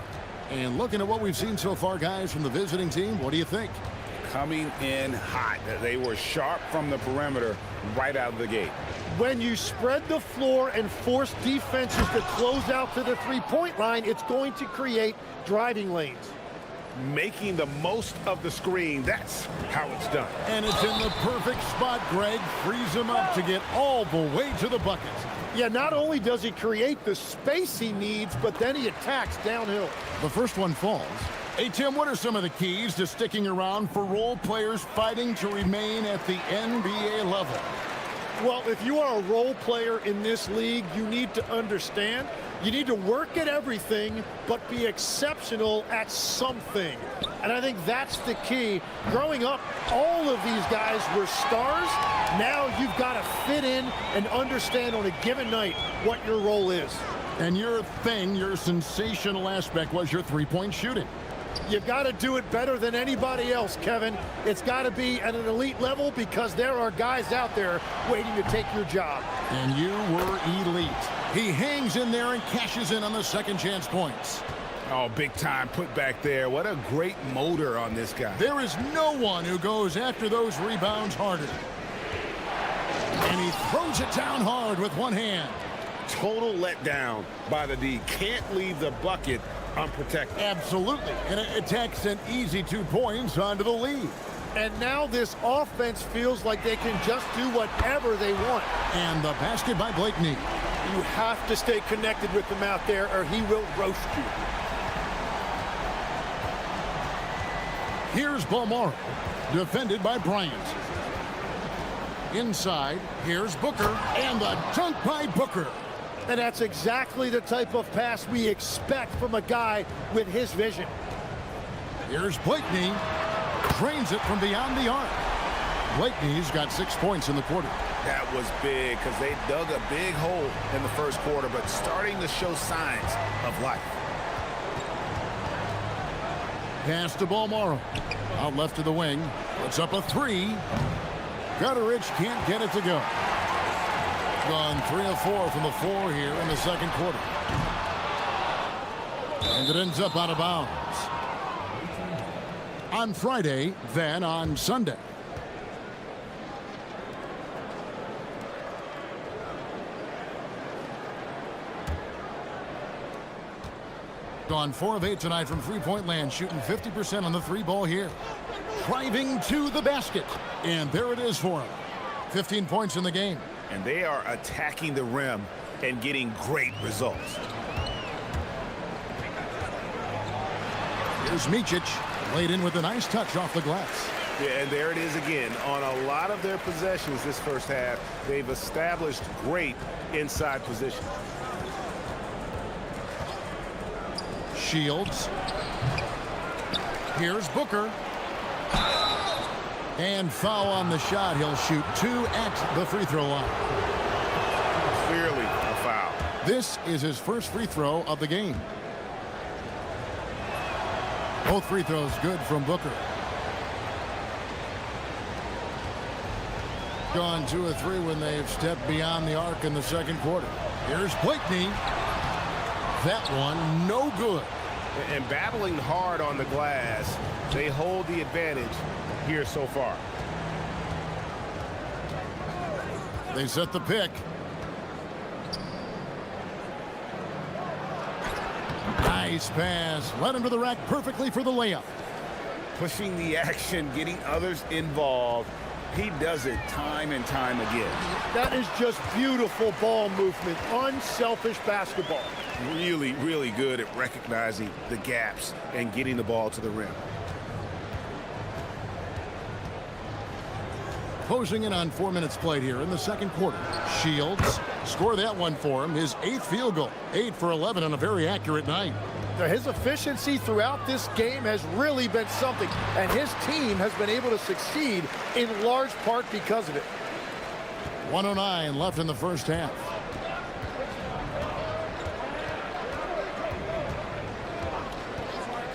And looking at what we've seen so far, guys, from the visiting team, what do you think? Coming in hot. They were sharp from the perimeter right out of the gate. When you spread the floor and force defenses to close out to the three-point line, it's going to create driving lanes. Making the most of the screen, that's how it's done. And it's in the perfect spot. Greg frees him up to get all the way to the bucket. Yeah, not only does he create the space he needs, but then he attacks downhill. The first one falls. Hey, Tim, what are some of the keys to sticking around for role players fighting to remain at the NBA level? Well, if you are a role player in this league, you need to understand you need to work at everything, but be exceptional at something. And I think that's the key. Growing up, all of these guys were stars. Now you've got to fit in and understand on a given night what your role is. And your thing, your sensational aspect was your three-point shooting. You've got to do it better than anybody else, Kevin. It's got to be at an elite level because there are guys out there waiting to take your job. And you were elite. He hangs in there and cashes in on the second chance points. Oh, big time put back there. What a great motor on this guy. There is no one who goes after those rebounds harder. And he throws it down hard with one hand. Total letdown by the D. Can't leave the bucket unprotected. Absolutely. And it takes an easy 2 points onto the lead. And now this offense feels like they can just do whatever they want. And the basket by Blakeney. You have to stay connected with him out there or he will roast you. Here's Balmaro, defended by Bryant. Inside, here's Booker, and the dunk by Booker. And that's exactly the type of pass we expect from a guy with his vision. Here's Blakeney. Drains it from beyond the arc. Blakeney's got 6 points in the quarter. That was big because they dug a big hole in the first quarter, but starting to show signs of life. Pass to Balmaro. Out left to the wing. Puts up a three. Gutteridge can't get it to go. Gone 3 of 4 from the floor here in the second quarter. And it ends up out of bounds. On Friday, then on Sunday. Gone 4 of 8 tonight from three-point land, shooting 50% on the three ball here. Driving to the basket. And there it is for him. 15 points in the game. And they are attacking the rim and getting great results. Here's Micic, laid in with a nice touch off the glass. Yeah, and there it is again. On a lot of their possessions this first half, they've established great inside position. Shields. Here's Booker. And foul on the shot. He'll shoot 2 at the free throw line. Clearly a foul. This is his first free throw of the game. Both free throws good from Booker. Gone 2 of 3 when they've stepped beyond the arc in the second quarter. Here's Blakeney. That one no good. And battling hard on the glass, they hold the advantage here so far. They set the pick. Nice pass. Led him to the rack perfectly for the layup. Pushing the action, getting others involved. He does it time and time again. That is just beautiful ball movement, unselfish basketball. Really, really good at recognizing the gaps and getting the ball to the rim. Closing in on 4 minutes played here in the second quarter. Shields score that one for him. His 8th field goal. 8 for 11 on a very accurate night. His efficiency throughout this game has really been something, and his team has been able to succeed in large part because of it. 1:09 left in the first half.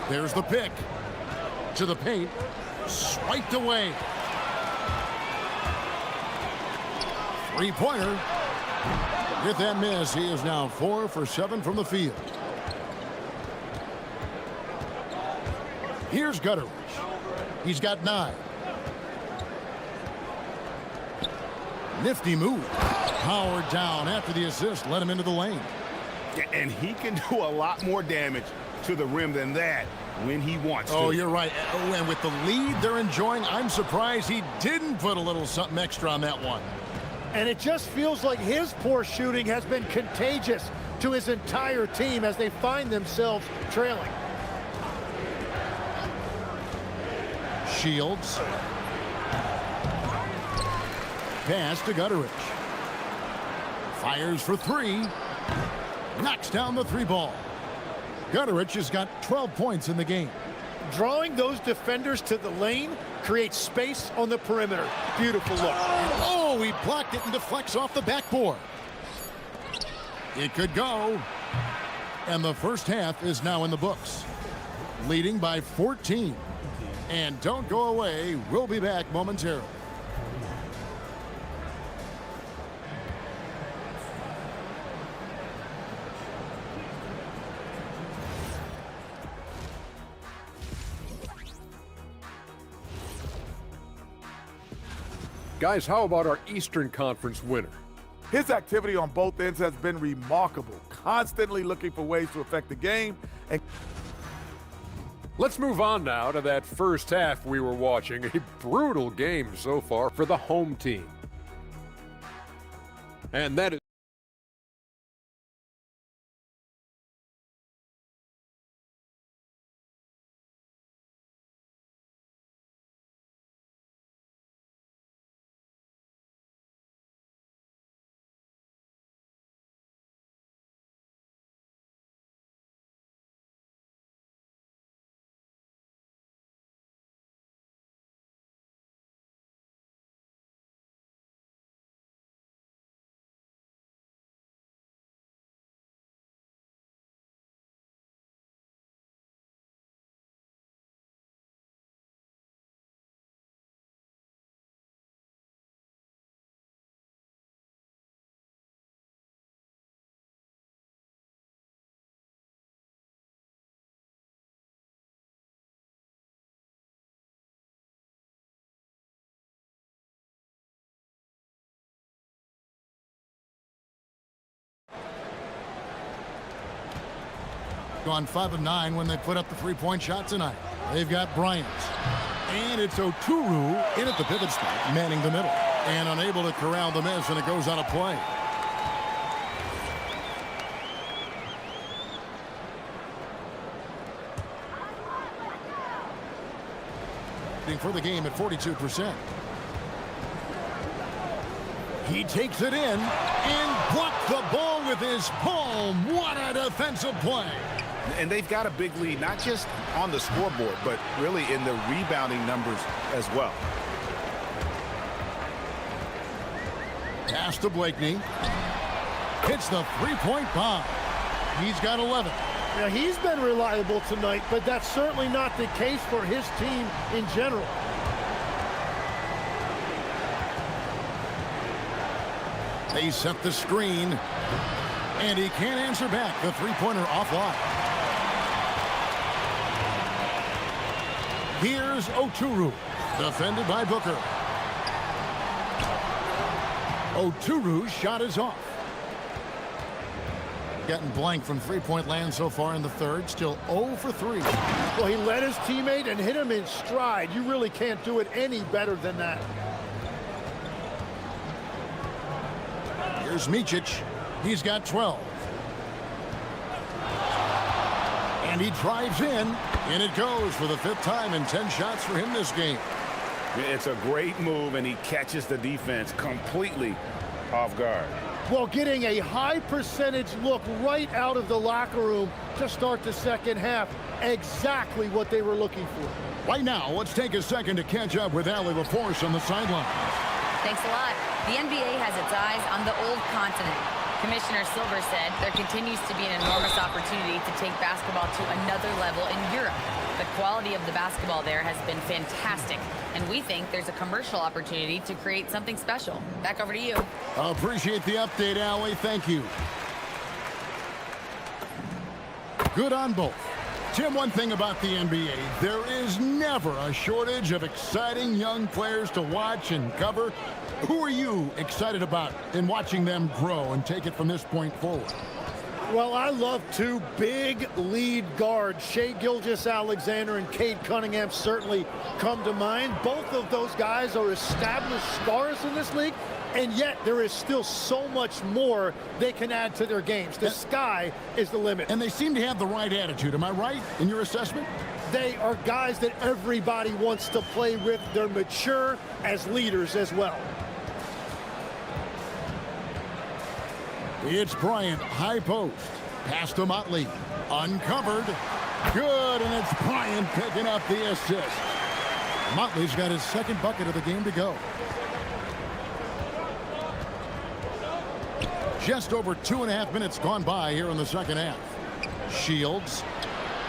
There's the pick. To the paint. Swiped away. Three-pointer. With that miss, he is now 4 for 7 from the field. Here's Gutteridge. He's got 9. Nifty move. Powered down after the assist. Let him into the lane. And he can do a lot more damage to the rim than that when he wants to. Oh, you're right. Oh, and with the lead they're enjoying, I'm surprised he didn't put a little something extra on that one. And it just feels like his poor shooting has been contagious to his entire team as they find themselves trailing. Shields. Pass to Gutteridge. Fires for 3. Knocks down the 3-ball. Gutteridge has got 12 points in the game. Drawing those defenders to the lane creates space on the perimeter. Beautiful look. Oh, he blocked it and deflects off the backboard. It could go. And the first half is now in the books. Leading by 14. And don't go away. We'll be back momentarily. Guys, how about our Eastern Conference winner? His activity on both ends has been remarkable, constantly looking for ways to affect the game. And let's move on now to that first half we were watching. A brutal game so far for the home team. And that is gone 5 of 9 when they put up the 3-point shot tonight. They've got Bryant. And it's Oturu in at the pivot spot, manning the middle. And unable to corral the miss, and it goes on a play. For the game at 42%. He takes it in and blocked the ball with his palm. What a defensive play. And they've got a big lead, not just on the scoreboard, but really in the rebounding numbers as well. Pass to Blakeney. Hits the three-point bomb. He's got 11. Now, he's been reliable tonight, but that's certainly not the case for his team in general. They set the screen, and he can't answer back. The three-pointer offline. Here's Oturu, defended by Booker. Oturu's shot is off. Getting blank from three-point land so far in the third. Still 0 for 3. Well, he led his teammate and hit him in stride. You really can't do it any better than that. Here's Micic. He's got 12. And he drives in, and it goes for the 5th time in 10 shots for him this game. It's a great move, and he catches the defense completely off guard. Well, getting a high percentage look right out of the locker room to start the second half. Exactly what they were looking for. Right now, let's take a second to catch up with Allie LaForce on the sideline. Thanks a lot. The NBA has its eyes on the old continent. Commissioner Silver said there continues to be an enormous opportunity to take basketball to another level in Europe. The quality of the basketball there has been fantastic, and we think there's a commercial opportunity to create something special. Back over to you. I appreciate the update, Allie. Thank you. Good on both. Tim, one thing about the NBA, there is never a shortage of exciting young players to watch and cover. Who are you excited about in watching them grow and take it from this point forward? Well, I love two big lead guards. Shai Gilgeous-Alexander and Cade Cunningham certainly come to mind. Both of those guys are established stars in this league, and yet there is still so much more they can add to their games. The sky is the limit. And they seem to have the right attitude. Am I right in your assessment? They are guys that everybody wants to play with. They're mature as leaders as well. It's Bryant, high post. Pass to Motley. Uncovered. Good, and it's Bryant picking up the assist. Motley's got his second bucket of the game to go. Just over 2.5 minutes gone by here in the second half. Shields,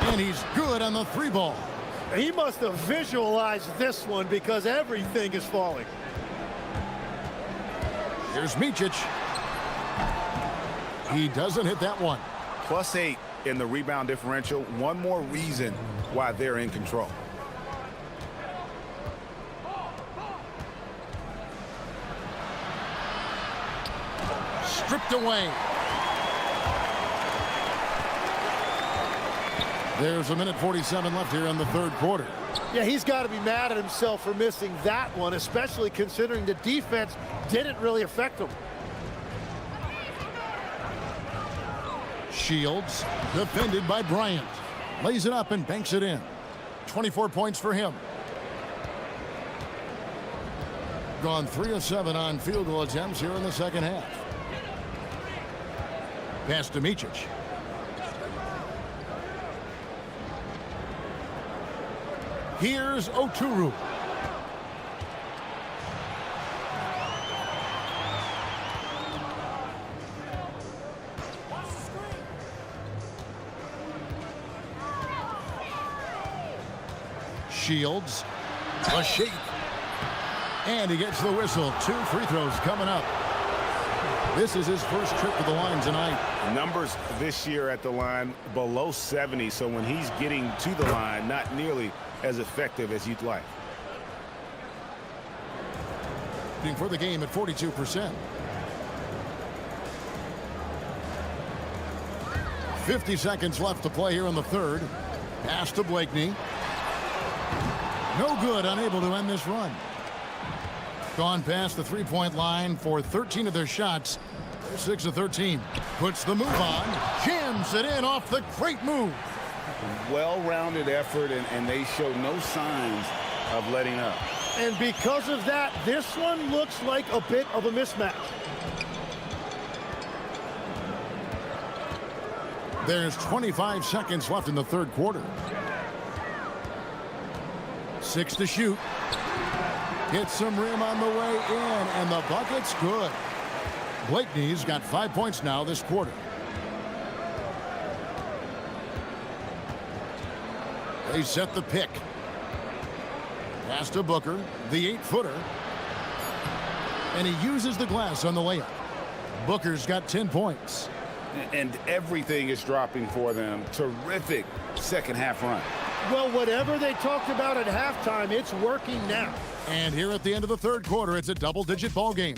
and he's good on the three ball. He must have visualized this one because everything is falling. Here's Micic. He doesn't hit that one. +8 in the rebound differential. One more reason why they're in control. Stripped away. There's 1:47 left here in the third quarter. Yeah, he's got to be mad at himself for missing that one, especially considering the defense didn't really affect him. Shields, defended by Bryant. Lays it up and banks it in. 24 points for him. Gone 3 of 7 on field goal attempts here in the second half. Pass to Micic. Here's Oturu. Shields, a shake, and he gets the whistle. 2 free throws coming up. This is his first trip to the line tonight. Numbers this year at the line below 70, so when he's getting to the line, not nearly as effective as you'd like. For the game at 42%. 50 seconds left to play here in the third. Pass to Blakeney. No good, unable to end this run. Gone past the three-point line for 13 of their shots. They're 6 of 13. Puts the move on. Jams it in off the great move. Well-rounded effort, and they show no signs of letting up. And because of that, this one looks like a bit of a mismatch. There's 25 seconds left in the third quarter. 6 to shoot. Hits some rim on the way in, and the bucket's good. Blakeney's got 5 points now this quarter. They set the pick. Pass to Booker, the 8-footer. And he uses the glass on the layup. Booker's got 10 points. And everything is dropping for them. Terrific second half run. Well, whatever they talked about at halftime, it's working now. And here at the end of the third quarter, it's a double-digit ball game.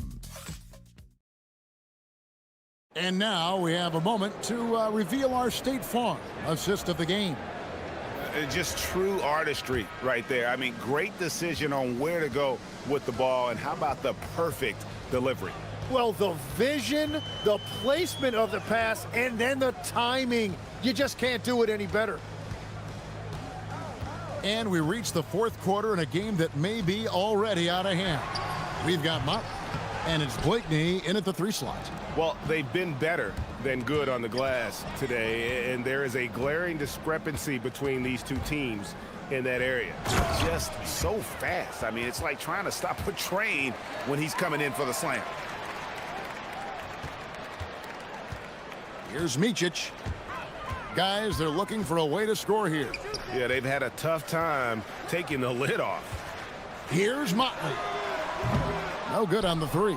And now we have a moment to reveal our State Farm assist of the game. Just true artistry right there. I mean, great decision on where to go with the ball, and how about the perfect delivery? Well, the vision, the placement of the pass, and then the timing. You just can't do it any better. And we reach the fourth quarter in a game that may be already out of hand. We've got Mott, and it's Blakeney in at the 3 slot. Well, they've been better than good on the glass today, and there is a glaring discrepancy between these two teams in that area. Just so fast. I mean, it's like trying to stop a train when he's coming in for the slam. Here's Micic. Guys, they're looking for a way to score here. Yeah, they've had a tough time taking the lid off. Here's Motley. No good on the 3.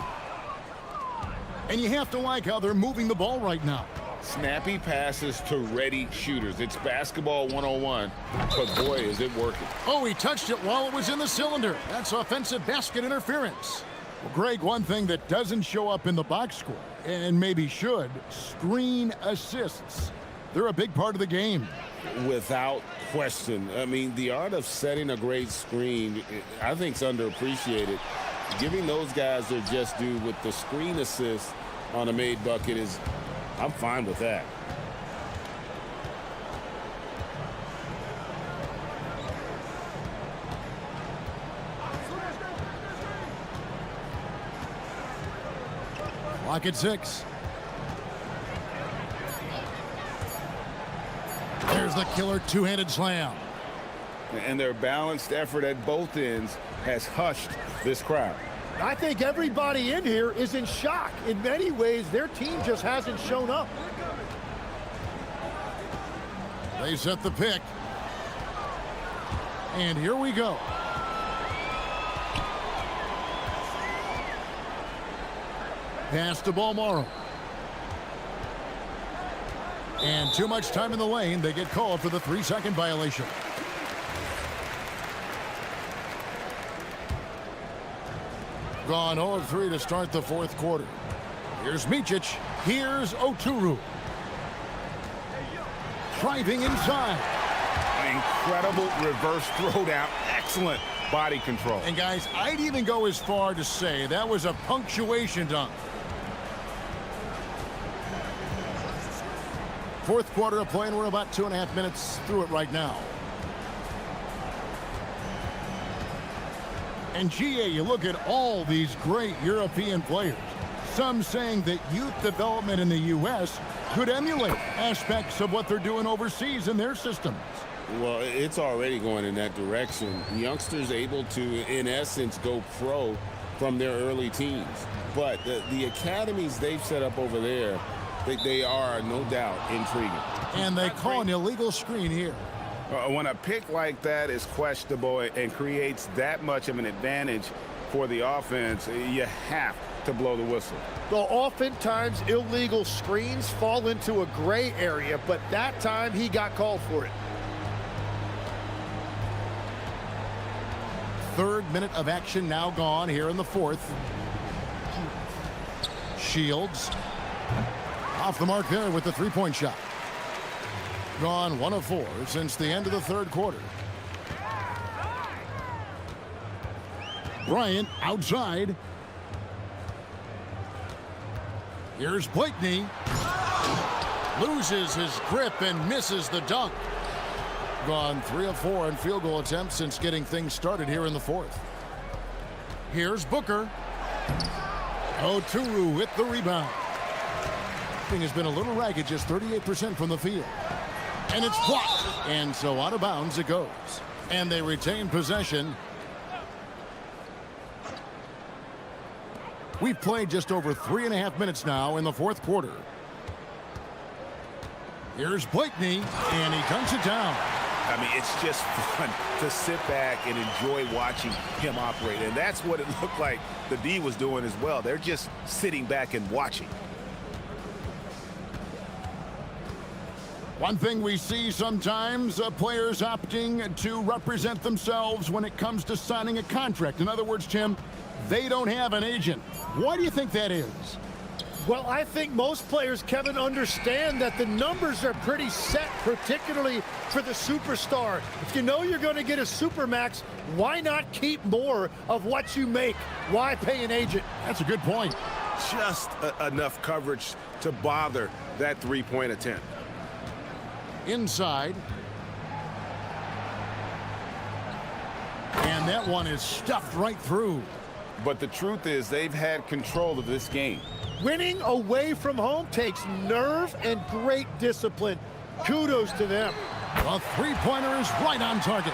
And you have to like how they're moving the ball right now. Snappy passes to ready shooters. It's basketball 101, but boy, is it working. Oh, he touched it while it was in the cylinder. That's offensive basket interference. Well, Greg, one thing that doesn't show up in the box score, and maybe should, screen assists. They're a big part of the game. Without question. I mean, the art of setting a great screen, I think, is underappreciated. Giving those guys their just due with the screen assist on a made bucket is, I'm fine with that. Clock at 6. There's the killer two-handed slam. And their balanced effort at both ends has hushed this crowd. I think everybody in here is in shock. In many ways, their team just hasn't shown up. They set the pick. And here we go. Pass to Balmaro. And too much time in the lane. They get called for the 3-second violation. Gone 0 of 3 to start the fourth quarter. Here's Micic. Here's Oturu. Driving inside. Incredible reverse throwdown. Excellent body control. And guys, I'd even go as far to say that was a punctuation dunk. Fourth quarter of play, and we're about 2.5 minutes through it right now. And GA, you look at all these great European players. Some saying that youth development in the U.S. could emulate aspects of what they're doing overseas in their systems. Well, it's already going in that direction. Youngsters able to, in essence, go pro from their early teens. But the academies they've set up over there, they are no doubt intriguing. And they call an illegal screen here. When a pick like that is questionable and creates that much of an advantage for the offense, you have to blow the whistle. Well, oftentimes illegal screens fall into a gray area, but that time he got called for it. Third minute of action now gone here in the fourth. Shields off the mark there with the three-point shot. Gone 1 of 4 since the end of the third quarter. Bryant outside. Here's Blakeney. Loses his grip and misses the dunk. Gone 3 of 4 in field goal attempts since getting things started here in the fourth. Here's Booker. Oturu with the rebound. shooting has been a little ragged, just 38% from the field. And it's blocked. And so out of bounds it goes. And they retain possession. We've played just over 3.5 minutes now in the fourth quarter. Here's Blakeney, and he dunks it down. I mean, it's just fun to sit back and enjoy watching him operate. And that's what it looked like the D was doing as well. They're just sitting back and watching. One thing we see sometimes, players opting to represent themselves when it comes to signing a contract. In other words, Tim, they don't have an agent. Why do you think that is? Well, I think most players, Kevin, understand that the numbers are pretty set, particularly for the superstar. If you know you're going to get a supermax, why not keep more of what you make? Why pay an agent? That's a good point. Just enough coverage to bother that three-point attempt. Inside. And that one is stuffed right through. But the truth is they've had control of this game. Winning away from home takes nerve and great discipline. Kudos to them. The three-pointer is right on target.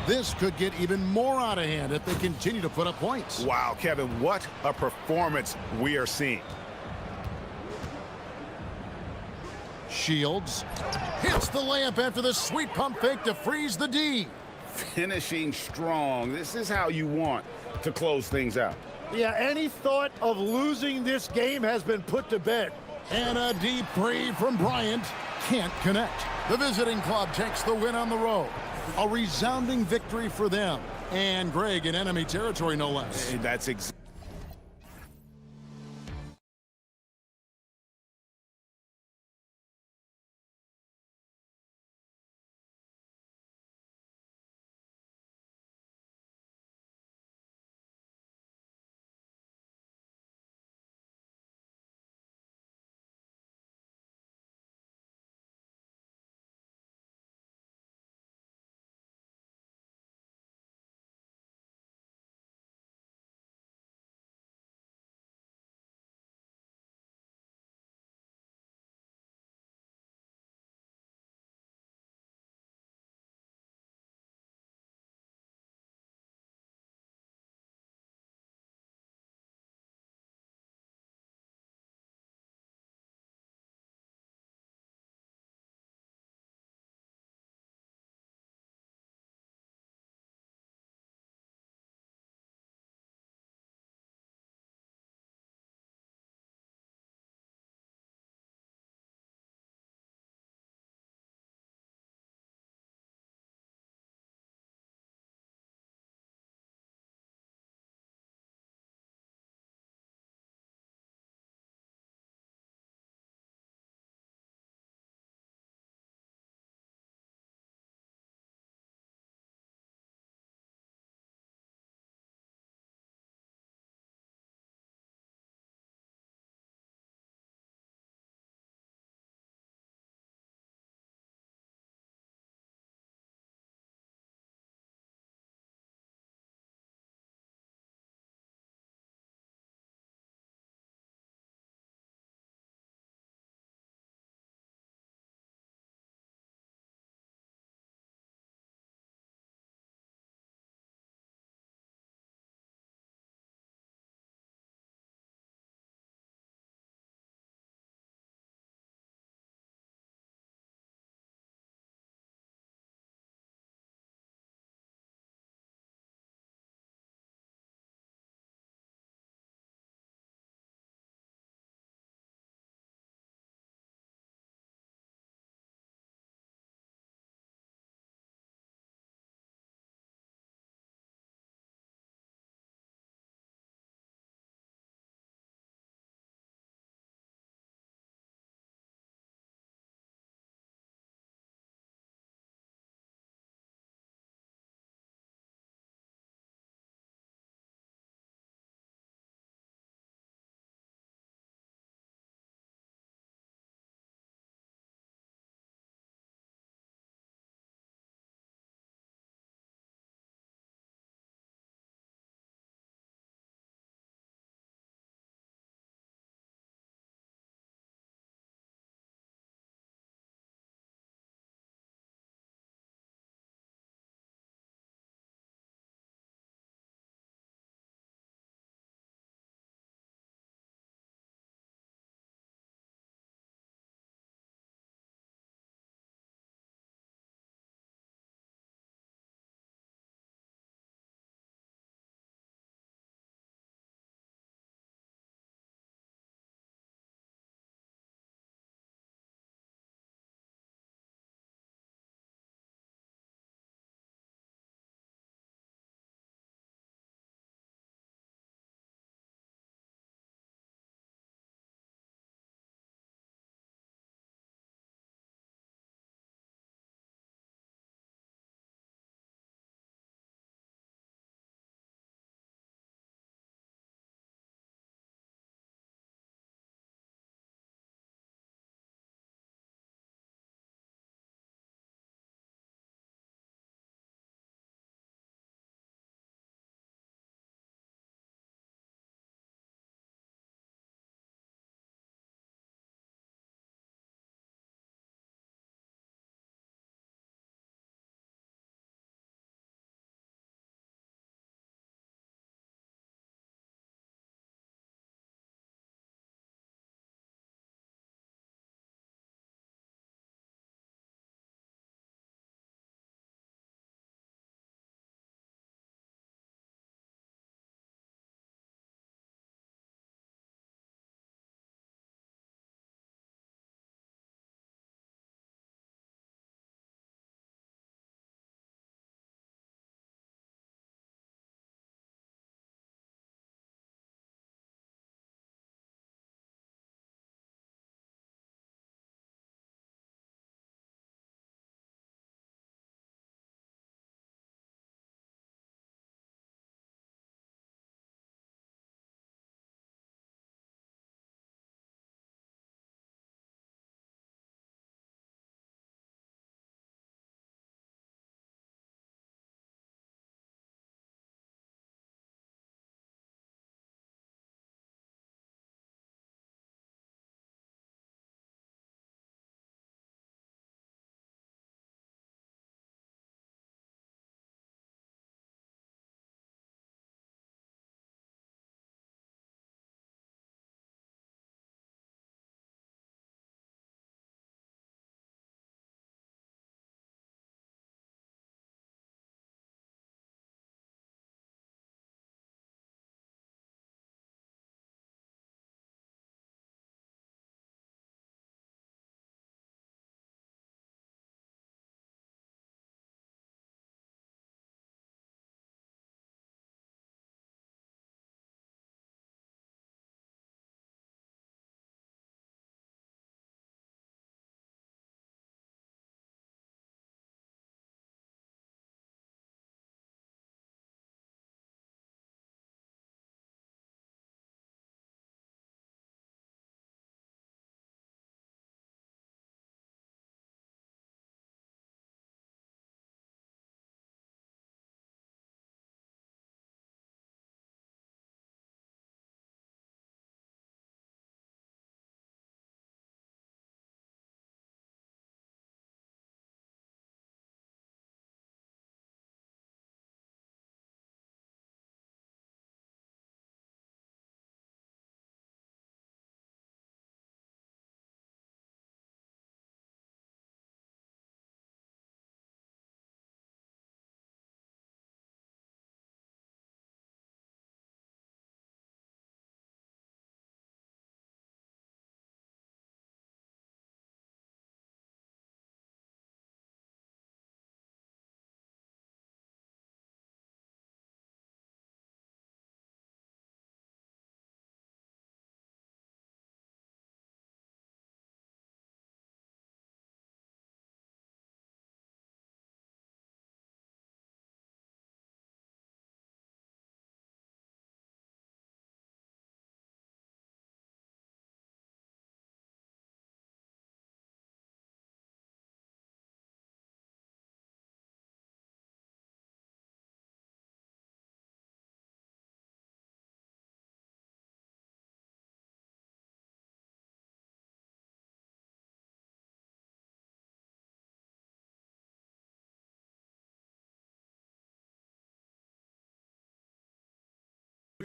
This could get even more out of hand if they continue to put up points. Wow, Kevin, what a performance we are seeing. Shields hits the layup after the sweet pump fake to freeze the D. Finishing strong. This is how you want to close things out. Yeah, any thought of losing this game has been put to bed. And a deep three from Bryant. Can't connect. The visiting club takes the win on the road. A resounding victory for them. And Greg in enemy territory, no less. That's exactly.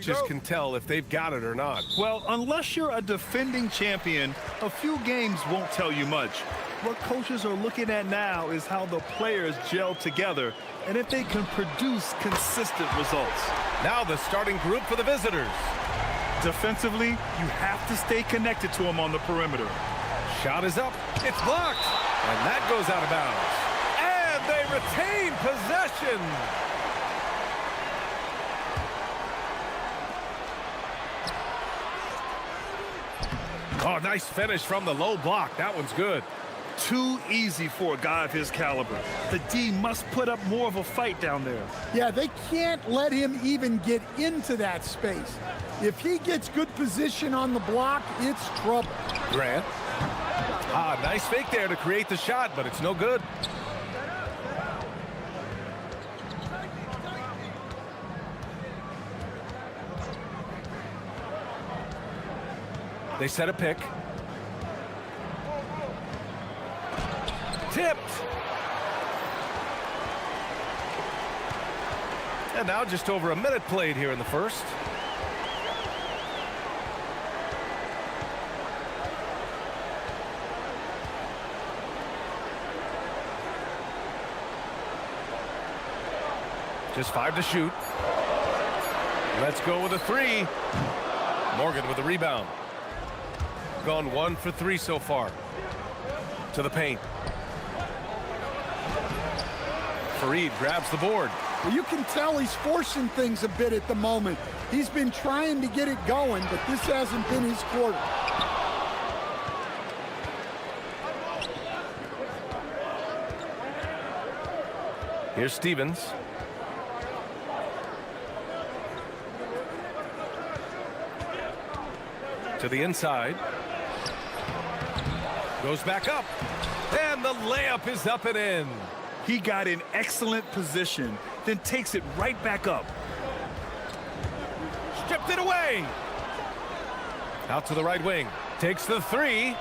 coaches can tell if they've got it or not. Well, unless you're a defending champion, a few games won't tell you much. What coaches are looking at now is how the players gel together and if they can produce consistent results. Now the starting group for the visitors. Defensively, you have to stay connected to them on the perimeter. Shot is up. It's blocked. And that goes out of bounds. And they retain possession. Oh, nice finish from the low block. That one's good. Too easy for a guy of his caliber. The D must put up more of a fight down there. Yeah, they can't let him even get into that space. If he gets good position on the block, it's trouble. Grant. Ah, nice fake there to create the shot, but it's no good. They set a pick. Tipped. And now just over a minute played here in the first. Just 5 to shoot. Let's go with a 3. Morgan with the rebound. Gone 1 for 3 so far. To the paint. Fareed grabs the board. Well, you can tell he's forcing things a bit at the moment. He's been trying to get it going, but this hasn't been his quarter. Here's Stevens. To the inside. Goes back up. And the layup is up and in. He got in excellent position, then takes it right back up. Stripped it away. Out to the right wing. Takes the 3.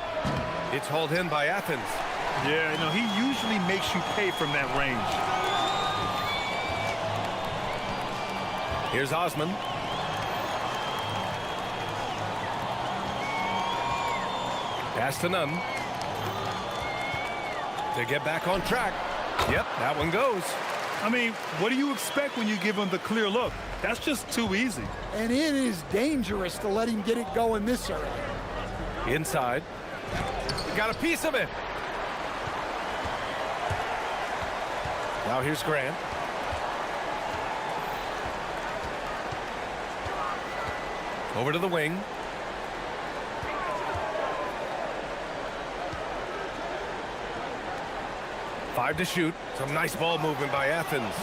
It's hauled in by Athens. Yeah, no, he usually makes you pay from that range. Here's Osman. Pass to Nunn. To get back on track. Yep, that one goes. I mean, what do you expect when you give him the clear look? That's just too easy. And it is dangerous to let him get it going this early. Inside. Got a piece of it. Now here's Grant. Over to the wing. Five to shoot. Some nice ball movement by Athens.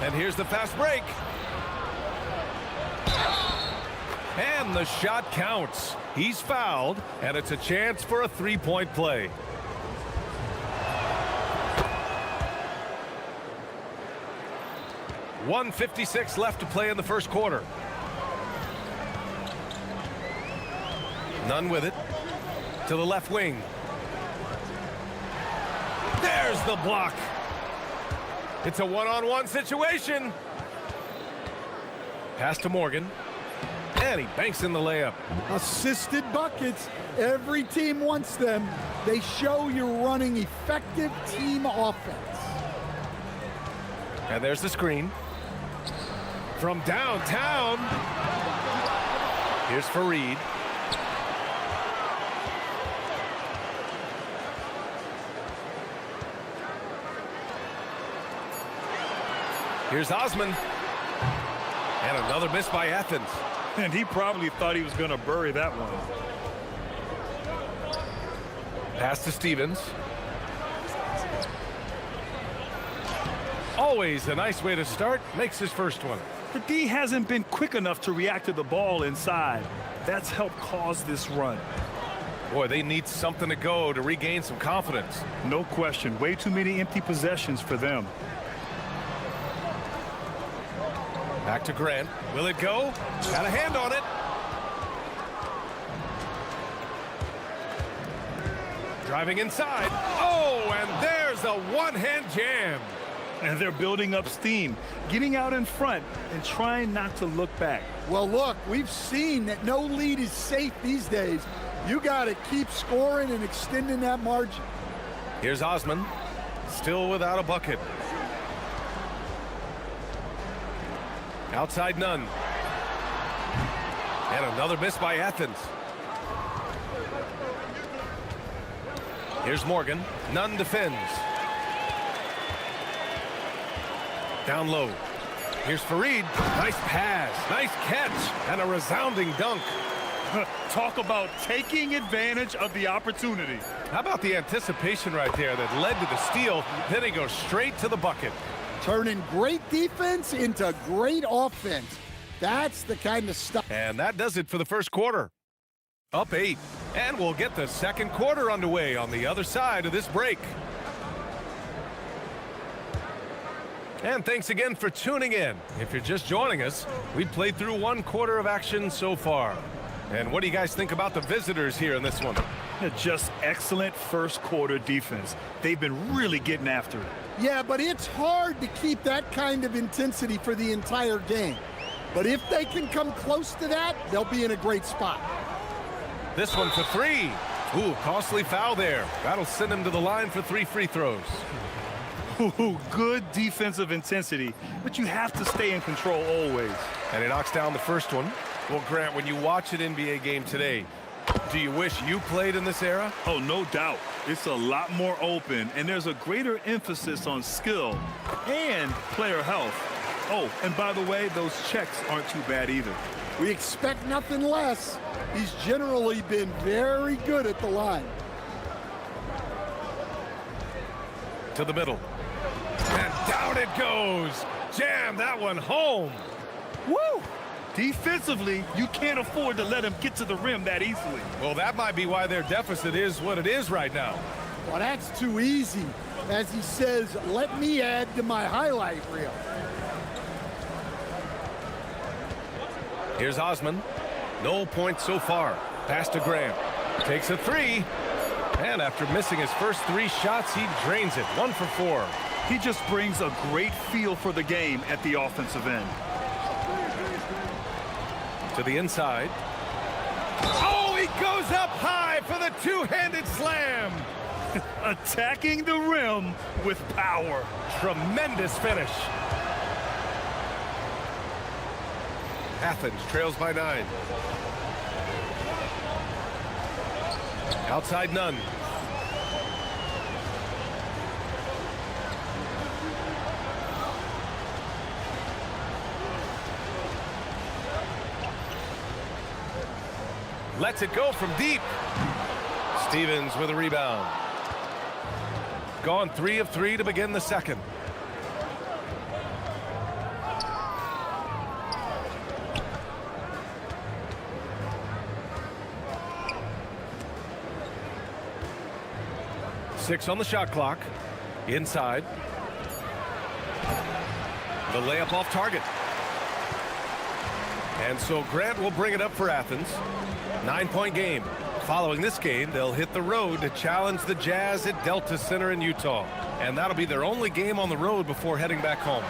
And here's the fast break. And the shot counts. He's fouled, and it's a chance for a three-point play. .156 left to play in the first quarter. Nunn with it. To the left wing. There's the block. It's a one-on-one situation. Pass to Morgan. And he banks in the layup. Assisted buckets. Every team wants them. They show you're running effective team offense. And there's the screen. From downtown. Here's Fareed. Here's Osman. And another miss by Athens. And he probably thought he was going to bury that one. Pass to Stevens. Always a nice way to start. Makes his first one. The D hasn't been quick enough to react to the ball inside. That's helped cause this run. Boy, they need something to go to regain some confidence. No question. Way too many empty possessions for them. Back to Grant. Will it go? Got a hand on it. Driving inside. Oh, and there's a one-hand jam. And they're building up steam, getting out in front and trying not to look back. Well, look, we've seen that no lead is safe these days. You got to keep scoring and extending that margin. Here's Osman, still without a bucket. Outside Nunn. And another miss by Athens. Here's Morgan. Nunn defends. Down low. Here's Fareed. Nice pass. Nice catch. And a resounding dunk. Talk about taking advantage of the opportunity. How about the anticipation right there that led to the steal? Then he goes straight to the bucket. Turning great defense into great offense. That's the kind of stuff. And that does it for the first quarter. Up 8. And we'll get the second quarter underway on the other side of this break. And thanks again for tuning in. If you're just joining us, we've played through one quarter of action so far. And what do you guys think about the visitors here in this one? Just excellent first quarter defense. They've been really getting after it. Yeah, but it's hard to keep that kind of intensity for the entire game. But if they can come close to that, they'll be in a great spot. This one for 3. Ooh, costly foul there. That'll send him to the line for 3 free throws. Ooh, good defensive intensity, but you have to stay in control always. And he knocks down the first one. Well, Grant, when you watch an NBA game today, do you wish you played in this era? Oh, no doubt. It's a lot more open, and there's a greater emphasis on skill and player health. Oh, and by the way, those checks aren't too bad either. We expect nothing less. He's generally been very good at the line. To the middle. And down it goes. Jam that one home. Woo! Defensively, you can't afford to let him get to the rim that easily. Well, that might be why their deficit is what it is right now. Well, that's too easy. As he says, let me add to my highlight reel. Here's Osman. No points so far. Pass to Graham. Takes a 3. And after missing his first 3 shots, he drains it. 1 for 4. He just brings a great feel for the game at the offensive end. To the inside. Oh, he goes up high for the two-handed slam. Attacking the rim with power. Tremendous finish. Athens trails by 9. Outside Nunn. Lets it go from deep. Stevens with a rebound. Gone 3 of 3 to begin the second. Six on the shot clock. Inside. The layup off target. And so Grant will bring it up for Athens. 9-point game. Following this game, they'll hit the road to challenge the Jazz at Delta Center in Utah. And that'll be their only game on the road before heading back home.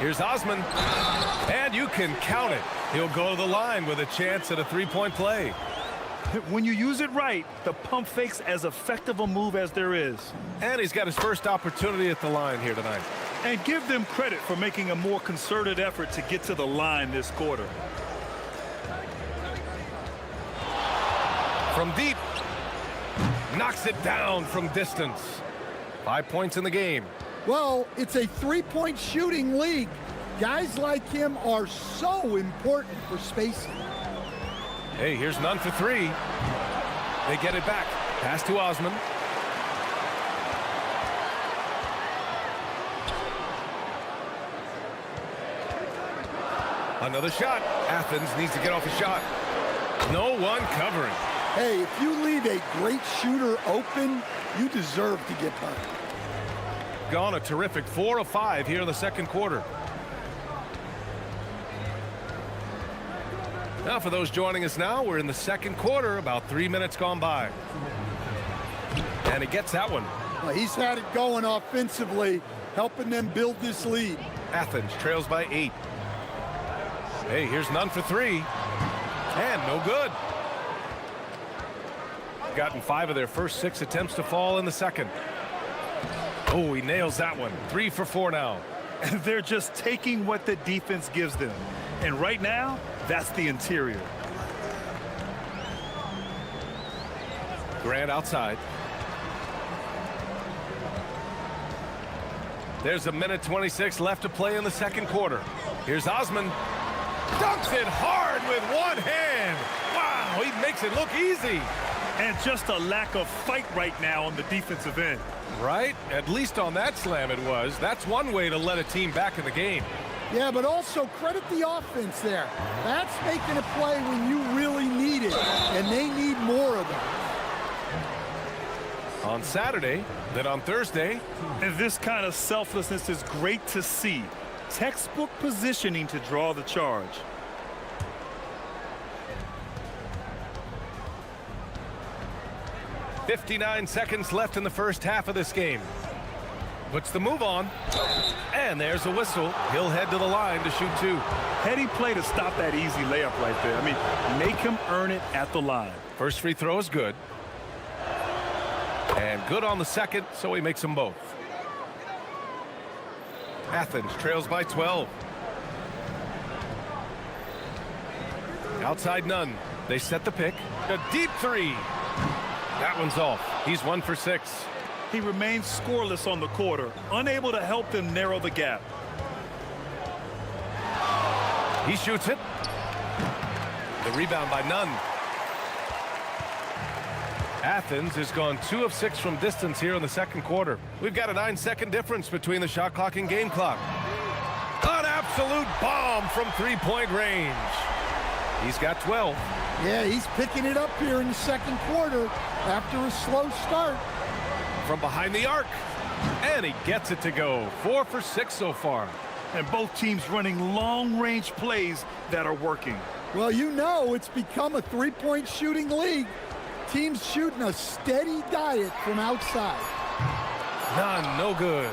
Here's Osman. And you can count it. He'll go to the line with a chance at a 3-point play. When you use it right, the pump fake's as effective a move as there is. And he's got his first opportunity at the line here tonight. And give them credit for making a more concerted effort to get to the line this quarter. From deep. Knocks it down from distance. 5 points in the game. Well, it's a 3-point shooting league. Guys like him are so important for spacing. Hey, here's Nunn for 3. They get it back. Pass to Osman. Another shot. Athens needs to get off a shot. No one covering. Hey, if you leave a great shooter open, you deserve to get by. Gone a terrific 4 of 5 here in the second quarter. Now, for those joining us now, we're in the second quarter, about 3 minutes gone by. And he gets that one. Well, he's had it going offensively, helping them build this lead. Athens trails by 8. Hey, here's none for 3. And no good. Gotten 5 of their first 6 attempts to fall in the second. Oh, he nails that one. 3 for 4 now. They're just taking what the defense gives them. And right now, that's the interior. Grant outside. There's a minute 26 left to play in the second quarter. Here's Osman. Dunks it hard with one hand. Wow, he makes it look easy. And just a lack of fight right now on the defensive end. Right? At least on that slam it was. That's one way to let a team back in the game. Yeah, but also credit the offense there. That's making a play when you really need it, and they need more of it. On Saturday, then on Thursday. And this kind of selflessness is great to see. Textbook positioning to draw the charge. .59 seconds left in the first half of this game. Puts the move on. And there's a whistle. He'll head to the line to shoot 2. Heady play to stop that easy layup right there. I mean, make him earn it at the line. First free throw is good. And good on the second, so he makes them both. Athens trails by 12. Outside none. They set the pick. A deep 3. That one's off. He's 1 for 6. He remains scoreless on the quarter, unable to help them narrow the gap. He shoots it. The rebound by Nunn. Athens has gone 2 of 6 from distance here in the second quarter. We've got a 9-second difference between the shot clock and game clock. An absolute bomb from 3-point range. He's got 12. Yeah, he's picking it up here in the second quarter after a slow start. From behind the arc. And he gets it to go. 4 for 6 so far. And both teams running long-range plays that are working. Well, you know it's become a three-point shooting league. Teams shooting a steady diet from outside. None, no good.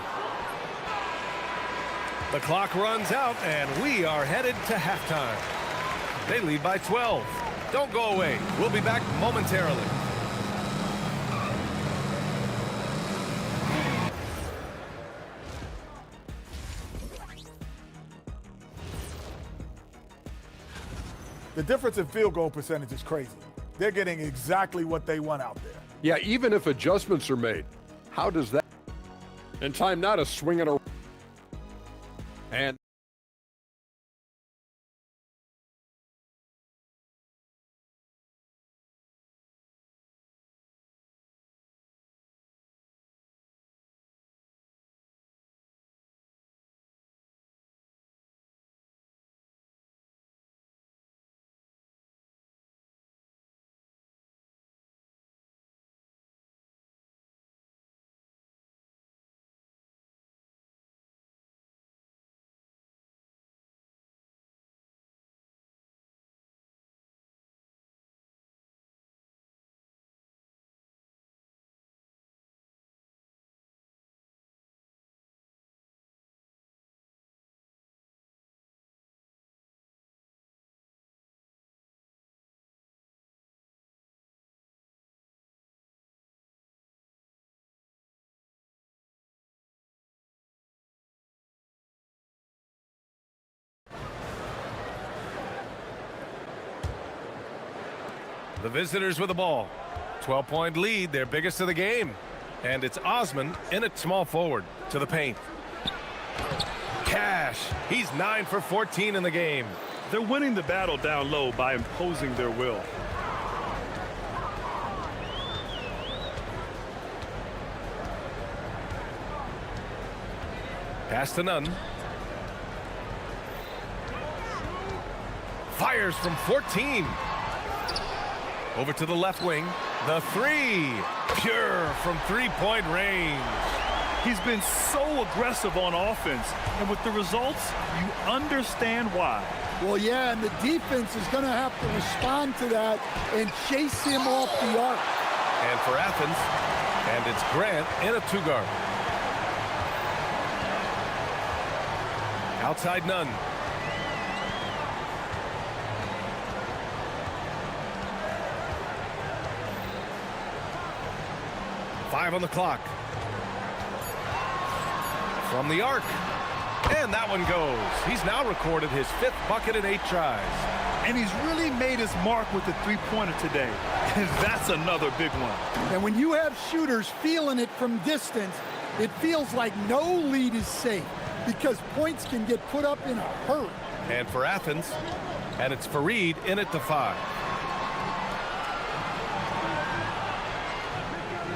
The clock runs out, and we are headed to halftime. They lead by 12. Don't go away. We'll be back momentarily. The difference in field goal percentage is crazy. They're getting exactly what they want out there. Yeah, even if adjustments are made, how does that? And time now to swing it around. And the visitors with the ball. 12-point lead, their biggest of the game. And it's Osman in at small forward to the paint. Cash, he's 9 for 14 in the game. They're winning the battle down low by imposing their will. Pass to Nunn. Fires from 14. Over to the left wing. The 3. Pure from 3-point range. He's been so aggressive on offense. And with the results, you understand why. Well, yeah, and the defense is going to have to respond to that and chase him off the arc. And for Athens, and it's Grant in a 2-guard. Outside none. Five on the clock. From the arc. And that one goes. He's now recorded his 5th bucket in 8 tries. And he's really made his mark with the three-pointer today. And that's another big one. And when you have shooters feeling it from distance, it feels like no lead is safe because points can get put up in a hurry. And for Athens, and it's Fareed in at the 5.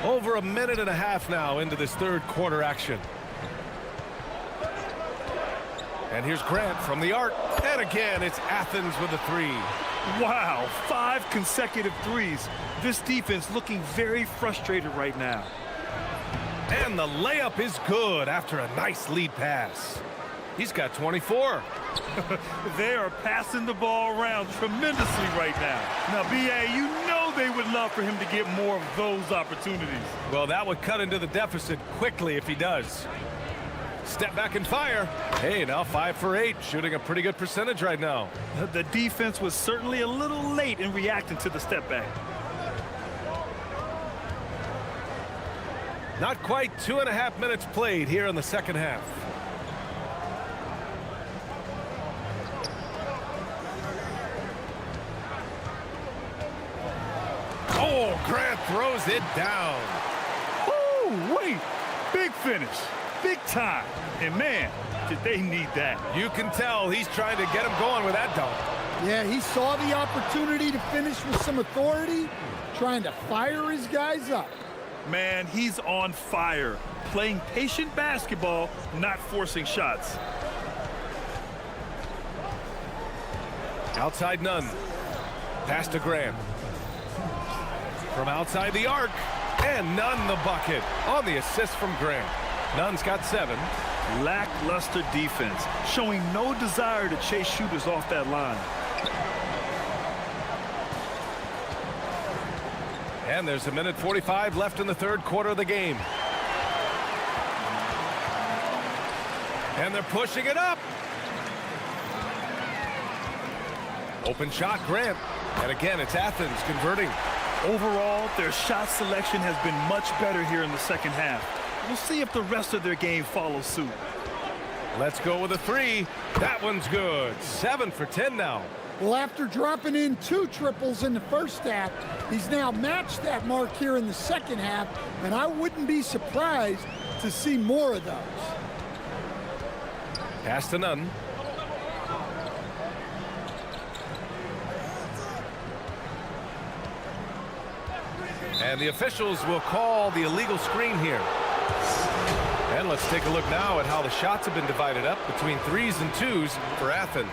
Over a minute and a half now into this third quarter action. And here's Grant from the arc. And again, it's Athens with a 3. Wow, 5 consecutive threes. This defense looking very frustrated right now. And the layup is good after a nice lead pass. He's got 24. They are passing the ball around tremendously right now. Now, B.A., you know they would love for him to get more of those opportunities. Well, that would cut into the deficit quickly if he does. Step back and fire. Hey, now 5 for 8, shooting a pretty good percentage right now. The defense was certainly a little late in reacting to the step back. Not quite 2.5 minutes played here in the second half. Oh, Grant throws it down. Oh, wait. Big finish. Big time. And man, did they need that. You can tell he's trying to get him going with that dunk. Yeah, he saw the opportunity to finish with some authority, trying to fire his guys up. Man, he's on fire. Playing patient basketball, not forcing shots. Outside none. Pass to Grant. From outside the arc. And Nunn the bucket on the assist from Grant. Nunn's got 7. Lackluster defense, showing no desire to chase shooters off that line. And there's 1:45 left in the third quarter of the game. And they're pushing it up. Open shot, Grant. And again, it's Athens converting. Overall, their shot selection has been much better here in the second half. We'll see if the rest of their game follows suit. Let's go with a 3. That one's good. 7 for 10 now. Well, after dropping in 2 triples in the first half, he's now matched that mark here in the second half, and I wouldn't be surprised to see more of those. Pass to Nunn. And the officials will call the illegal screen here. And let's take a look now at how the shots have been divided up between 3s and 2s for Athens.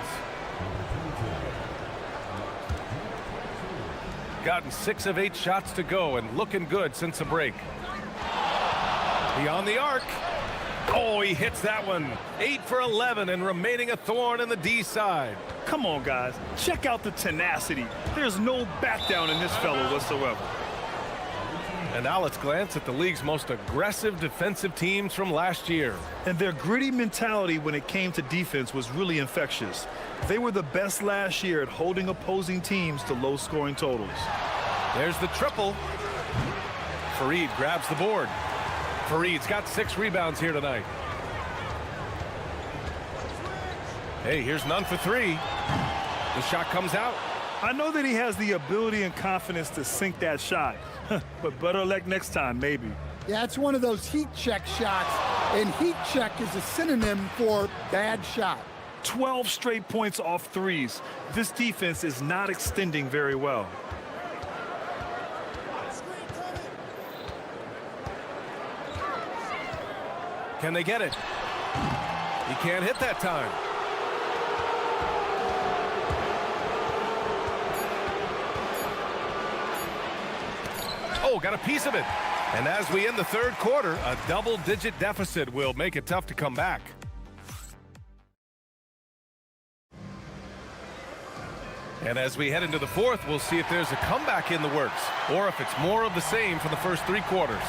Gotten 6 of 8 shots to go and looking good since the break. Beyond the arc. Oh, he hits that one. 8 for 11 and remaining a thorn in the D side. Come on, guys. Check out the tenacity. There's no back down in this fellow whatsoever. And now let's glance at the league's most aggressive defensive teams from last year. And their gritty mentality when it came to defense was really infectious. They were the best last year at holding opposing teams to low-scoring totals. There's the triple. Fareed grabs the board. Fareed's got 6 rebounds here tonight. Hey, here's Nunn for 3. The shot comes out. I know that he has the ability and confidence to sink that shot. But better luck next time, maybe. Yeah, it's one of those heat check shots, and heat check is a synonym for bad shot. 12 straight points off threes. This defense is not extending very well. Can they get it? He can't hit that time. Oh, got a piece of it. And as we end the third quarter, a double-digit deficit will make it tough to come back. And as we head into the fourth, we'll see if there's a comeback in the works or if it's more of the same for the first 3 quarters.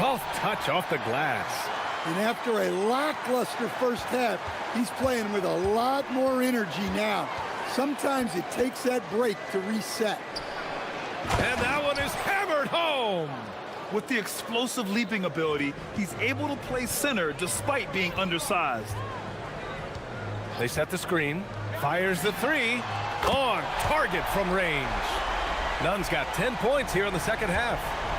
Soft touch off the glass. And after a lackluster first half, he's playing with a lot more energy now. Sometimes it takes that break to reset. And that one is hammered home. With the explosive leaping ability, he's able to play center despite being undersized. They set the screen. Fires the three. On target from range. Nunn's got 10 points here in the second half.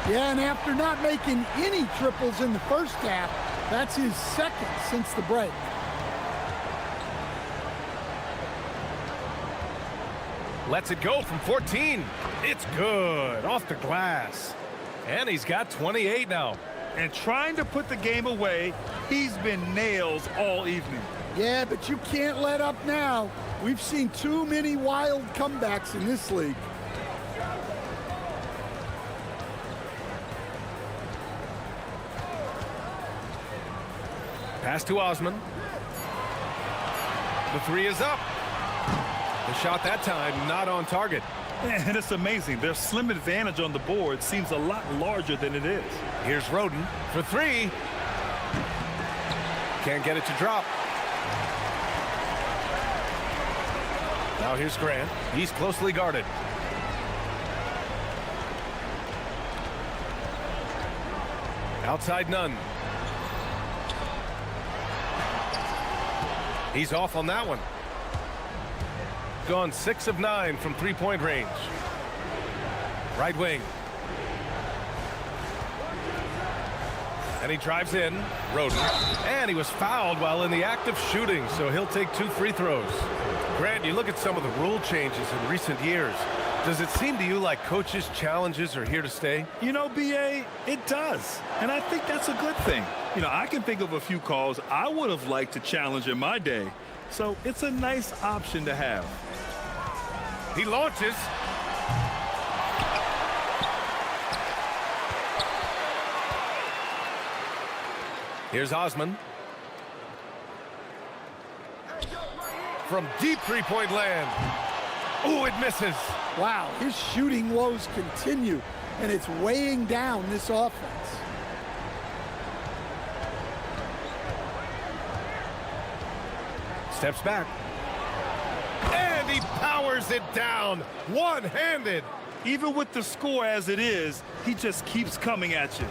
Yeah, and after not making any triples in the first half, that's his second since the break. Lets it go from 14. It's good. Off the glass. And he's got 28 now. And trying to put the game away, he's been nails all evening. Yeah, but you can't let up now. We've seen too many wild comebacks in this league. Pass to Osman. The three is up. The shot that time not on target. And it's amazing. Their slim advantage on the board seems a lot larger than it is. Here's Roden for three. Can't get it to drop. Now here's Grant. He's closely guarded. Outside Nunn. He's off on that one. Gone 6 of 9 from three-point range. Right wing. And he drives in. Roden. And he was fouled while in the act of shooting, so he'll take 2 free throws. Grant, you look at some of the rule changes in recent years. Does it seem to you like coaches' challenges are here to stay? You know, B.A., it does. And I think that's a good thing. You know, I can think of a few calls I would have liked to challenge in my day. So it's a nice option to have. He launches. Here's Osman. From deep three-point land. Ooh, it misses. Wow, his shooting woes continue, and it's weighing down this offense. Steps back. And he powers it down, one-handed. Even with the score as it is, he just keeps coming at you.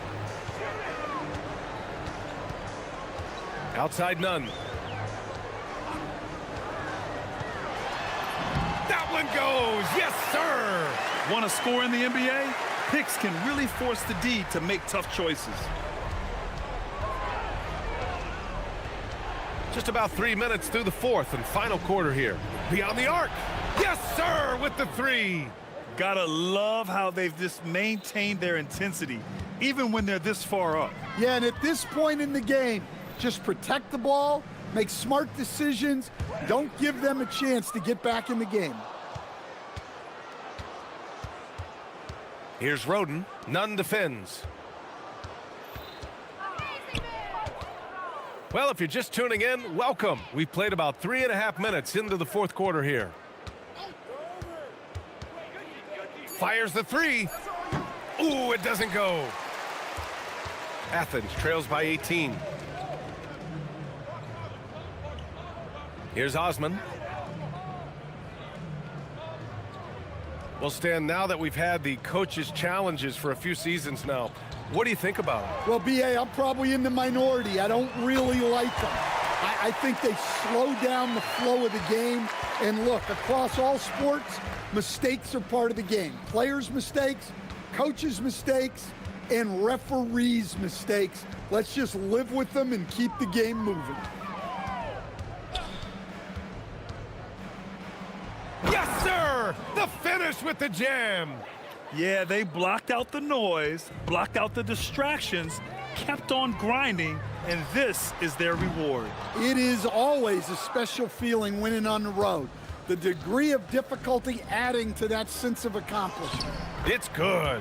Outside Nunn. That one goes. Yes, sir. Want to score in the NBA? Picks can really force the D to make tough choices. Just about 3 minutes through the fourth and final quarter here. Beyond the arc. Yes, sir, with the three. Gotta love how they've just maintained their intensity, even when they're this far up. Yeah, and at this point in the game, just protect the ball, make smart decisions, don't give them a chance to get back in the game. Here's Roden. Nunn defends. Well, if you're just tuning in, welcome. We've played about 3.5 minutes into the fourth quarter here. Fires the three. Ooh, it doesn't go. Athens trails by 18. Here's Osman. Well, Stan, now that we've had the coaches' challenges for a few seasons now, what do you think about it? Well, B.A., I'm probably in the minority. I don't really like them. I think they slow down the flow of the game. And look, across all sports, mistakes are part of the game. Players' mistakes, coaches' mistakes, and referees' mistakes. Let's just live with them and keep the game moving. Yes, sir! The finish with the jam! Yeah, they blocked out the noise, blocked out the distractions, kept on grinding, and this is their reward. It is always a special feeling winning on the road. The degree of difficulty adding to that sense of accomplishment. It's good.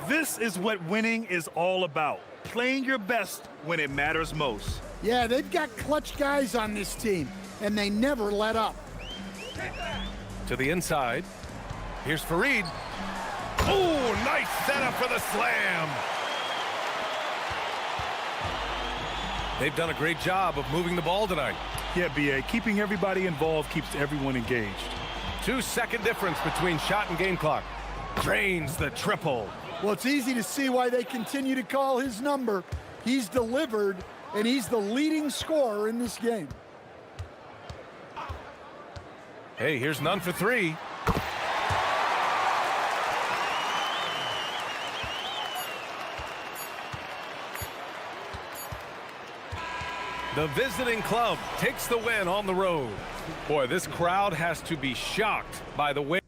This is what winning is all about. Playing your best when it matters most. Yeah, they've got clutch guys on this team, and they never let up. To the inside. Here's Fareed. Oh, nice setup for the slam. They've done a great job of moving the ball tonight. Yeah, B.A., keeping everybody involved keeps everyone engaged. 2-second difference between shot and game clock. Drains the triple. Well, it's easy to see why they continue to call his number. He's delivered, and he's the leading scorer in this game. Hey, here's none for three. The visiting club takes the win on the road. Boy, this crowd has to be shocked by the way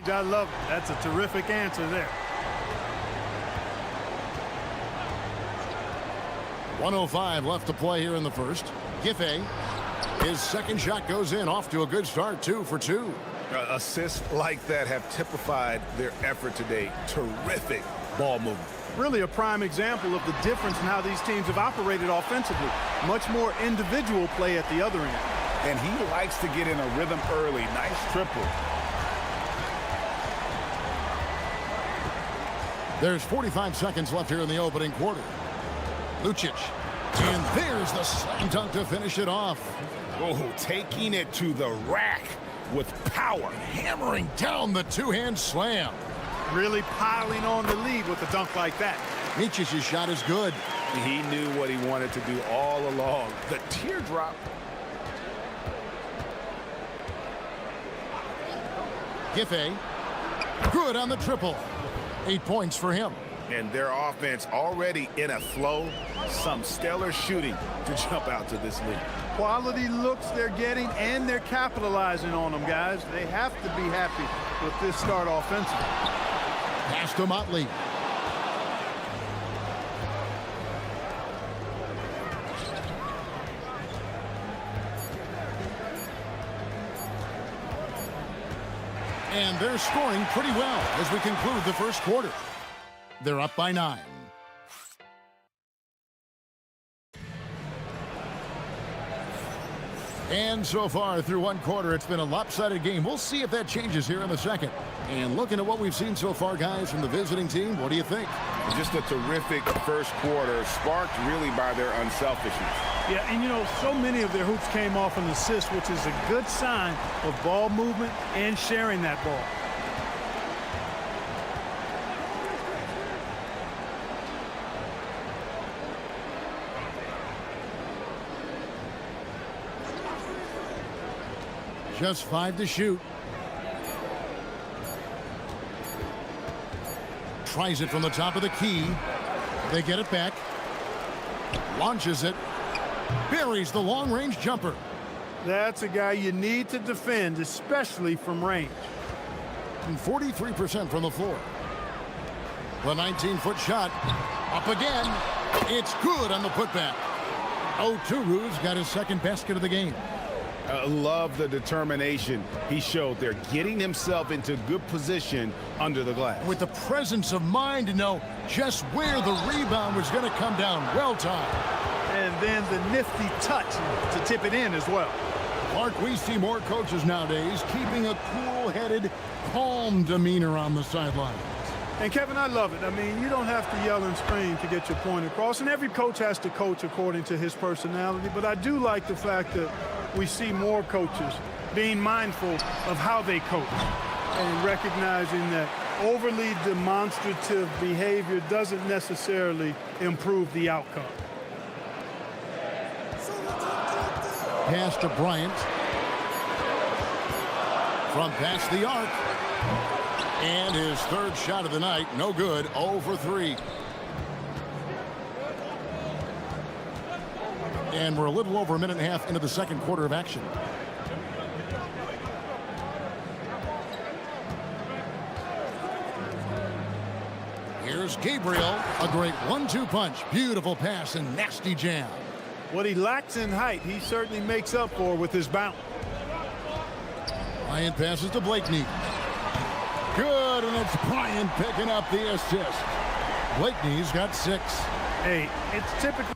I love it. That's a terrific answer there. 1:05 left to play here in the first. Giffey, his second shot goes in, off to a good start, 2 for 2. Assists like that have typified their effort today. Terrific ball movement. Really a prime example of the difference in how these teams have operated offensively. Much more individual play at the other end. And he likes to get in a rhythm early. Nice triple. There's 45 seconds left here in the opening quarter. Lucic. And there's the slam dunk to finish it off. Oh, taking it to the rack with power. Hammering down the two-hand slam. Really piling on the lead with a dunk like that. Micic's shot is good. He knew what he wanted to do all along. The teardrop. Giffey. Good on the triple. 8 points for him. And their offense already in a flow. Some stellar shooting to jump out to this lead. Quality looks they're getting, and they're capitalizing on them, guys. They have to be happy with this start offensively. Pass to Motley. And they're scoring pretty well as we conclude the first quarter. They're up by 9. And so far through one quarter, it's been a lopsided game. We'll see if that changes here in the second. And looking at what we've seen so far, guys, from the visiting team, what do you think? Just a terrific first quarter, sparked really by their unselfishness. Yeah, and you know, so many of their hoops came off an assist, which is a good sign of ball movement and sharing that ball. Just 5 to shoot. Tries it from the top of the key. They get it back. Launches it. Buries the long-range jumper. That's a guy you need to defend, especially from range. And 43% from the floor. The 19-foot shot. Up again. It's good on the putback. Oturu's got his second basket of the game. Love the determination he showed there, getting himself into good position under the glass. With the presence of mind to know just where the rebound was going to come down. Well timed. And then the nifty touch to tip it in as well. Clark, we see more coaches nowadays keeping a cool-headed, calm demeanor on the sideline. And Kevin, I love it. I mean, you don't have to yell and scream to get your point across, and every coach has to coach according to his personality, but I do like the fact that we see more coaches being mindful of how they coach and recognizing that overly demonstrative behavior doesn't necessarily improve the outcome. Pass to Bryant. From past the arc. And his third shot of the night, no good, 0 for 3. And we're a little over a minute and a half into the second quarter of action. Here's Gabriel, a great 1-2 punch, beautiful pass and nasty jam. What he lacks in height, he certainly makes up for with his bounce. Bryant passes to Blakeney. Good, and it's Bryant picking up the assist. Blakeney's got 6. Hey, it's typical.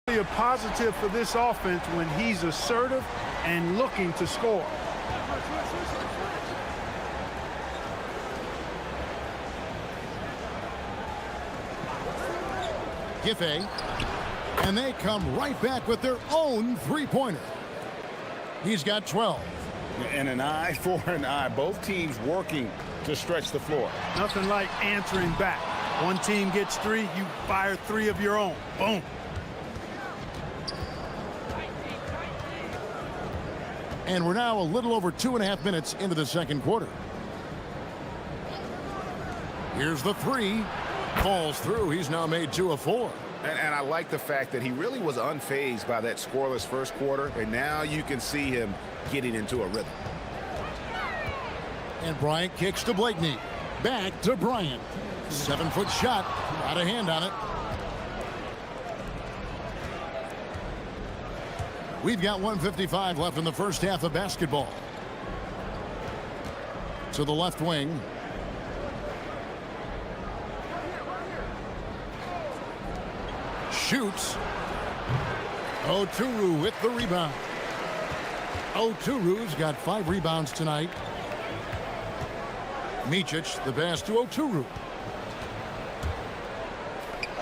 A positive for this offense when he's assertive and looking to score. Giffey, and they come right back with their own three-pointer. He's got 12. And an eye for an eye. Both teams working to stretch the floor. Nothing like answering back. One team gets 3, you fire 3 of your own. Boom. And we're now a little over 2.5 minutes into the second quarter. Here's the three. Falls through. He's now made 2 of 4. And I like the fact that he really was unfazed by that scoreless first quarter, and now you can see him getting into a rhythm. And Bryant kicks to Blakeney. Back to Bryant. 7-foot shot. Got a hand on it. We've got 1:55 left in the first half of basketball. To the left wing. Shoots. Oturu with the rebound. Oturu's got 5 rebounds tonight. Micic, the pass to Oturu.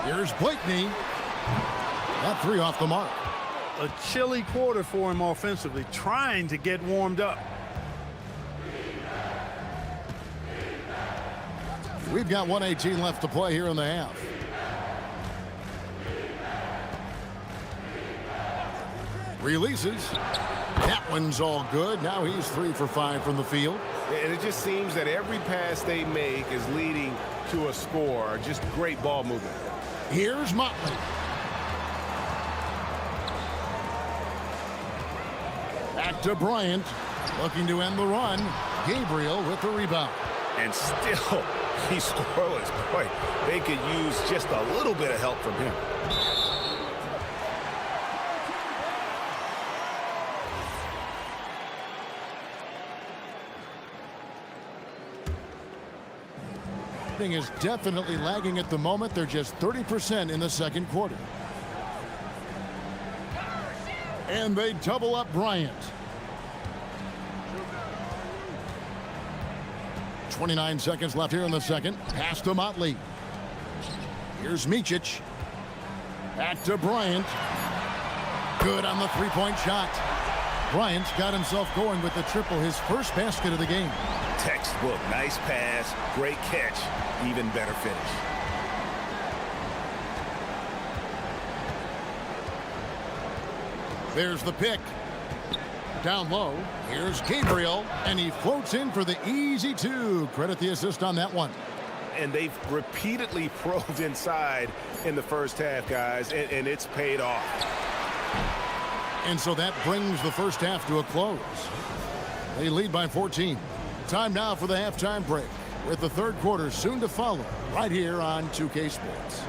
Here's Blakeney. That 3 off the mark. A chilly quarter for him offensively, trying to get warmed up. We've got 1:18 left to play here in the half. Releases. That one's all good. Now he's 3 for 5 from the field. And it just seems that every pass they make is leading to a score. Just great ball movement. Here's Motley. Back to Bryant. Looking to end the run. Gabriel with the rebound. And still, he's scoreless. Boy, they could use just a little bit of help from him. Is definitely lagging at the moment. They're just 30% in the second quarter. And they double up Bryant. 29 seconds left here in the second. Pass to Motley. Here's Micic. Back to Bryant. Good on the three-point shot. Bryant's got himself going with the triple, his first basket of the game. Textbook. Nice pass. Great catch. Even better finish. There's the pick. Down low. Here's Gabriel. And he floats in for the easy 2. Credit the assist on that one. And they've repeatedly probed inside in the first half, guys, and it's paid off. And so that brings the first half to a close. They lead by 14. Time now for the halftime break, with the third quarter soon to follow, right here on 2K Sports.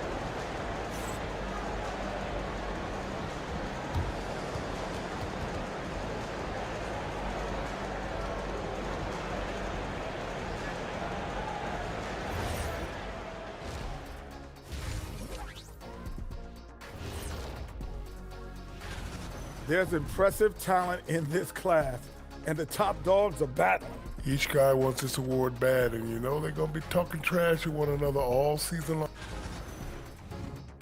There's impressive talent in this class, and the top dogs are battling. Each guy wants this award bad, and you know they're going to be talking trash to one another all season long.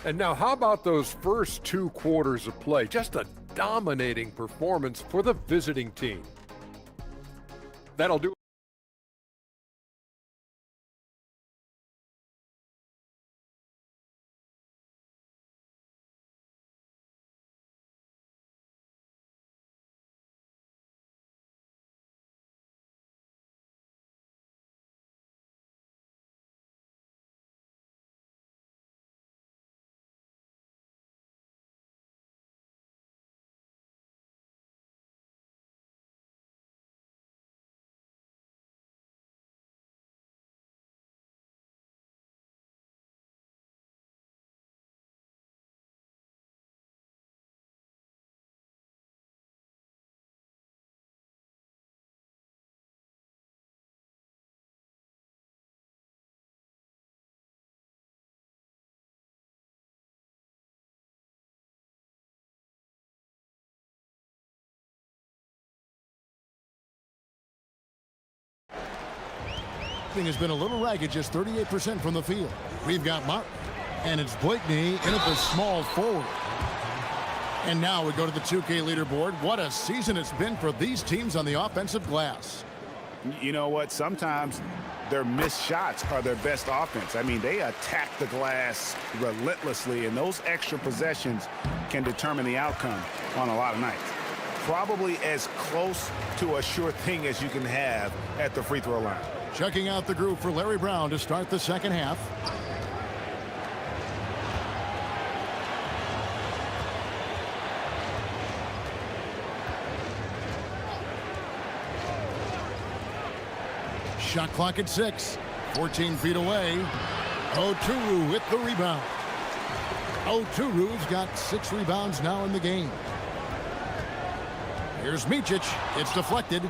And now how about those first 2 quarters of play? Just a dominating performance for the visiting team. That'll do. Has been a little ragged, just 38% from the field. We've got Martin, and it's Blakeney in at the small forward. And now we go to the 2K leaderboard. What a season it's been for these teams on the offensive glass. You know what? Sometimes their missed shots are their best offense. I mean, they attack the glass relentlessly, and those extra possessions can determine the outcome on a lot of nights. Probably as close to a sure thing as you can have at the free throw line. Checking out the group for Larry Brown to start the second half. Shot clock at 6. 14 feet away. Oturu with the rebound. Oturu's got 6 rebounds now in the game. Here's Micic. It's deflected.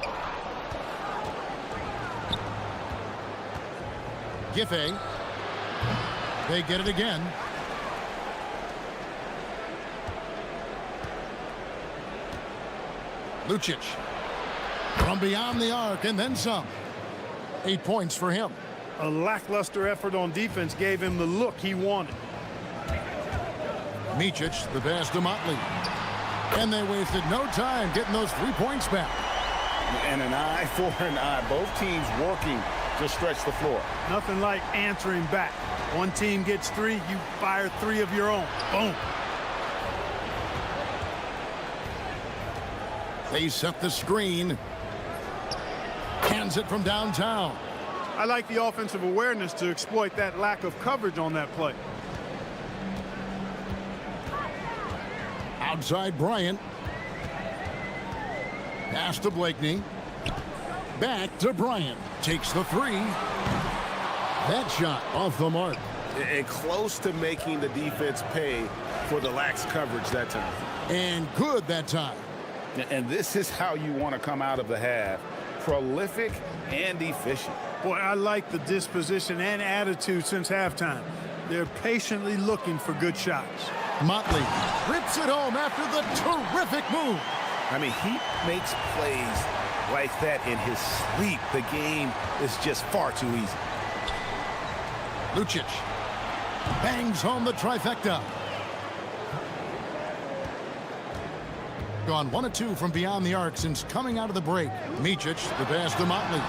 Giffey. They get it again. Lucic. From beyond the arc and then some. 8 points for him. A lackluster effort on defense gave him the look he wanted. Micic, the pass to Motley. And they wasted no time getting those 3 points back. And an eye for an eye. Both teams working to stretch the floor. Nothing like answering back. One team gets 3, you fire 3 of your own. Boom. They set the screen. Hands it from downtown. I like the offensive awareness to exploit that lack of coverage on that play. Outside Bryant. Pass to Blakeney. Back to Bryant. Takes the 3. That shot off the mark. And close to making the defense pay for the lax coverage that time. And good that time. And this is how you want to come out of the half. Prolific and efficient. Boy, I like the disposition and attitude since halftime. They're patiently looking for good shots. Motley rips it home after the terrific move. I mean, he makes plays like that in his sleep. The game is just far too easy. Lucic bangs home the trifecta. Gone 1 of 2 from beyond the arc since coming out of the break. Micic, the pass to Motley.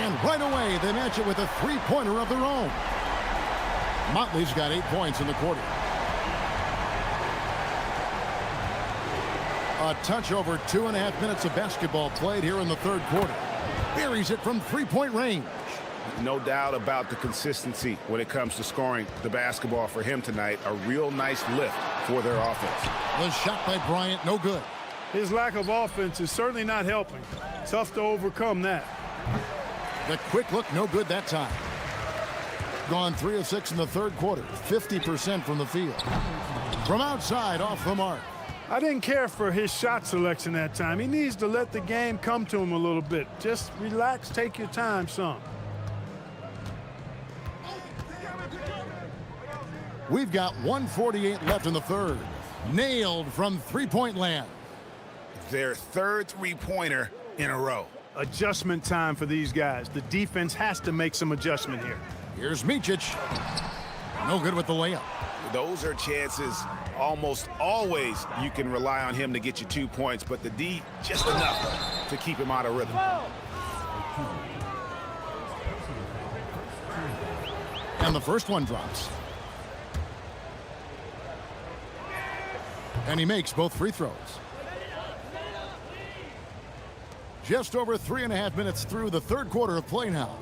And right away, they match it with a 3-pointer of their own. Motley's got 8 points in the quarter. A touch over 2.5 minutes of basketball played here in the third quarter. Buries it from 3-point range. No doubt about the consistency when it comes to scoring the basketball for him tonight. A real nice lift for their offense. The shot by Bryant, no good. His lack of offense is certainly not helping. Tough to overcome that. The quick look, no good that time. Gone 3 of 6 in the third quarter. 50% from the field. From outside, off the mark. I didn't care for his shot selection that time. He needs to let the game come to him a little bit. Just relax, take your time some. We've got 1:48 left in the third. Nailed from 3-point land. Their third 3-pointer in a row. Adjustment time for these guys. The defense has to make some adjustment here. Here's Micic. No good with the layup. Those are chances almost always you can rely on him to get you 2 points, but the D just enough to keep him out of rhythm. And the first one drops. And he makes both free throws. Just over 3.5 minutes through the third quarter of play now.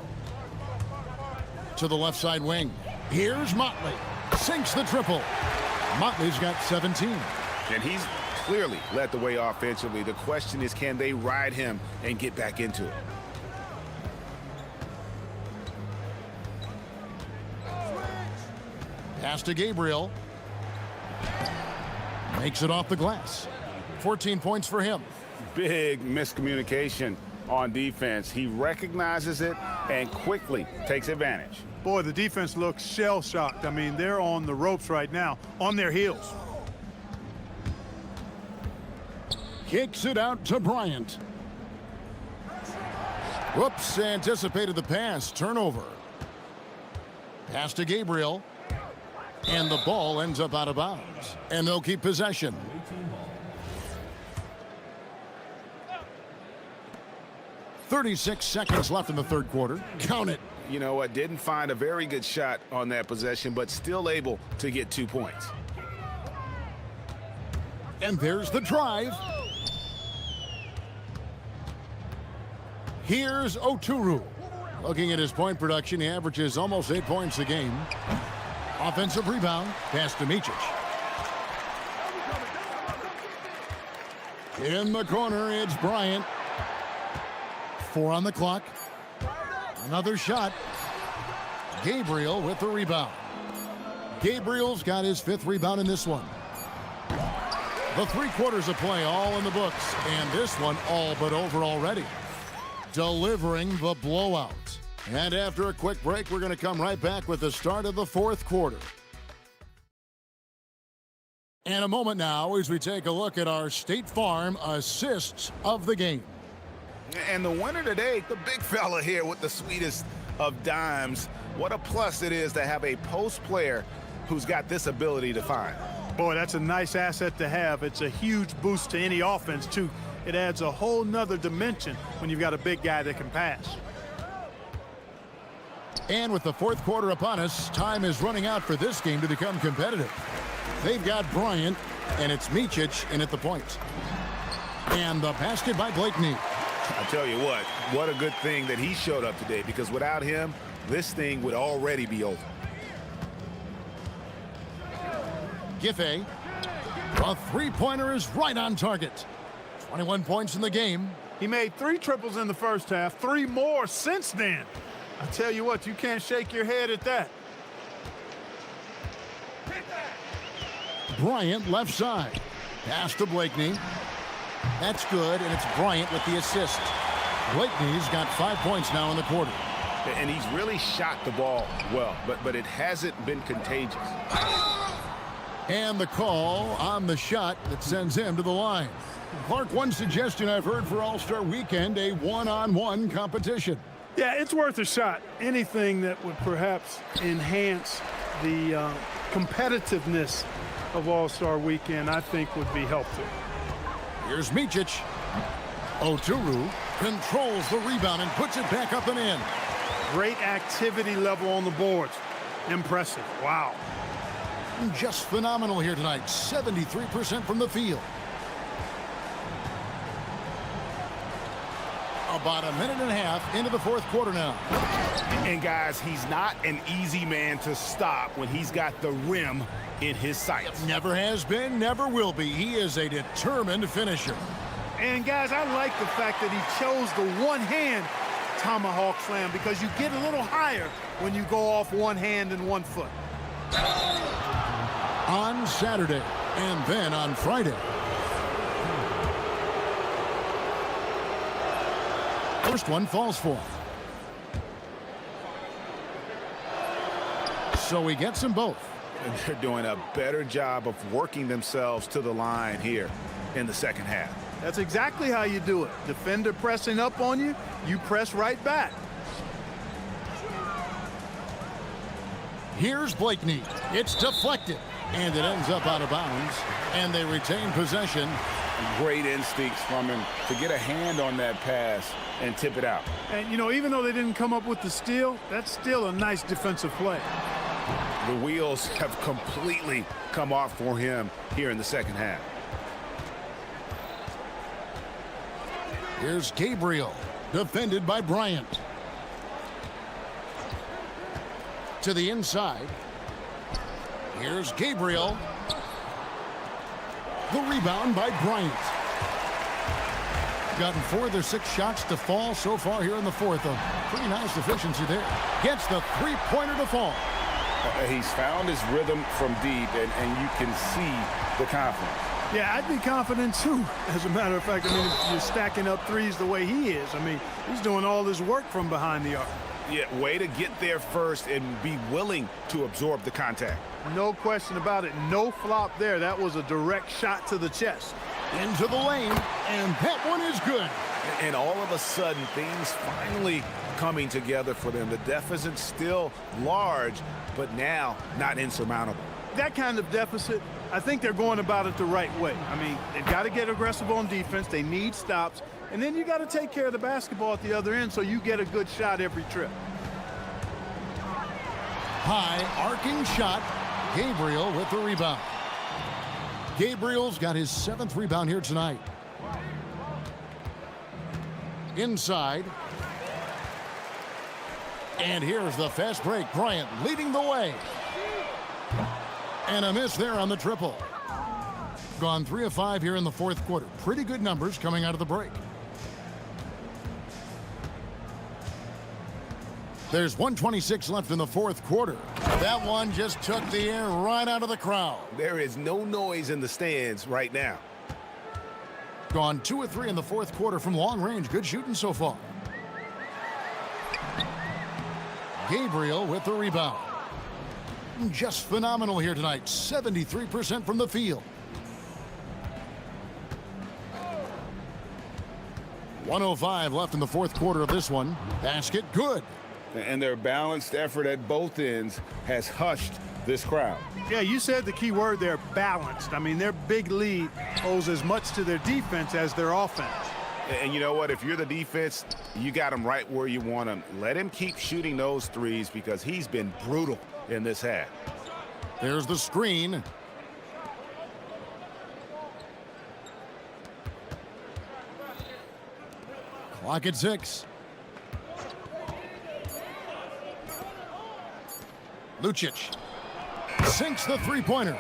To the left side wing. Here's Motley. Sinks the triple. Motley's got 17. And he's clearly led the way offensively. The question is, can they ride him and get back into it? Pass to Gabriel. Makes it off the glass. 14 points for him. Big miscommunication on defense. He recognizes it and quickly takes advantage. Boy, the defense looks shell-shocked. I mean, they're on the ropes right now, on their heels. Kicks it out to Bryant. Whoops, anticipated the pass. Turnover. Pass to Gabriel. And the ball ends up out of bounds. And they'll keep possession. .36 seconds left in the third quarter. Count it. You know what? Didn't find a very good shot on that possession, but still able to get 2 points. And there's the drive. Here's Oturu. Looking at his point production, he averages almost 8 points a game. Offensive rebound, pass to Micic. In the corner, it's Bryant. 4 on the clock. Another shot. Gabriel with the rebound. Gabriel's got his 5th rebound in this one. The 3 quarters of play all in the books, and this one all but over already. Delivering the blowout. And after a quick break, we're going to come right back with the start of the 4th quarter. And a moment now as we take a look at our State Farm assists of the game. And the winner today, the big fella here with the sweetest of dimes. What a plus it is to have a post player who's got this ability to find. Boy, that's a nice asset to have. It's a huge boost to any offense, too. It adds a whole nother dimension when you've got a big guy that can pass. And with the 4th quarter upon us, time is running out for this game to become competitive. They've got Bryant, and it's Micic in at the point. And the basket by Blakeney. I tell you what a good thing that he showed up today, because without him, this thing would already be over. Giffey. A 3-pointer is right on target. 21 points in the game. He made 3 triples in the first half, 3 more since then. I tell you what, you can't shake your head at that. Bryant left side. Pass to Blakeney. That's good, and it's Bryant with the assist. Blakeney's got 5 points now in the quarter. And he's really shot the ball well, but it hasn't been contagious. And the call on the shot that sends him to the line. Clark, one suggestion I've heard for All-Star Weekend, a one-on-one competition. Yeah, it's worth a shot. Anything that would perhaps enhance the competitiveness of All-Star Weekend, I think, would be helpful. Here's Micic. Oturu controls the rebound and puts it back up and in. Great activity level on the boards. Impressive. Wow. Just phenomenal here tonight. 73% from the field. About a minute and a half into the 4th quarter now. And guys, he's not an easy man to stop when he's got the rim in his sights. Never has been, never will be. He is a determined finisher. And guys, I like the fact that he chose the one-hand tomahawk slam, because you get a little higher when you go off one hand and 1 foot. On Saturday and then on Friday. First one falls for him. So he gets them both. And they're doing a better job of working themselves to the line here in the second half. That's exactly how you do it. Defender pressing up on you, you press right back. Here's Blakeney. It's deflected, and it ends up out of bounds, and they retain possession. Great instincts from him to get a hand on that pass and tip it out. And, you know, even though they didn't come up with the steal, that's still a nice defensive play. The wheels have completely come off for him here in the second half. Here's Gabriel, defended by Bryant. To the inside. Here's Gabriel. The rebound by Bryant. Gotten 4 of their 6 shots to fall so far here in the 4th. A pretty nice efficiency there. Gets the 3-pointer to fall. He's found his rhythm from deep, and you can see the confidence. Yeah, I'd be confident too. As a matter of fact, I mean, if you're stacking up threes the way he is, I mean, he's doing all this work from behind the arc. Yeah, way to get there first and be willing to absorb the contact. No question about it. No flop there. That was a direct shot to the chest. Into the lane, and that one is good. And all of a sudden, things finally coming together for them. The deficit's still large, but now not insurmountable. That kind of deficit, I think they're going about it the right way. I mean, they've got to get aggressive on defense. They need stops. And then you got to take care of the basketball at the other end so you get a good shot every trip. High arcing shot. Gabriel with the rebound. Gabriel's got his 7th rebound here tonight. Inside. And here's the fast break. Bryant leading the way. And a miss there on the triple. Gone 3 of 5 here in the fourth quarter. Pretty good numbers coming out of the break. There's 1:26 left in the fourth quarter. That one just took the air right out of the crowd. There is no noise in the stands right now. Gone 2 of 3 in the fourth quarter from long range. Good shooting so far. Gabriel with the rebound. Just phenomenal here tonight. 73% from the field. 1:05 left in the fourth quarter of this one. Basket good. And their balanced effort at both ends has hushed this crowd. Yeah, you said the key word there, balanced. I mean, their big lead owes as much to their defense as their offense. And you know what? If you're the defense, you got him right where you want him. Let him keep shooting those threes because he's been brutal in this half. There's the screen. Clock at 6. Lucic sinks the three-pointer.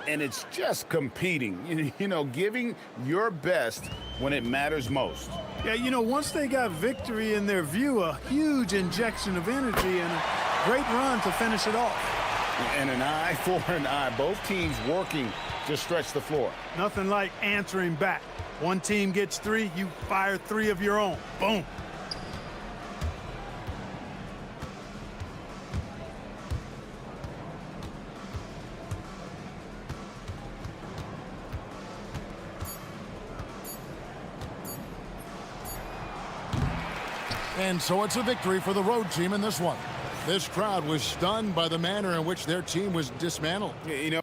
And it's just competing, you know, giving your best when it matters most. Yeah, you know, once they got victory in their view, a huge injection of energy and a great run to finish it off. And an eye for an eye. Both teams working to stretch the floor. Nothing like answering back. One team gets 3, you fire 3 of your own. Boom. And so it's a victory for the road team in this one. This crowd was stunned by the manner in which their team was dismantled. You know,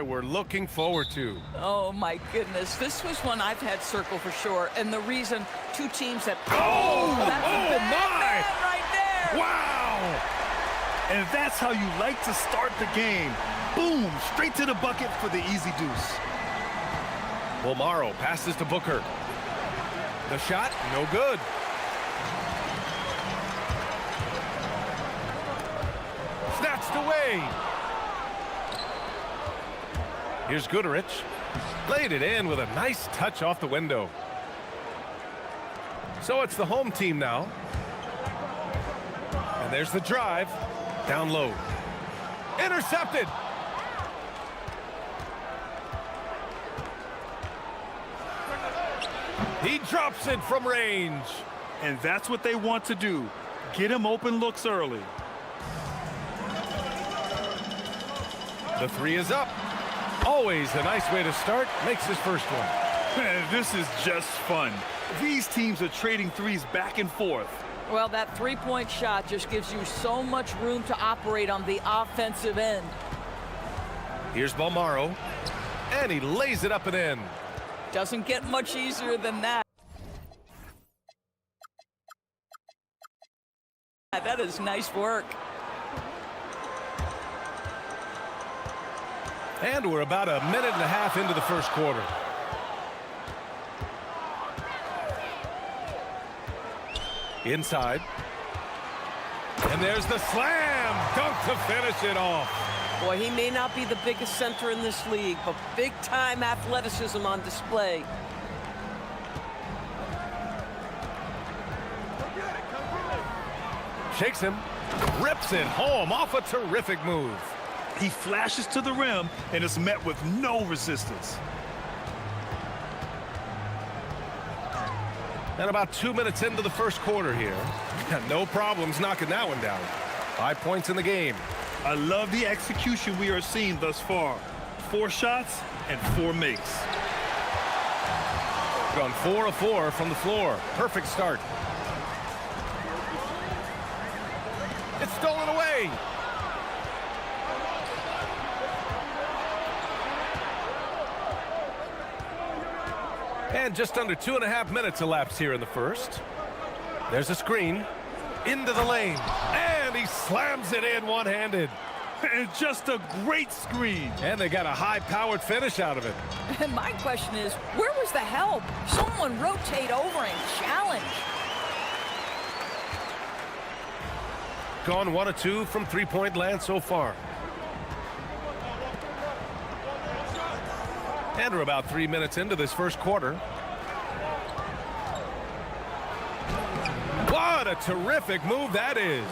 We're looking forward to. Oh, my goodness. This was one I've had circled for sure. And the reason, two teams that... Oh, that's a bad man right there. Wow! And that's how you like to start the game. Boom, straight to the bucket for the easy deuce. Bolmaro passes to Booker. The shot, no good. Snatched away. Here's Goodrich. Laid it in with a nice touch off the window. So it's the home team now. And there's the drive. Down low. Intercepted. He drops it from range. And that's what they want to do. Get him open looks early. The three is up. Always a nice way to start. Makes his first one. This is just fun. These teams are trading threes back and forth. Well, that three-point shot just gives you so much room to operate on the offensive end. Here's Bolmaro. And he lays it up and in. Doesn't get much easier than that. That is nice work. And we're about a minute and a half into the first quarter. Inside. And there's the slam dunk to finish it off. Boy, he may not be the biggest center in this league, but big-time athleticism on display. Shakes him, rips it home off a terrific move. He flashes to the rim and is met with no resistance. And about 2 minutes into the first quarter here. No problems knocking that one down. 5 points in the game. I love the execution we are seeing thus far. 4 shots and 4 makes. Gone 4 of 4 from the floor. Perfect start. It's stolen away. And just under 2.5 minutes elapsed here in the first. There's a screen. Into the lane. And he slams it in one-handed. And just a great screen. And they got a high-powered finish out of it. And my question is, where was the help? Someone rotate over and challenge. Gone 1 of 2 from three-point land so far. And we're about 3 minutes into this first quarter. What a terrific move that is.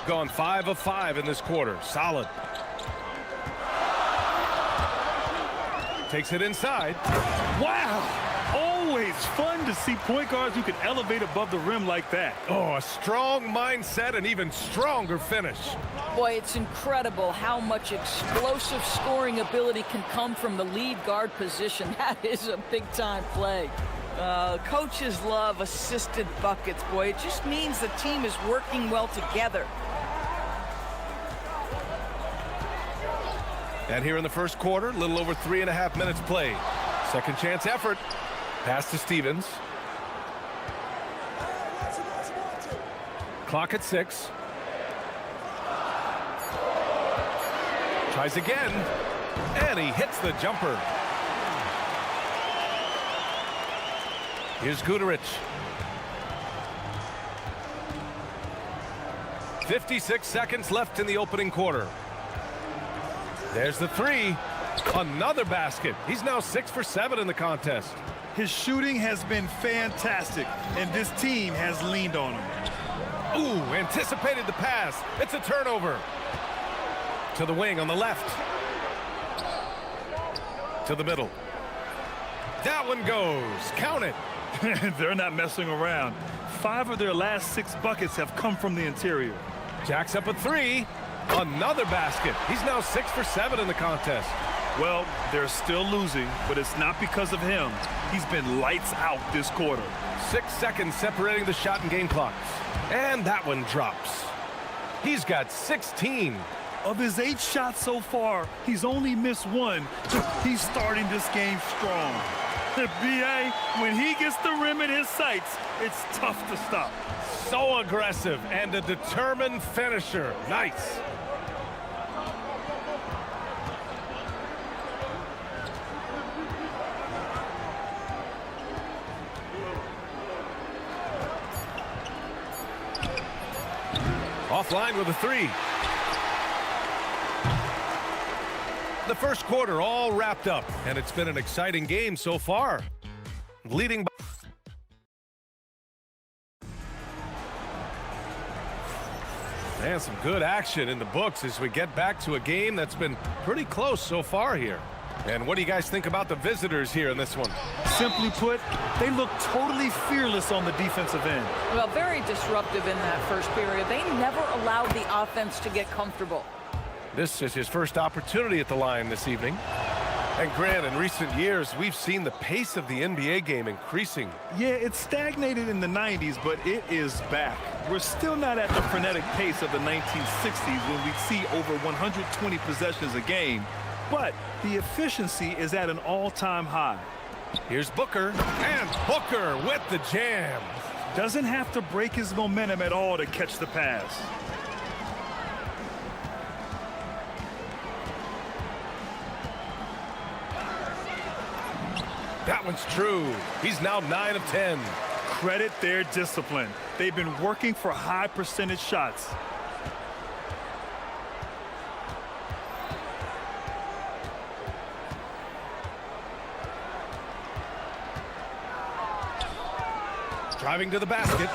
Gone 5 of 5 in this quarter. Solid. Takes it inside. Wow! Always fun to see point guards who can elevate above the rim like that. Oh, a strong mindset and even stronger finish. Boy, it's incredible how much explosive scoring ability can come from the lead guard position. That is a big-time play. Coaches love assisted buckets, boy. It just means the team is working well together. And here in the first quarter, a little over 3.5 minutes played. Second chance effort. Pass to Stevens. Clock at 6. Tries again. And he hits the jumper. Here's Goodrich. 56 seconds left in the opening quarter. There's the three. Another basket. He's now 6 for 7 in the contest. His shooting has been fantastic, and this team has leaned on him. Ooh, anticipated the pass. It's a turnover. To the wing on the left. To the middle. That one goes. Count it. They're not messing around. 5 of their last 6 buckets have come from the interior. Jacks up a 3. Another basket. He's now 6 for 7 in the contest. Well, they're still losing, but it's not because of him. He's been lights out this quarter. 6 seconds separating the shot and game clocks. And that one drops. He's got 16. Of his 8 shots so far, he's only missed 1. He's starting this game strong. The BA, when he gets the rim in his sights, it's tough to stop. So aggressive and a determined finisher. Nice. Offline with a 3. The first quarter all wrapped up, and it's been an exciting game so far. Leading by... And some good action in the books as we get back to a game that's been pretty close so far here. And what do you guys think about the visitors here in this one? Simply put, they look totally fearless on the defensive end. Well, very disruptive in that first period. They never allowed the offense to get comfortable. This is his first opportunity at the line this evening. And Grant, in recent years, we've seen the pace of the NBA game increasing. Yeah, it stagnated in the 90s, but it is back. We're still not at the frenetic pace of the 1960s when we'd see over 120 possessions a game, but the efficiency is at an all-time high. Here's Booker, and Booker with the jam. Doesn't have to break his momentum at all to catch the pass. That one's true. He's now 9 of 10. Credit their discipline. They've been working for high percentage shots. Driving to the basket.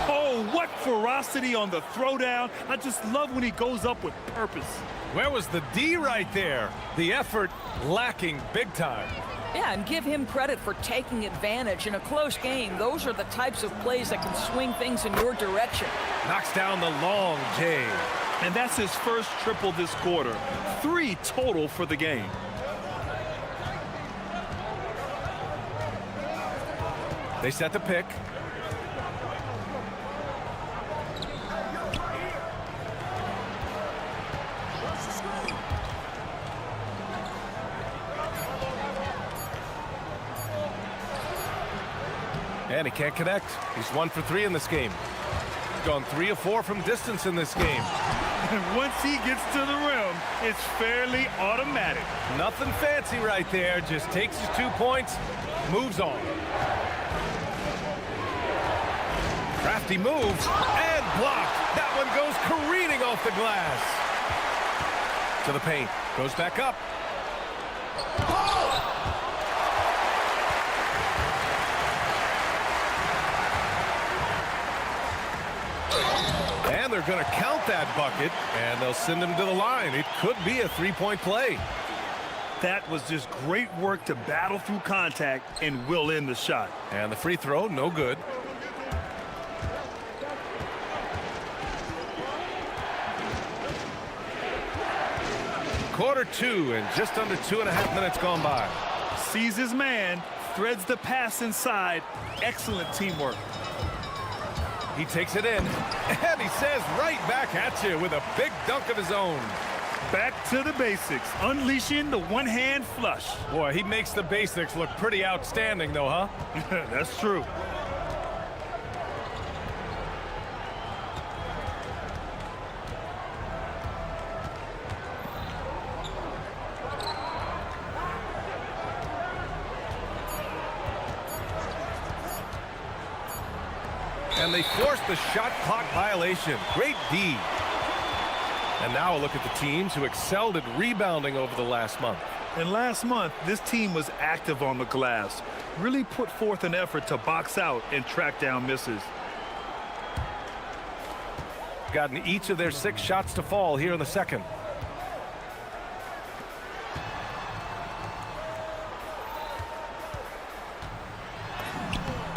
Oh, what ferocity on the throwdown. I just love when he goes up with purpose. Where was the D right there? The effort lacking big time. Yeah, and give him credit for taking advantage in a close game. Those are the types of plays that can swing things in your direction. Knocks down the long J. And that's his first triple this quarter. 3 total for the game. They set the pick. And he can't connect. He's 1 for 3 in this game. He's gone 3 of 4 from distance in this game. And once he gets to the rim, it's fairly automatic. Nothing fancy right there. Just takes his 2 points, moves on. Crafty moves and blocked. That one goes careening off the glass. To the paint. Goes back up. And they're going to count that bucket, and they'll send him to the line. It could be a 3-point play. That was just great work to battle through contact and will in the shot. And the free throw, no good. Quarter 2 and just under 2.5 minutes gone by. Sees his man, threads the pass inside. Excellent teamwork. He takes it in, and he says right back at you with a big dunk of his own. Back to the basics, unleashing the one-hand flush. Boy, he makes the basics look pretty outstanding, though, huh? That's true. And they force the shot clock violation. Great D. And now a look at the teams who excelled at rebounding over the last month. And last month, this team was active on the glass. Really put forth an effort to box out and track down misses. Gotten each of their 6 shots to fall here in the second.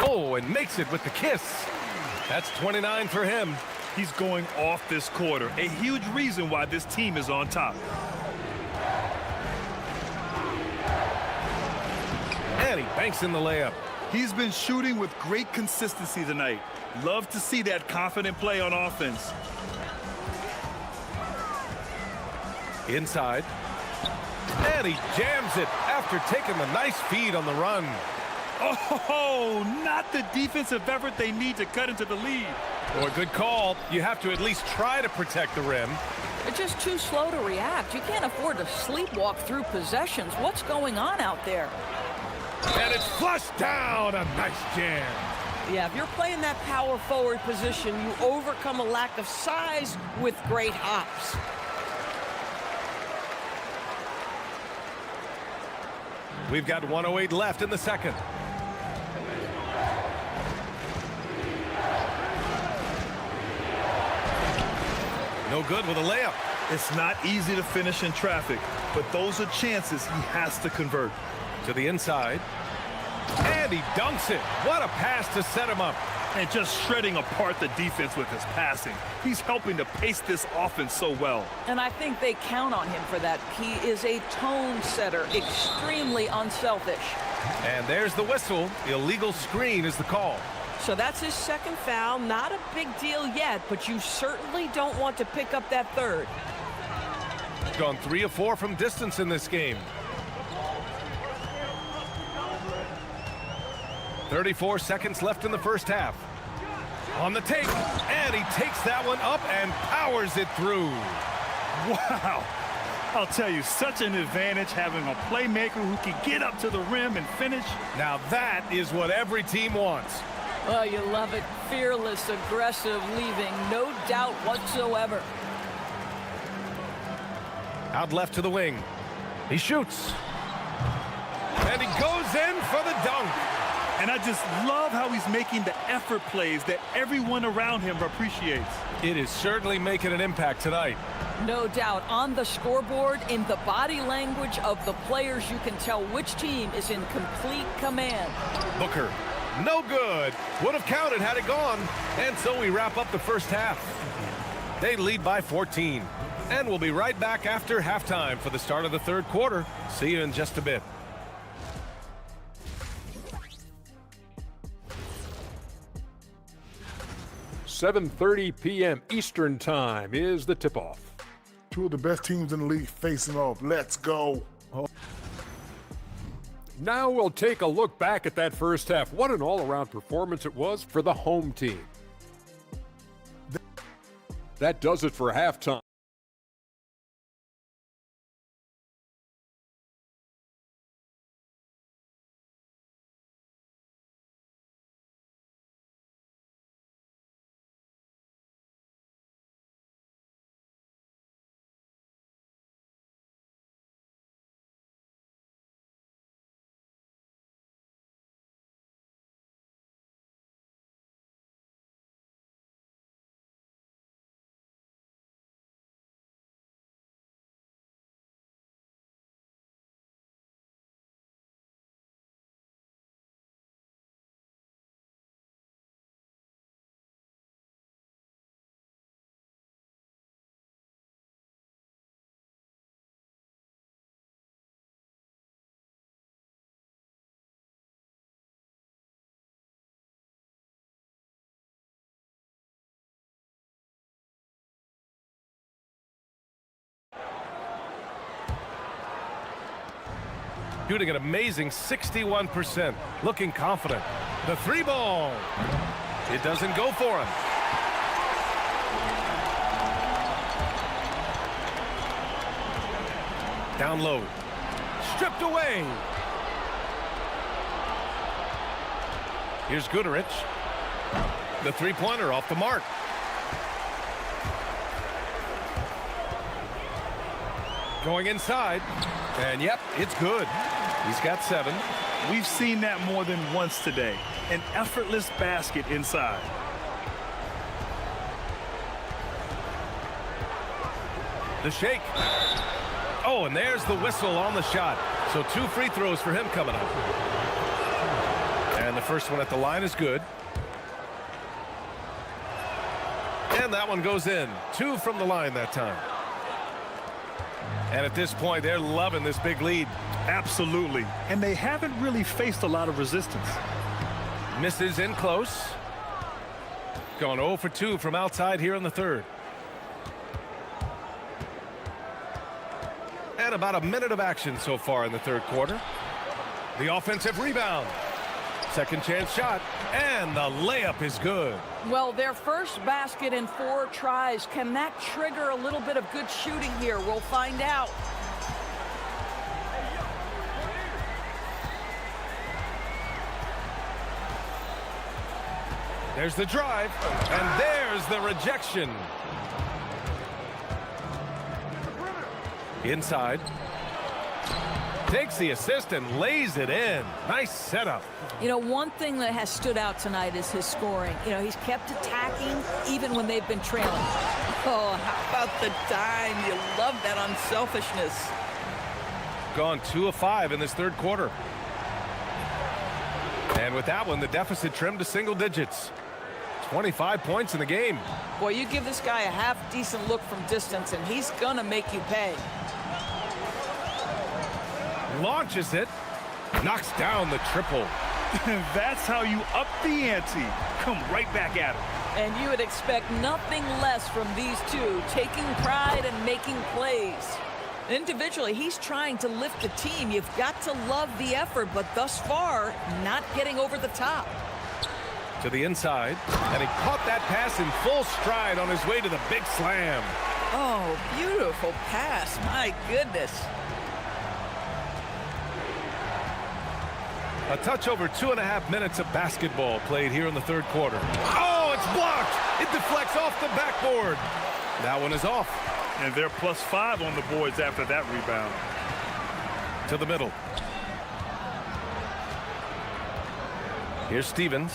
Oh, and makes it with the kiss. That's 29 for him. He's going off this quarter. A huge reason why this team is on top. And he banks in the layup. He's been shooting with great consistency tonight. Love to see that confident play on offense. Inside. And he jams it after taking the nice feed on the run. Oh, not the defensive effort they need to cut into the lead. Well, good call. You have to at least try to protect the rim. They're just too slow to react. You can't afford to sleepwalk through possessions. What's going on out there? And it's flushed down. A nice jam. Yeah, if you're playing that power forward position, you overcome a lack of size with great hops. We've got 1:08 left in the second. No good with a layup. It's not easy to finish in traffic, but those are chances he has to convert. To the inside. And he dunks it. What a pass to set him up. And just shredding apart the defense with his passing. He's helping to pace this offense so well. And I think they count on him for that. He is a tone setter, extremely unselfish. And there's the whistle. Illegal screen is the call. So that's his second foul. Not a big deal yet, but you certainly don't want to pick up that third. Gone 3 of 4 from distance in this game. 34 seconds left in the first half. On the take, and he takes that one up and powers it through. Wow. I'll tell you, such an advantage having a playmaker who can get up to the rim and finish. Now that is what every team wants. Oh, you love it. Fearless, aggressive, leaving no doubt whatsoever. Out left to the wing. He shoots. And he goes in for the dunk. And I just love how he's making the effort plays that everyone around him appreciates. It is certainly making an impact tonight. No doubt. On the scoreboard, in the body language of the players, you can tell which team is in complete command. Booker, no good. Would have counted had it gone. And so we wrap up the first half. They lead by 14. And we'll be right back after halftime for the start of the third quarter. See you in just a bit. .30 p.m. Eastern Time is the tip-off. Two of the best teams in the league facing off. Let's go. Oh. Now we'll take a look back at that first half. What an all-around performance it was for the home team. That does it for halftime. Shooting an amazing 61%. Looking confident. The three ball. It doesn't go for him. Down low. Stripped away. Here's Goodrich. The three-pointer off the mark. Going inside. And yep, it's good. He's got 7. We've seen that more than once today. An effortless basket inside. The shake. Oh, and there's the whistle on the shot. So 2 free throws for him coming up. And the first one at the line is good. And that one goes in. 2 from the line that time. And at this point, they're loving this big lead. Absolutely. And they haven't really faced a lot of resistance. Misses in close. Going 0 for 2 from outside here in the third. And about a minute of action so far in the third quarter. The offensive rebound. Second chance shot. And the layup is good. Well, their first basket in 4 tries. Can that trigger a little bit of good shooting here? We'll find out. There's the drive, and there's the rejection. Inside. Takes the assist and lays it in. Nice setup. You know, one thing that has stood out tonight is his scoring. You know, he's kept attacking even when they've been trailing. Oh, how about the dime? You love that unselfishness. Gone 2 of 5 in this third quarter. And with that one, the deficit trimmed to single digits. 25 points in the game. Boy, you give this guy a half-decent look from distance, and he's gonna make you pay. Launches it. Knocks down the triple. That's how you up the ante. Come right back at him. And you would expect nothing less from these two, taking pride and making plays. Individually, he's trying to lift the team. You've got to love the effort, but thus far, not getting over the top. To the inside, and he caught that pass in full stride on his way to the big slam. Oh, beautiful pass. My goodness. A touch over 2.5 minutes of basketball played here in the third quarter. Oh, it's blocked. It deflects off the backboard. That one is off. And they're +5 on the boards after that rebound. To the middle. Here's Stevens.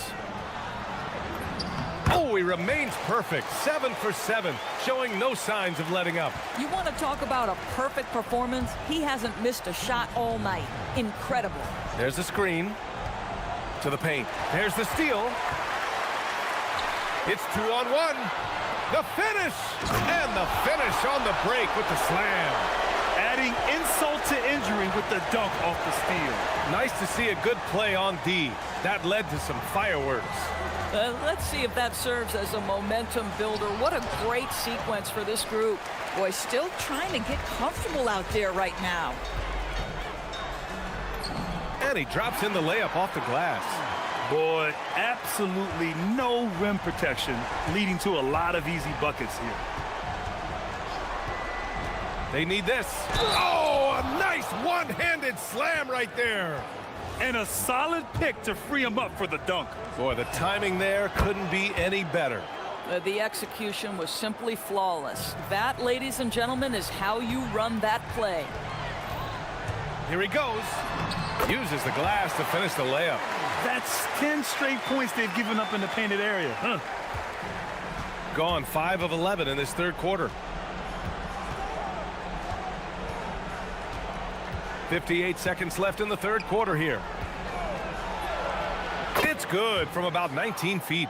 Oh, he remains perfect. 7 for 7, showing no signs of letting up. You want to talk about a perfect performance? He hasn't missed a shot all night. Incredible. There's the screen. To the paint. There's the steal. It's 2-on-1. The finish! And the finish on the break with the slam. Adding insult to injury with the dunk off the steal. Nice to see a good play on D. That led to some fireworks. Let's see if that serves as a momentum builder. What a great sequence for this group. Boy, still trying to get comfortable out there right now. And he drops in the layup off the glass. Boy, absolutely no rim protection, leading to a lot of easy buckets here. They need this. Oh, a nice one-handed slam right there. And a solid pick to free him up for the dunk. Boy, the timing there couldn't be any better. The execution was simply flawless. That, ladies and gentlemen, is how you run that play. Here he goes. Uses the glass to finish the layup. That's 10 straight points they've given up in the painted area. Huh? Gone 5 of 11 in this third quarter. 58 seconds left in the third quarter here. It's good from about 19 feet.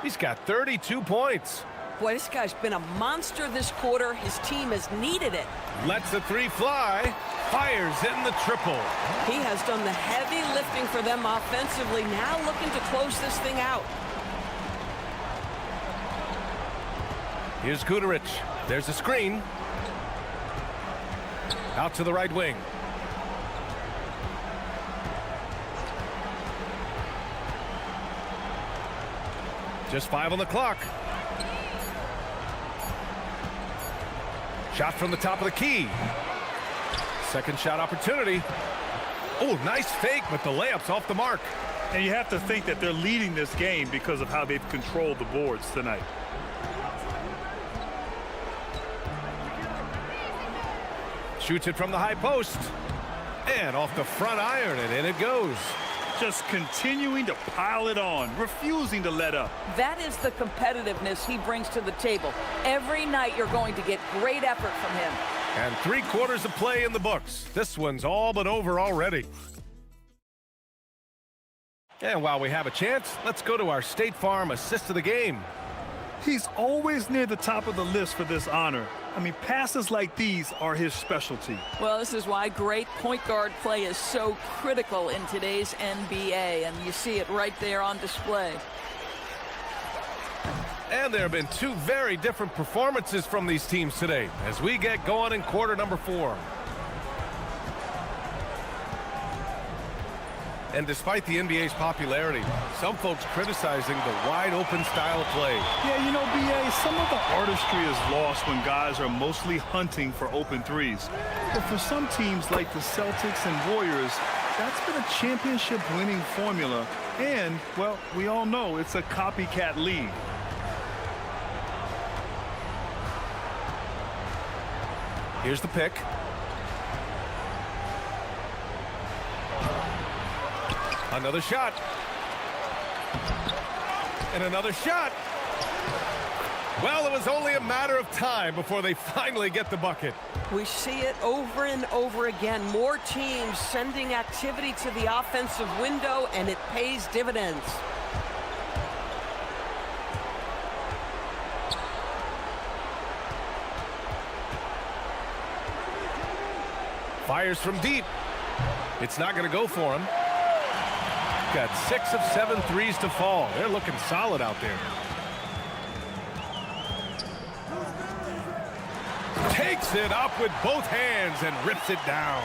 He's got 32 points. Boy, this guy's been a monster this quarter. His team has needed it. Lets the 3 fly. Fires in the triple. He has done the heavy lifting for them offensively. Now looking to close this thing out. Here's Guterich. There's a screen. Out to the right wing. Just 5 on the clock. Shot from the top of the key. Second shot opportunity. Oh, nice fake, but the layup's off the mark. And you have to think that they're leading this game because of how they've controlled the boards tonight. Shoots it from the high post. And off the front iron, and in it goes. Just continuing to pile it on, refusing to let up. That is the competitiveness he brings to the table. Every night you're going to get great effort from him. And 3 quarters of play in the books. This one's all but over already. And while we have a chance, let's go to our State Farm assist of the game. He's always near the top of the list for this honor. I mean, passes like these are his specialty. Well, this is why great point guard play is so critical in today's NBA, and you see it right there on display. And there have been two very different performances from these teams today as we get going in quarter number 4. And despite the NBA's popularity, some folks criticizing the wide-open style of play. Yeah, you know, BA, some of the artistry is lost when guys are mostly hunting for open threes. But for some teams like the Celtics and Warriors, that's been a championship-winning formula. And, well, we all know it's a copycat league. Here's the pick. Another shot. And another shot. Well, it was only a matter of time before they finally get the bucket. We see it over and over again. More teams sending activity to the offensive window, and it pays dividends. Fires from deep. It's not going to go for him. Got 6 of 7 threes to fall. They're looking solid out there. Takes it up with both hands and rips it down.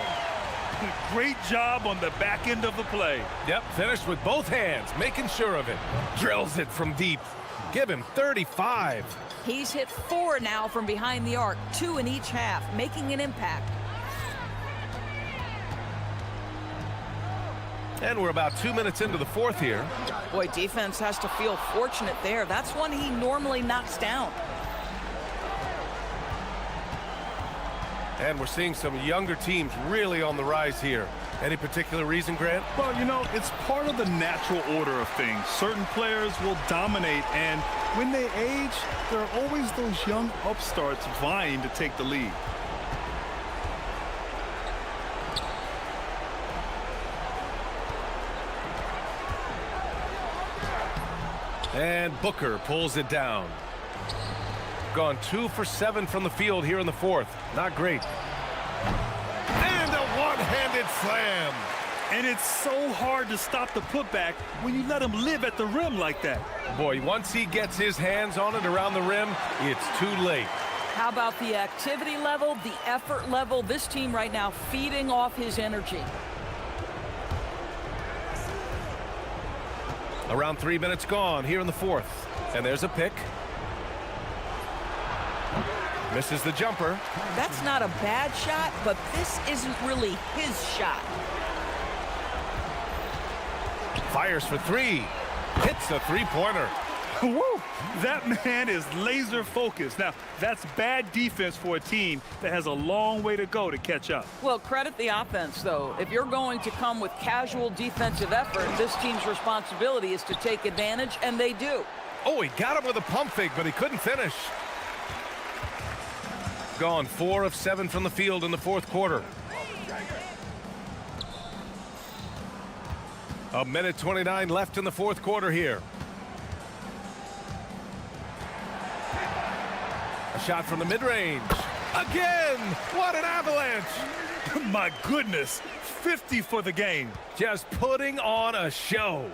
Great job on the back end of the play. Yep, finished with both hands, making sure of it. Drills it from deep. Give him 35. He's hit 4 now from behind the arc, 2 in each half, making an impact. And we're about 2 minutes into the fourth here. Boy, defense has to feel fortunate there. That's one he normally knocks down. And we're seeing some younger teams really on the rise here. Any particular reason, Grant? Well, you know, it's part of the natural order of things. Certain players will dominate, and when they age, there are always those young upstarts vying to take the lead. And Booker pulls it down. Gone 2 for 7 from the field here in the fourth. Not great. And a one-handed slam. And it's so hard to stop the putback when you let him live at the rim like that. Boy, once he gets his hands on it around the rim, it's too late. How about the activity level, the effort level? This team right now feeding off his energy. Around 3 minutes gone here in the fourth. And there's a pick. Misses the jumper. That's not a bad shot, but this isn't really his shot. Fires for 3. Hits a three-pointer. Woo! That man is laser focused. Now, that's bad defense for a team that has a long way to go to catch up. Well, credit the offense, though. If you're going to come with casual defensive effort, this team's responsibility is to take advantage, and they do. Oh, he got him with a pump fake, but he couldn't finish. Gone 4 of 7 from the field in the fourth quarter. A minute 29 left in the fourth quarter here. A shot from the mid-range. Again! What an avalanche! My goodness, 50 for the game. Just putting on a show.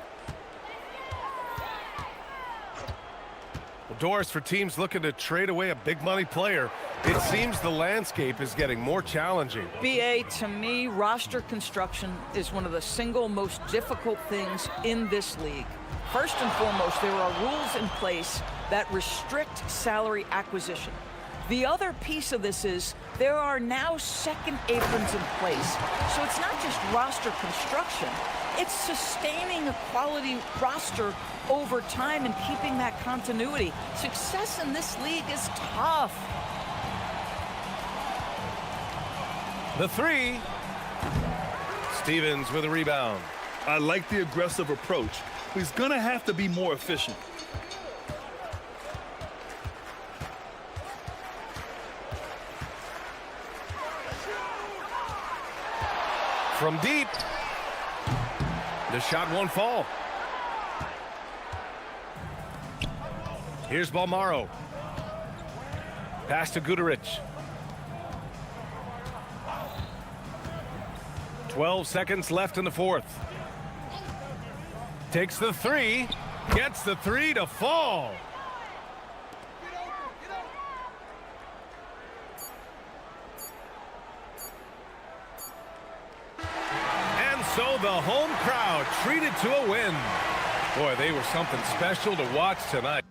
Well, Doris, for teams looking to trade away a big-money player, it seems the landscape is getting more challenging. BA, to me, roster construction is one of the single most difficult things in this league. First and foremost, there are rules in place that restrict salary acquisition. The other piece of this is there are now second aprons in place. So it's not just roster construction, it's sustaining a quality roster over time and keeping that continuity. Success in this league is tough. The 3. Stevens with a rebound. I like the aggressive approach. He's going to have to be more efficient. From deep. The shot won't fall. Here's Balmaro. Pass to Guduric. 12 seconds left in the fourth. Takes the 3. Gets the 3 to fall. so the home crowd treated to a win. Boy, they were something special to watch tonight.